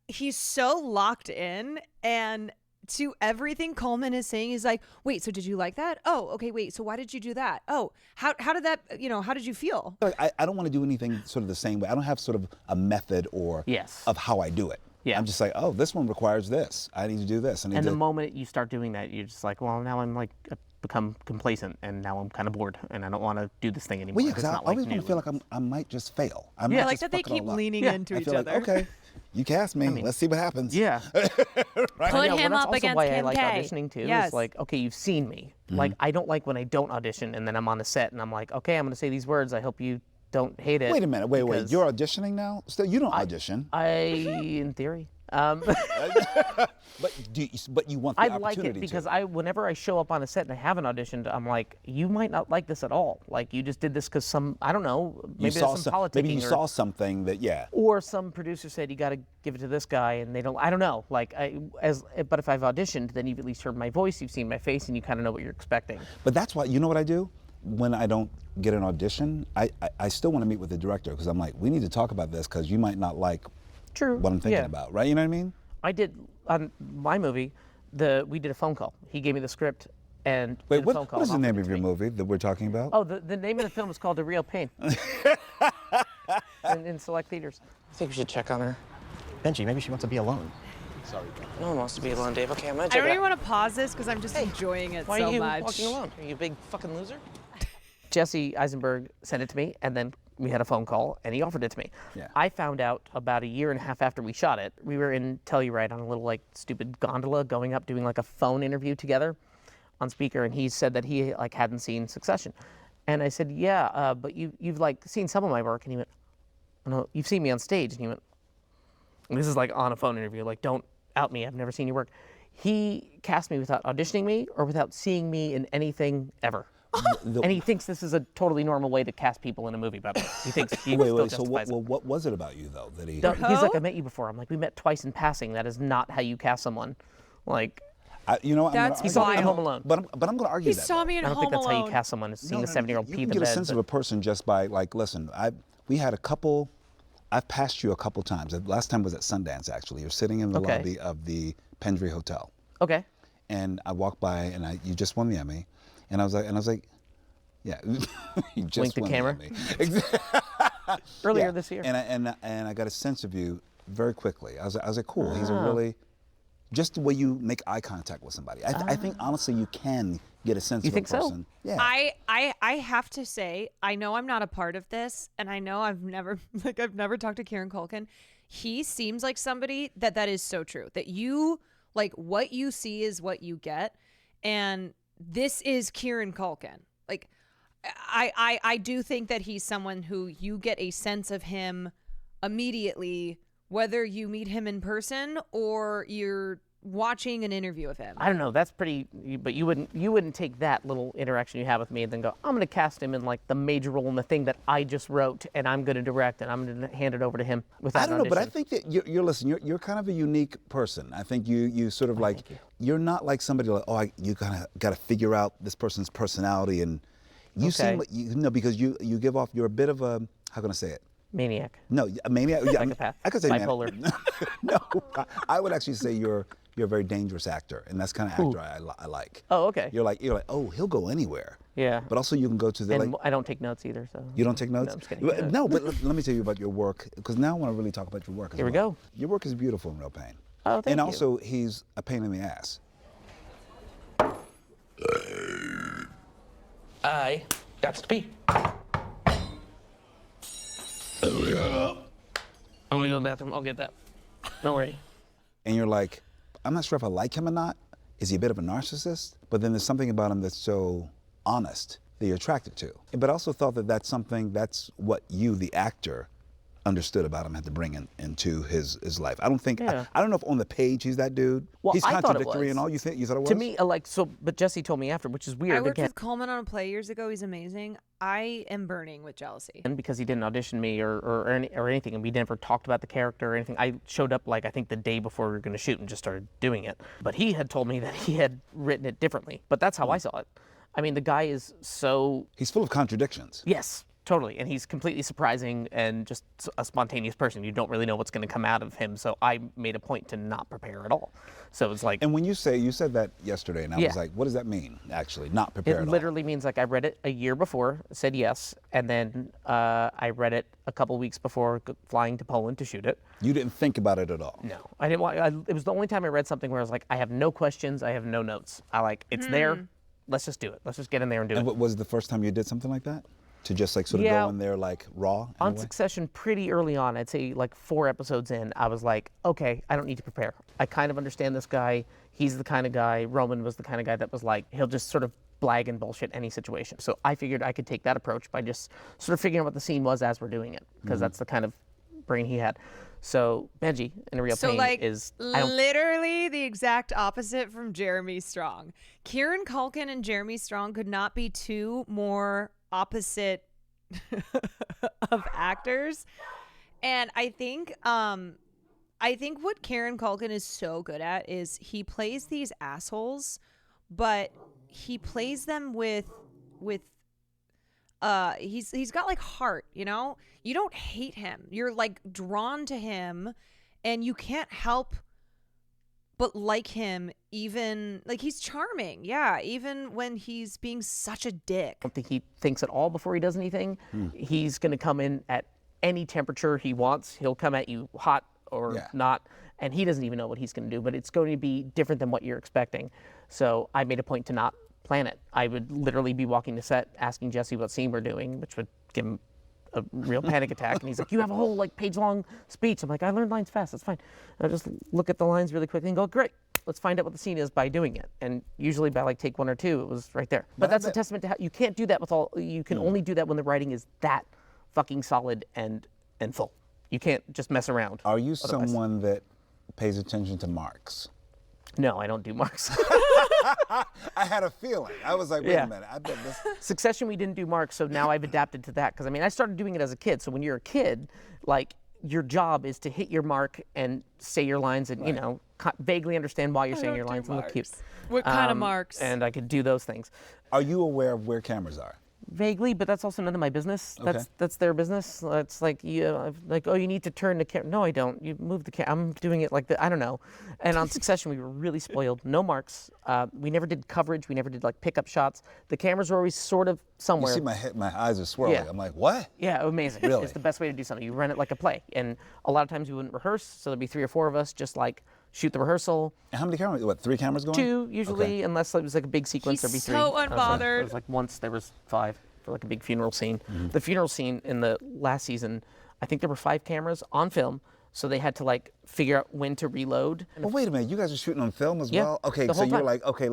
locked in, and to everything Coleman is saying, he's like, wait, so did you like that? Oh, okay, wait, so why did you do that? Oh, how did that, how did you feel?
I don't want to do anything sort of the same way. I don't have sort of a method or of how I do it.
Yeah.
I'm just like, oh, this one requires this. I need to do this.
And the moment you start doing that, you're just like, well, now I'm become complacent, and now I'm kind of bored, and I don't want to do this thing anymore.
Well, yeah, because I always want to feel like I might just fail. I might
like
just
that they
fuck it
keep
all up.
leaning into
I
each
feel
other.
Like, okay, you cast me. Let's see what happens.
Yeah.
Right?
Put him
that's
up
also
against
why
Kim
I like
K.
auditioning too.
Yes.
It's like, okay, you've seen me. Like, I don't like when I don't audition, and then I'm on the set, and I'm like, okay, I'm going to say these words. I hope you don't hate it.
Wait a minute. Wait. You're auditioning now? Still, you don't audition.
In theory.
But you want the
I
opportunity
like it
to.
because whenever I show up on a set and I haven't auditioned, I'm like, you might not like this at all. Like, you just did this because I don't know, maybe there's some politicking.
Maybe you saw something that,
or some producer said, you got to give it to this guy, and they don't, I don't know. But if I've auditioned, then you've at least heard my voice, you've seen my face, and you kind of know what you're expecting.
But that's why, you know what I do? When I don't get an audition, I still want to meet with the director, because I'm like, we need to talk about this, because you might not like what I'm thinking about, right? You know what I mean?
I did, on my movie, we did a phone call. He gave me the script and
Wait,
did a phone call.
what is the name of your movie that we're talking about?
Oh, the name of the film is called The Real Pain. in select theaters.
I think we should check on her. Benji, maybe she wants to be alone. Sorry. No one wants to be alone, Dave. Okay, I'm gonna
I
check
don't
it
even
out.
want to pause this because I'm just enjoying it
Why
so
are you
much.
walking alone? Are you a big fucking loser?
Jesse Eisenberg sent it to me, and then we had a phone call, and he offered it to me.
Yeah.
I found out about 1.5 years after we shot it. We were in Telluride on a little stupid gondola going up, doing a phone interview together on speaker, and he said that he hadn't seen Succession. And I said, yeah, but you've seen some of my work, and he went, no, you've seen me on stage, and he went, and this is on a phone interview, don't out me, I've never seen your work. He cast me without auditioning me or without seeing me in anything ever. And he thinks this is a totally normal way to cast people in a movie, by the way. He thinks he
Wait,
still
so
justifies it.
what was it about you, though, that he...
He's like, I met you before. I'm like, we met twice in passing. That is not how you cast someone.
You know what?
That's
he saw me in Home Alone.
But I'm going to argue
He
that.
saw me in
I don't
Home
think that's how you
Alone.
cast someone, is seeing a 7-year-old
You
pee
can
the
get
bed.
a sense of a person just by, listen, we had a couple... I've passed you a couple times. The last time was at Sundance, actually. You're sitting in the lobby of the Pendry Hotel.
Okay.
And I walked by, and you just won the Emmy. And I was like, yeah, you just
Blink the
won
camera.
Emmy.
Earlier this year.
And I got a sense of you very quickly. I was like, cool. He's a really Just the way you make eye contact with somebody. I think honestly you can get a sense
You
of
think
a
so?
person. Yeah.
I have to say, I know I'm not a part of this, and I know I've never talked to Kieran Culkin. He seems like somebody that is so true. That you like what you see is what you get, and this is Kieran Culkin. Like, I do think that he's someone who you get a sense of him immediately, whether you meet him in person or you're watching an interview of him.
I don't know. That's pretty. But you wouldn't take that little interaction you have with me and then go, I'm going to cast him in like the major role in the thing that I just wrote, and I'm going to direct, and I'm going to hand it over to him without
I don't know,
audition.
but I think that you're kind of a unique person. I think you sort of like you're not like somebody like you kind of got to figure out this person's personality, and you seem like, because you give off, you're a bit of a, how can I say it?
Maniac.
No, a maniac. Yeah,
Psychopath.
I could say
bipolar.
No, I would actually say you're a very dangerous actor, and that's kind of actor I like.
Oh, okay.
You're like, oh, he'll go anywhere.
Yeah.
But also you can go to the
And I don't take notes either, so.
You don't take notes?
No, I'm just kidding.
No, but let me tell you about your work, because now I want to really talk about your work as
Here
well.
we go.
Your work is beautiful in Real Pain.
Oh, thank
and
you.
also, he's a pain in the ass.
I got to pee. I'm gonna go to the bathroom. I'll get that. Don't worry.
And you're like, I'm not sure if I like him or not. Is he a bit of a narcissist? But then there's something about him that's so honest that you're attracted to. But I also thought that that's what you, the actor, understood about him, had to bring into his life. I don't think, I don't know if on the page he's that dude.
Well,
he's
I thought it
contradictory
was.
and all. You thought it was?
To me, but Jesse told me after, which is weird.
I worked
again.
with Coleman on a play years ago. He's amazing. I am burning with jealousy.
And because he didn't audition me or anything, and we never talked about the character or anything. I showed up I think the day before we were going to shoot and just started doing it. But he had told me that he had written it differently. But that's how I saw it. I mean, the guy is so...
He's full of contradictions.
Yes, totally. And he's completely surprising and just a spontaneous person. You don't really know what's going to come out of him. So I made a point to not prepare at all. So it's like...
And when you said that yesterday, and I was like, what does that mean, actually, not prepare at all?
It literally means I read it a year before, said yes, and then I read it a couple weeks before flying to Poland to shoot it.
You didn't think about it at all?
No. I didn't want... it was the only time I read something where I was like, I have no questions, I have no notes. It's there, let's just do it. Let's just get in there and do it.
And what was the first time you did something like that? To just sort of go in there raw?
On Succession, pretty early on, I'd say 4 episodes in, I was like, okay, I don't need to prepare. I kind of understand this guy. He's the kind of guy, Roman was the kind of guy that was like, he'll just sort of blag and bullshit any situation. So I figured I could take that approach by just sort of figuring out what the scene was as we're doing it, because that's the kind of brain he had. So Benji in A Real Pain is
literally the exact opposite from Jeremy Strong. Kieran Culkin and Jeremy Strong could not be two more opposite of actors. And I think what Kieran Culkin is so good at is he plays these assholes, but he plays them with he's got like heart, you know? You don't hate him. You're like drawn to him, and you can't help but like him, even like he's charming. Yeah, even when he's being such a dick.
I don't think he thinks at all before he does anything. He's going to come in at any temperature he wants. He'll come at you hot or not, and he doesn't even know what he's going to do, but it's going to be different than what you're expecting. So I made a point to not plan it. I would literally be walking to set asking Jesse what scene we're doing, which would give him a real panic attack. And he's like, you have a whole page-long speech. I'm like, I learned lines fast. That's fine. And I just look at the lines really quickly and go, great. Let's find out what the scene is by doing it. And usually by take 1 or 2, it was right there. But that's a testament to how you can't do that with all. You can only do that when the writing is that fucking solid and full. You can't just mess around.
Are you someone that pays attention to marks?
No, I don't do marks.
I had a feeling. I was like, wait a minute. I bet this.
Succession, we didn't do marks, so now I've adapted to that. Because I mean, I started doing it as a kid. So when you're a kid, your job is to hit your mark and say your lines, and vaguely understand why you're saying your lines and look cute.
What kind of marks?
And I could do those things.
Are you aware of where cameras are?
Vaguely, but that's also none of my business. That's their business. It's like you need to turn the camera. No, I don't. You move the camera. I'm doing it like that. I don't know. And on Succession, we were really spoiled. No marks. We never did coverage. We never did pickup shots. The cameras were always sort of somewhere.
You see my eyes are swirling.
Yeah.
I'm like, what?
Yeah, amazing.
Really?
It's the best way to do something. You run it like a play. And a lot of times we wouldn't rehearse, so there'd be 3 or 4 of us just shoot the rehearsal.
And how many cameras? What, 3 cameras going?
2 usually,
Okay.
unless it was like a big sequence. There'd be 3.
so unbothered.
It was like once there was 5 for like a big funeral scene.
Mm-hmm.
The funeral scene in the last season, I think there were 5 cameras on film, so they had to like figure out when to reload.
Well, wait a minute, you guys are shooting on film as
Yeah,
well? Okay,
the
so
whole
you're
time.
like, okay,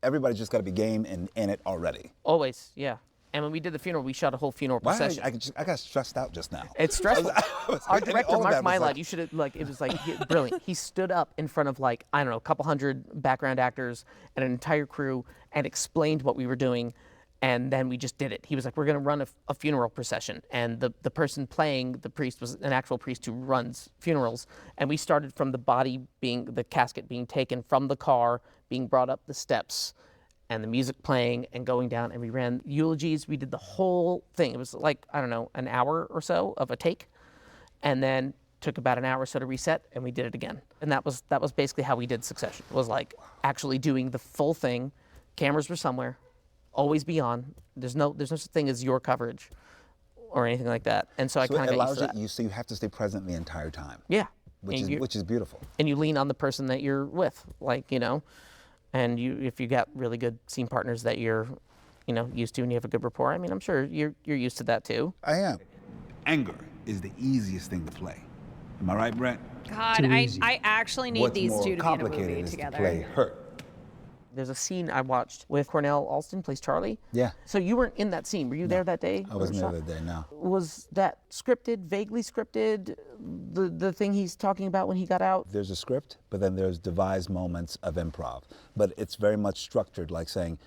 everybody just got to be game and in it already.
Always, yeah. And when we did the funeral, we shot a whole funeral
Why?
procession.
I got stressed out just now.
It's stressful. Our director,
all of
Mark
that was
Mylod,
like-
you should have, like, it was like brilliant. He stood up in front of like, I don't know, a couple hundred background actors and an entire crew and explained what we were doing. And then we just did it. He was like, we're going to run a funeral procession. And the person playing the priest was an actual priest who runs funerals. And we started from the casket being taken from the car, being brought up the steps, and the music playing and going down, and we ran eulogies. We did the whole thing. It was like, I don't know, an hour or so of a take, and then took about an hour or so to reset, and we did it again. And that was basically how we did Succession. It was like actually doing the full thing. Cameras were somewhere, always be on. There's no such thing as your coverage or anything like that. And so I kind of got used to that.
So you have to stay present the entire time.
Yeah.
Which is beautiful.
And you lean on the person that you're with, like, you know. And if you got really good scene partners that you're, you know, used to and you have a good rapport, I mean, I'm sure you're used to that too.
I am. Anger is the easiest thing to play. Am I right, Brent?
God, I actually need these two to be in a movie together.
To play hurt.
There's a scene I watched with Cornell Alston, plays Charlie.
Yeah.
So you weren't in that scene. Were you there that day?
I wasn't there that day, no.
Was that scripted, vaguely scripted, the thing he's talking about when he got out?
There's a script, but then there's devised moments of improv. But it's very much structured, like saying,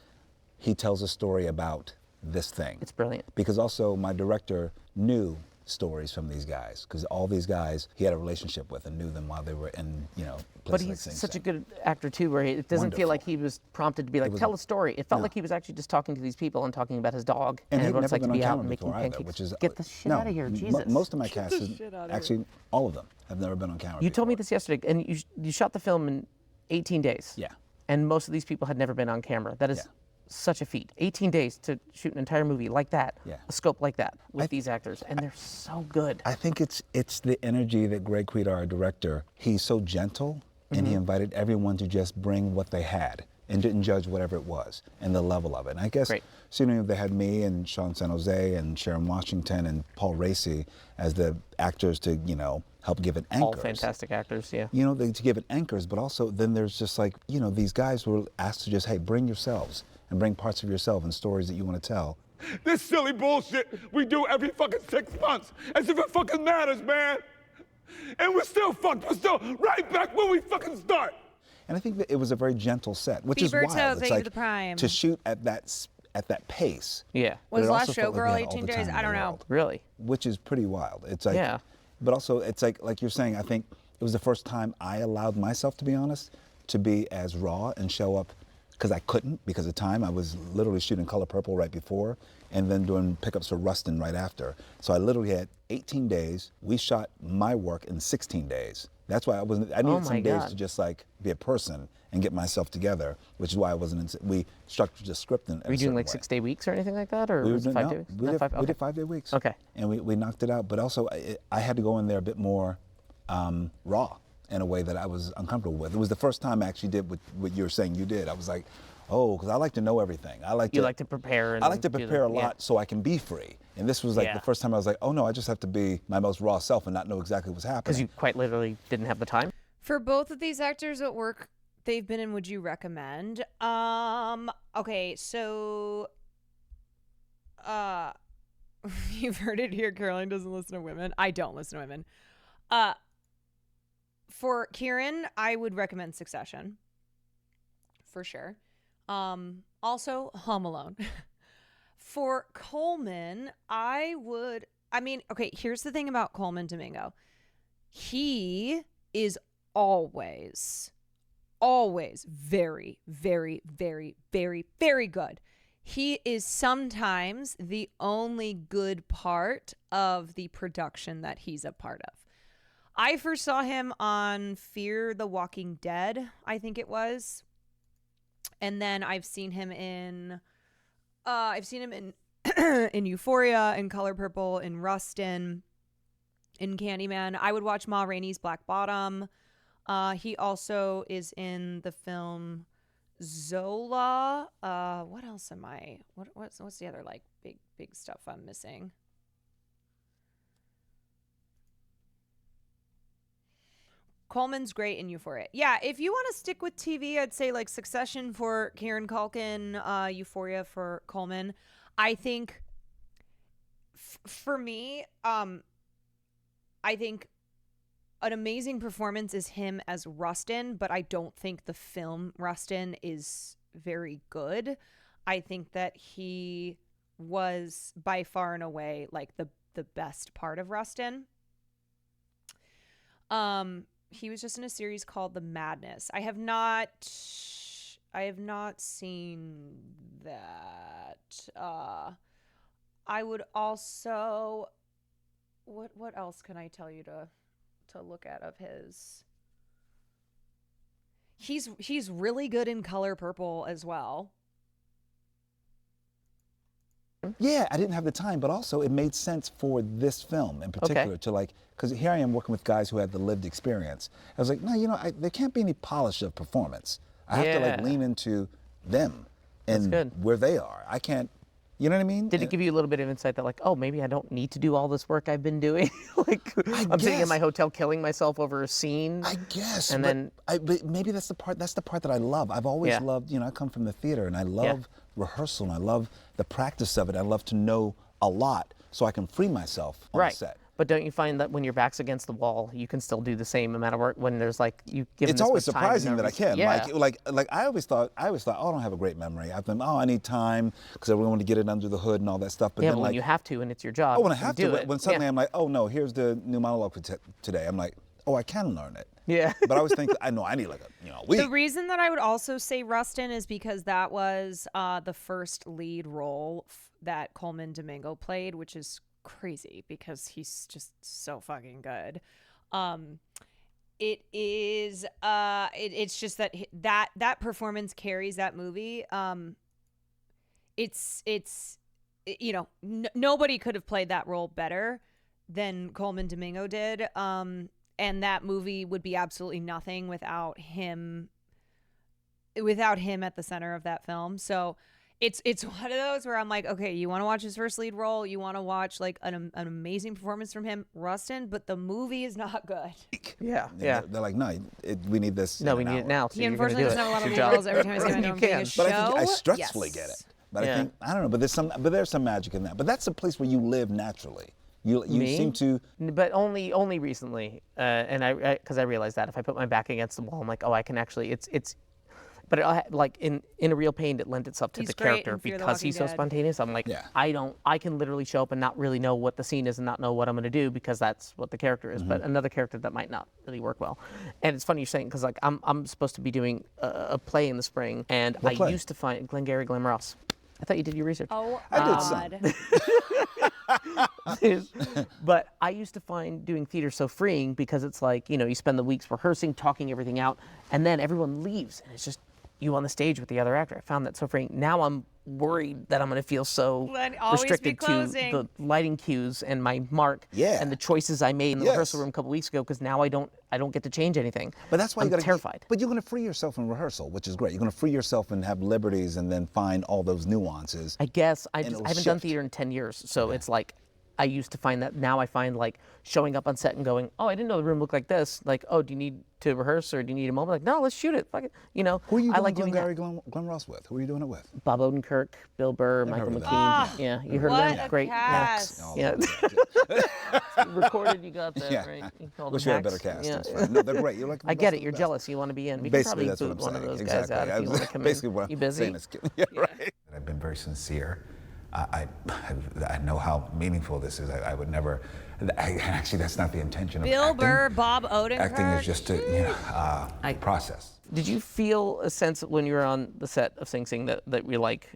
he tells a story about this thing.
It's brilliant.
Because also my director knew stories from these guys, because all these guys he had a relationship with and knew them while they were in, you know,
But
places
he's
like Sing
such a
Sing.
good actor too, where it doesn't feel like he was prompted to be like, tell a story. It felt
No.
like he was actually just talking to these people and talking about his dog
And he'd
what it's
never
like to
been
be
on
out
camera
and making
before either,
pancakes.
which is
Get the shit out of here, Jesus.
Most of my cast is actually all of them have never been on camera.
You told me this yesterday, and you shot the film in 18 days.
Yeah.
And most of these people had never been on camera. That is such a feat. 18 days to shoot an entire movie like that, a scope like that, with these actors, and they're so good.
I think it's the energy that Greg Quita, our director, he's so gentle, and he invited everyone to just bring what they had and didn't judge whatever it was and the level of it. And I guess, so, you know, they had me and Sean San Jose and Sharon Washington and Paul Racy as the actors to, you know, help give it anchors.
All fantastic actors, yeah.
You know, to give it anchors, but also then there's just like, you know, these guys were asked to just, hey, bring yourselves and bring parts of yourself and stories that you want to tell.
This silly bullshit we do every fucking 6 months, as if it fucking matters, man. And we're still fucked. We're still right back where we fucking start.
And I think that it was a very gentle set, which is
Beaverto,
wild. It's
thank you
like
for the prime.
to shoot at that pace.
Yeah.
but
Was
it
last
also felt like
showgirl
we had all
18
the
days?
time
I
in the
don't know.
world,
Really?
Which is pretty wild. It's like,
Yeah.
But also, it's like you're saying. I think it was the first time I allowed myself, to be honest, to be as raw and show up, because I couldn't because of time. I was literally shooting Color Purple right before, and then doing pickups for Rustin right after. So I literally had 18 days. We shot my work in 16 days. That's why I needed some days to just like be a person and get myself together, which is why I wasn't. We structured the script in.
Were you doing like 6-day weeks or anything like that, or was it 5 days?
We did 5-day weeks.
Okay.
And we knocked it out, but also I had to go in there a bit more raw in a way that I was uncomfortable with. It was the first time I actually did what you were saying you did. I was like, oh, because I like to know everything. I like to
prepare.
I like to prepare a lot so I can be free. And this was like the first time I was like, oh no, I just have to be my most raw self and not know exactly what's happening.
Because you quite literally didn't have the time.
For both of these actors at work they've been in, would you recommend? Okay, so you've heard it here, Caroline doesn't listen to women. I don't listen to women. For Kieran, I would recommend Succession. For sure. Also Home Alone. For Coleman, okay, here's the thing about Coleman Domingo. He is always very, very, very, very, very good. He is sometimes the only good part of the production that he's a part of. I first saw him on Fear the Walking Dead, I think it was. And then I've seen him in in Euphoria, in Color Purple, in Rustin, in Candyman. I would watch Ma Rainey's Black Bottom. He also is in the film Zola. What else am I? What's the other like big stuff I'm missing? Coleman's great in Euphoria. Yeah, if you want to stick with TV, I'd say like Succession for Kieran Culkin, Euphoria for Coleman. I think for me, I think an amazing performance is him as Rustin, but I don't think the film Rustin is very good. I think that he was by far and away like the best part of Rustin. He was just in a series called The Madness. I have not seen that. I would also, what else can I tell you to look at of his? He's really good in Color Purple as well.
Yeah, I didn't have the time, but also it made sense for this film in particular to like, because here I am working with guys who had the lived experience. I was like, no, you know, there can't be any polish of performance. I have to like lean into them and where they are. I can't, you know what I mean?
Did it give you a little bit of insight that like, oh, maybe I don't need to do all this work I've been doing? Like, I'm sitting in my hotel killing myself over a scene.
I guess.
And
but maybe that's the part that I love. I've always loved, you know, I come from the theater and I love rehearsal and I love the practice of it. I love to know a lot so I can free myself on the set.
But don't you find that when your back's against the wall, you can still do the same amount of work when there's like you give
It's
this
always
much time
surprising
and
that I can. Like I always thought, oh, I don't have a great memory. I've been, oh, I need time because I really want to get it under the hood and all that stuff. But
yeah,
then
when
like,
you have to and it's your job.
Oh, when I have to,
do it.
when suddenly I'm like, oh no, here's the new monologue for today. I'm like, oh, I can learn it.
Yeah.
But I always think, I know I need like a week.
The reason that I would also say Rustin is because that was the first lead role that Coleman Domingo played, which is crazy because he's just so fucking good. It is it's just that that performance carries that movie. It's you know, nobody could have played that role better than Coleman Domingo did. And that movie would be absolutely nothing without him at the center of that film. So it's one of those where I'm like, okay, you want to watch his first lead role, you want to watch like an amazing performance from him, Rustin, but the movie is not good.
Yeah.
They're like, no, we need this.
No, we need it now. So
he unfortunately doesn't have a lot of lead roles every time he's going to be a show.
But I think I stressfully get it. But I think, I don't know, but there's some magic in that. But that's a place where you live naturally. You seem to,
but only recently, and because I realized that if I put my back against the wall, I'm like, oh, I can actually. But like in A Real Pain, it lent itself to the character because he's so spontaneous. I'm like, I can literally show up and not really know what the scene is and not know what I'm going to do because that's what the character is. But another character that might not really work well. And it's funny you're saying because like I'm supposed to be doing a play in the spring, and I used to find Glengarry Glen Ross. I thought you did your research.
Oh,
I did
some. But I used to find doing theater so freeing because it's like, you know, you spend the weeks rehearsing, talking everything out, and then everyone leaves, and it's just you on the stage with the other actor. I found that so freeing. Now I'm worried that I'm going to feel so restricted to the lighting cues and my mark and the choices I made in the rehearsal room a couple weeks ago because now I don't get to change anything.
But that's why
I'm terrified.
But you're going to free yourself in rehearsal, which is great. You're going to free yourself and have liberties and then find all those nuances.
I guess I haven't done theater in 10 years, so it's like I used to find that. Now I find like showing up on set and going, oh, I didn't know the room looked like this. Like, oh, do you need to rehearse or do you need a moment? Like, no, let's shoot it. Fuck it. You know,
who are you doing
Glengarry
Glen Ross with? Who are you doing it with?
Bob Odenkirk, Bill Burr, Michael McKean. Yeah, you heard of them? Great.
Cast.
Yeah. Recorded, you got that, right? You
Wish you had a better cast. Yeah. No, they're great. You're like,
I get it. You're jealous. You want to be in. We can probably boot one of those guys out if you want to come in. You busy?
Yeah, right.
I've been very sincere. I know how meaningful this is. I would never. Actually, that's not the intention of acting.
Bill Burr, Bob Odenkirk.
Acting is just a process.
Did you feel a sense when you were on the set of Sing Sing that you're like,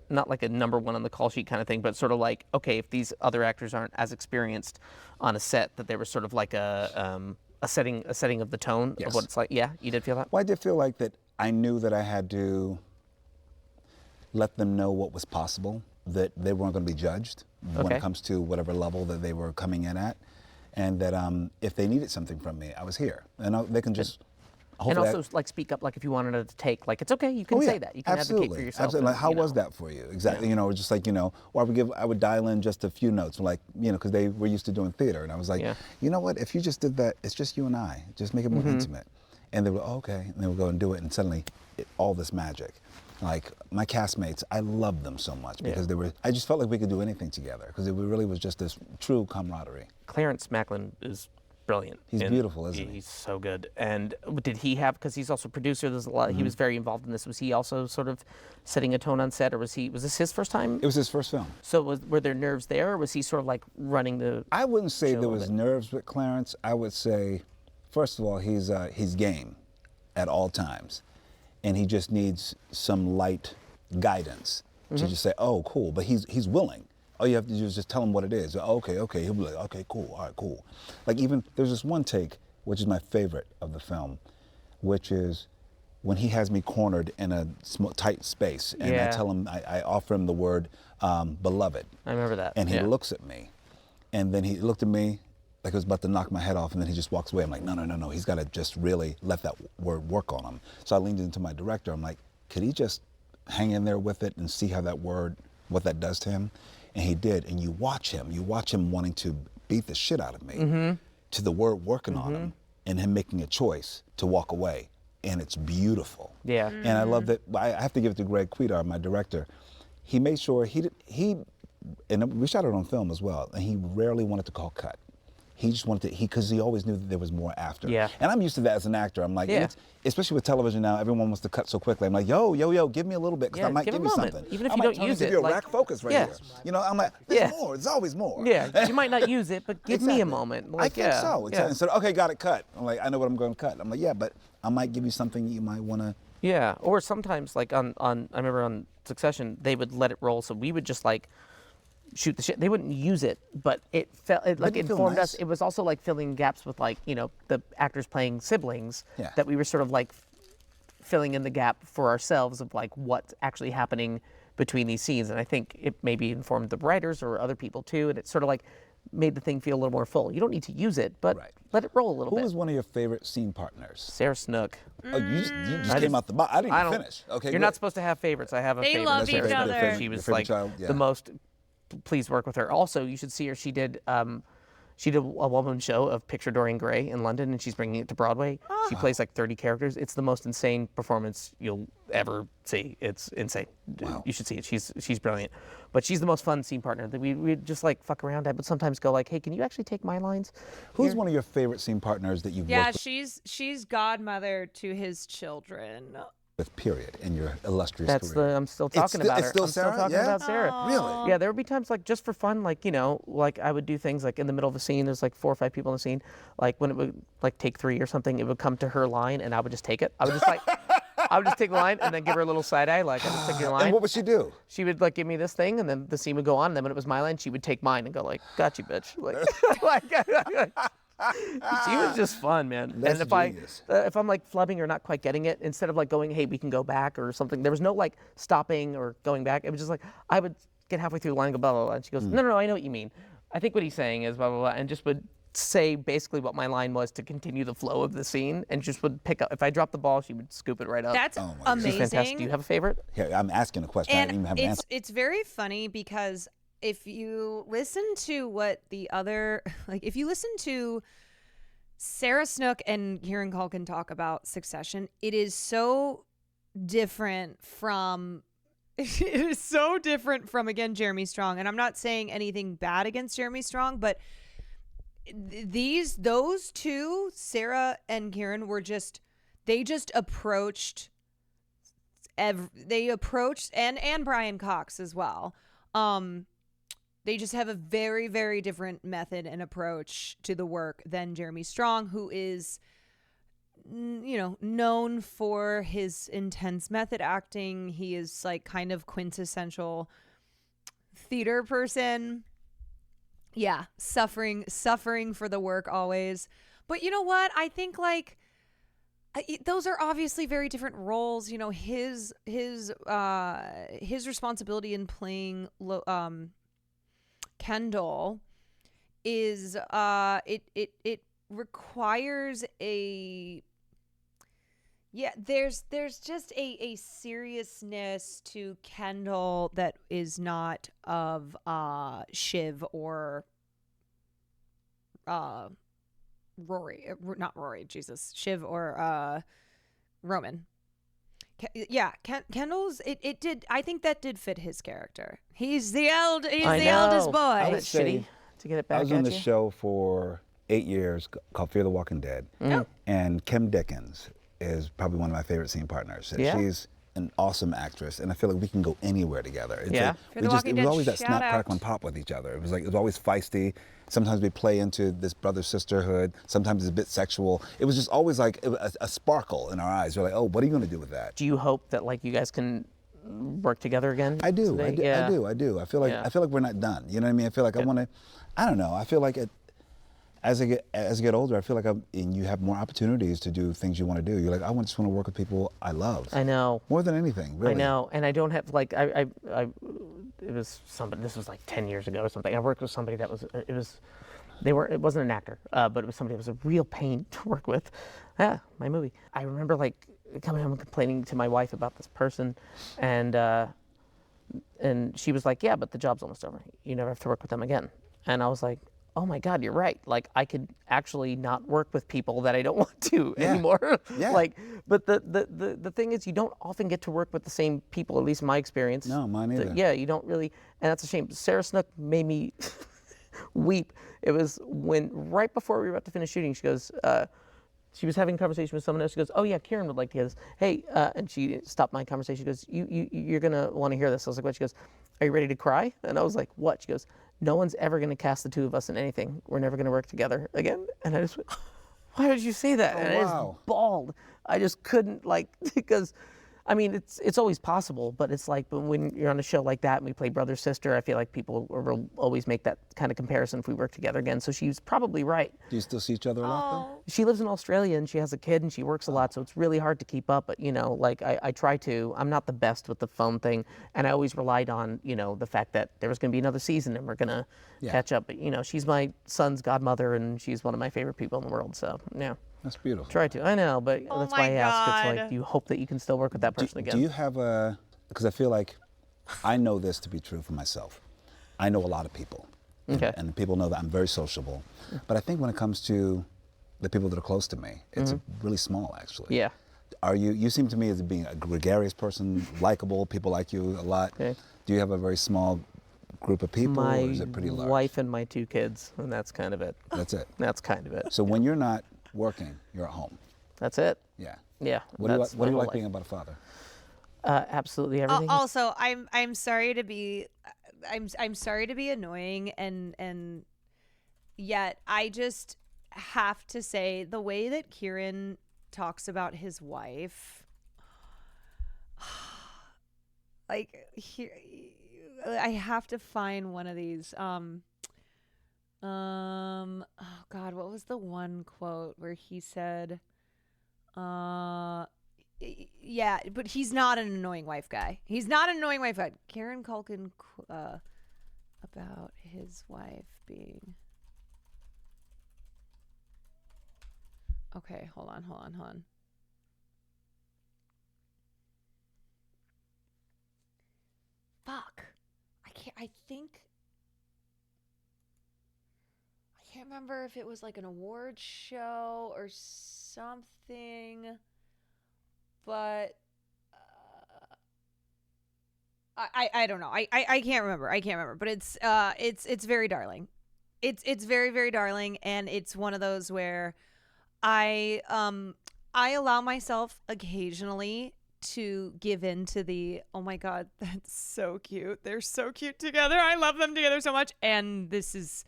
not like a number one on the call sheet kind of thing, but sort of like, okay, if these other actors aren't as experienced on a set, that there was sort of like a setting of the tone of what it's like? Yeah, you did feel that?
Well, I did feel like that. I knew that I had to let them know what was possible, that they weren't going to be judged when it comes to whatever level that they were coming in at, and that if they needed something from me, I was here, and they can just
And also, like, speak up, like, if you wanted to take, like, it's okay, you can say that. You can advocate for yourself.
Absolutely. Like, how
and,
was that for you? Exactly. You know, just like, you know, or I would dial in just a few notes, like, you know, because they were used to doing theater. And I was like, you know what, if you just did that, it's just you and I. Just make it more intimate. And they were, okay. And they would go and do it. And suddenly, all this magic. Like, my castmates, I loved them so much because I just felt like we could do anything together because it really was just this true camaraderie.
Clarence Macklin is brilliant.
He's beautiful, isn't he?
He's so good. And did he have, because he's also producer, there's a lot, he was very involved in this. Was he also sort of setting a tone on set, or was this his first time?
It was his first film.
So were there nerves there, or was he sort of like running the
I wouldn't say there was nerves with Clarence. I would say, first of all, he's game at all times. And he just needs some light guidance to just say, oh, cool, but he's willing. All you have to do is just tell him what it is. Okay, he'll be like, okay, cool, all right, cool. Like even, there's this one take, which is my favorite of the film, which is when he has me cornered in a tight space, and I tell him, I offer him the word beloved.
I remember that.
And he looks at me, and then he looked at me like it was about to knock my head off, and then he just walks away. I'm like, no, he's got to just really let that word work on him. So I leaned into my director. I'm like, could he just hang in there with it and see how that word, what that does to him? And he did, and you watch him wanting to beat the shit out of me, to the word working on him, and him making a choice to walk away, and it's beautiful.
Yeah.
And I love that, I have to give it to Greg Quidar, my director. He made sure, and we shot it on film as well, and he rarely wanted to call cut. He just wanted to, because he always knew that there was more after.
Yeah.
And I'm used to that as an actor. I'm like, especially with television now, everyone wants to cut so quickly. I'm like, yo, give me a little bit, because I might give you something.
Even if you don't use it.
Give you a rack focus right here. You know, I'm like, there's more, there's always more.
Yeah, you might not use it, but give me a moment. Like,
I think so. And so, okay, got it, cut. I'm like, I know what I'm going to cut. I'm like, yeah, but I might give you something you might want to.
Yeah, or sometimes, like I remember on Succession, they would let it roll, so we would just like, shoot the shit. They wouldn't use it, but it informed us. It was also like filling gaps with, like, you know, the actors playing siblings, that we were sort of like filling in the gap for ourselves of like what's actually happening between these scenes. And I think it maybe informed the writers or other people too, and it sort of like made the thing feel a little more full. You don't need to use it, but let it roll a little bit.
Who was one of your favorite scene partners?
Sarah Snook.
Oh, you just came out the box. I didn't even finish. Okay,
you're not supposed to have favorites. I have a favorite.
They love each other.
She was like the most. Please work with her. Also, you should see her. She did a one-woman show of Picture Dorian Gray in London, and she's bringing it to Broadway. She plays like 30 characters. It's the most insane performance you'll ever see. It's insane. Wow. You should see it. She's brilliant. But she's the most fun scene partner. That we just like fuck around. I would sometimes go like, hey, can you actually take my lines?
Who's one of your favorite scene partners that you've worked with?
she's godmother to his children.
With period in your illustrious
career. I'm still talking about her.
It's still Sarah?
I'm still talking about Sarah.
Aww.
Really?
Yeah, there would be times like just for fun, like, you know, like I would do things like in the middle of a scene, there's like 4 or 5 people in the scene, like when it would like take 3 or something, it would come to her line and I would just take it. I would just like, I would just take the line and then give her a little side eye, like I just take your line.
And what would she do?
She would like give me this thing and then the scene would go on, and then when it was my line, she would take mine and go like, got you, bitch. Like, she was just fun, man.
That's
and
genius.
if I'm like flubbing or not quite getting it, instead of like going, hey, we can go back or something, there was no like stopping or going back. It was just like, I would get halfway through the line and go blah, blah, blah. And she goes, no, I know what you mean. I think what he's saying is blah, blah, blah. And just would say basically what my line was to continue the flow of the scene, and just would pick up. If I dropped the ball, she would scoop it right up.
That's amazing.
She's fantastic. Do you have a favorite?
Yeah, I'm asking a question. I didn't even have an answer.
It's very funny because if you listen to what the other, like if you listen to Sarah Snook and Kieran Culkin talk about Succession, it is so different from again Jeremy Strong. And I'm not saying anything bad against Jeremy Strong, but those two, Sarah and Kieran, were they approached and Brian Cox as well. They just have a very, very different method and approach to the work than Jeremy Strong, who is, you know, known for his intense method acting. He is like kind of quintessential theater person. Yeah, suffering for the work always. But you know what? I think like those are obviously very different roles. You know, his responsibility in playing Kendall is it requires a Yeah, there's just a seriousness to Kendall that is not of Shiv or Rory, not Rory, Jesus, Shiv or Roman. Kendall's it did. I think that did fit his character. He's the eldest boy.
I would
That's shitty
say
to get it
I
back
was
at
on the
you.
show for 8 years called Fear the Walking Dead.
Oh.
And Kim Dickens is probably one of my favorite scene partners.
Yeah.
She's an awesome actress, and I feel like we can go anywhere together. It's
Yeah.
like
Fear the Walking
it was
Dead,
always that
shout
snap,
out.
crackle, and pop with each other. It was always feisty. Sometimes we play into this brother sisterhood. Sometimes it's a bit sexual. It was just always like a sparkle in our eyes. You're like, oh, what are you going to do with that?
Do you hope that like you guys can work together again?
I do.
someday?
I do.
Yeah.
I do. I feel like
Yeah.
we're not done. You know what I mean? I feel like I want to. I don't know. I feel like as I get older, I feel like and you have more opportunities to do things you want to do. You're like, just want to work with people I love.
I know.
More than anything, really.
I know, and I don't have like it was somebody. This was like 10 years ago or something. I worked with somebody that was it wasn't an actor, but it was somebody that was a real pain to work with. Yeah, my movie. I remember like coming home and complaining to my wife about this person, and she was like, yeah, but the job's almost over. You never have to work with them again. And I was like, oh my God, you're right. Like I could actually not work with people that I don't want to anymore.
Yeah.
Like, but the thing is, you don't often get to work with the same people. At least in my experience.
No, mine either.
Yeah, you don't really, and that's a shame. Sarah Snook made me weep. It was when right before we were about to finish shooting, she goes. She was having a conversation with someone else. She goes, "Oh yeah, Kieran would like to hear this." Hey, and she stopped my conversation. She goes, "You're gonna want to hear this." I was like, "What?" She goes, "Are you ready to cry?" And I was like, "What?" She goes, "No one's ever gonna cast the two of us in anything. We're never gonna work together again." And I just went, "Why did you say that?"
Oh,
And I
wow.
just bawled. I just couldn't because. I mean, it's always possible, but it's like when you're on a show like that and we play brother sister, I feel like people will always make that kind of comparison if we work together again. So she's probably right.
Do you still see each other a lot?
She lives in Australia and she has a kid and she works a lot, so it's really hard to keep up. But like I try to. I'm not the best with the phone thing, and I always relied on the fact that there was going to be another season and we're going to catch up. But she's my son's godmother and she's one of my favorite people in the world. So yeah.
That's beautiful.
Try to. I know, but that's why I ask. It's like you hope that you can still work with that person again.
Do you have because I feel like I know this to be true for myself. I know a lot of people.
Okay.
And people know that I'm very sociable. But I think when it comes to the people that are close to me, it's really small actually.
Yeah.
You seem to me as being a gregarious person, likable, people like you a lot.
Okay.
Do you have a very small group of people or is it pretty large?
My wife and my 2 kids, and that's kind of it.
That's it.
That's kind of it.
So when you're not working, you're at home.
That's it.
Yeah.
Yeah.
What do you like being about a father?
Absolutely everything.
Also, I'm sorry to be, I'm sorry to be annoying, and yet I just have to say the way that Kieran talks about his wife, like I have to find one of these. Oh God, what was the one quote where he said, yeah, but he's not an annoying wife guy. He's not an annoying wife guy. Kieran Culkin about his wife being. Okay, hold on. Fuck. I can't remember if it was like an award show or something, but I don't know. I can't remember. But it's very darling. It's very, very darling, and it's one of those where I allow myself occasionally to give in to the, oh my God, that's so cute. They're so cute together. I love them together so much. And this is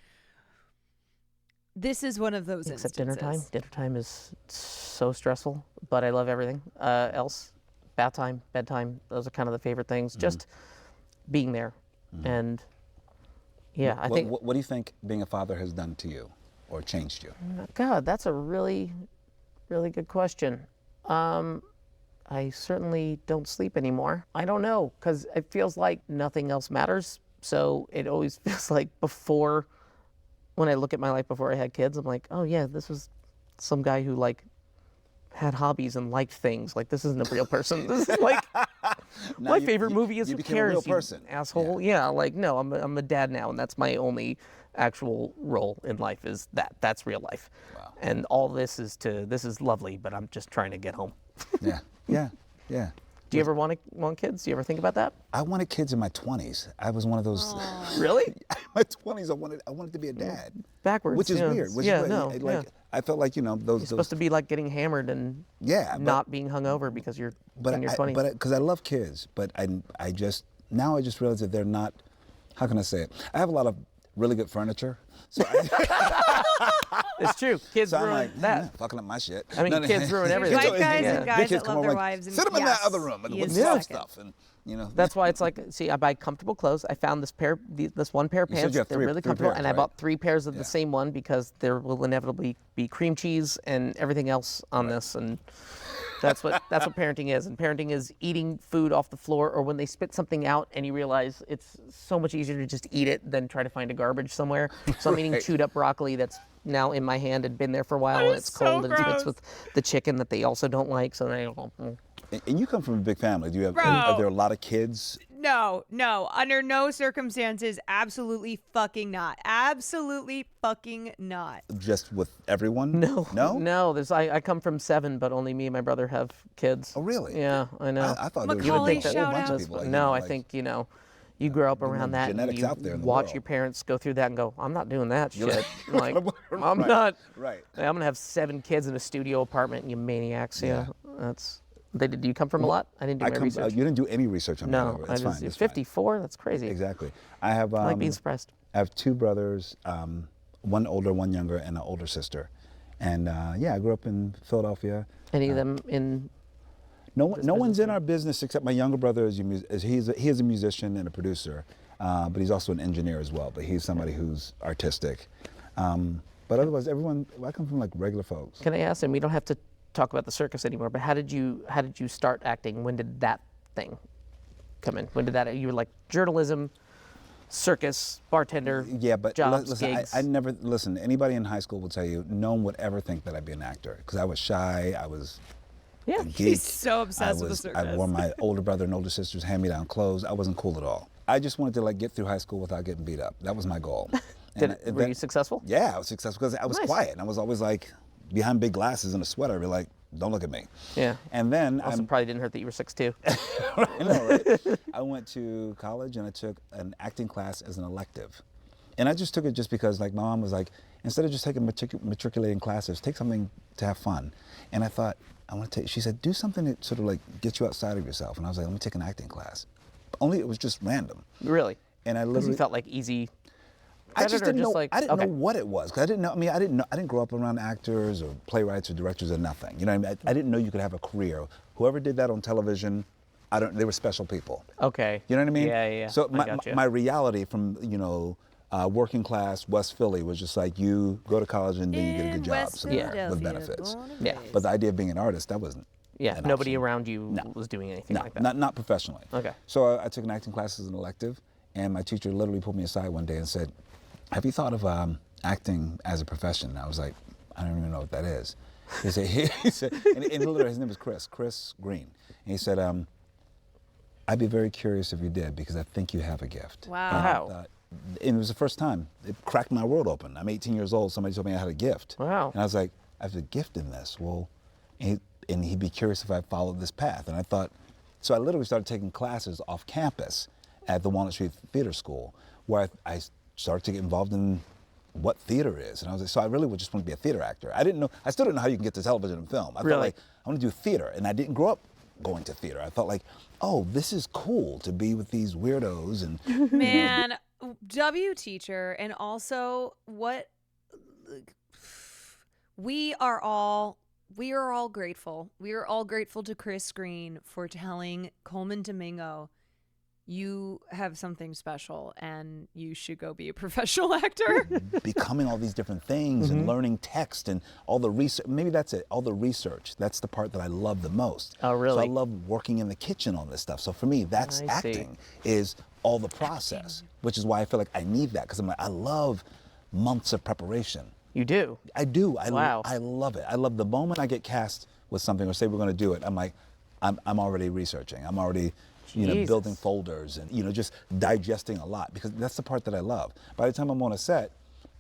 one of those
Except
instances.
dinner time. Dinner time is so stressful, but I love everything else. Bath time, bedtime, those are kind of the favorite things. Just being there. And yeah, I think.
What do you think being a father has done to you or changed you?
God, that's a really, really good question. I certainly don't sleep anymore. I don't know, because it feels like nothing else matters. So it always feels like before, when I look at my life before I had kids, I'm like, oh yeah, this was some guy who like had hobbies and liked things. Like, this isn't a real person. This is like my favorite movie is
you
Who
became
Cares,
a real
you
person.
asshole. Yeah, like, no, I'm a dad now, and that's my only actual role in life is that. That's real life. Wow. And all this is lovely, but I'm just trying to get home.
Yeah.
Do you ever want kids? Do you ever think about that?
I wanted kids in my 20s. I was one of those.
Really?
In my 20s, I wanted to be a dad.
Backwards.
Which is weird. I felt like, those.
You're supposed to be like getting hammered and not being hungover because you're in your 20s.
But because I love kids, but I just realize that they're not. How can I say it? I have a lot of really good furniture. So
it's true. Kids
so
ruin
I'm like,
that.
Fucking up my shit.
I mean, kids ruin everything.
White guys and guys that love their wives.
Sit them in that other room and love stuff. And,
That's why it's like, see, I buy comfortable clothes. I found this one pair of pants. They're really comfortable, and I bought 3 pairs of the same one because there will inevitably be cream cheese and everything else on this, and that's what parenting is. And parenting is eating food off the floor, or when they spit something out and you realize it's so much easier to just eat it than try to find a garbage somewhere. So I'm eating chewed up broccoli that's now in my hand and been there for a while, and it's cold and it's mixed with the chicken that they also don't like. So they
And you come from a big family. Do you have? Are there a lot of kids?
No, under no circumstances, absolutely fucking not. Absolutely fucking not.
Just with everyone?
No. I come from 7, but only me and my brother have kids.
Oh, really?
Yeah, I know.
I thought there was
Macaulay,
a whole bunch of people.
No, I think you grow up around that, and
genetics
you
out there in the
watch
world.
your parents go through that and go, I'm not doing that shit. Like, I'm
Right,
not.
right.
I'm gonna have 7 kids in a studio apartment, you maniacs. Yeah, that's. Do you come from a lot? I didn't do my research.
You didn't do any research on
no,
that. No, it's fine.
54. That's crazy.
Exactly. I have.
I like being surprised.
I have 2 brothers, one older, one younger, and an older sister. And I grew up in Philadelphia.
Any of them in?
No one's in our business except my younger brother. He is a musician and a producer, but he's also an engineer as well. But he's somebody who's artistic. But otherwise, everyone. I come from like regular folks.
Can I ask him? We don't have to talk about the circus anymore. But how did you start acting? When did that thing come in? When did that? You were like journalism, circus, bartender.
Yeah, but
jobs,
listen,
gigs.
I never listen. Anybody in high school will tell you no one would ever think that I'd be an actor because I was shy. I was.
Yeah,
a geek.
He's so obsessed with the circus.
I wore my older brother and older sister's hand-me-down clothes. I wasn't cool at all. I just wanted to like get through high school without getting beat up. That was my goal.
Were you successful?
Yeah, I was successful because I was quiet. And I was always like behind big glasses and a sweater. Be like, don't look at me.
Yeah.
And then
also probably didn't hurt that you were 6'2".
right? I went to college and I took an acting class as an elective. And I just took it just because like my mom was like, instead of just taking matriculating classes, take something to have fun. And I thought, she said, do something that sort of like gets you outside of yourself. And I was like, let me take an acting class. Only it was just random.
Really?
And I literally
you felt like easy.
I just didn't know.
Like,
I didn't know what it was. 'Cause I didn't know. I mean, I didn't grow up around actors or playwrights or directors or nothing. You know what I mean? I didn't know you could have a career. Whoever did that on television, they were special people.
Okay.
You know what I mean?
Yeah.
So my reality from working class West Philly was just like you go to college and then you get a good job somewhere with benefits.
Yeah.
But the idea of being an artist, that wasn't.
Yeah. Nobody around you was doing anything like that.
Not professionally.
Okay.
So I took an acting class as an elective, and my teacher literally pulled me aside one day and said, "Have you thought of acting as a profession?" And I was like, "I don't even know what that is." He said, and literally his name was Chris Green. And he said, "I'd be very curious if you did because I think you have a gift."
Wow.
And it was the first time. It cracked my world open. I'm 18 years old. Somebody told me I had a gift.
Wow.
And I was like, I have a gift in this. Well, and he'd be curious if I followed this path. And I thought, so I literally started taking classes off campus at the Walnut Street Theater School, where I started to get involved in what theater is. And I was like, so I really would just want to be a theater actor. I still didn't know how you can get to television and film. I felt like, I want to do theater. And I didn't grow up going to theater. I felt like, oh, this is cool to be with these weirdos. And
man, W teacher, and also we are all grateful. We are all grateful to Chris Green for telling Coleman Domingo, you have something special and you should go be a professional actor.
Becoming all these different things and learning text and all the research. Maybe that's it, all the research. That's the part that I love the most.
Oh, really?
So I love working in the kitchen on this stuff. So for me, that's acting, is all the process, which is why I feel like I need that, because I'm like, I love months of preparation.
You do?
I do.
Wow.
I love it. I love the moment I get cast with something, or say we're going to do it, I'm like, I'm already researching. I'm already, you know, building folders and, you know, just digesting a lot, because that's the part that I love. By the time I'm on a set,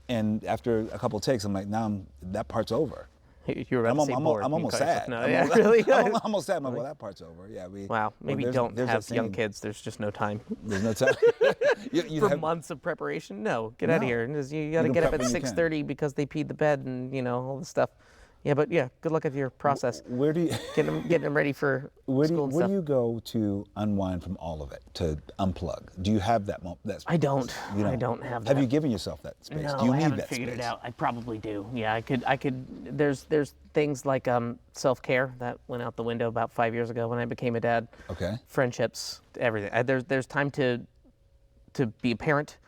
and after a couple of takes, I'm like, now that part's over.
You're about to say bored.
I'm almost sad.
No, yeah, really?
I'm almost sad. I'm like, well, that part's over. Yeah,
wow, maybe don't have young kids. There's just no time.
There's no time.
For months of preparation? No, get out of here. You got to get up at 6:30 because they peed the bed and, you know, all this stuff. Yeah, but yeah, good luck with your process.
Where do you
getting them ready for school and
where
stuff?
do you go to unwind from all of it, to unplug? Do you have that space?
I don't.
You know,
I don't have that.
Have you given yourself that space?
No,
do you
I
need
haven't
that
figured
space?
it out. I probably do. Yeah, I could. There's things like self-care that went out the window about 5 years ago when I became a dad.
Okay.
Friendships, everything. There's time to be a parent,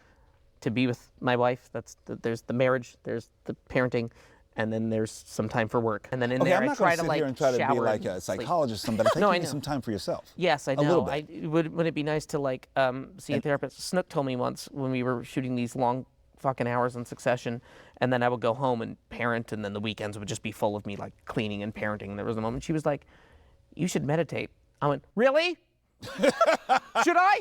to be with my wife. There's the marriage. There's the parenting. And then there's some time for work. And then in there,
I'm
I
not
try
gonna
to
sit here and try to be like a psychologist or something, but I think
No,
you
I
need
know.
some time for yourself.
Yes, I
A little
know.
bit.
Would it be nice to like see a therapist? Snook told me once when we were shooting these long fucking hours in succession, and then I would go home and parent, and then the weekends would just be full of me like cleaning and parenting. And there was a moment she was like, "You should meditate." I went, "Really? Should I?"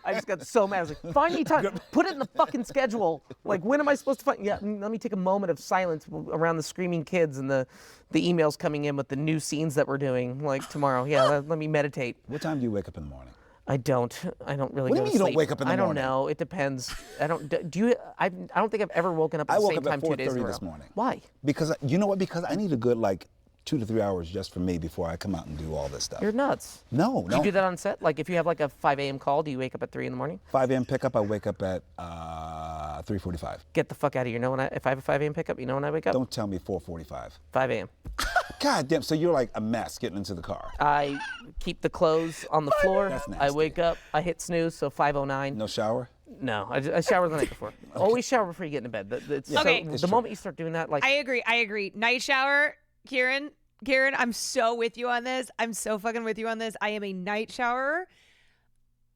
I just got so mad. I was like, "Find me time. Put it in the fucking schedule. Like, when am I supposed to find?" Yeah, let me take a moment of silence around the screaming kids and the emails coming in with the new scenes that we're doing, like tomorrow. Yeah, let me meditate.
What time do you wake up in the morning?
I don't really.
What do you
go
mean
to
you don't
sleep.
wake up in the
I don't
morning?
know. It depends. I don't. Do you? I don't think I've ever woken up at
I
the
woke
same
up
time
at
2 days in a
4:30
row.
this morning.
Why?
Because you know what? Because I need a good 2 to 3 hours just for me before I come out and do all this stuff.
You're nuts.
No.
Do you do that on set? Like if you have like a 5 a.m. call, do you wake up at 3 in the morning?
5 a.m. pickup, I wake up at 3:45.
Get the fuck out of here. You know when if I have a 5 a.m. pickup, you know when I wake up?
Don't tell me 4:45.
5 a.m.
God damn, so you're like a mess getting into the car.
I keep the clothes on the floor.
That's nasty.
I wake up, I hit snooze, so 5:09.
No shower?
No, I shower the night before. Always shower before you get into bed.
Okay.
The moment you start doing that, like
I agree. Night shower, Kieran, I'm so with you on this. I'm so fucking with you on this. I am a night showerer.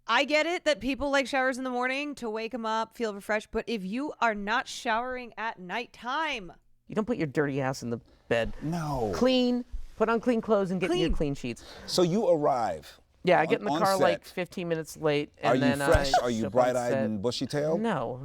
I get it that people like showers in the morning to wake them up, feel refreshed. But if you are not showering at nighttime,
you don't put your dirty ass in the bed.
No.
Clean, put on clean clothes and get in your clean sheets.
So you arrive.
Yeah, I get in the car
set.
like 15 minutes late. And
Are you
then
fresh?
I
Are you
show up on
bright-eyed
set.
and bushy-tailed?
No.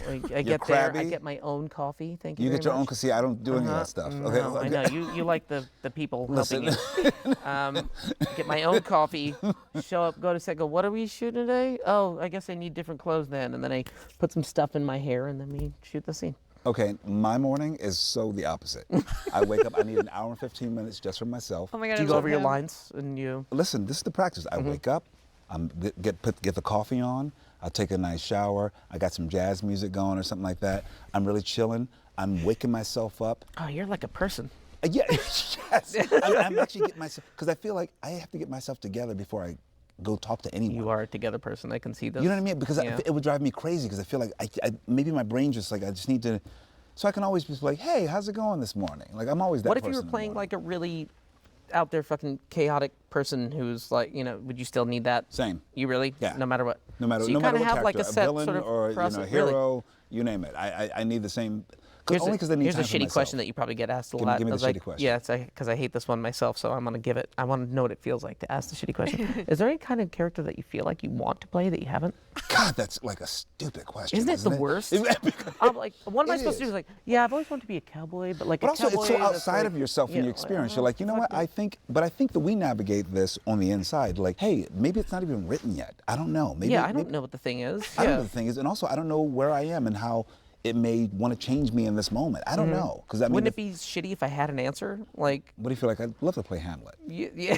I
You're
get there. I
crabby?
get my own coffee. Thank you.
You
very
get your
much.
own, because see, I don't do any of that stuff. Okay.
No, I know. You like the people
Listen.
helping you. Get my own coffee, show up, go to set, go, what are we shooting today? Oh, I guess I need different clothes then. And then I put some stuff in my hair, and then we shoot the scene.
Okay, my morning is so the opposite. I wake up, I need an hour and 15 minutes just for myself.
Oh my God,
Do you go over your lines and you?
Listen, this is the practice. I wake up, get the coffee on, I'll take a nice shower, I got some jazz music going or something like that. I'm really chilling, I'm waking myself up.
Oh, you're like a person.
Yeah, yes. I'm actually getting myself, because I feel like I have to get myself together before I go talk to anyone.
You are a together person. I can see this.
You know what I mean? Because
Yeah.
it would drive me crazy, because I feel like I maybe my brain just like, I just need to, so I can always be like, hey, how's it going this morning? Like, I'm always that
What if
person
you
in
were
the
playing
morning.
like a really out there fucking chaotic person who's like, would you still need that?
Same.
You really?
Yeah.
No matter what?
No matter,
So you
no matter
kinda
what
have like
character,
a set
villain
sort of
or
process,
hero,
really?
you name it. I need the same,
Here's
only because I need
here's
time
a
for
shitty
myself.
question that you probably get asked a
Give me-
lot.
give me
I
the
was
shitty
like,
question.
Yeah, it's because I hate this one myself, so I'm gonna give it. I want to know what it feels like to ask the shitty question. Is there any kind of character that you feel like you want to play that you haven't?
God, that's like a stupid question.
Isn't it the worst? I'm like, what am I
It
supposed to do?
is.
Is like, yeah, I've always wanted to be a cowboy, but like
But
a
also,
cowboy
it's so
that's
outside
like,
of yourself and your experience. You're like, you know what? I think that we navigate this on the inside. Like, hey, maybe it's not even written yet. I don't know. Maybe,
I don't know what the thing is.
I don't know what the thing is, and also I don't know where I am and how it may want to change me in this moment. I don't know, because I mean,
Wouldn't it be shitty if I had an answer? Like,
what do you feel like? I'd love to play Hamlet.
yeah.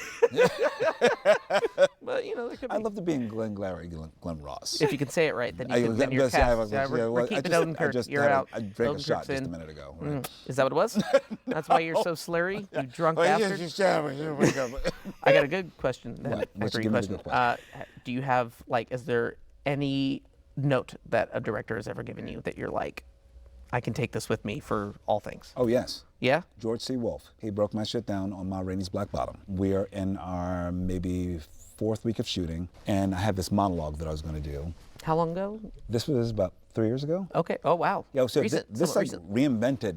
But there could be.
I'd love to be in Glenn Glary, Glenn Ross.
If you can say it right, then you're cast. We're keeping Odenkirk. You're out.
I drank a shot
Odenkirk's
just a
in.
minute ago. Right?
Is that what it was? That's why you're so slurry, you drunk bastard. I got a good question. Then.
What's
After your question. Do you have is there any note that a director has ever given you that you're like, I can take this with me for all things?
Oh, yes.
Yeah?
George C. Wolfe. He broke my shit down on Ma Rainey's Black Bottom. We're in our maybe 4th week of shooting, and I have this monologue that I was going to do.
How long ago?
This was about 3 years ago.
Okay. Oh, wow.
Yeah, so
Recent.
this like
Recent.
reinvented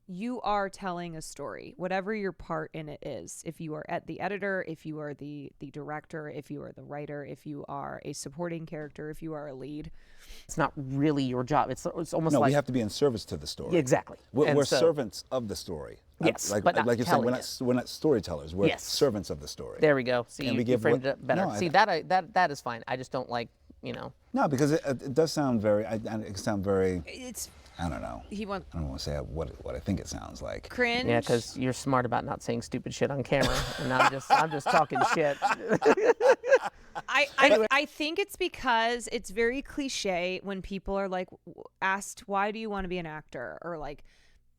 you are telling a story, whatever your part in it is. If you are the editor, if you are the director, if you are the writer, if you are a supporting character, if you are a lead.
It's not really your job. It's almost
no,
like...
we have to be in service to the story.
Exactly.
We're servants of the story.
Yes,
like,
but not
like you said,
telling
we're not storytellers. We're servants of the story.
There we go. See,
and
you framed it better.
No,
See, that is fine. I just don't like, you know...
No, because it does sound very... It can sound very...
It's...
I don't know. I don't want to say what I think it sounds like.
Cringe.
Yeah, because you're smart about not saying stupid shit on camera, and I'm just talking shit.
I think it's because it's very cliche when people are like asked, why do you want to be an actor? Or like,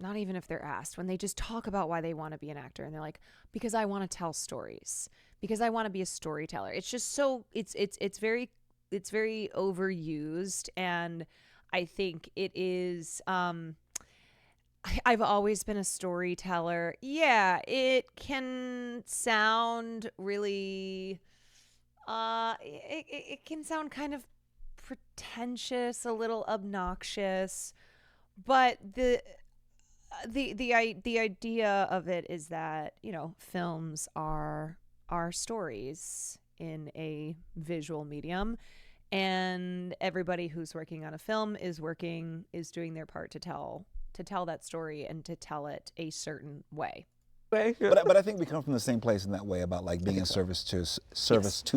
not even if they're asked, when they just talk about why they want to be an actor, and they're like, because I want to tell stories, because I want to be a storyteller. It's just so it's very overused, and I think it is, I've always been a storyteller. Yeah, it can sound really, it can sound kind of pretentious, a little obnoxious, but the idea of it is that, you know, films are stories in a visual medium. And everybody who's working on a film is doing their part to tell that story and to tell it a certain way.
But I think we come from the same place in that way about like being in service to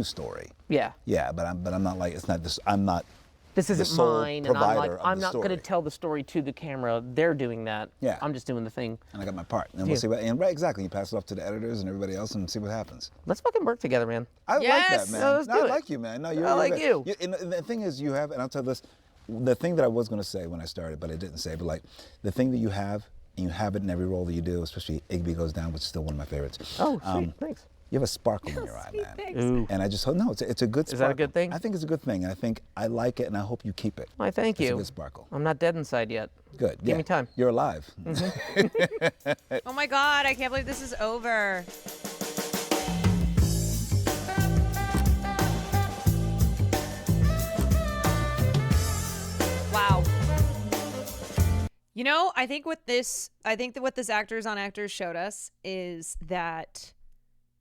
story.
Yeah.
Yeah, but I'm not like it's not this. I'm not.
This isn't
the sole
mine, and I'm not going to
story.
tell the story to the camera. They're doing that.
Yeah.
I'm just doing the thing.
And I got my part. And we'll see what. And right, exactly. You pass it off to the editors and everybody else, and see what happens.
Let's fucking work together, man.
I like that, man.
No, let's do
I
it.
like you, man. No,
I like you.
And the thing is, you have, and I'll tell you this. The thing that I was going to say when I started, but I didn't say, but like the thing that you have, and you have it in every role that you do, especially Igby Goes Down, which is still one of my favorites.
Oh, sweet. Thanks.
You have a sparkle in your eye, man.
Thanks. Ooh.
And I just hope, no, it's a good sparkle.
Is that a good thing?
I think it's a good thing. And I think I like it, and I hope you keep it.
Why, thank you.
It's a good sparkle.
I'm not dead inside yet.
Good.
Give me time.
You're alive.
Oh my God, I can't believe this is over. Wow. You know, I think that what this Actors on Actors showed us is that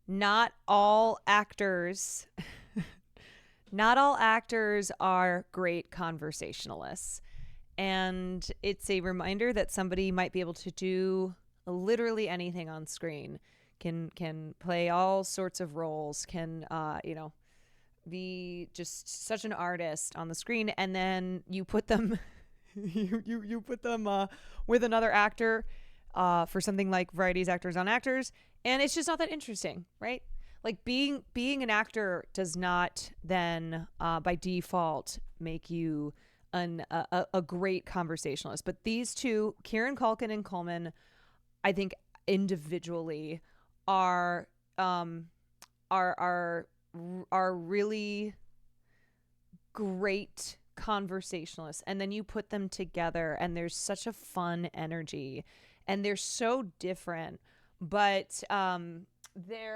not all actors are great conversationalists. And it's a reminder that somebody might be able to do literally anything on screen, can play all sorts of roles, can be just such an artist on the screen, and then you put them you put them with another actor for something like Variety's Actors on Actors, and it's just not that interesting, right? Like being an actor does not then by default make you a great conversationalist. But these two, Kieran Culkin and Coleman, I think individually are really great conversationalists, and then you put them together and there's such a fun energy, and they're so different, but they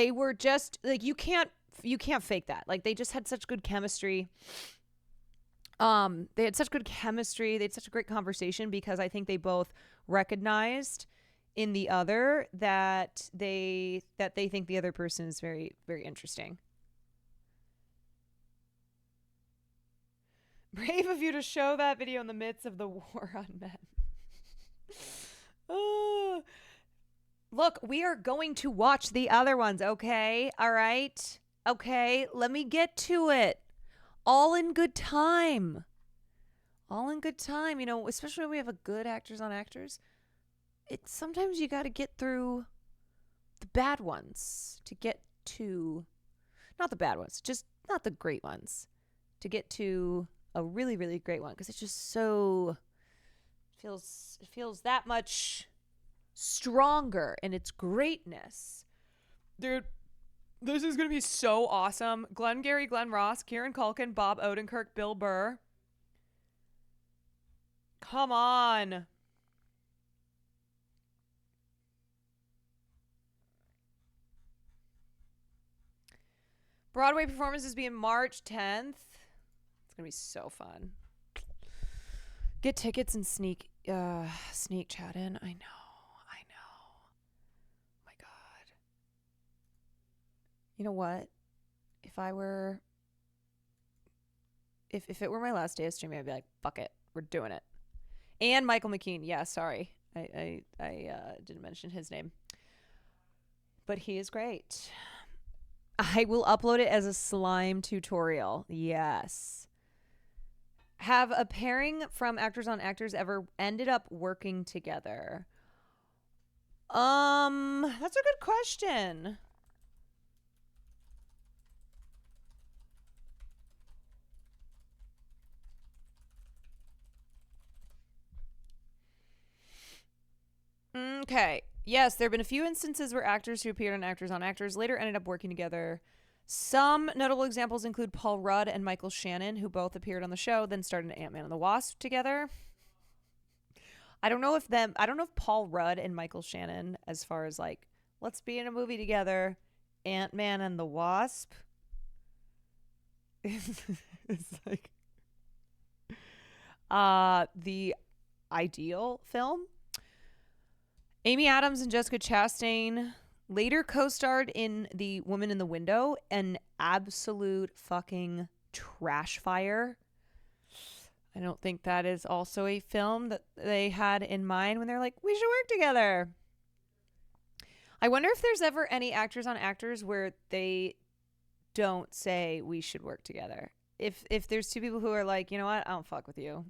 were just like, you can't fake that. Like, they just had such good chemistry. They had such good chemistry. They had such a great conversation, because I think they both recognized in the other that they think the other person is very, very interesting. Brave of you to show that video in the midst of the war on men. Look, we are going to watch the other ones, okay? All right? Okay, let me get to it. All in good time. All in good time. You know, especially when we have a good Actors on Actors. Sometimes you got to get through the bad ones to get to, not the bad ones, just not the great ones, to get to a really, really great one, because it's just so feels that much stronger in its greatness. Dude, this is gonna be so awesome. Glengarry Glen Ross, Kieran Culkin, Bob Odenkirk, Bill Burr. Come on. Broadway performances being March 10th. It's gonna be so fun. Get tickets and sneak chat in. I know. My God. You know what? If it were my last day of streaming, I'd be like, fuck it, we're doing it. And Michael McKean. Yeah, sorry. I didn't mention his name. But he is great. I will upload it as a slime tutorial. Yes. Have a pairing from Actors on Actors ever ended up working together? That's a good question. Okay. Yes, there have been a few instances where actors who appeared on Actors on Actors later ended up working together. Some notable examples include Paul Rudd and Michael Shannon, who both appeared on the show, then started Ant-Man and the Wasp together. I don't know if Paul Rudd and Michael Shannon, as far as like, let's be in a movie together, Ant-Man and the Wasp. It's like the ideal film. Amy Adams and Jessica Chastain later co-starred in The Woman in the Window, an absolute fucking trash fire. I don't think that is also a film that they had in mind when they're like, we should work together. I wonder if there's ever any Actors on Actors where they don't say we should work together. If there's two people who are like, you know what, I don't fuck with you.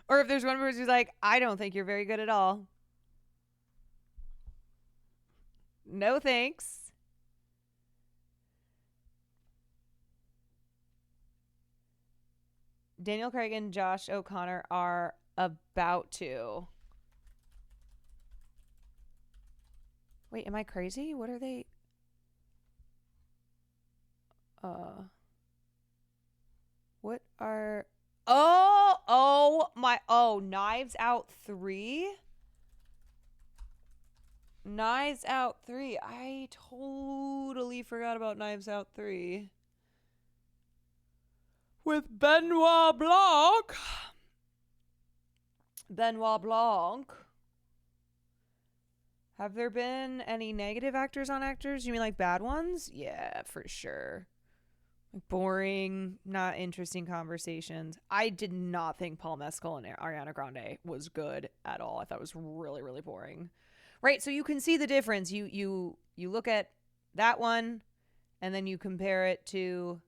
Or if there's one person who's like, I don't think you're very good at all. No thanks. Daniel Craig and Josh O'Connor are about to. Wait, am I crazy? What are they? What are... Knives Out 3? Knives Out 3. I totally forgot about Knives Out 3. With Benoit Blanc. Have there been any negative Actors on Actors? You mean like bad ones? Yeah, for sure. Boring, not interesting conversations. I did not think Paul Mescal and Ariana Grande was good at all. I thought it was really, really boring. Right, so you can see the difference. You look at that one, and then you compare it to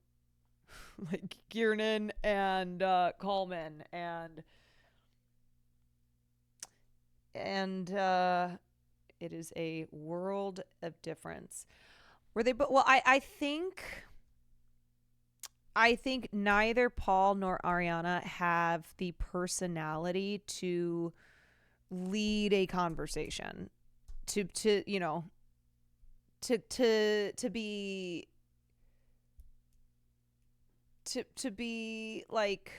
like Kiernan and Coleman, and it is a world of difference. Were they? Well, I think neither Paul nor Ariana have the personality to lead a conversation, to be like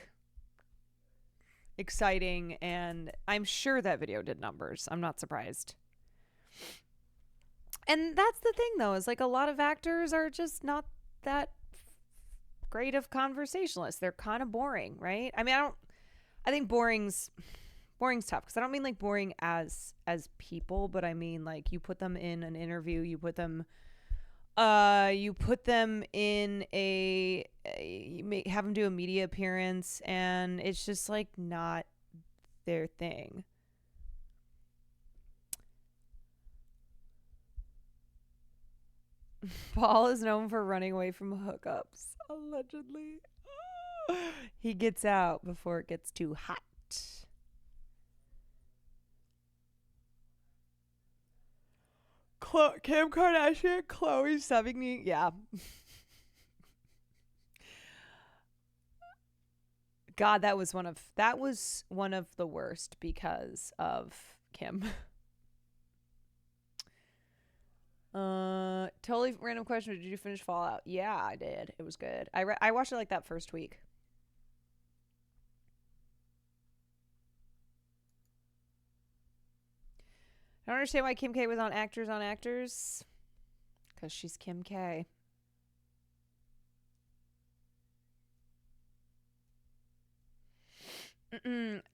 exciting, and I'm sure that video did numbers. I'm not surprised. And that's the thing though, is like a lot of actors are just not that great of conversationalists. They're kind of boring, right? I mean, I think boring's tough, because I don't mean like boring as people, but I mean like you put them in an interview, you put them in have them do a media appearance, and it's just like not their thing. Paul is known for running away from hookups, allegedly. He gets out before it gets too hot. Kim Kardashian, Khloe Sevigny, yeah. God, that was one of the worst because of Kim. Totally random question. Did you finish Fallout? Yeah, I did. It was good. I watched it like that first week. I don't understand why Kim K was on Actors. Because she's Kim K.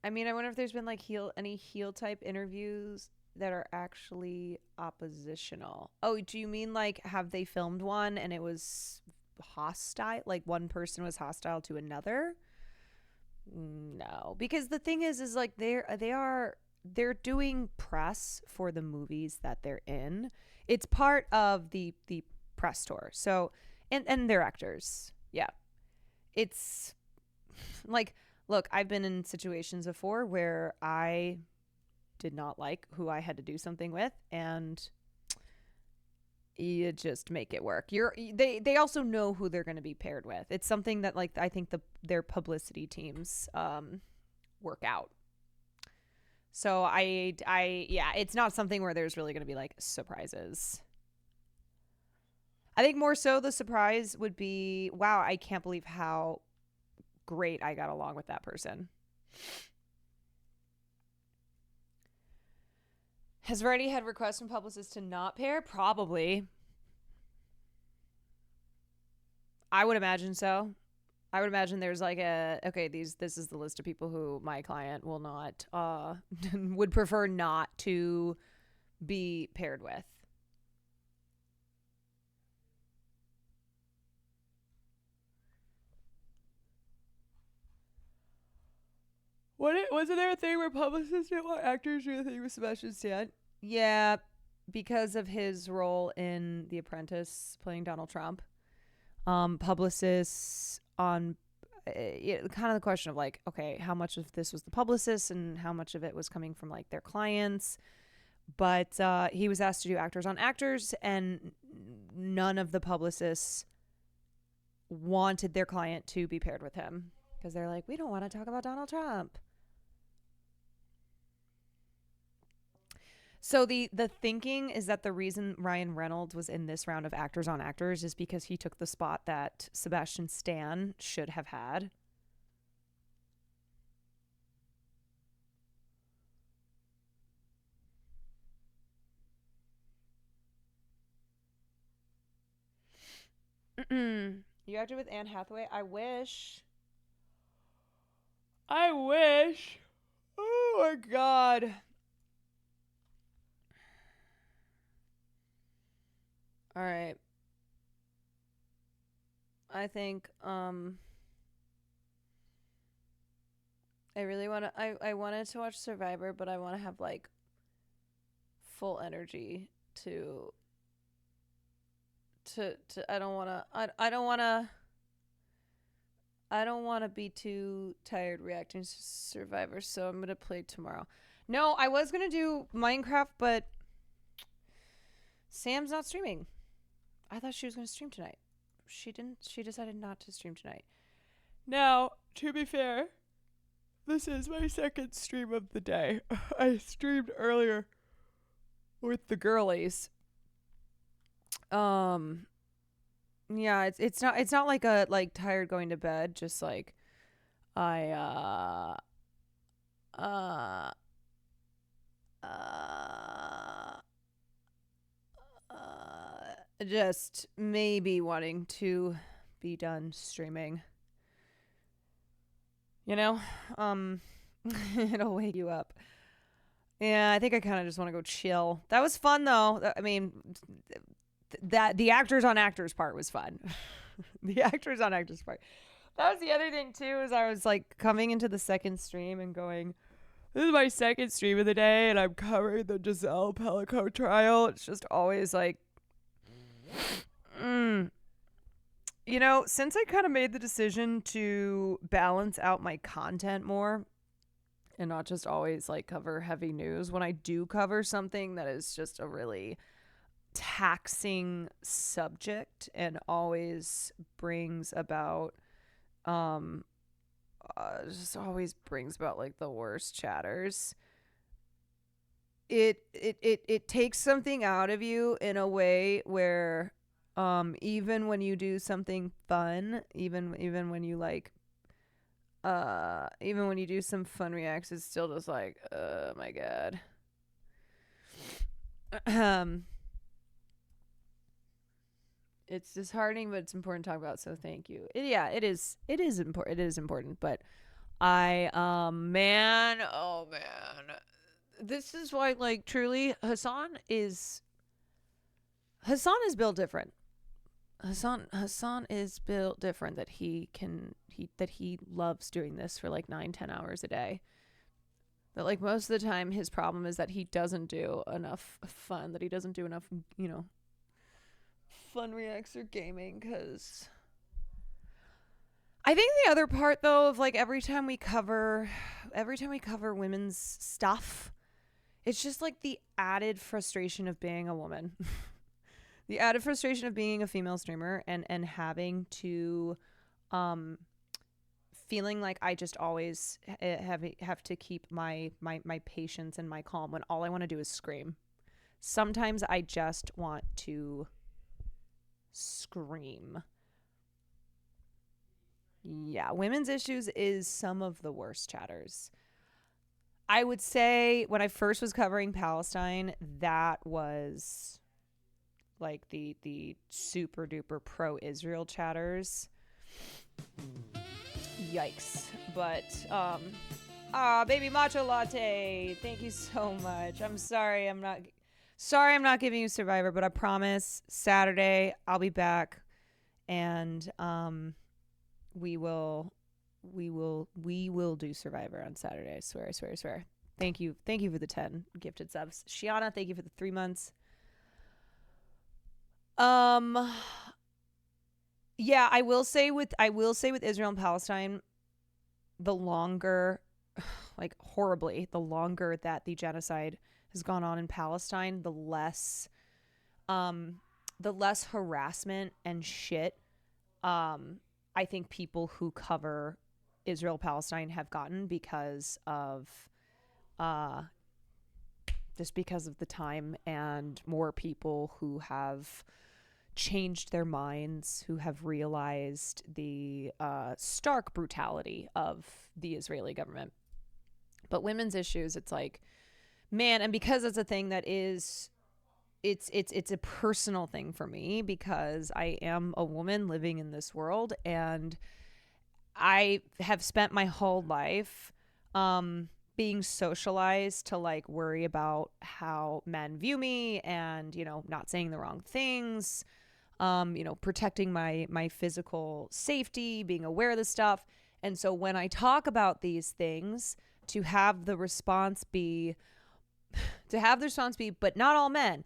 I mean, I wonder if there's been like any heel type interviews that are actually oppositional. Oh, do you mean like have they filmed one and it was hostile? Like one person was hostile to another? No, because the thing is like they're doing press for the movies that they're in. It's part of the press tour. So and they're actors. Yeah. It's like, look, I've been in situations before where I did not like who I had to do something with, and you just make it work. They also know who they're going to be paired with. It's something that like I think their publicity teams work out. So yeah, it's not something where there's really going to be like surprises. I think more so the surprise would be, wow, I can't believe how great I got along with that person. Has Variety had requests from publicists to not pair? Probably. I would imagine so. I would imagine there's like this is the list of people who my client will not would prefer not to be paired with. Wasn't there a thing where publicists didn't want actors do the thing with Sebastian Stan? Yeah, because of his role in The Apprentice playing Donald Trump. Publicists on kind of the question of like, okay, how much of this was the publicist and how much of it was coming from like their clients. But he was asked to do actors on actors, and none of the publicists wanted their client to be paired with him because they're like, we don't want to talk about Donald Trump. So the thinking is that the reason Ryan Reynolds was in this round of actors on actors is because he took the spot that Sebastian Stan should have had. You acted with Anne Hathaway? I wish. Oh my God. All right. I think I really want to I wanted to watch Survivor, but I want to have like full energy to I don't want to be too tired reacting to Survivor, so I'm going to play tomorrow. No, I was going to do Minecraft, but Sam's not streaming. I thought she was going to stream tonight. She didn't. She decided not to stream tonight. Now, to be fair, this is my second stream of the day. I streamed earlier with the girlies. Yeah, it's not like a like tired going to bed, just like I just maybe wanting to be done streaming. You know? It'll wake you up. Yeah, I think I kind of just want to go chill. That was fun though. I mean, that the actors on actors part was fun. The actors on actors part. That was the other thing too, is I was like coming into the second stream and going, this is my second stream of the day and I'm covering the GISELE PELICOT trial. It's just always like, you know, since I kind of made the decision to balance out my content more and not just always like cover heavy news, when I do cover something that is just a really taxing subject and always brings about just always brings about like the worst chatters, it takes something out of you in a way where even when you do something fun, even when you like even when you do some fun reacts, it's still just like, oh my God. It's disheartening, but it's important to talk about, so thank you. It is important. It is important, but Oh man. This is why, like, truly, Hassan is built different. Hassan is built different, that he loves doing this for like 9-10 hours a day. That, like, most of the time his problem is that he doesn't do enough fun, that he doesn't do enough, fun reacts or gaming. Because I think the other part, though, of like every time we cover women's stuff, it's just like the added frustration of being a woman. The added frustration of being a female streamer and having to feeling like I just always have to keep my patience and my calm when all I want to do is scream. Sometimes I just want to scream. Yeah, women's issues is some of the worst chatters. I would say when I first was covering Palestine, that was like the super duper pro-Israel chatters. Yikes. But baby matcha latte, thank you so much. I'm sorry I'm not giving you Survivor, but I promise Saturday I'll be back, and we will do Survivor on Saturday. I swear. Thank you for the 10 gifted subs. Shiana, thank you for the 3 months. Yeah, I will say with Israel and Palestine, the longer, like horribly, the longer that the genocide has gone on in Palestine, the less harassment and shit I think people who cover Israel Palestine have gotten because of just because of the time, and more people who have changed their minds, who have realized the stark brutality of the Israeli government. But women's issues, it's like, man, and because it's a thing that is, it's a personal thing for me, because I am a woman living in this world, and I have spent my whole life being socialized to like worry about how men view me, and not saying the wrong things, protecting my physical safety, being aware of this stuff. And so when I talk about these things, to have the response be, but not all men.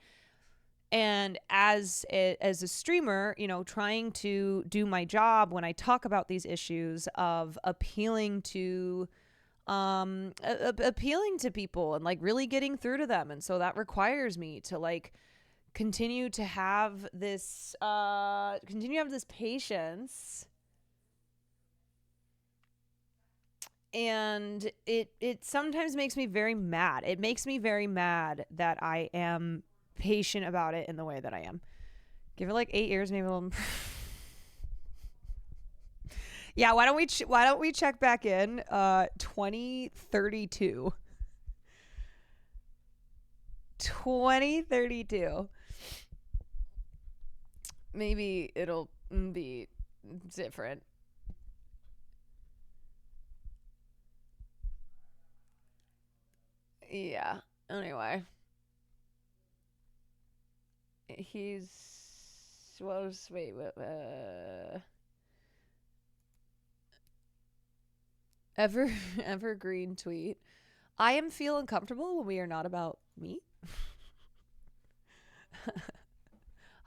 And as a streamer, trying to do my job when I talk about these issues of appealing to people and like really getting through to them. And so that requires me to like continue to have this patience. And it sometimes makes me very mad. It makes me very mad that I am patient about it in the way that I am. Give it like 8 years, maybe a little. Yeah, why don't we check back in 2032. 2032. Maybe it'll be different. Yeah. Anyway. Evergreen tweet. I am feeling comfortable when we are not about me.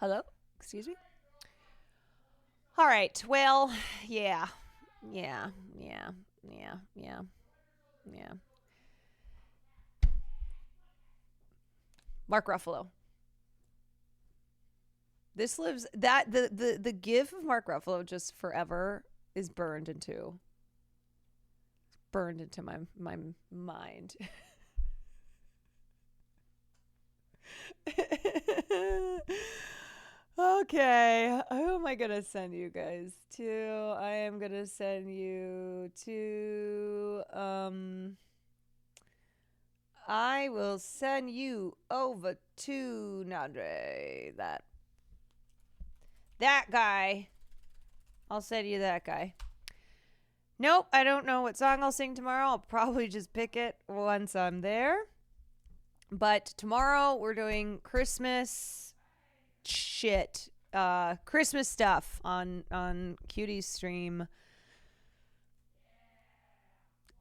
Hello? Excuse me? All right. Well, yeah. Mark Ruffalo. This lives, that the gif of Mark Ruffalo just forever is burned into my mind. Okay, who am I gonna send you guys to? I am gonna send you to I will send you over to Nandre. That guy. I'll send you that guy. Nope, I don't know what song I'll sing tomorrow. I'll probably just pick it once I'm there. But tomorrow we're doing Christmas shit, Christmas stuff on Cutie's stream,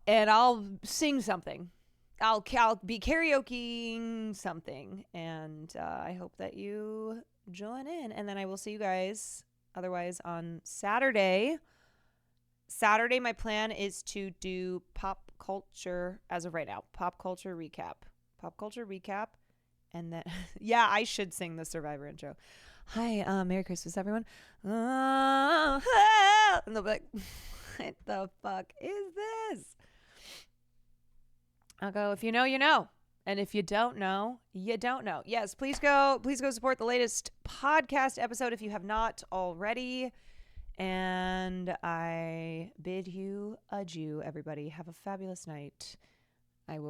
and I'll sing something. I'll be karaokeing something, and I hope that you join in. And then I will see you guys otherwise on Saturday. Saturday, my plan is to do pop culture as of right now. Pop culture recap. And then, yeah, I should sing the Survivor intro. Hi, Merry Christmas, everyone. And they'll be like, what the fuck is this? I'll go, if you know, you know. And if you don't know, you don't know. Yes, please go support the latest podcast episode if you have not already. And I bid you adieu, everybody. Have a fabulous night.